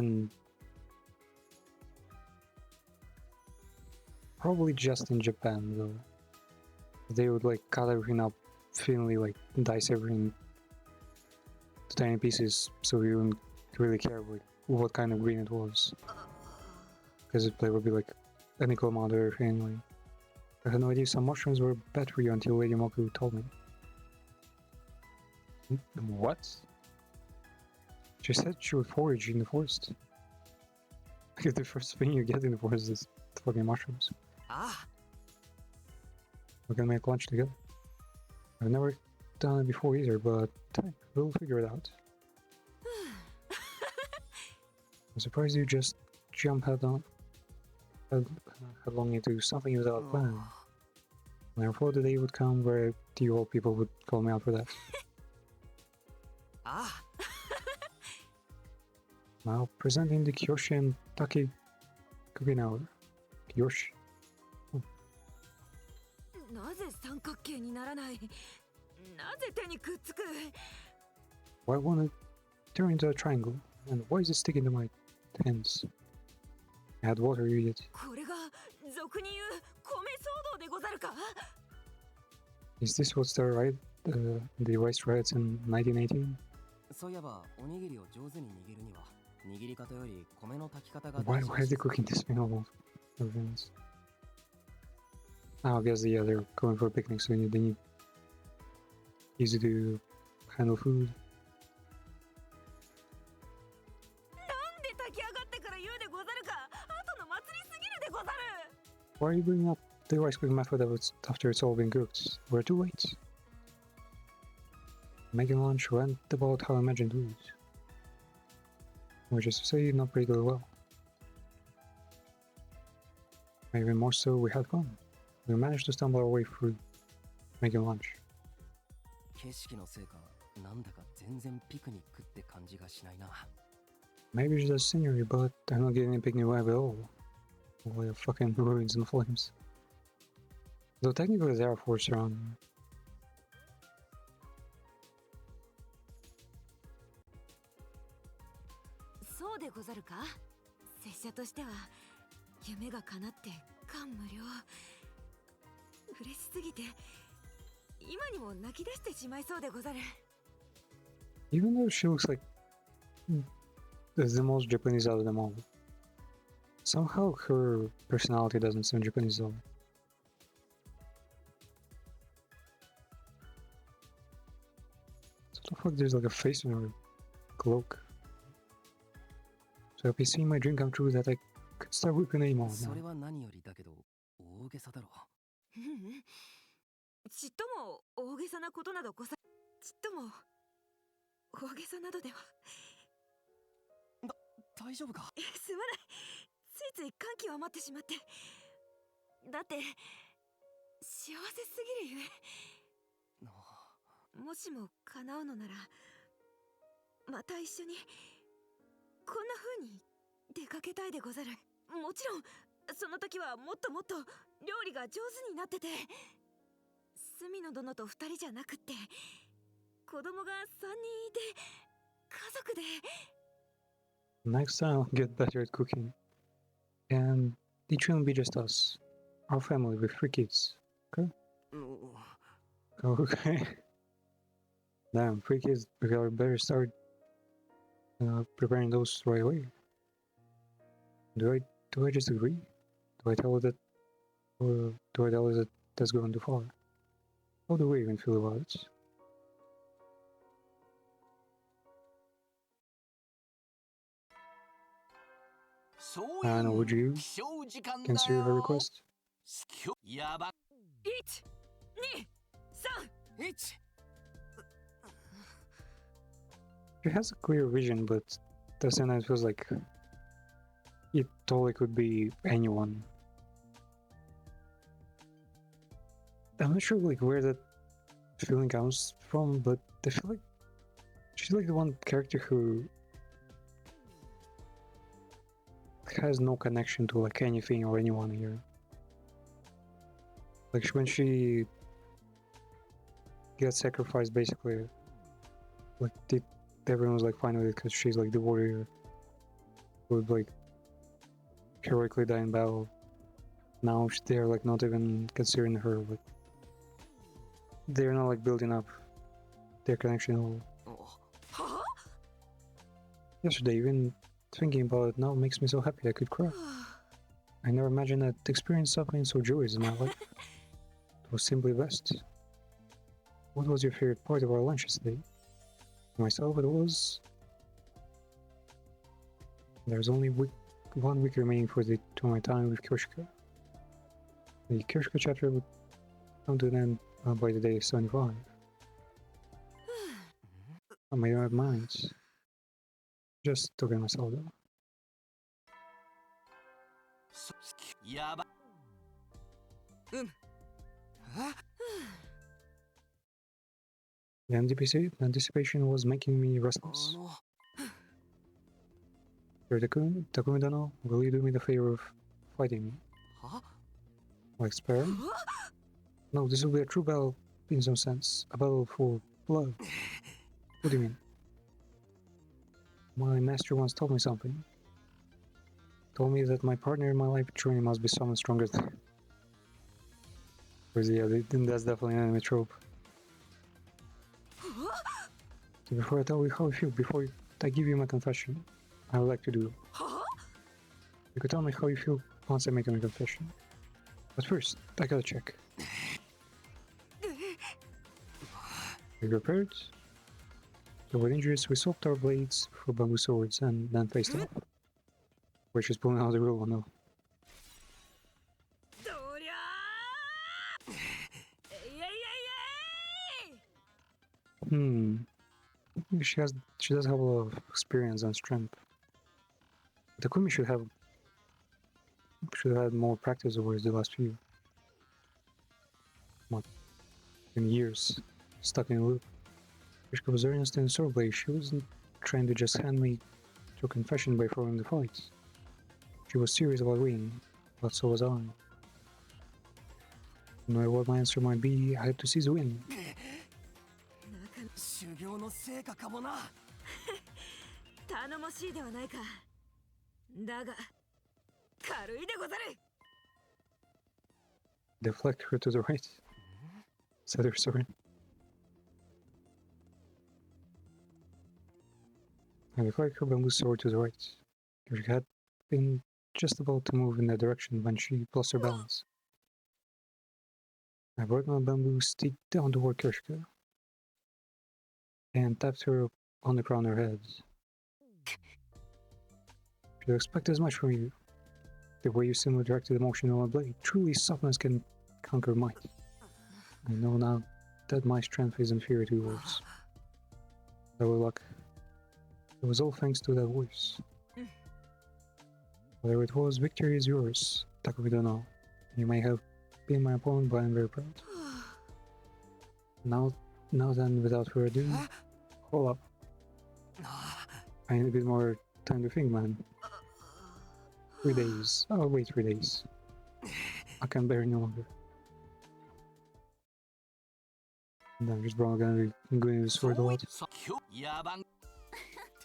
probably just in Japan, though. They would like cut everything up thinly, like dice everything to tiny pieces, so you wouldn't really care what kind of green it was. Because it would be like an equal amount of everything anyway. I had no idea some mushrooms were bad for you until Lady Moku told me. What? She said she would forage in the forest. Like the first thing you get in the forest is fucking mushrooms. We can make lunch together. I've never done it before either, but we'll figure it out. I'm surprised you just jump headlong into something without a plan. I never thought the day would come where you old people would call me out for that. Now presenting the Kyoshi and Taki cooking hour. Kyoshi. Why won't it turn into a triangle? And why is it sticking to my hands? Add water, you idiot. Is this what's the rice riots in 1918? Why are they cooking this thing all over? I guess they're going for a picnic, so they need easy to handle food. き上がってから言うでござるか。後の祭りすぎるでござる。 Why are you bringing up the rice cooking method after it's all been cooked? We're too late. Making lunch went about how I imagined it would. Which is to say, not particularly well. Maybe more so, we had fun. We managed to stumble our way through making lunch. 景色のせいか、なんだか全然ピクニックって感じがしないな。 Maybe it's just scenery, but I'm not getting a picnic vibe at all. All the fucking ruins and flames. Though technically there are forts around. そうでござるか。拙者としては夢が叶って感無量。嬉しすぎて今にも泣き出してしまいそうでござる。 Even though she looks like the most Japanese out of them all, somehow her personality doesn't seem Japanese at all. What the fuck? There's like a face in her cloak. So if you see my dream come true that I could start whipping anymore それ now. は何よりだけど、大げさだろ。ちっとも大げさなことなどござ、ちっとも大げさなどでは。大丈夫か。すまない。ついつい感極まってしまって。だって幸せすぎるゆえ。もしも叶うのなら、また一緒にこんな風に出かけたいでござる。もちろんその時はもっともっと料理が上手になってて、隅野殿と二人じゃなくって、子供が3人いて家族で。 Next time I'll get better at cooking. And it shouldn't be just us. Our family with 3 kids. Okay? Okay. Damn, 3 kids. We better start preparing those right away. Do I just agree? Do I tell her that, or do I tell her that that's going too far? How do we even feel about it? And would you consider her request? やば。1、2、3、1。 She has a clear vision, but at the same time it feels like it totally could be anyone. I'm not sure like where that feeling comes from, but I feel like she's like the one character who has no connection to like anything or anyone here. Like when she gets sacrificed, basically, like everyone was like fine with it because she's like the warrior who would like heroically die in battle. Now they're like not even considering her. Like they're not like building up their connection at all. Yesterday, even thinking about it now makes me so happy I could cry. I never imagined I'd experience something so joyous in my life. It was simply best. What was your favorite part of our lunch yesterday? For myself, it was... There's only 1 week remaining to my time with Kyoshika. The Kyoshika chapter would come to an end by the day 75. I made up my mind. Just talking to myself though. やば。The anticipation was making me restless. Takumi Dano, will you do me the favor of fighting me? Like spare? No, this will be a true battle in some sense. A battle for blood. What do you mean? My master once told me something. Told me that my partner in my life truly must be someone stronger than... Yeah, that's definitely an anime trope. So before I tell you how I feel, before I give you my confession, I would like to do... You could tell me how you feel once I make my confession. But first, I gotta check. Are you prepared? To avoid injuries, we swapped our blades for bamboo swords and then faced off. Which is pulling out the real one though. どりゃーえいえいえいえい She does have a lot of experience and strength. Takumi should have had more practice over the last few years stuck in a loop. Rishka was earnest and soberly. She wasn't trying to just hand me to a confession by throwing the fight. She was serious about winning, but so was I. No matter what my answer might be, I had to seize the win. 修行の成果かもな。頼もしいではないか。だが軽いでござる。Deflect her to the right. Said her sorry. I deflect her bamboo sword to the right. She had been just about to move in that direction when she lost her balance. I brought my bamboo stick down toward Kirschka and tapped her on the crown of her head. She'll expect as much from you. The way you simply directed the motion of my blade, truly softness can conquer might. I know now that my strength is inferior to yours. Our luck. It was all thanks to that voice. Whatever it was, victory is yours, Takumi Dono. You may have been my opponent, but I'm very proud. Now then, without further ado, hold up. I need a bit more time to think, man. 3 days. I'll wait 3 days. I can't bear it no longer. And I'm just probably gonna be going to sword a lot.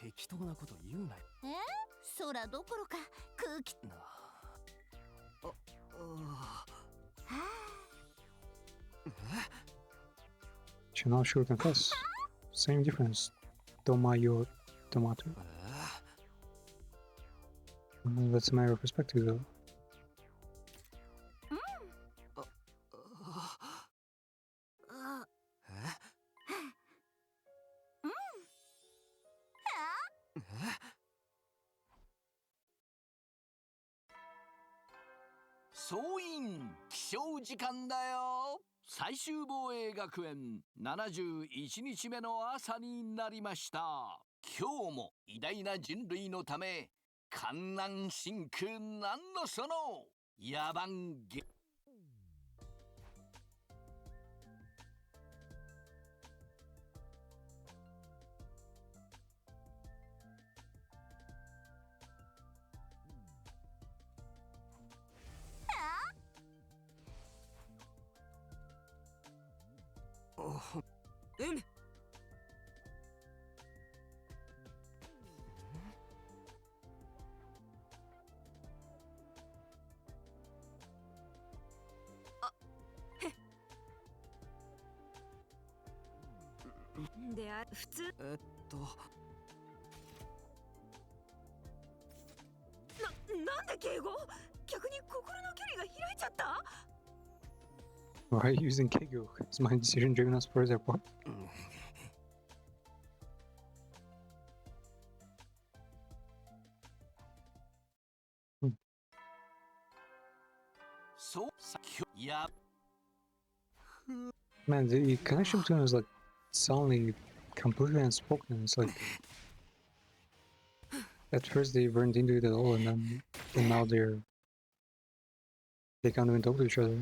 適当なこと言うなよ。空どころか空気。She now sure confess. Same difference. Tomayo, tomato. That's a matter of perspective, though.「総員起床時間だよ」最終防衛学園71日目の朝になりました。今日も偉大な人類のため観覧真空なんのその野蛮げであ普通なんで敬語？逆に心の距離が開いちゃった？ Why are you using Keigo? Is my decision driven as far as airport? Man, the connection between us like suddenly completely unspoken. It's like at first they weren't into it at all, and now they can't even talk to each other.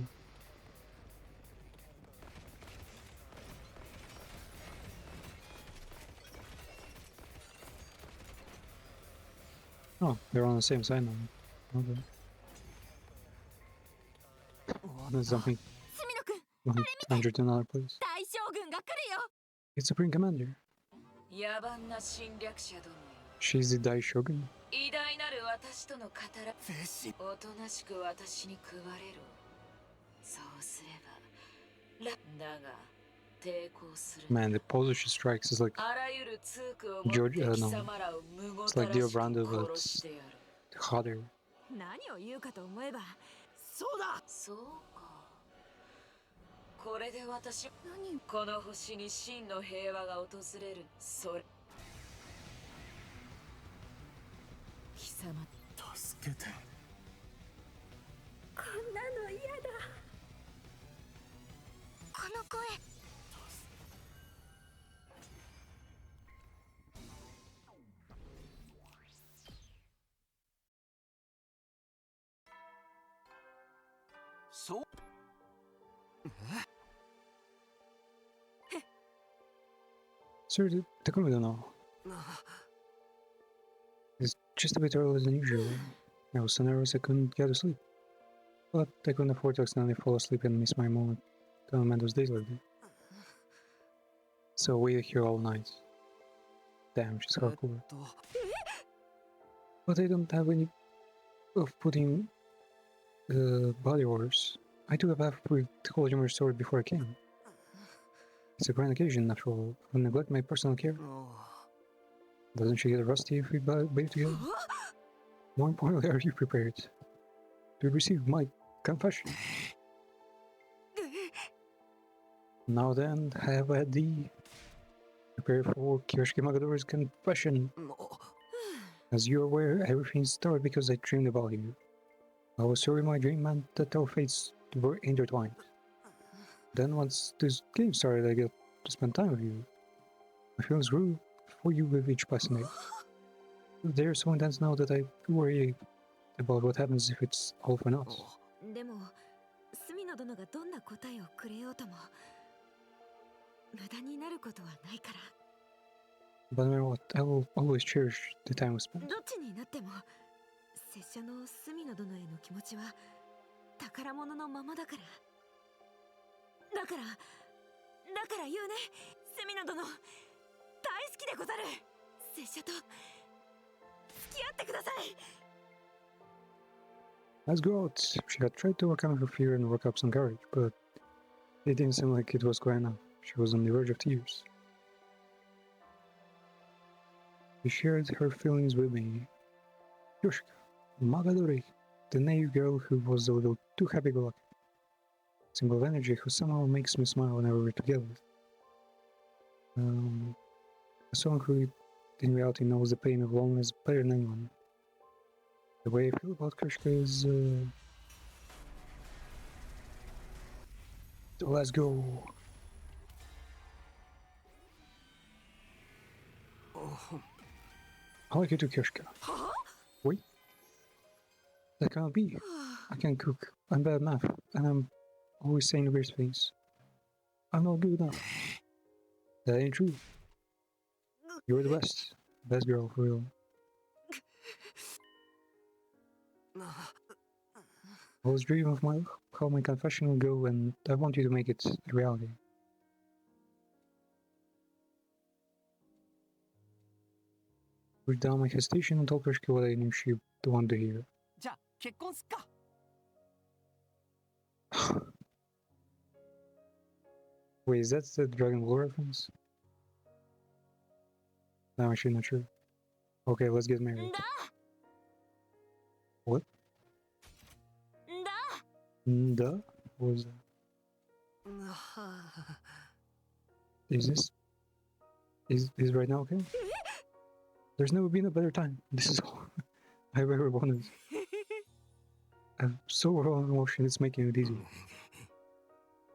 Oh, they're on the same side now. Okay. There's something. 100 to another place. 大将軍が来るよ。 It's Supreme Commander. 野蛮な侵略者どもよ。 She's the Dai Shogun. 偉大なる私との語ら。おとなしく私に食われる。そうすれば。だが抵抗する。 Man, the pose she strikes is like George. No, it's like Dio Brando, but it's hotter. 何を言うかと思えば。そうだ。そうか。これで私この星に真の平和が訪れる。それ貴様助けて。こんなの嫌だ。この声。そう。Sir, the comedy now. It's just a bit earlier than usual. I was so nervous I couldn't get to sleep. But I couldn't afford to accidentally fall asleep and miss my moment to amend those days like that. So we waited here all night. Damn, she's hardcore. But I don't have any of putting body orders. I took a bath with collagen restored before I came. It's a grand occasion, after all. I neglect my personal care. Doesn't she get rusty if we bathe together? More importantly, are you prepared to receive my confession? Now then, have at thee. Prepare for Kiyoshiki Magadora's confession. As you're aware, everything started because I dreamed about you. I was sure in my dream meant that our fates were intertwined. Then once this game started, I got to spend time with you. My feelings grew for you with each passing day. They're so intense now that I worry about what happens if it's all for naught. でも、隅野殿がどんな答えをくれようとも無駄になることはないから。But no matter what, I will always cherish the time we spent. どっちになっても、拙者の隅野殿への気持ちは宝物のままだから。だから言うね、隅野殿、大好きでござる。拙者と付き合ってください。Let's go out. She had tried to overcome her fear and work up some courage, but it didn't seem like it was going enough. She was on the verge of tears. She shared her feelings with me. Yoshika, Magadori, the naive girl who was a little too happy-go-lucky. Symbol of energy who somehow makes me smile whenever we're together. A someone who in reality knows the pain of loneliness better than anyone. The way I feel about Krishka is... So let's go! I like you too, Kirshka. Wait? That cannot be. I can't cook, I'm bad at math, and I'm always saying weird things. I'm not good enough. That ain't true. You're the best. Best girl, for real. I was dreaming of how my confession will go, and I want you to make it a reality. Without my hesitation, and told Krishka what I knew she wanted to hear. じゃあ結婚すっか。Wait, is that the Dragon Ball reference? No, actually not sure. Okay, let's get married. What? Nda? What was that? Is right now okay? There's never been a better time. This is all I've ever wanted. I'm so raw in emotion, it's making it easy.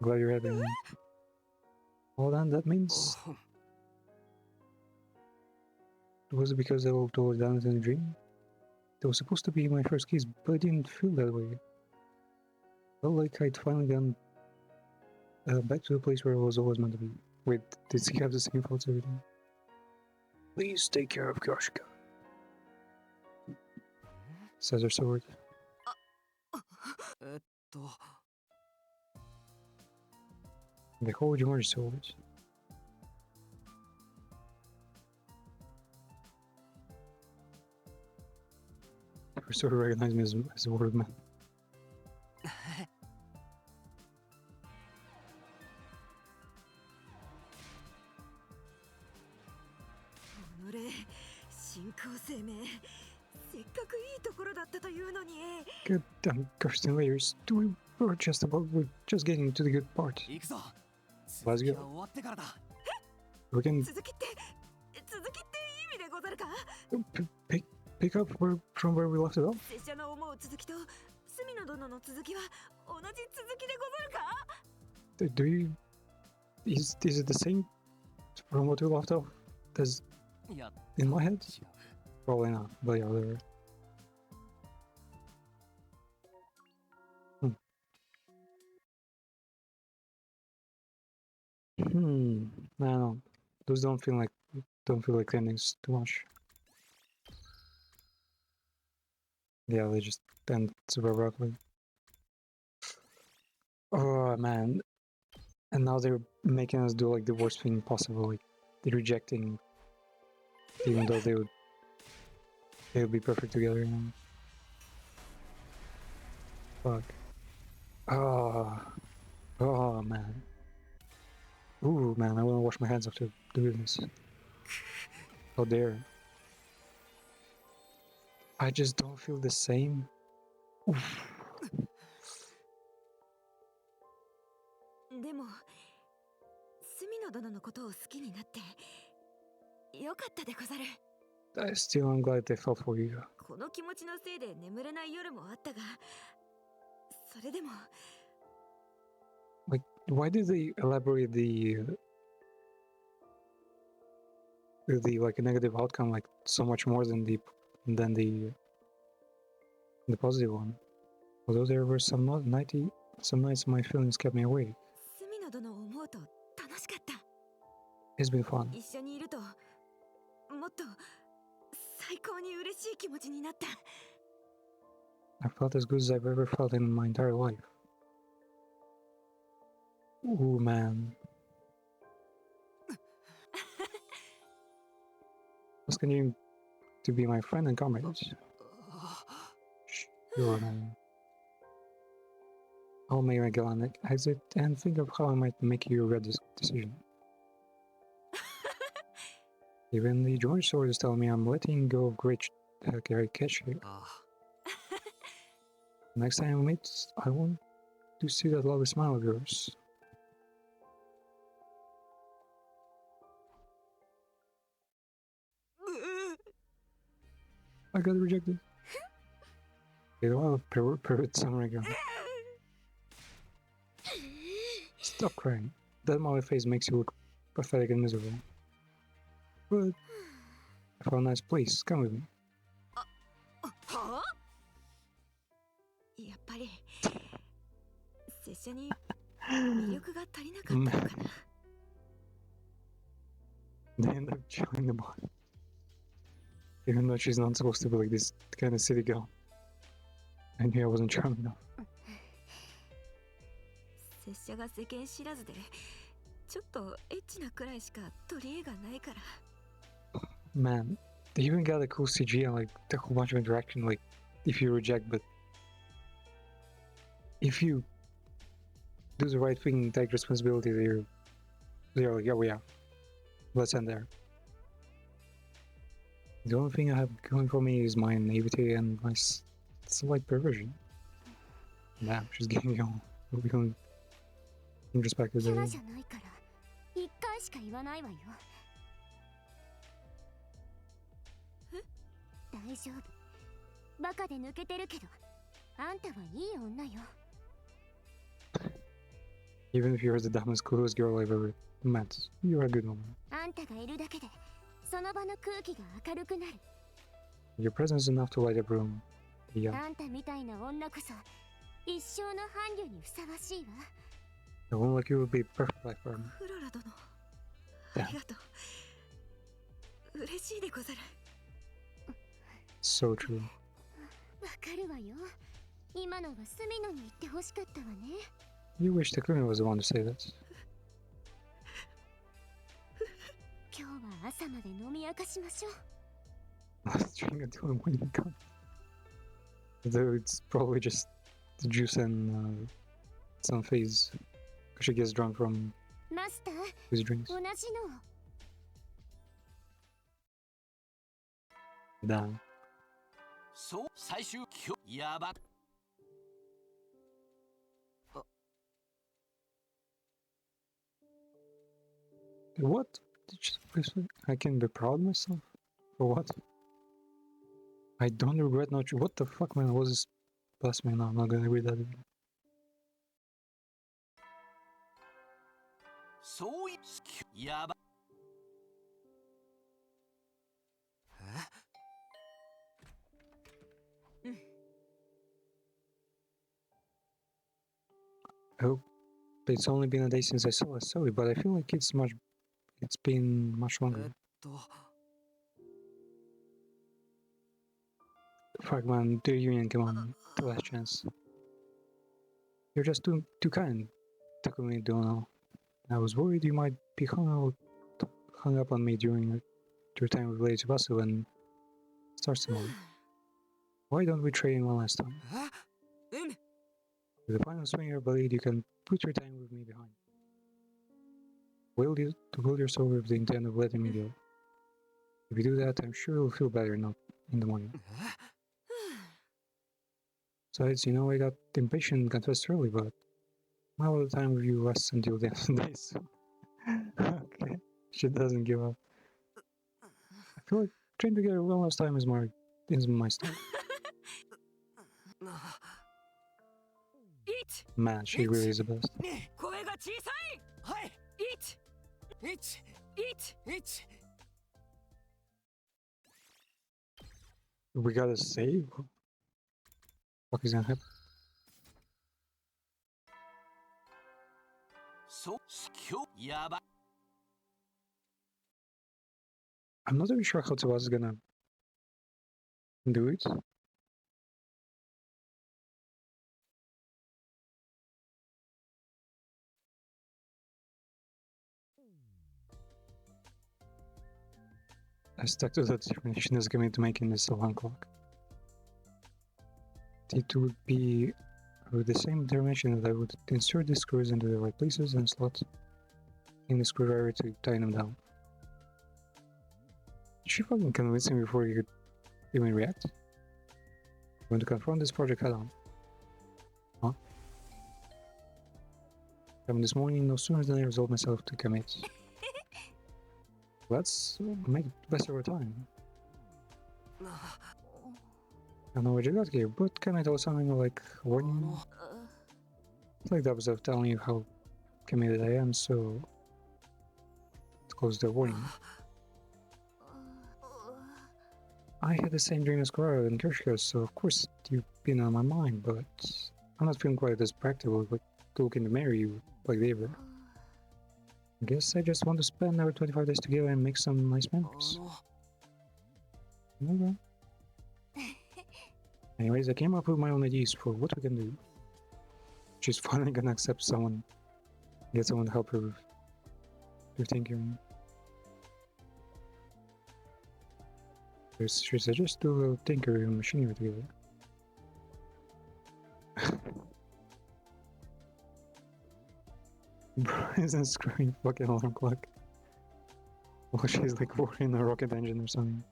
Glad you're happy, man. Well then, that means... Was it because I walked over down in a dream? That was supposed to be my first kiss, but I didn't feel that way. Felt like I'd finally gone back to the place where I was always meant to be. Wait, did he have the same thoughts every day? Please take care of Koshika. Says her sword. They hold your sword. Her sword recognized me as a word man. 信仰生命、せっかくいいところだったというのに。Good damn Kirsten layers. We were just getting to the good part. 行くぞ。 Let's 終 go. わってからだ。 We can 続きっていい意味でござるか？ pick up from where we left it off? 拙者の思う続きと隅野殿の続きは同じ続きでござるか？ Do you... Is it the same from what we left off? Does いや in my head? 違う Probably not, but yeah, whatever. I don't know. Those don't feel like endings too much. Yeah, they just end super abruptly. Oh man. And now they're making us do like the worst thing possible, like they're rejecting, even though they would be perfect together, you know. Fuck. Oh man. Ooh man, I wanna wash my hands after doing this. How dare. I just don't feel the same. Oof. でも隅野殿のことを好きになってよかったでござる。 Still, I'm glad they fell for you. この気持ちのせいで眠れない夜もあったが、それでも Like, why did they elaborate the like negative outcome like so much more than the positive one? Although there were some nights my feelings kept me awake. 隅野殿を思うと楽しかった。 It's been fun. 一緒にいるともっと最高に嬉しい気持ちになった。 I felt as good as I've ever felt in my entire life. Ooh man. Asking you to be my friend and comrade. Sure, man. I'll make my gallant exit and think of how I might make you regret this decision. Even the George sword is telling me I'm letting go of great catch here. Next time we meet, I want to see that lovely smile of yours. I got rejected. You know, pervert samurai girl. Stop crying. That molly face makes you look pathetic and miserable. But I found a nice place. Come with me. はあ？やっぱり拙者に魅力が足りなかったのかな。 They end up chilling the body. Even though she's not supposed to be like this kind of city girl. I knew I wasn't charming enough. 拙者が世間知らずでちょっとエッチなくらいしか取り柄がないから。 Man, they even got a cool CG and like a whole bunch of interaction, like if you reject, but if you do the right thing, take responsibility, they're like, yeah, let's end there. The only thing I have going for me is my naivety and my slight perversion. Damn, she's getting young. We'll become introspective. キャラじゃないから一回しか言わないわよ。大丈夫。バカで抜けてるけど、あんたはいい女よ。 Even if you're the dumbest, coolest girl I've ever met, you're a good woman. あんたがいるだけで、その場の空気が明るくなる。 Your presence is enough to light up room. Yeah. あんたみたいな女こそ、一生の伴侶にふさわしいわ。 A woman like you would be perfect life partner. フロラ殿、ありがとう。嬉しいでござる。 So true. わかるわよ。今のは隅野に言ってほしかったわね。 You wish Takumi was the one to say that. 今日は朝まで飲み明かしましょう。 Let's drink until the morning comes. Though it's probably just the juice and some phase. Because she gets drunk from マスター、 his drinks. 同じの。 Damn. そう最終今日やば What? Did you, I can be proud of myself? For what? I don't regret not. What the fuck, man? What is this blasphemy? No, I'm not gonna read that again. そういやば Oh, it's only been a day since I saw it, but I feel like it's been much longer. Fuck, man, the union, come on, the last chance. You're just too kind, Takumi Dono. I was worried you might be hung up on me during your time with Lady Tsubasa when it starts tomorrow. Why don't we trade in one last time? With the final swing of your blade, you can put your time with me behind. Will your soul with the intent of letting me go? If you do that, I'm sure you'll feel better in the morning. Besides, you know, I got impatient and confessed early, but now the time with you lasts until the end of the day, so... Okay, she doesn't give up. I feel like train together one last time is my style. Man, she really is the best. We gotta save? What is gonna happen? I'm not even sure how Tsubasa is gonna do it. I stuck to that determination as committed to making this alarm clock. It would be with the same determination that I would insert the screws into the right places and slot in the screwdriver to tighten them down. Did she fucking convince him before he could even react? I'm going to confront this project head on. Huh? From this morning, no sooner than I resolve myself to commit. Let's make the best of our time. I don't know what you got here, but can I tell something like warning? It's like the opposite of telling you how committed I am, so let's close the warning. I had the same dream as Korara and Kirshiko, so of course you've been on my mind, but I'm not feeling quite as practical like looking to marry you like they were. I guess I just want to spend our 25 days together and make some nice memories. Okay. Anyways, I came up with my own ideas for what we can do. She's finally gonna accept someone, get someone to help her with her thinking. She suggests do a little tinkering and machinery together. Bro isn't screwing fucking alarm clock. Well, she's like working on a rocket engine or something.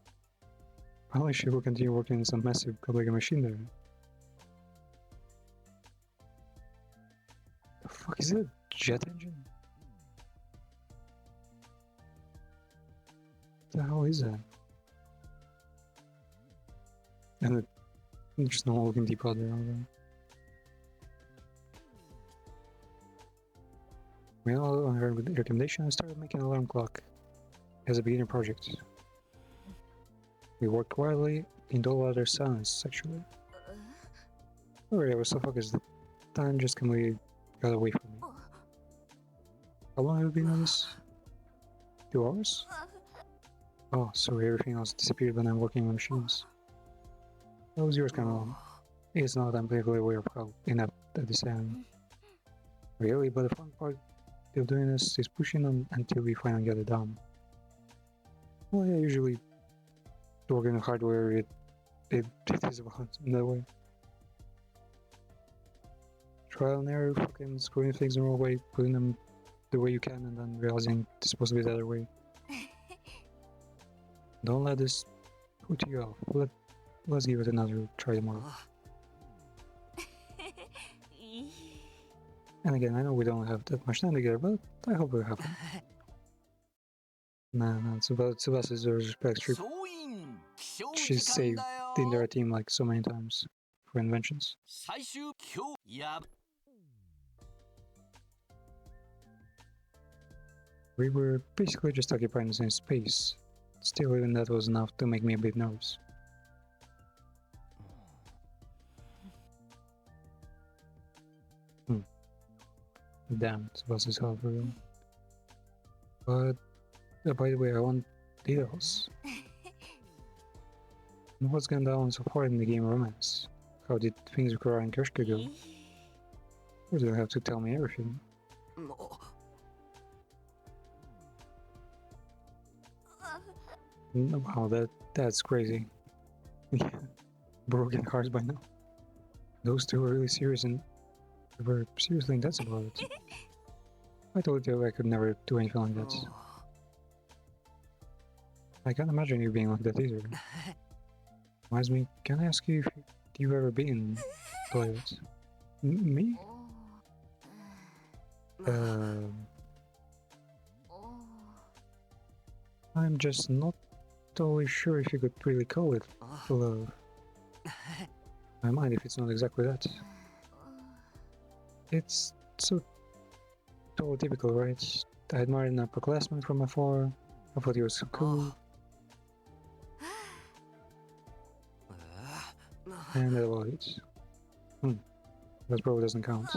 Probably she will continue working on some massive complicated machine there. The fuck is it? A jet engine? What the hell is that? And just no looking deep out there. Well, on her recommendation, I started making an alarm clock as a beginner project. We worked quietly in all other silence, actually. Alright, I was so focused that time just completely got away from me. How long have you been on this? 2 hours? Oh, sorry, everything else disappeared when I'm working on machines. How was yours kind of long? It's not, I'm completely aware of how inept that is. Really, but the fun part of doing this is pushing on until we finally get it done. Well, yeah, usually working on hardware, it is about in that way. Trial and error, fucking screwing things the wrong way, putting them the way you can, and then realizing it's supposed to be the other way. Don't let this put you off. Let's give it another try tomorrow. And again, I know we don't have that much time together, but I hope we'll have it. Nah, Tsubasa deserves respect. She's saved the entire team like so many times for inventions. 最終今日や We were basically just occupying the same space. Still, even that was enough to make me a bit nervous. Damn, this boss is hell for real. But, by the way, I want details. What's gone down so far in the game romance? How did things with Kara and Kershka go? You don't have to tell me everything. Wow, that's crazy. Yeah, broken hearts by now. Those two were really serious and they were seriously intense about it. I told you I could never do anything like that. I can't imagine you being like that either. Reminds me, can I ask you if you've ever been in toilets? Me? I'm just not totally sure if you could really call it love. I mind if it's not exactly that. It's so totally typical, right? I admired an upperclassman from afar. I thought he was so cool. And that was it. That probably doesn't count.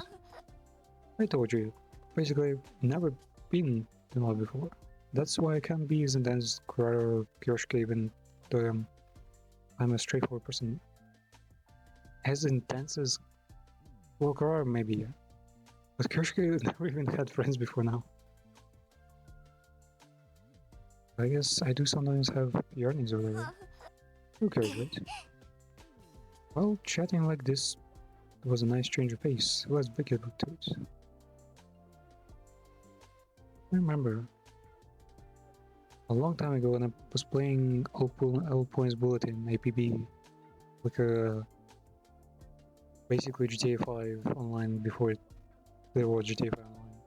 I told you, basically, never been in love before. That's why I can't be as intense as Kurara or Kyoshika, even though I'm a straightforward person. As intense as Kurara, maybe, yeah. But Kyoshika never even had friends before now. I guess I do sometimes have yearnings or whatever. Who cares, right? Well, chatting like this was a nice change of pace. Let's get back to it. I remember a long time ago when I was playing All Points Bulletin, APB, like basically GTA 5 online before there was GTA 5 online.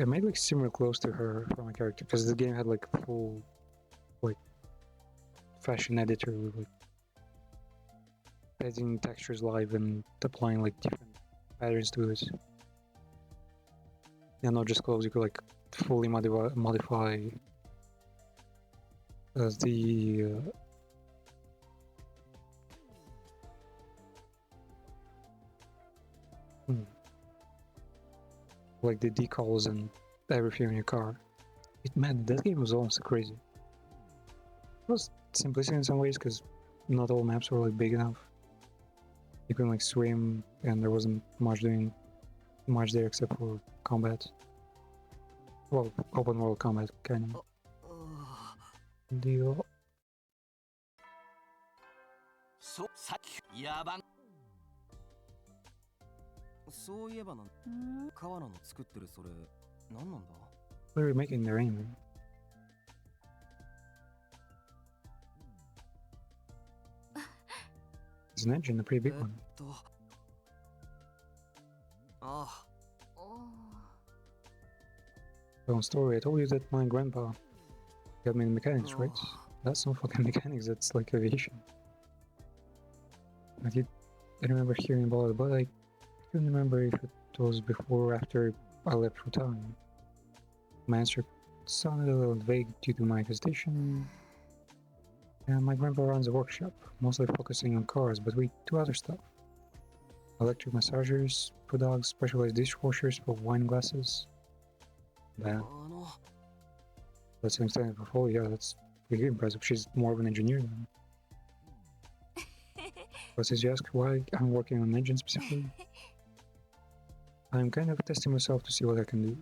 I made like similar clothes to her for my character because the game had like full like fashion editor with like editing textures live and applying like different patterns to it. Yeah, not just clothes, you could like fully modify the like the decals and everything on your car. Man, that game was honestly crazy. It was simplistic in some ways because not all maps were like big enough. You couldn't like swim, and there wasn't much there except for combat. Well, open world combat kind of deal. そういえばな、川野の作ってるそれ何なんだ？ What are we making there anyway? It's an engine, a pretty big one. Long story, I told you that my grandpa got me in mechanics, right? That's not fucking mechanics, that's like aviation. I remember hearing about it, but I couldn't remember if it was before or after I left for town. My answer sounded a little vague due to my hesitation. And my grandpa runs a workshop, mostly focusing on cars, but we do other stuff. Electric massagers, for dogs, specialized dishwashers for wine glasses. Damn. That's an extended portfolio, yeah, that's really impressive. She's more of an engineer than me. But since you ask why I'm working on engines specifically, I'm kind of testing myself to see what I can do.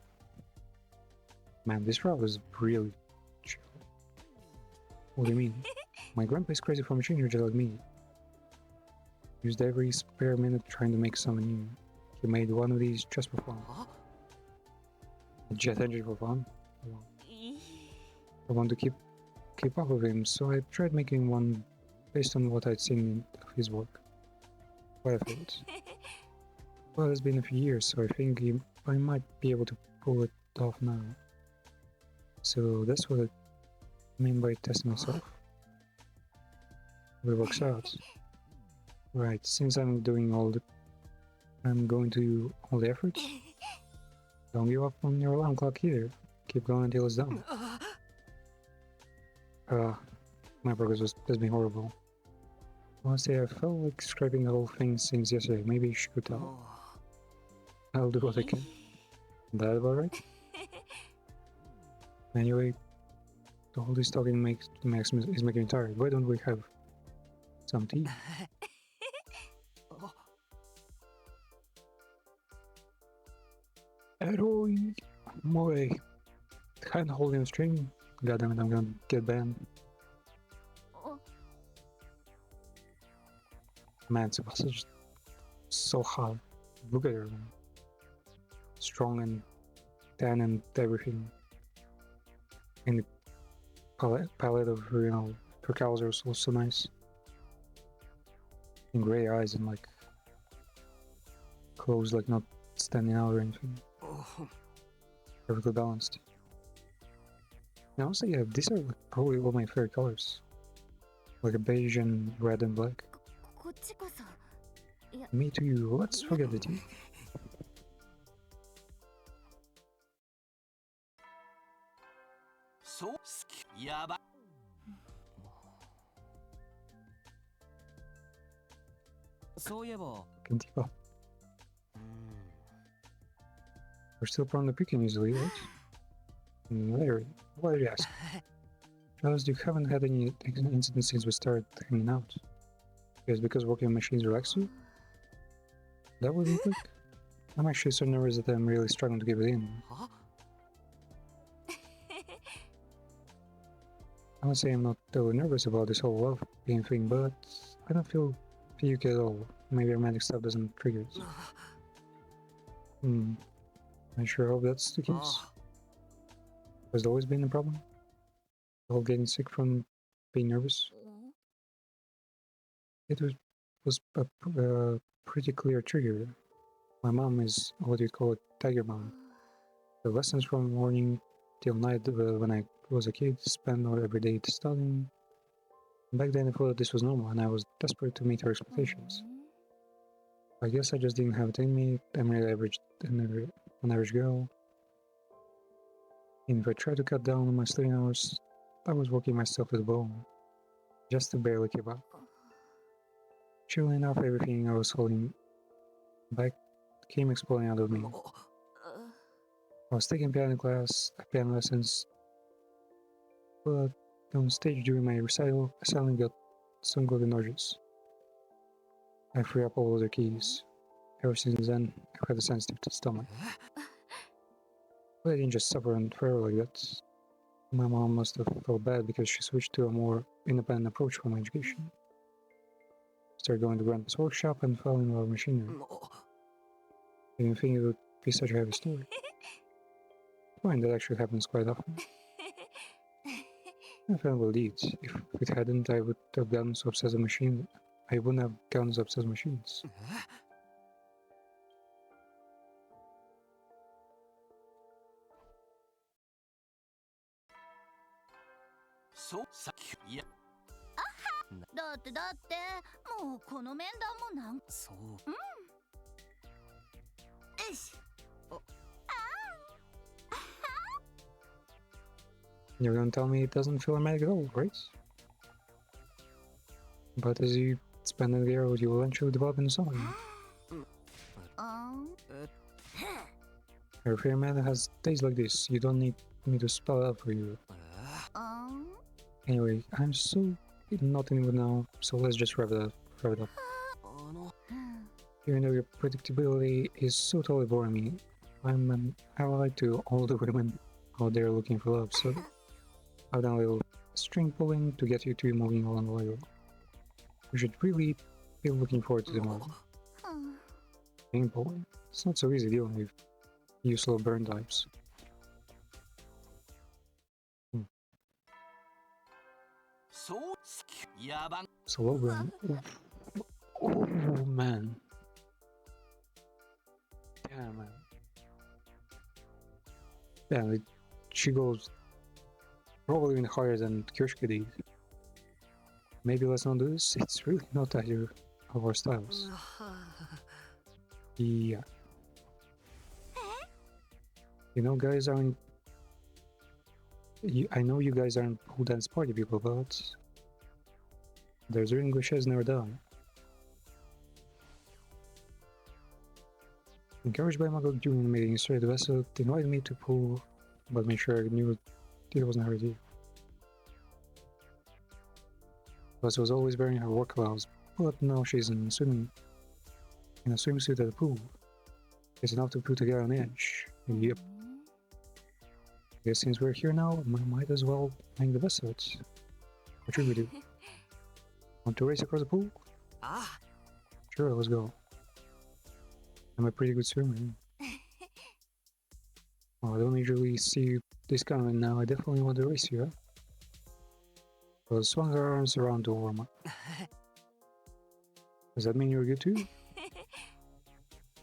Man, this route is really chill. What do you mean? My grandpa is crazy for machinery just like me. Used every spare minute trying to make something new. He made one of these just for fun. A jet engine for fun? Wow. I want to keep up with him, so I tried making one based on what I'd seen of his work. What I thought. Well, it's been a few years, so I think I might be able to pull it off now. So that's what I mean by testing myself. it works out. Right, since I'm doing I'm going to do all the efforts. Don't give up on your alarm clock either. Keep going until it's done. My progress has been horrible. Honestly, I felt like scraping the whole thing since yesterday. Maybe you should tell. I'll do what I can. That about right? Anyway, all this talking is making me tired. Why don't we have some tea? Eroy, Moe, hand holding the string. God damn it, I'm gonna get banned. Man, Tsubasa's so hot. Look at her, man. Strong and tan and everything. And the palette of her, her colors are so nice. And gray eyes and like clothes like not standing out or anything. Perfectly balanced. And honestly, yeah, these are like probably all my favorite colors. Like a beige and red and black. Me too, let's forget the tea. Can keep up. We're still prone to picking easily, right? Larry, why did you ask? Because you haven't had any incidents since we started hanging out. Yes, because working on machines relax you? That would be quick. I'm actually so nervous that I'm really struggling to keep it in. I would say I'm not totally nervous about this whole love game thing, but I don't feel puke at all. Maybe romantic stuff doesn't trigger it. I sure hope that's the case. Has it always been a problem? The whole getting sick from being nervous? It was a pretty clear trigger. My mom is what you'd call a tiger mom. The lessons from morning till night when I was a kid spent every day studying. Back then I thought this was normal and I was desperate to meet her expectations. I guess I just didn't have it in me. I'm really an average girl. And if I tried to cut down on my studying hours, I was working myself to the bone, just to barely keep up. Surely enough, everything I was holding back came exploding out of me. I was taking piano lessons, but on stage during my recital, I suddenly got nauseous. I threw up all other keys. Ever since then, I've had a sensitive stomach. But I didn't just suffer and fail like that. My mom must have felt bad because she switched to a more independent approach for my education. Started going to Grandpa's workshop and fell in love with machinery. I didn't think it would be such a heavy story. Fine, that actually happens quite often. I felt relieved. If it hadn't, I would have gotten so obsessed with machines. I wouldn't have gotten so obsessed with machines. You're gonna tell me it doesn't feel romantic at all, right? But as you spend the year, you will eventually develop into something. Every fair man has days like this. You don't need me to spell it out for you. Anyway, I'm so not in the mood now, so let's just wrap it up. Even though your predictability is so totally boring me, I'm an ally to all the women out there looking for love, so I've done a little string pulling to get you two moving along the way. You should really be looking forward to tomorrow. String pulling. It's not so easy dealing with you slow burn types. Slow burn. Oh man. Yeah, man. Yeah, she goes probably even higher than Kirschke did. Maybe let's not do this. It's really not either of our styles. Yeah. You know, guys aren't. I know you guys aren't pole dance party people, but there's English has never done. Encouraged by Magog during the meeting, Sir the vessel invited me to pull, but made sure I knew it wasn't her idea. Vessel was always wearing her work clothes, but now she's in a swimsuit at the pool. It's enough to put a guy on edge. Yep. Guess since we're here now, I might as well hang the vessels. What should we do? Want to race across the pool? Ah, Sure, let's go. I'm a pretty good swimmer. Well, I don't usually see this coming now. I definitely want to race you, huh? Well, swung her arms around to warm up. Does that mean you're good too?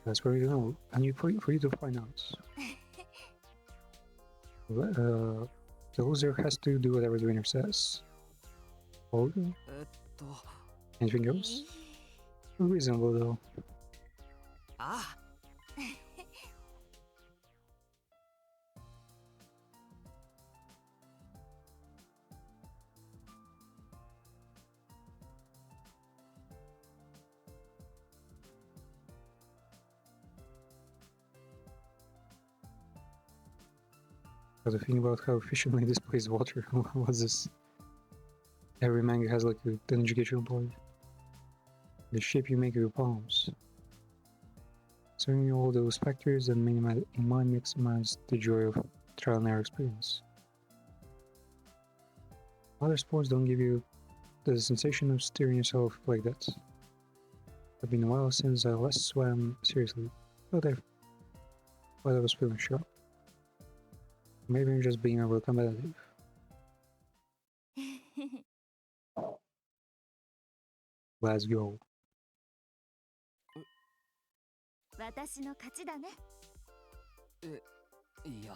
That's for you to know, and for you to find out. The loser has to do whatever the winner says. Oh, anything else? Reasonable though. Ah. But the thing about how efficiently this plays water was this. Every manga has like an educational point. The shape you make of your palms. Serving all those factors and maximize the joy of trial and error experience. Other sports don't give you the sensation of steering yourself like that. It's been a while since I last swam seriously, but I was feeling sharp. Maybe I'm just being over competitive. 'Let's go. 私の勝ちだね。いや、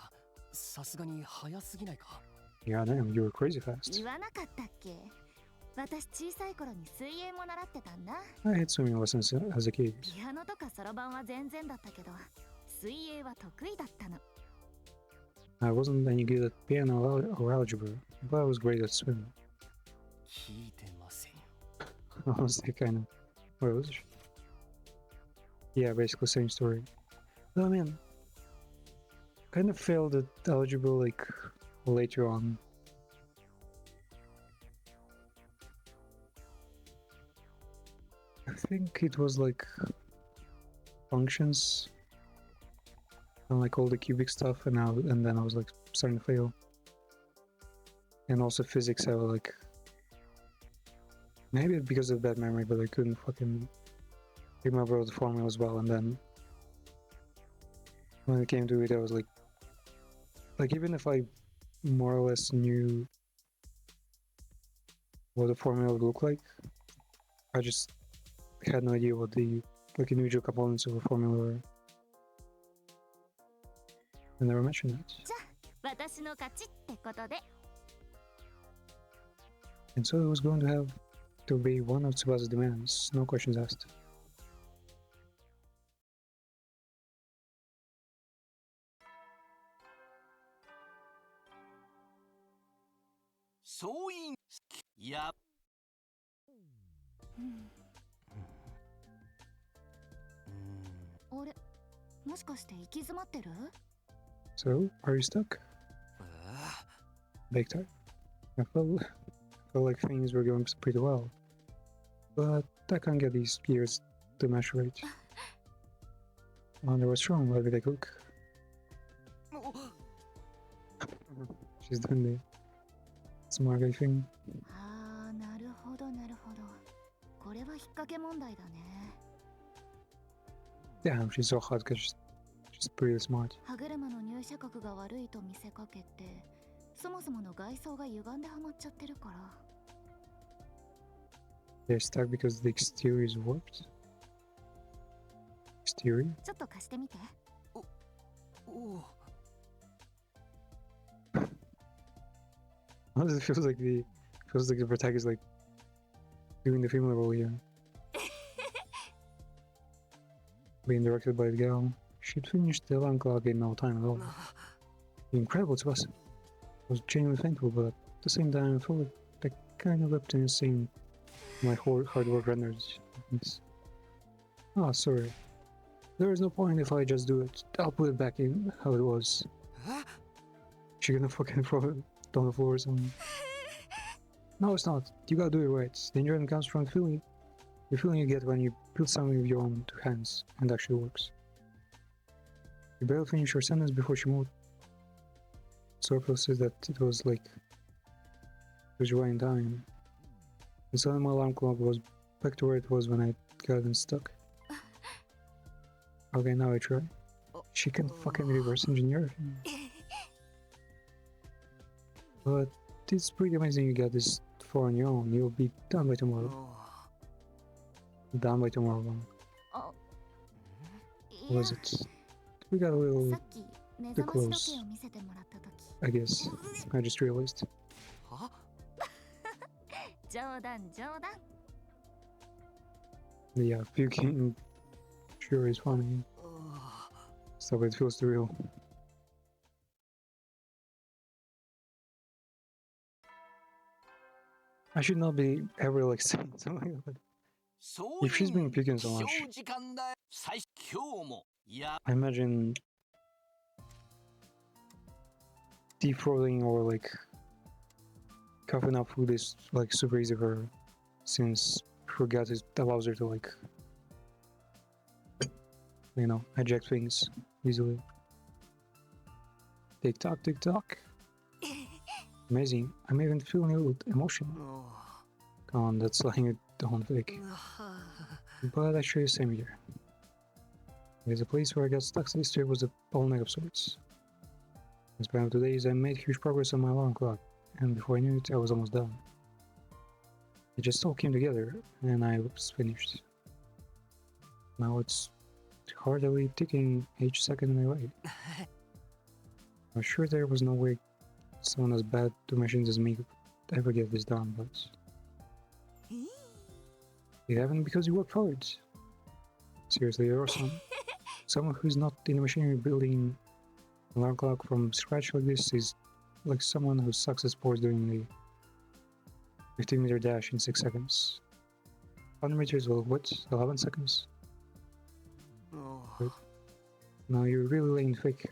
さすがに早すぎないか。 Yeah, damn, you were crazy fast. 言わなかったっけ？私小さい頃に水泳も習ってたんだ。I had swimming lessons as a kid. ピアノとかそろばんは全然だったけど、水泳は得意だったの。 I wasn't any good at piano or algebra, but I was great at swimming. 聞いてません。 Honestly, kind of. Where was she? Yeah, basically same story. But I mean, kind of failed at algebra like later on. I think it was like functions and like all the cubic stuff, and then I was like starting to fail. And also physics, I was like, maybe because of bad memory, but I couldn't fucking remember all the formulas well. And then when it came to it, I was like even if I more or less knew what the formula would look like, I just had no idea what the like individual components of a formula were. I never mentioned that. じゃあ、私の勝ちってことで。 And so it was going to have to be one of Tsubasa's demands, no questions asked. So yeah. あれ、もしかして行き詰まってる？ So, are you stuck? Big time. I felt like things were going pretty well, but I can't get these gears to match right. Wonder what's wrong. Let me take a look. She's doing the smart guy thing. ああ、なるほどなるほど。これは引っ掛け問題だね。 Damn, she's so hot because she's pretty smart. 歯車の入射角が悪いと見せかけて、そもそもの外装が歪んではまっちゃってるから。 They're stuck because the exterior is warped. Exterior? ちょっと貸してみて。おお。 Honestly, it feels like the protagonist is like Doing the female role here. Being directed by the gal. She'd finished the alarm clock in no time at all. Incredible to us. I was genuinely thankful, but at the same time I felt like I kind of left in seeing my hard work rendered. Ah, sorry. There is no point if I just do it. I'll put it back in how it was. She gonna fucking throw it on the floor or something? No, it's not. You gotta do it right. The enjoyment comes from the feeling you get when you build something with your own two hands and actually works. You barely finished your sentence before she moved. Sorfel said that it was like it was right in time. And suddenly my alarm clock was back to where it was when I got stuck. Okay, now I try. She can fucking reverse engineer. But it's pretty amazing you got this far on your own. You'll be done by tomorrow. Done by tomorrow. What was it? We got a little too close. I guess. I just realized. Yeah, puking sure is funny. So it feels too real. I should not be ever like saying something like that. If she's been puking so much, I imagine deep throating or like coughing up food is like super easy for her, since her gut allows her to like, you know, eject things easily. Tick tock, tick tock. Amazing. I'm even feeling a little emotional. Come on, that's lying it down fake. But actually, same here. There's a place where I got stuck. This trip was a bottleneck of sorts. In spite of 2 days, I made huge progress on my alarm clock, and before I knew it, I was almost done. It just all came together, and I was finished. Now it's hardly ticking each second I wait. I'm sure there was no way someone as bad to machines as me could ever get this done, but it happened because you worked hard. Seriously, you're awesome. Someone who's not in the machinery building an alarm clock from scratch like this is like someone who sucks at sports doing the 15-meter dash in 6 seconds. 100 meters will what? 11 seconds? Good. No, you're really laying fake.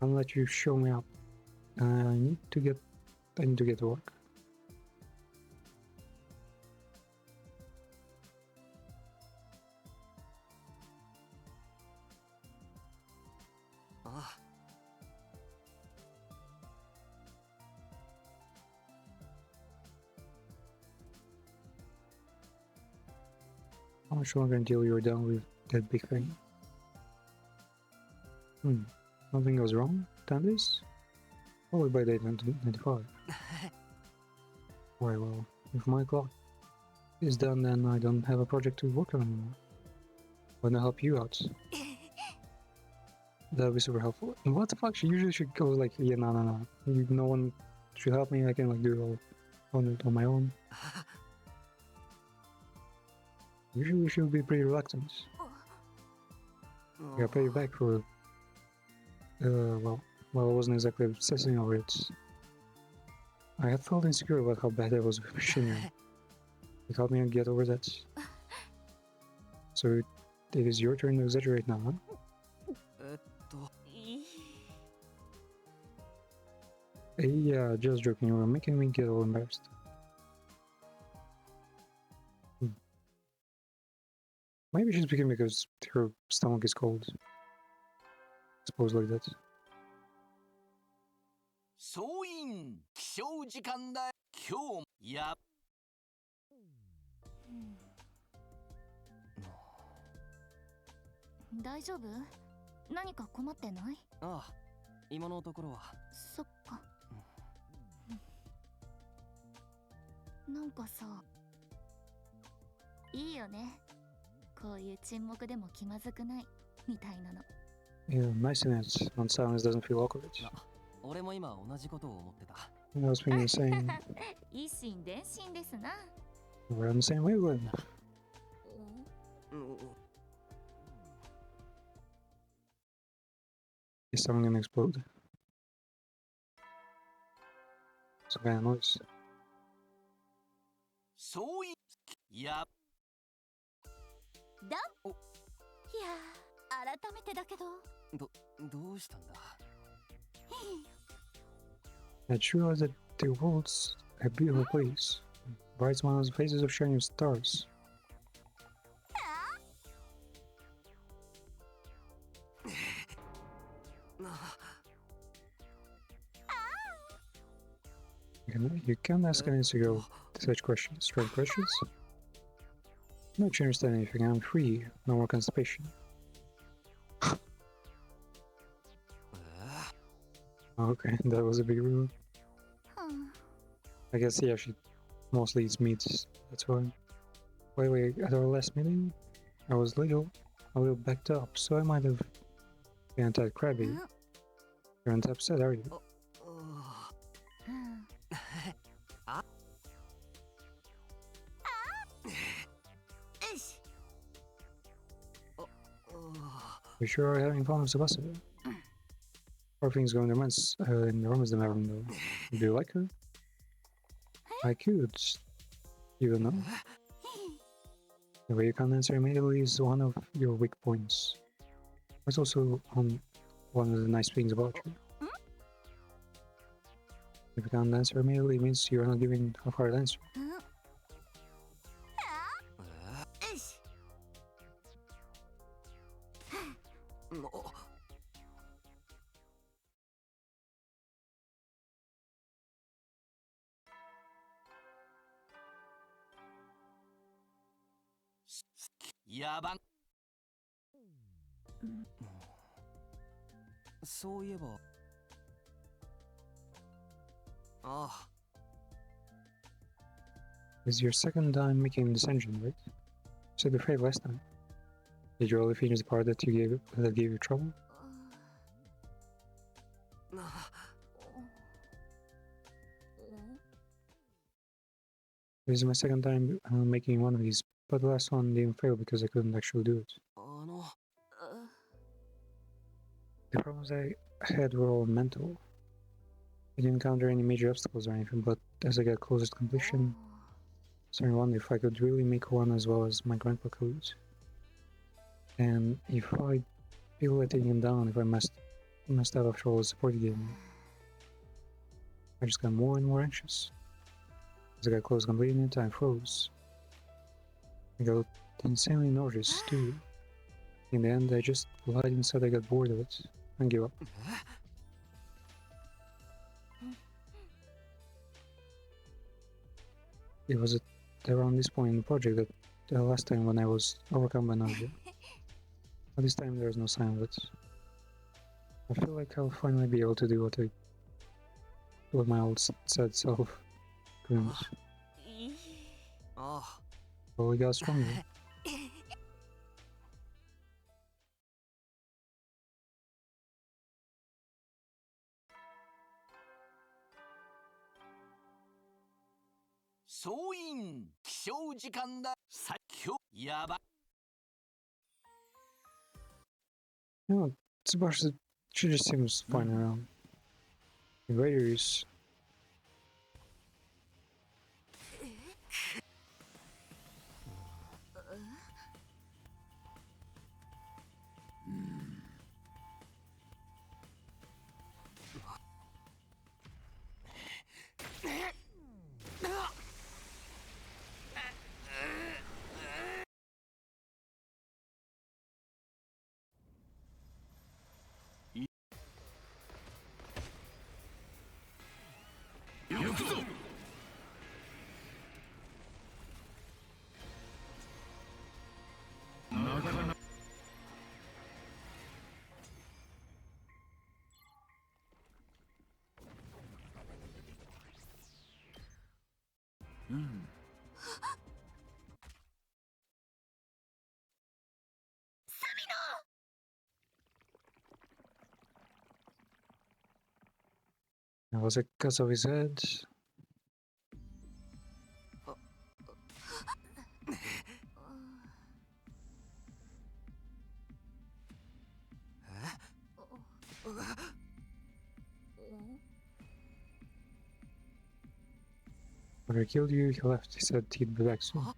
I'll let you show me up. I need to get to work. How much longer until you're done with that big thing? Nothing goes wrong? 10 days? Probably by day 95. Very well. If my clock is done, then I don't have a project to work on anymore. Wanna help you out? That would be super helpful. And what the fuck? She usually should go like, yeah, no. No one should help me. I can like do it all on my own. Usually she would be pretty reluctant. I gotta pay you back for well, I wasn't exactly obsessing over it. I had felt insecure about how bad I was with machinery. It helped me get over that. So it is your turn to exaggerate now, huh? Yeah, just joking. You were making me get all embarrassed. Maybe she's speaking because her stomach is cold. Suppose like that. 総員起床時間だ。今日や。大丈夫？何か困ってない？ああ、今のところは。そっか。なんかさ、いいよね。こういう沈黙でも気まずくないみたいなの。Yeah, nice in it. When silence doesn't feel awkward. 俺も今同じことを思ってた。I was thinking the same. 一心伝心ですな。We're on the same wavelength. Is someone gonna explode? Some kind of noise. そういやだいやー改めてだけどどうしたんだ I realized that the world's a beautiful place. Bright one of the faces of shining stars. You can't ask an Instagirl such questions. Strange questions? Don't you understand anything? I'm free. No more constipation. Okay, that was a big rule. I guess, yeah, she mostly eats meats. That's why. Wait, at our last meeting, I was a little backed up, so I might have been a tad crabby. You're not upset, are you? We sure are having fun with Sebastian. How are things going in the romance department though? Do you like her? I could. You don't know? The way you can't answer immediately is one of your weak points. It's also one of the nice things about you. If you can't answer immediately, it means you're not giving a hard answer. Yaban. そういえばああ This is your second time making this engine, right? You said you failed last time. Did you really finish the part that gave you trouble? This is my second time making one of these, but the last one didn't fail because I couldn't actually do it. The problems I had were all mental. I didn't encounter any major obstacles or anything, but as I got closer to completion, I started wondering if I could really make one as well as my grandpa could. And if I'd be letting him down if I messed up after all the support he gave me. I just got more and more anxious. As I got close to completing it, I froze. I got insanely nauseous too. In the end, I just lied and said I got bored of it and gave up. It was around this point in the project that the last time when I was overcome by nausea. But this time there is no sign of it. I feel like I'll finally be able to do what my old sad self couldn't. Well, we got stronger. No, Tsubasa, she just seems fine around. Invaders. Was it because of his head? After he killed you, he left. He said he'd be back soon.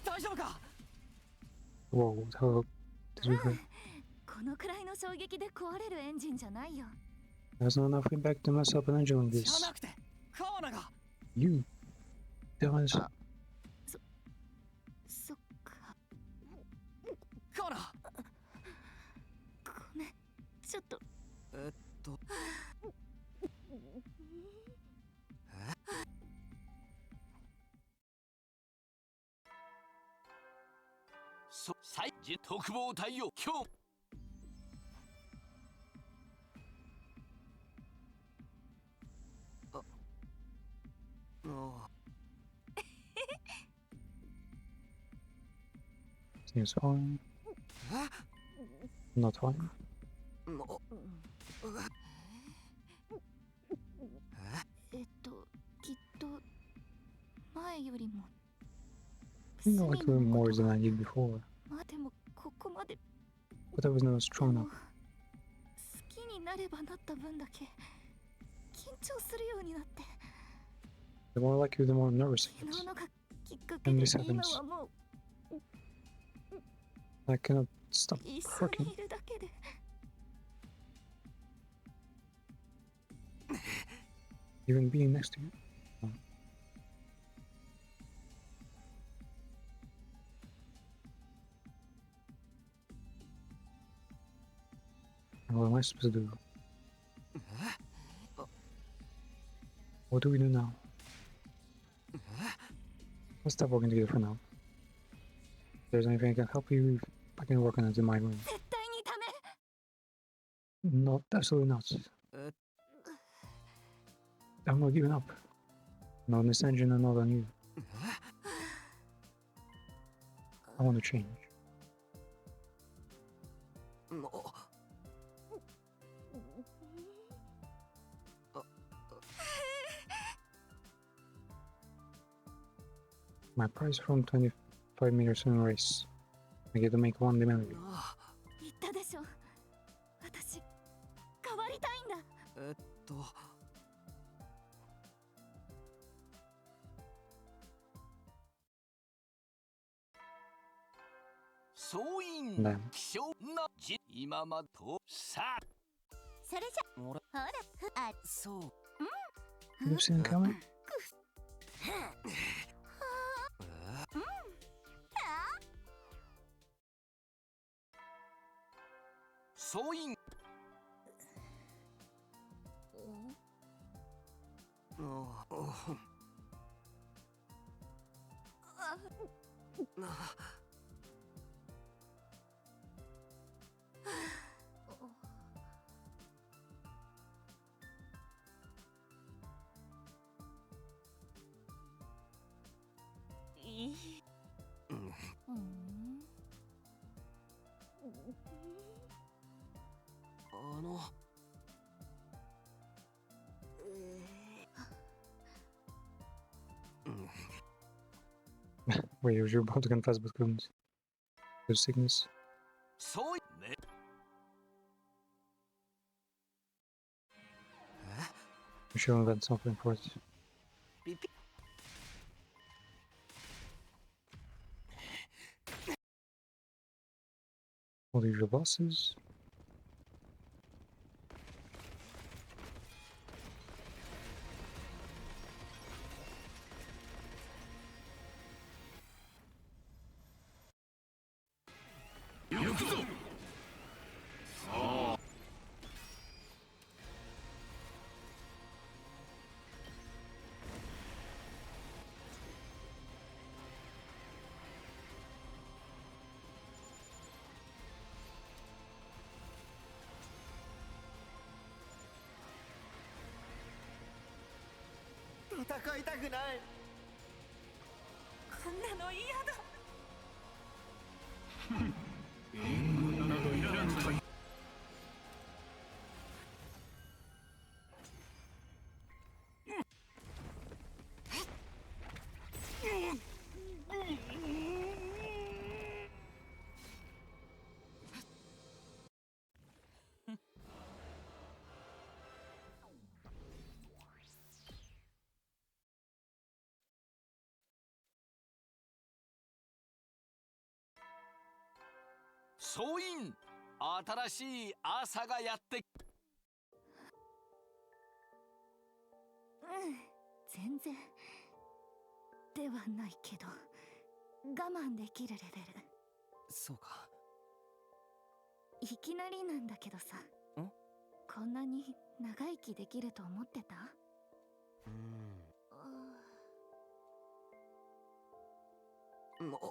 大丈夫か Whoa, how did you hurt? このくらいの衝撃で壊れるエンジンじゃないよ。 There's not enough impact to mess up an engine like じゃ this. なくて川名が You. That was... そっか。川名ごめん、ちょっと。最時特防隊よ今日Seems fine. Not fine. きっと前よりも。 You know, like doing more than I did before. まあでもここまで。 But I was never strong enough. 好きになればなった分だけ緊張するようになって。 The more like you, the more nervous I 昨 get. 日のがきっかけで今はもう I cannot stop 一緒 working. にいるだけで。 Even being next to you. What am I supposed to do? What do we do now? Let's stop working together for now. If there's anything I can help you, I can work on it in my room. 絶対にダメ。 Not, absolutely not. I'm not giving up. Not on this engine and not on you. I want to change. My prize from 25 meters in a race. I get to make one demand. 言ったでしょ。私変わりたいんだ。総員ね気象なじ今まとさあそれじゃほらあそう You seen it coming? 総員Wait, you're about to confess but couldn't. There's sickness. 総員ね We should invent something for it. All these your bosses.総員、新しい朝がやって全然ではないけど我慢できるレベル。そうか。いきなりなんだけどさ、こんなに長生きできると思ってた？もう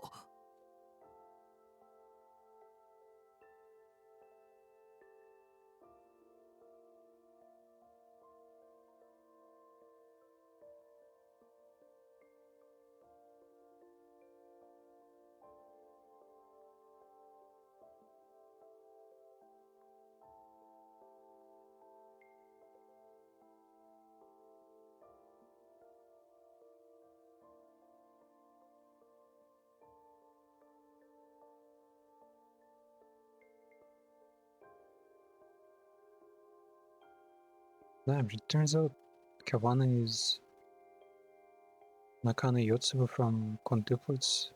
Damn, it turns out Kawana is Nakane Yotsuba from Quintuplets.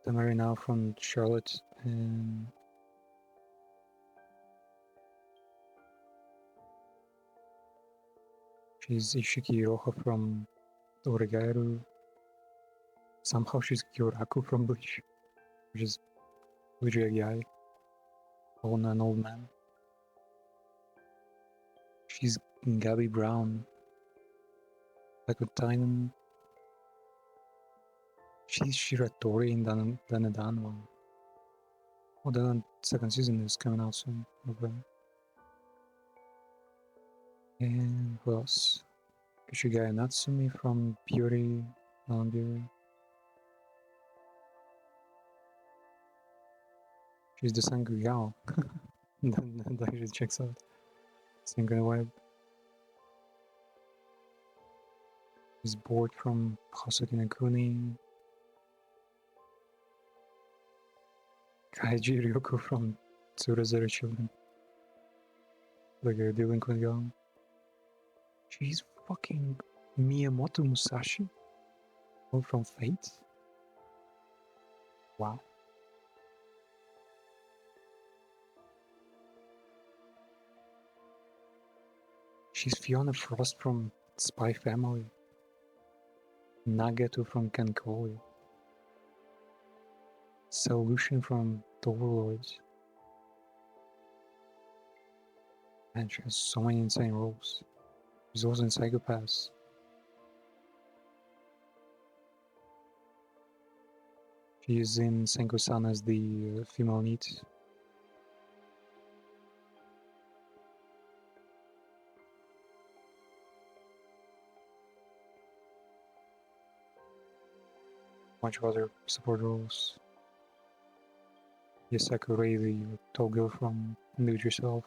The Marina from Charlotte, and she's Ishiki Roha from Oregairu. Somehow she's Kyoraku from Bleach, which is literally a guy, an old man. She's Gabby Brown, like with Tynan. She's Shiratori in Danedanwa. Oh, the second season is coming out soon. Okay. And who else? Kishigai Natsumi from Beauty, Beauty. She's the Sangu Yao. That actually checks out. Same kind of vibe. He's bored from Hosoki no Kuni. Kaiji Ryoko from Tsurazero Children. Like a delinquent girl. She's fucking Miyamoto Musashi? Oh, from Fate? Wow. She's Fiona Frost from Spy Family. Nagato from Kankoi. Solution from the Overlords. Man, she has so many insane roles. She's also in Psychopaths. She is in Senko-san as the female lead. Bunch of other support roles. Yasaku Rei, the tall girl from Do It Yourself.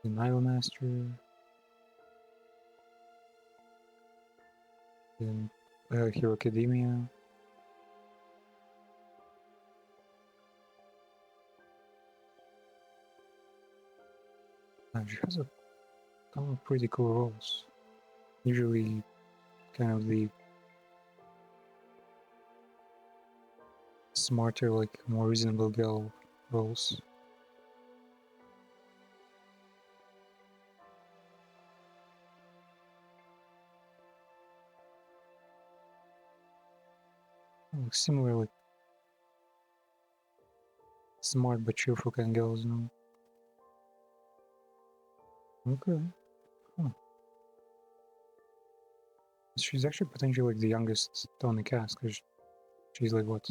The Nile Master. In Hero Academia. She has a couple of pretty cool roles. Usually, kind of the smarter, like more reasonable girl roles. Like similar, like smart but cheerful kind of girls, you know. Okay. Huh. She's actually potentially like the youngest on the cast because she's like what?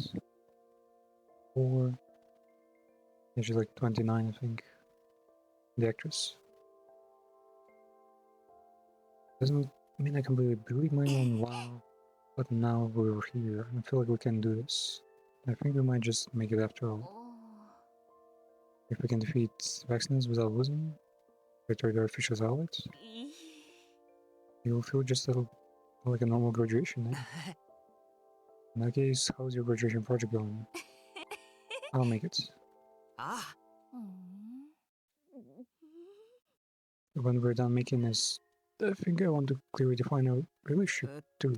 4? Yeah, she's like 29, I think. The actress. Doesn't mean I completely believe my own wow, but now we're here. I feel like we can do this. I think we might just make it after all. If we can defeat vaccines without losing, return their official outlets, you'll feel just a little like a normal graduation, eh? In that case, how's your graduation project going? I'll make it. Ah, When we're done making this, I think I want to clearly define our relationship too.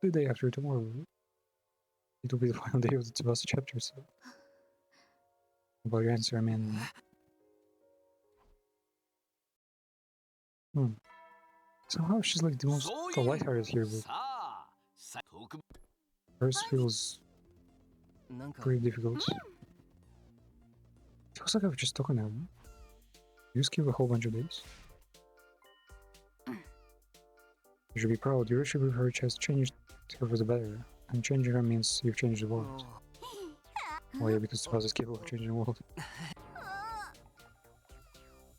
The day after tomorrow. It'll be the final day of the Tsubasa chapter, so... About your answer, I mean... Somehow she's like the most lighthearted here, but... Hers feels... pretty difficult. Feels like I've just talked now. You skip a whole bunch of days. You should be proud. Your relationship with her has changed her for the better. And changing her means you've changed the world. Oh yeah, because Tsubasa is capable of changing the world.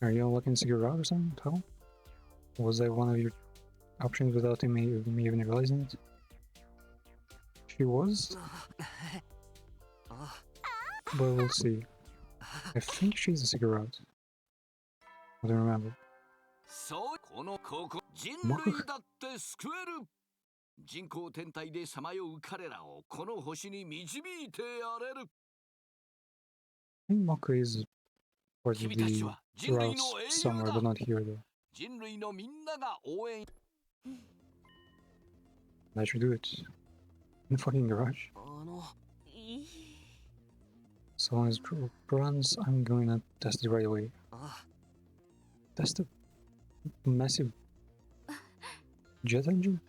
Are you unlocking secure route or something? How? Was that one of your options without me even realizing it? She was? But we'll see. I think she's a secret route. I don't remember. そうこの高校人類だって救える人工天体でさまよう彼らをこの星に導いてやれる I think Mako is part of the routes somewhere, but not here though. 人類のみんなが応援 I should do it. In the fucking garage. So long as it runs, I'm going to test it right away. Test a massive jet engine?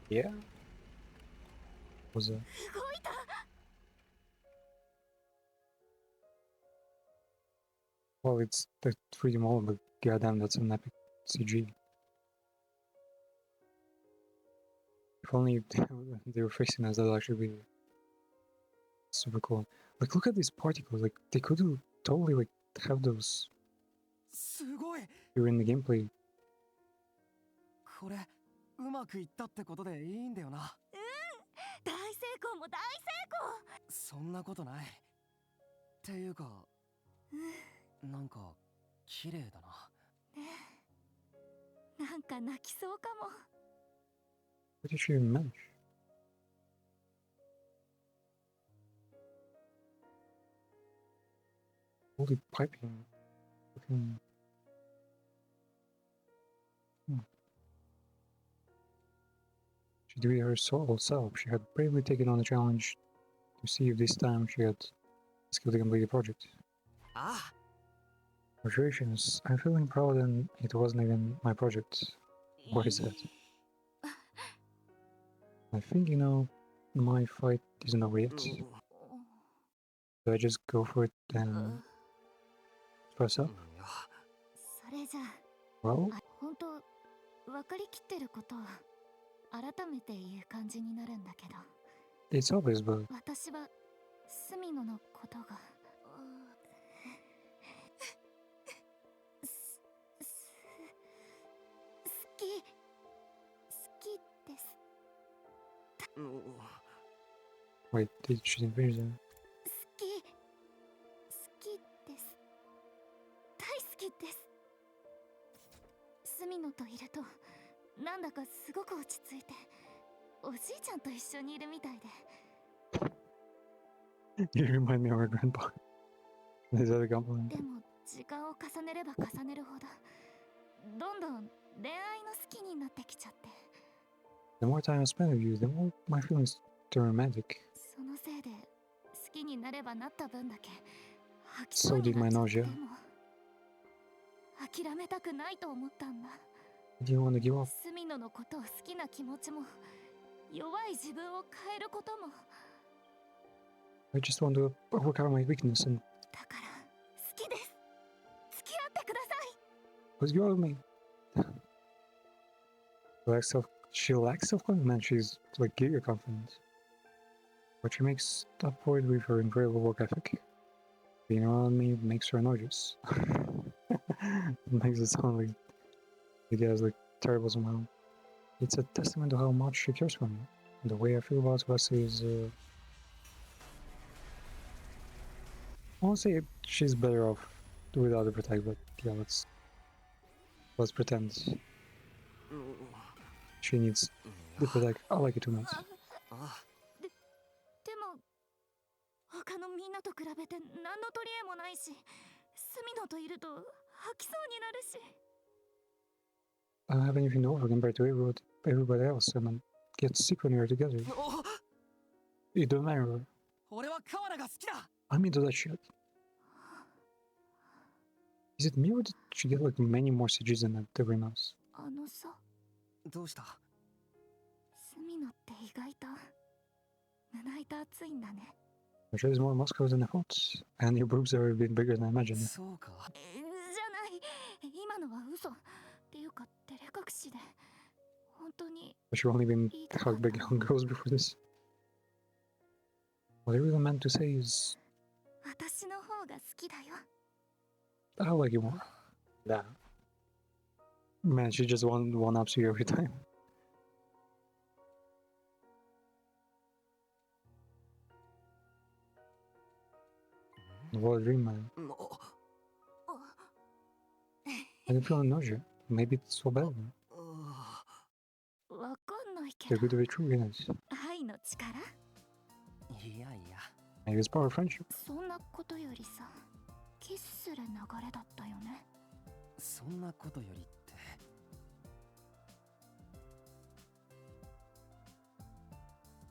Yeah? Was that? Well, it's the 3D model, but goddamn, that's an epic CG. If only they were facing us, that'd actually be super cool. Like, look at these particles. Like, they could totally like have those here in the gameplay. これうまくいったってことでいいんだよな。大成功も大成そんなことない。っていうか、なんか綺麗だな。功。なんか泣きそうかも。What did she even manage? Holy piping. Fucking... She did it herself. She had bravely taken on the challenge to see if this time she had skill to complete the project. Ah! Congratulations. I'm feeling proud and it wasn't even my project. What is that? I think, you know, my fight isn't over yet. Do I just go for it and press up? それじゃあ、 Well? 本当分かりきってることを改めて言う感じになるんだけど。It's obvious, but 私はスミノのことが。好きです。 wait, did she finish that? 好きです。大好きです。隅野といるとなんだかすごく落ち着いておじいちゃんと一緒にいるみたいで。 You remind me of our grandpa. Is that a compliment? でも時間を重ねれば重ねるほどどんどん恋愛の好きになってきちゃって。 The more time I spend with you, the more my feelings turn romantic. そのせいで好きになればなった分だけ吐き So そうに did な my っちゃって。 nausea. でも諦めたくないと思ったんだ。 Do you want to give up? 隅野のことを好きな気持ちも弱い自分を変えることも I just want to overcome my weakness and だから好きです。付き合ってください。 let's go with me. She lacks self-confidence. Man, she's like giga confident. But she makes up for it with her incredible work ethic. Being around me makes her nauseous. Makes it sound like the guy's like terrible somehow. It's a testament to how much she cares for me. The way I feel about Wesley is I won't say she's better off without the protect, but yeah, let's pretend she needs the protect. I like it too much. でも他のみんなと比べて何の取り柄もないし、隅野といると吐きそうになるし。 I don't have anything to offer compared to everybody else, and I get sick when we're together. It don't matter. 俺はカワラが好きだ。 I'm into that shit. Is it me or did she get like many more CGs than every mouse? あのさ、どうした？隅野って意外と胸板熱いんだね。 Your head is more muscular than I thought, and your boobs are a bit bigger than I imagined. そうか。じゃない、今のは嘘っていうか照れ隠しで本当に。 But you've only been hugged by young girls before this. What I really meant to say is, 私の方が好きだよ。 I like you more. Nah. Man, she just one-ups you every time. What a dream, man. I didn't feel nausea. Maybe it's so bad. わかんないけ They're ど good to be true, yes. 愛の力。いやいや。 Maybe it's part of friendship. そんなことよりさ、キスする流れだったよね。そんなことよりって。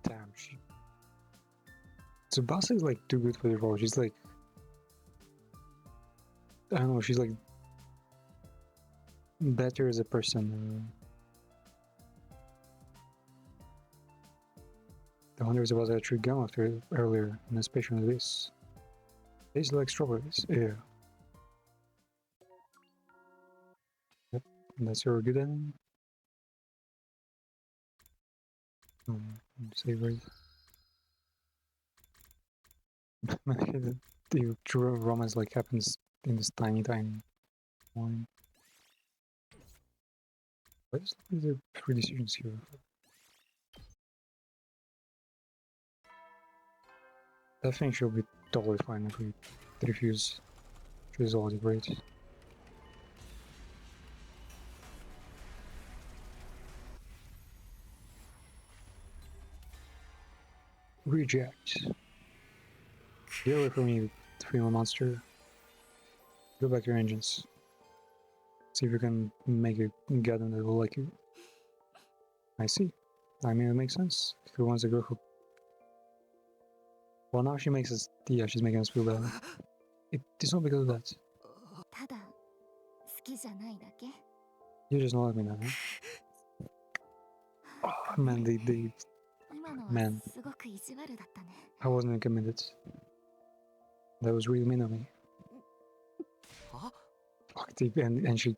Damn, she... Tsubasa is like too good for the role. She's like... I don't know, she's like... better as a person. I wonder if Tsubasa actually gone after earlier, and especially this. Tastes like strawberries, yeah. Yep, that's her good ending. Savory. The true romance like happens in this tiny wine. What is the three decisions here? I think she'll be totally fine if we refuse. She's already great. Reject. Get away from me, female monster. Go back to your engines. See if you can make a goddamn that will like you. I see. I mean, it makes sense. If he wants a girl who... Well, now she makes us... Yeah, she's making us feel bad. It's not because of that. ただ好きじゃないだけ。 You just don't like me now, huh? Oh, man, they... 今のは Man. すごく意地悪だったね。 I wasn't committed. That was really mean of me. Fuck, and she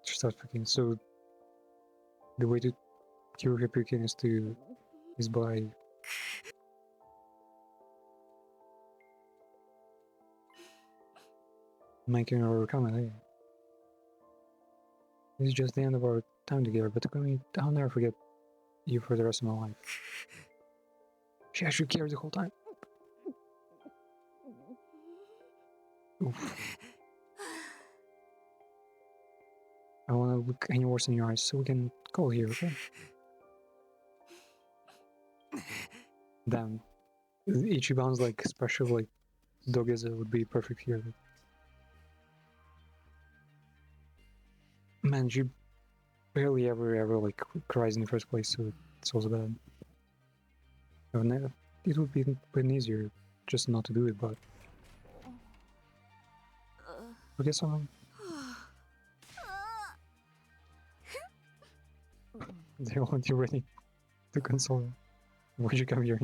starts puking. So the way to cure her puking is by making her come in. This is just the end of our time together, but I'll never forget you for the rest of my life. She actually cared the whole time. Oof. I wanna look any worse in your eyes, so we can call here, okay? Damn. Ichiban's like special like Dogeza would be perfect here. Man, she barely ever like cries in the first place, so it's also bad. It would be been easier just not to do it, but forget something. They want you ready to console. Why'd you come here?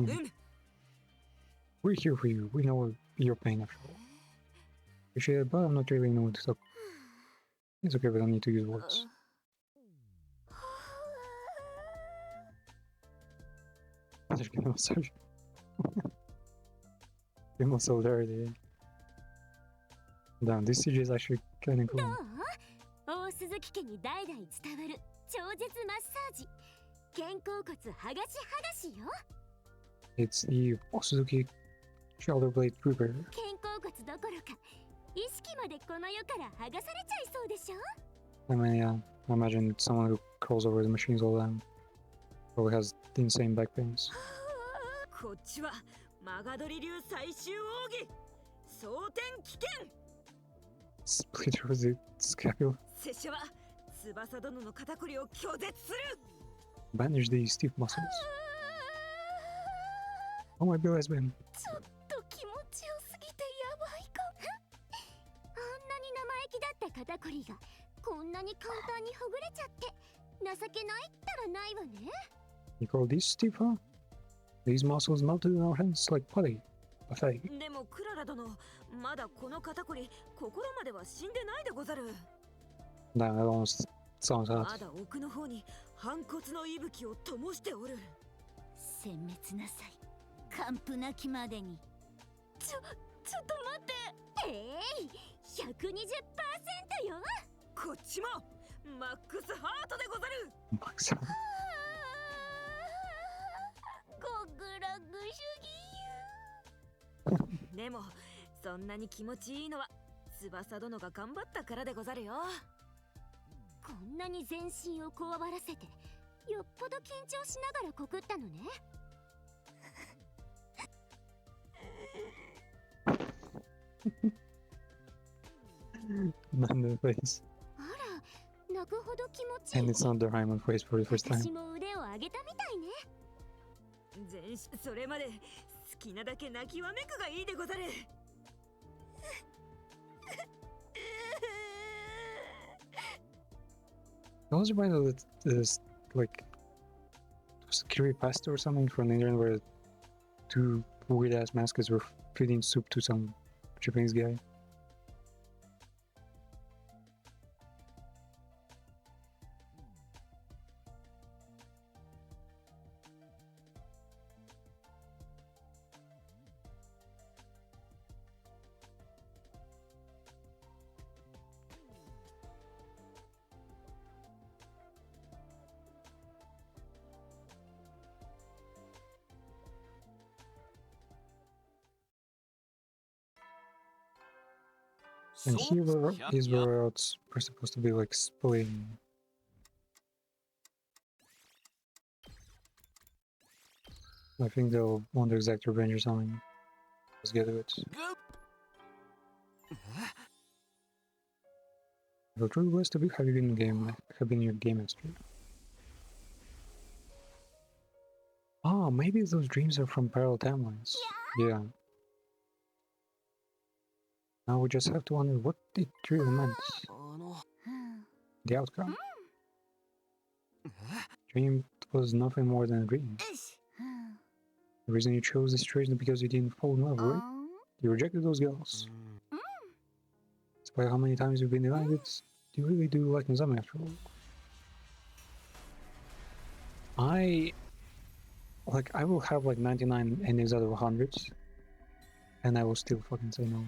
We're here for you. We know your pain after all. Appreciate it, but I'm not really knowing to talk. It's okay, we don't need to use words. They're gonna massage. Give us solidarity. Damn, this CG is actually kinda cool. 大鈴木家に代々伝わる超絶マッサージ肩甲骨剥がし剥がしよ It's the Osuzuki shoulder blade repair. 肩甲骨どころか意識までこの世から剥がされちゃいそうでしょ I mean, yeah, I imagine someone who crawls over the machines all the time probably has insane back pains. こっちはマガドリ流最終奥義蒼天危険 Split over the scapula. 拙者は翼殿の肩こりを拒絶する Bandage these stiff muscles. Oh my god, lesbian. ちょっと気持ちよすぎてやばいかあんなに生意気だった肩こりがこんなに簡単にほぐれちゃって情けないったらないわね You call these stiff, huh? These muscles melted in our hands like putty. Buffet. でもクララ殿まだこの肩こり心までは死んでないでござる Damn, that almost sounds ま hot. だ奥の方に反骨の息吹を灯しておる殲滅なさい完膚なきまでにちょっと待って120% よこっちもマックスハートでござる Max. 極楽主義でもそんなに気持ちいいのは翼殿が頑張ったからでござるよこんなに全身をこわばらせてよっぽど緊張しながら告ったのね Not in the face. あら泣くほど気持ちい And い it's not the Harem face for the first 私 time. も腕を上げたみたいね全身それまで好きなだけ泣きわめくがいいでござる I was reminded that this like was a creepypasta or something from the internet where two weird ass mascots were feeding soup to some Japanese guy. And here were these routes were supposed to be like splitting. I think they'll want the exact revenge or something. Let's get to it. The true list of you have been your game master. Oh, maybe those dreams are from parallel timelines. Yeah. Now we just have to wonder what it really meant. The outcome. Dream was nothing more than a dream. The reason you chose this situation is because you didn't fall in love, right? You rejected those girls. Despite how many times you've been denied it, you really do like Nizami after all. I will have like 99 endings out of 100, and I will still fucking say no.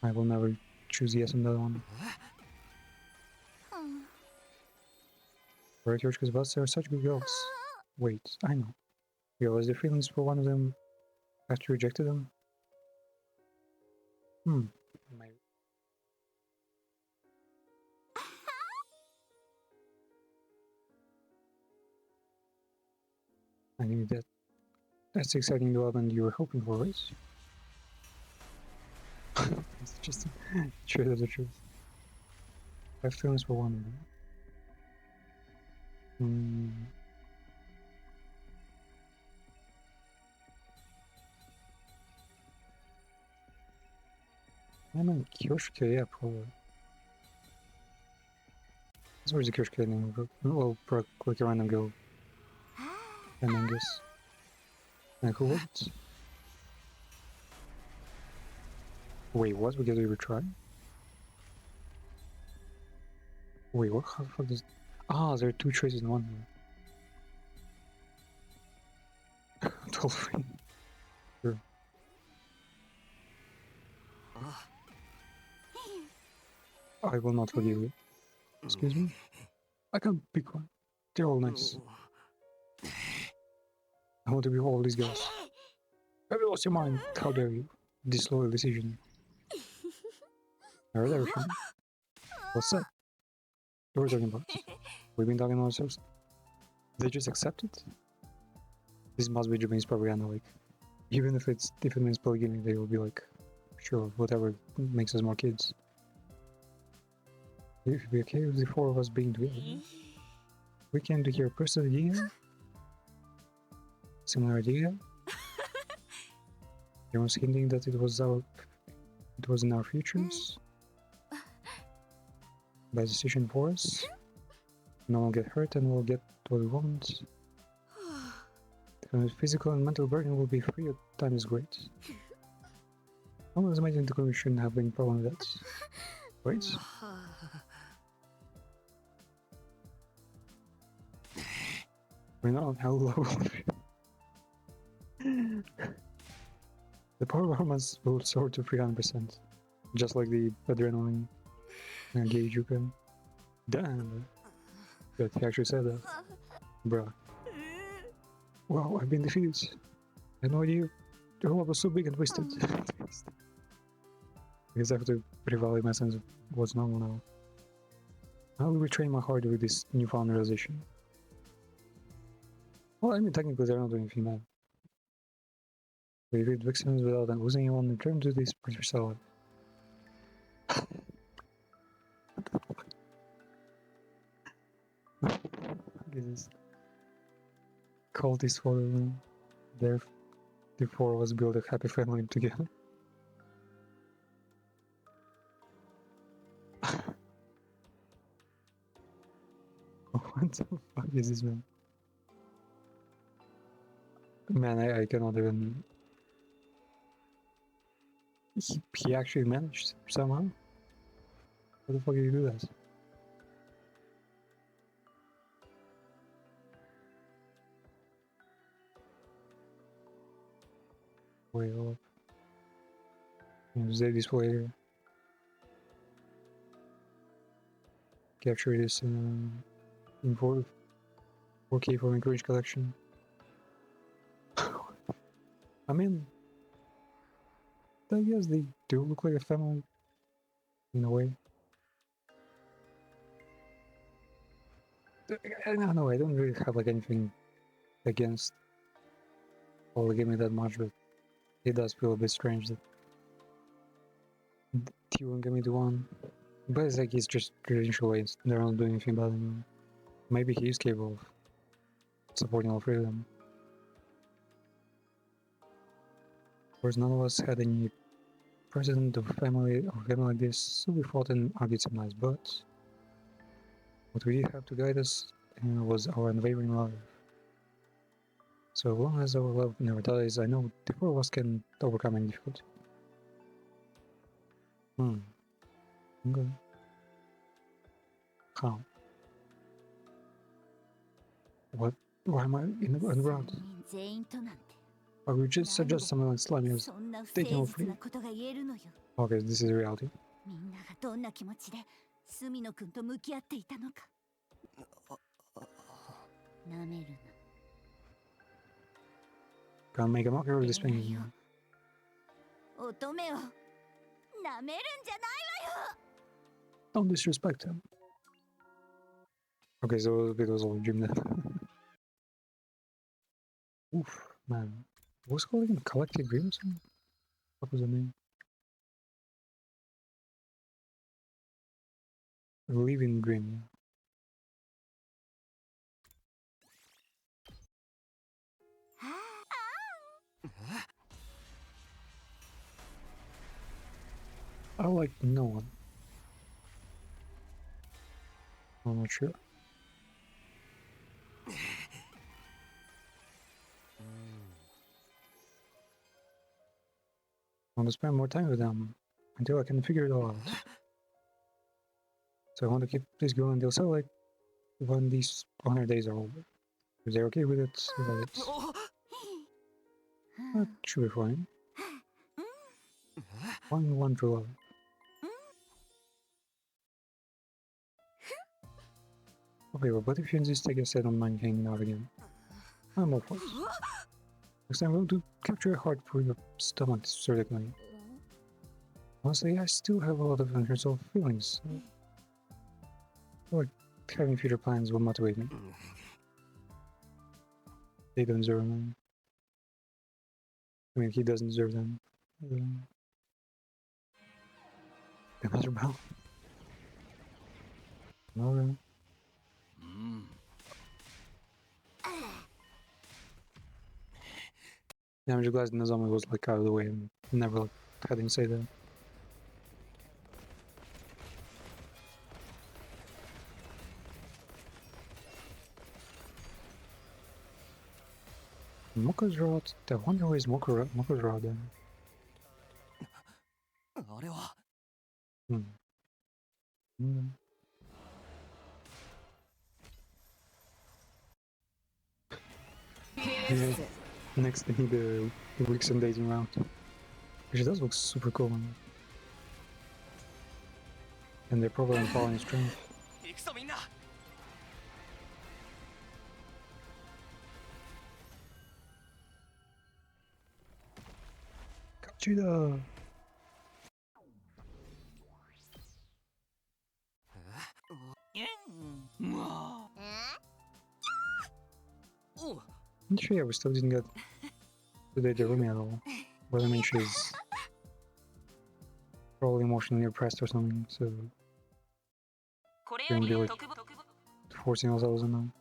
I will never choose yes on that one. Right, because both are such good girls. Wait, I know. You realize the feelings for one of them after you rejected them? Maybe. I knew that. That's the exciting development you were hoping for, right? It's just truth of the truth. I have feelings for one. I'm in Kyoshika, yeah, probably. That's where's the Kyoshika name? Well, click a random go. And then guess. And who was it? Wait, what? Because we were trying? Wait, what? How the fuck does... Ah, there are two choices in one here. Totally. Sure. I will not forgive you. Excuse me? I can't be quiet. They're all nice. I want to be all these guys. Have you lost your mind? How dare you? Disloyal decision. I heard everything. What's that? What are we talking about? We've been talking about ourselves. They just accept it? This must be Japanese propaganda, like, even if it means polygamy, they will be like, sure, whatever makes us more kids. If we're okay with the four of us being together, we came to hear a personal idea? Similar idea? Everyone's hinting that it was in our futures? Best decision for us? No one will get hurt and we'll get what we want. The physical and mental burden will be free at time is great. I was imagining the commission shouldn't have any problem with that. Right? We're not on hell level. The power hormones will soar to 300%. Just like the adrenaline gauge you can. Damn. But he actually said that. Bruh. Wow, I've been defeated. I had no idea the world was so big and twisted. Because I have to revalidate my sense of what's normal now. How will retrain my heart with this newfound realization? Well, I mean, technically they're not doing anything bad. We read victims without them losing anyone, return to this pretty solid. Look at this. Call this photo. The four of us build a happy family together. What the fuck is this, man? Man, I cannot even... He actually managed somehow? How the fuck did you do that? Way up. Use the display here. Capture this in 4K for Encourage collection. I mean, I guess they do look like a family in a way. I don't know, I don't really have like anything against polygamy that much, but it does feel a bit strange that T1 gave me the one. But it's like it's just traditional ways, they're not doing anything about it. Maybe he is capable of supporting all three of them. Of course, none of us had any precedent of a family like this, so we fought and argued sometimes, but what we did have to guide us was our unwavering love. So as long as our love never dies, I know the four of us can overcome any difficulty. Okay. How? What? Why am I in the ground? I would just suggest something like slimy as taking over free. Okay, this is reality. Can't make a mockery of this pain. Don't disrespect him. Okay, so it was all a dream then. Oof, man. What's called again? Collective Dreams? What was the name? Living Dream, yeah. I like no one. I'm not sure. I want to spend more time with them until I can figure it all out. So I want to keep this going until so like when these 100 days are over. If they're okay with it, that should be fine. 1 to love. Okay, well, but if you insist, I guess I don't mind hanging out again. I'm all for it. Next time we'll do capture a heart for your stomach, certainly. Honestly, I still have a lot of unresolved feelings. Like, having future plans will motivate me. They don't deserve them. I mean, he doesn't deserve them. Another bow. Alright. Yeah, I'm just glad Nozomi was like out of the way and never like, had him say that. Mocha's rod? I wonder where is Mocha's rod then? Yeah, next thing the weeks and days around. Which does look super cool. Man. And they're probably on falling strength. Kachida! I'm sure yeah, we still didn't get to date the Rumi at all. But I mean, she's probably emotionally repressed or something, so shouldn't be like forcing ourselves on them.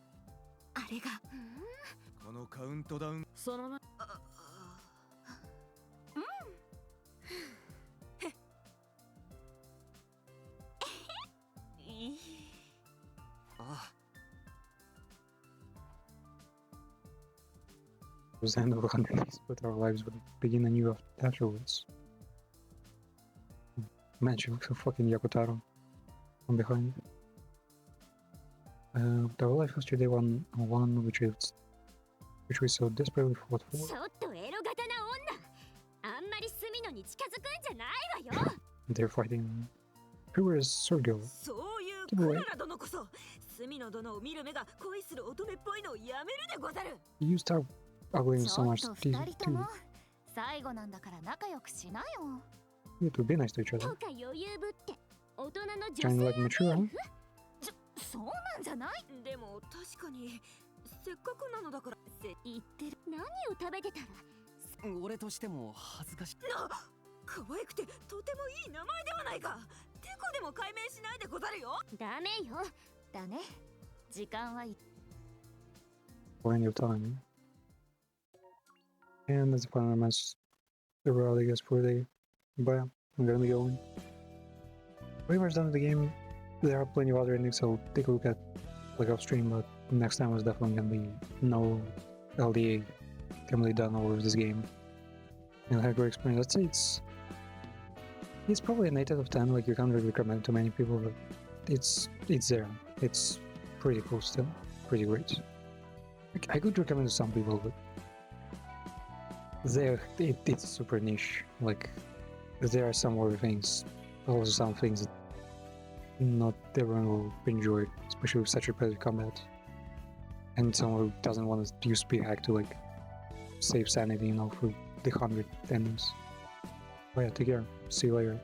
It was the end of 100 days, but our lives would begin anew afterwards. Man, she looks so fucking Yakutaro from behind. Our life was today one which we so desperately fought for. They're fighting. Who is Sergio? Keep away. You start uglying so much. You have to be nice to each other. Trying to like mature, huh? そうなんじゃない？でも確かにせっかくなのだから言ってる。何を食べてたら？俺としても恥ずかしい。可愛くてとてもいい名前ではないか。テコでも解明しないでござるよ。ダメよ。だね。時間は。Plenty of time. And that's the final match. Overall, I guess for the day. But yeah, I'm gonna be going. Pretty much done with the game. There are plenty of other endings, so take a look at like off stream, but next time was definitely gonna be no LDA completely done over this game. And I had a great experience. I'd say it's probably an 8 out of 10, like you can't really recommend it to many people, but it's there. It's pretty cool still. Pretty great. Like, I could recommend it to some people, but it's super niche. Like there are some other things, also some things that not everyone will enjoy, especially with such repetitive combat. And someone who doesn't want to use speed hack to like save sanity, you know, for the 100 endings. But yeah, take care. See you later.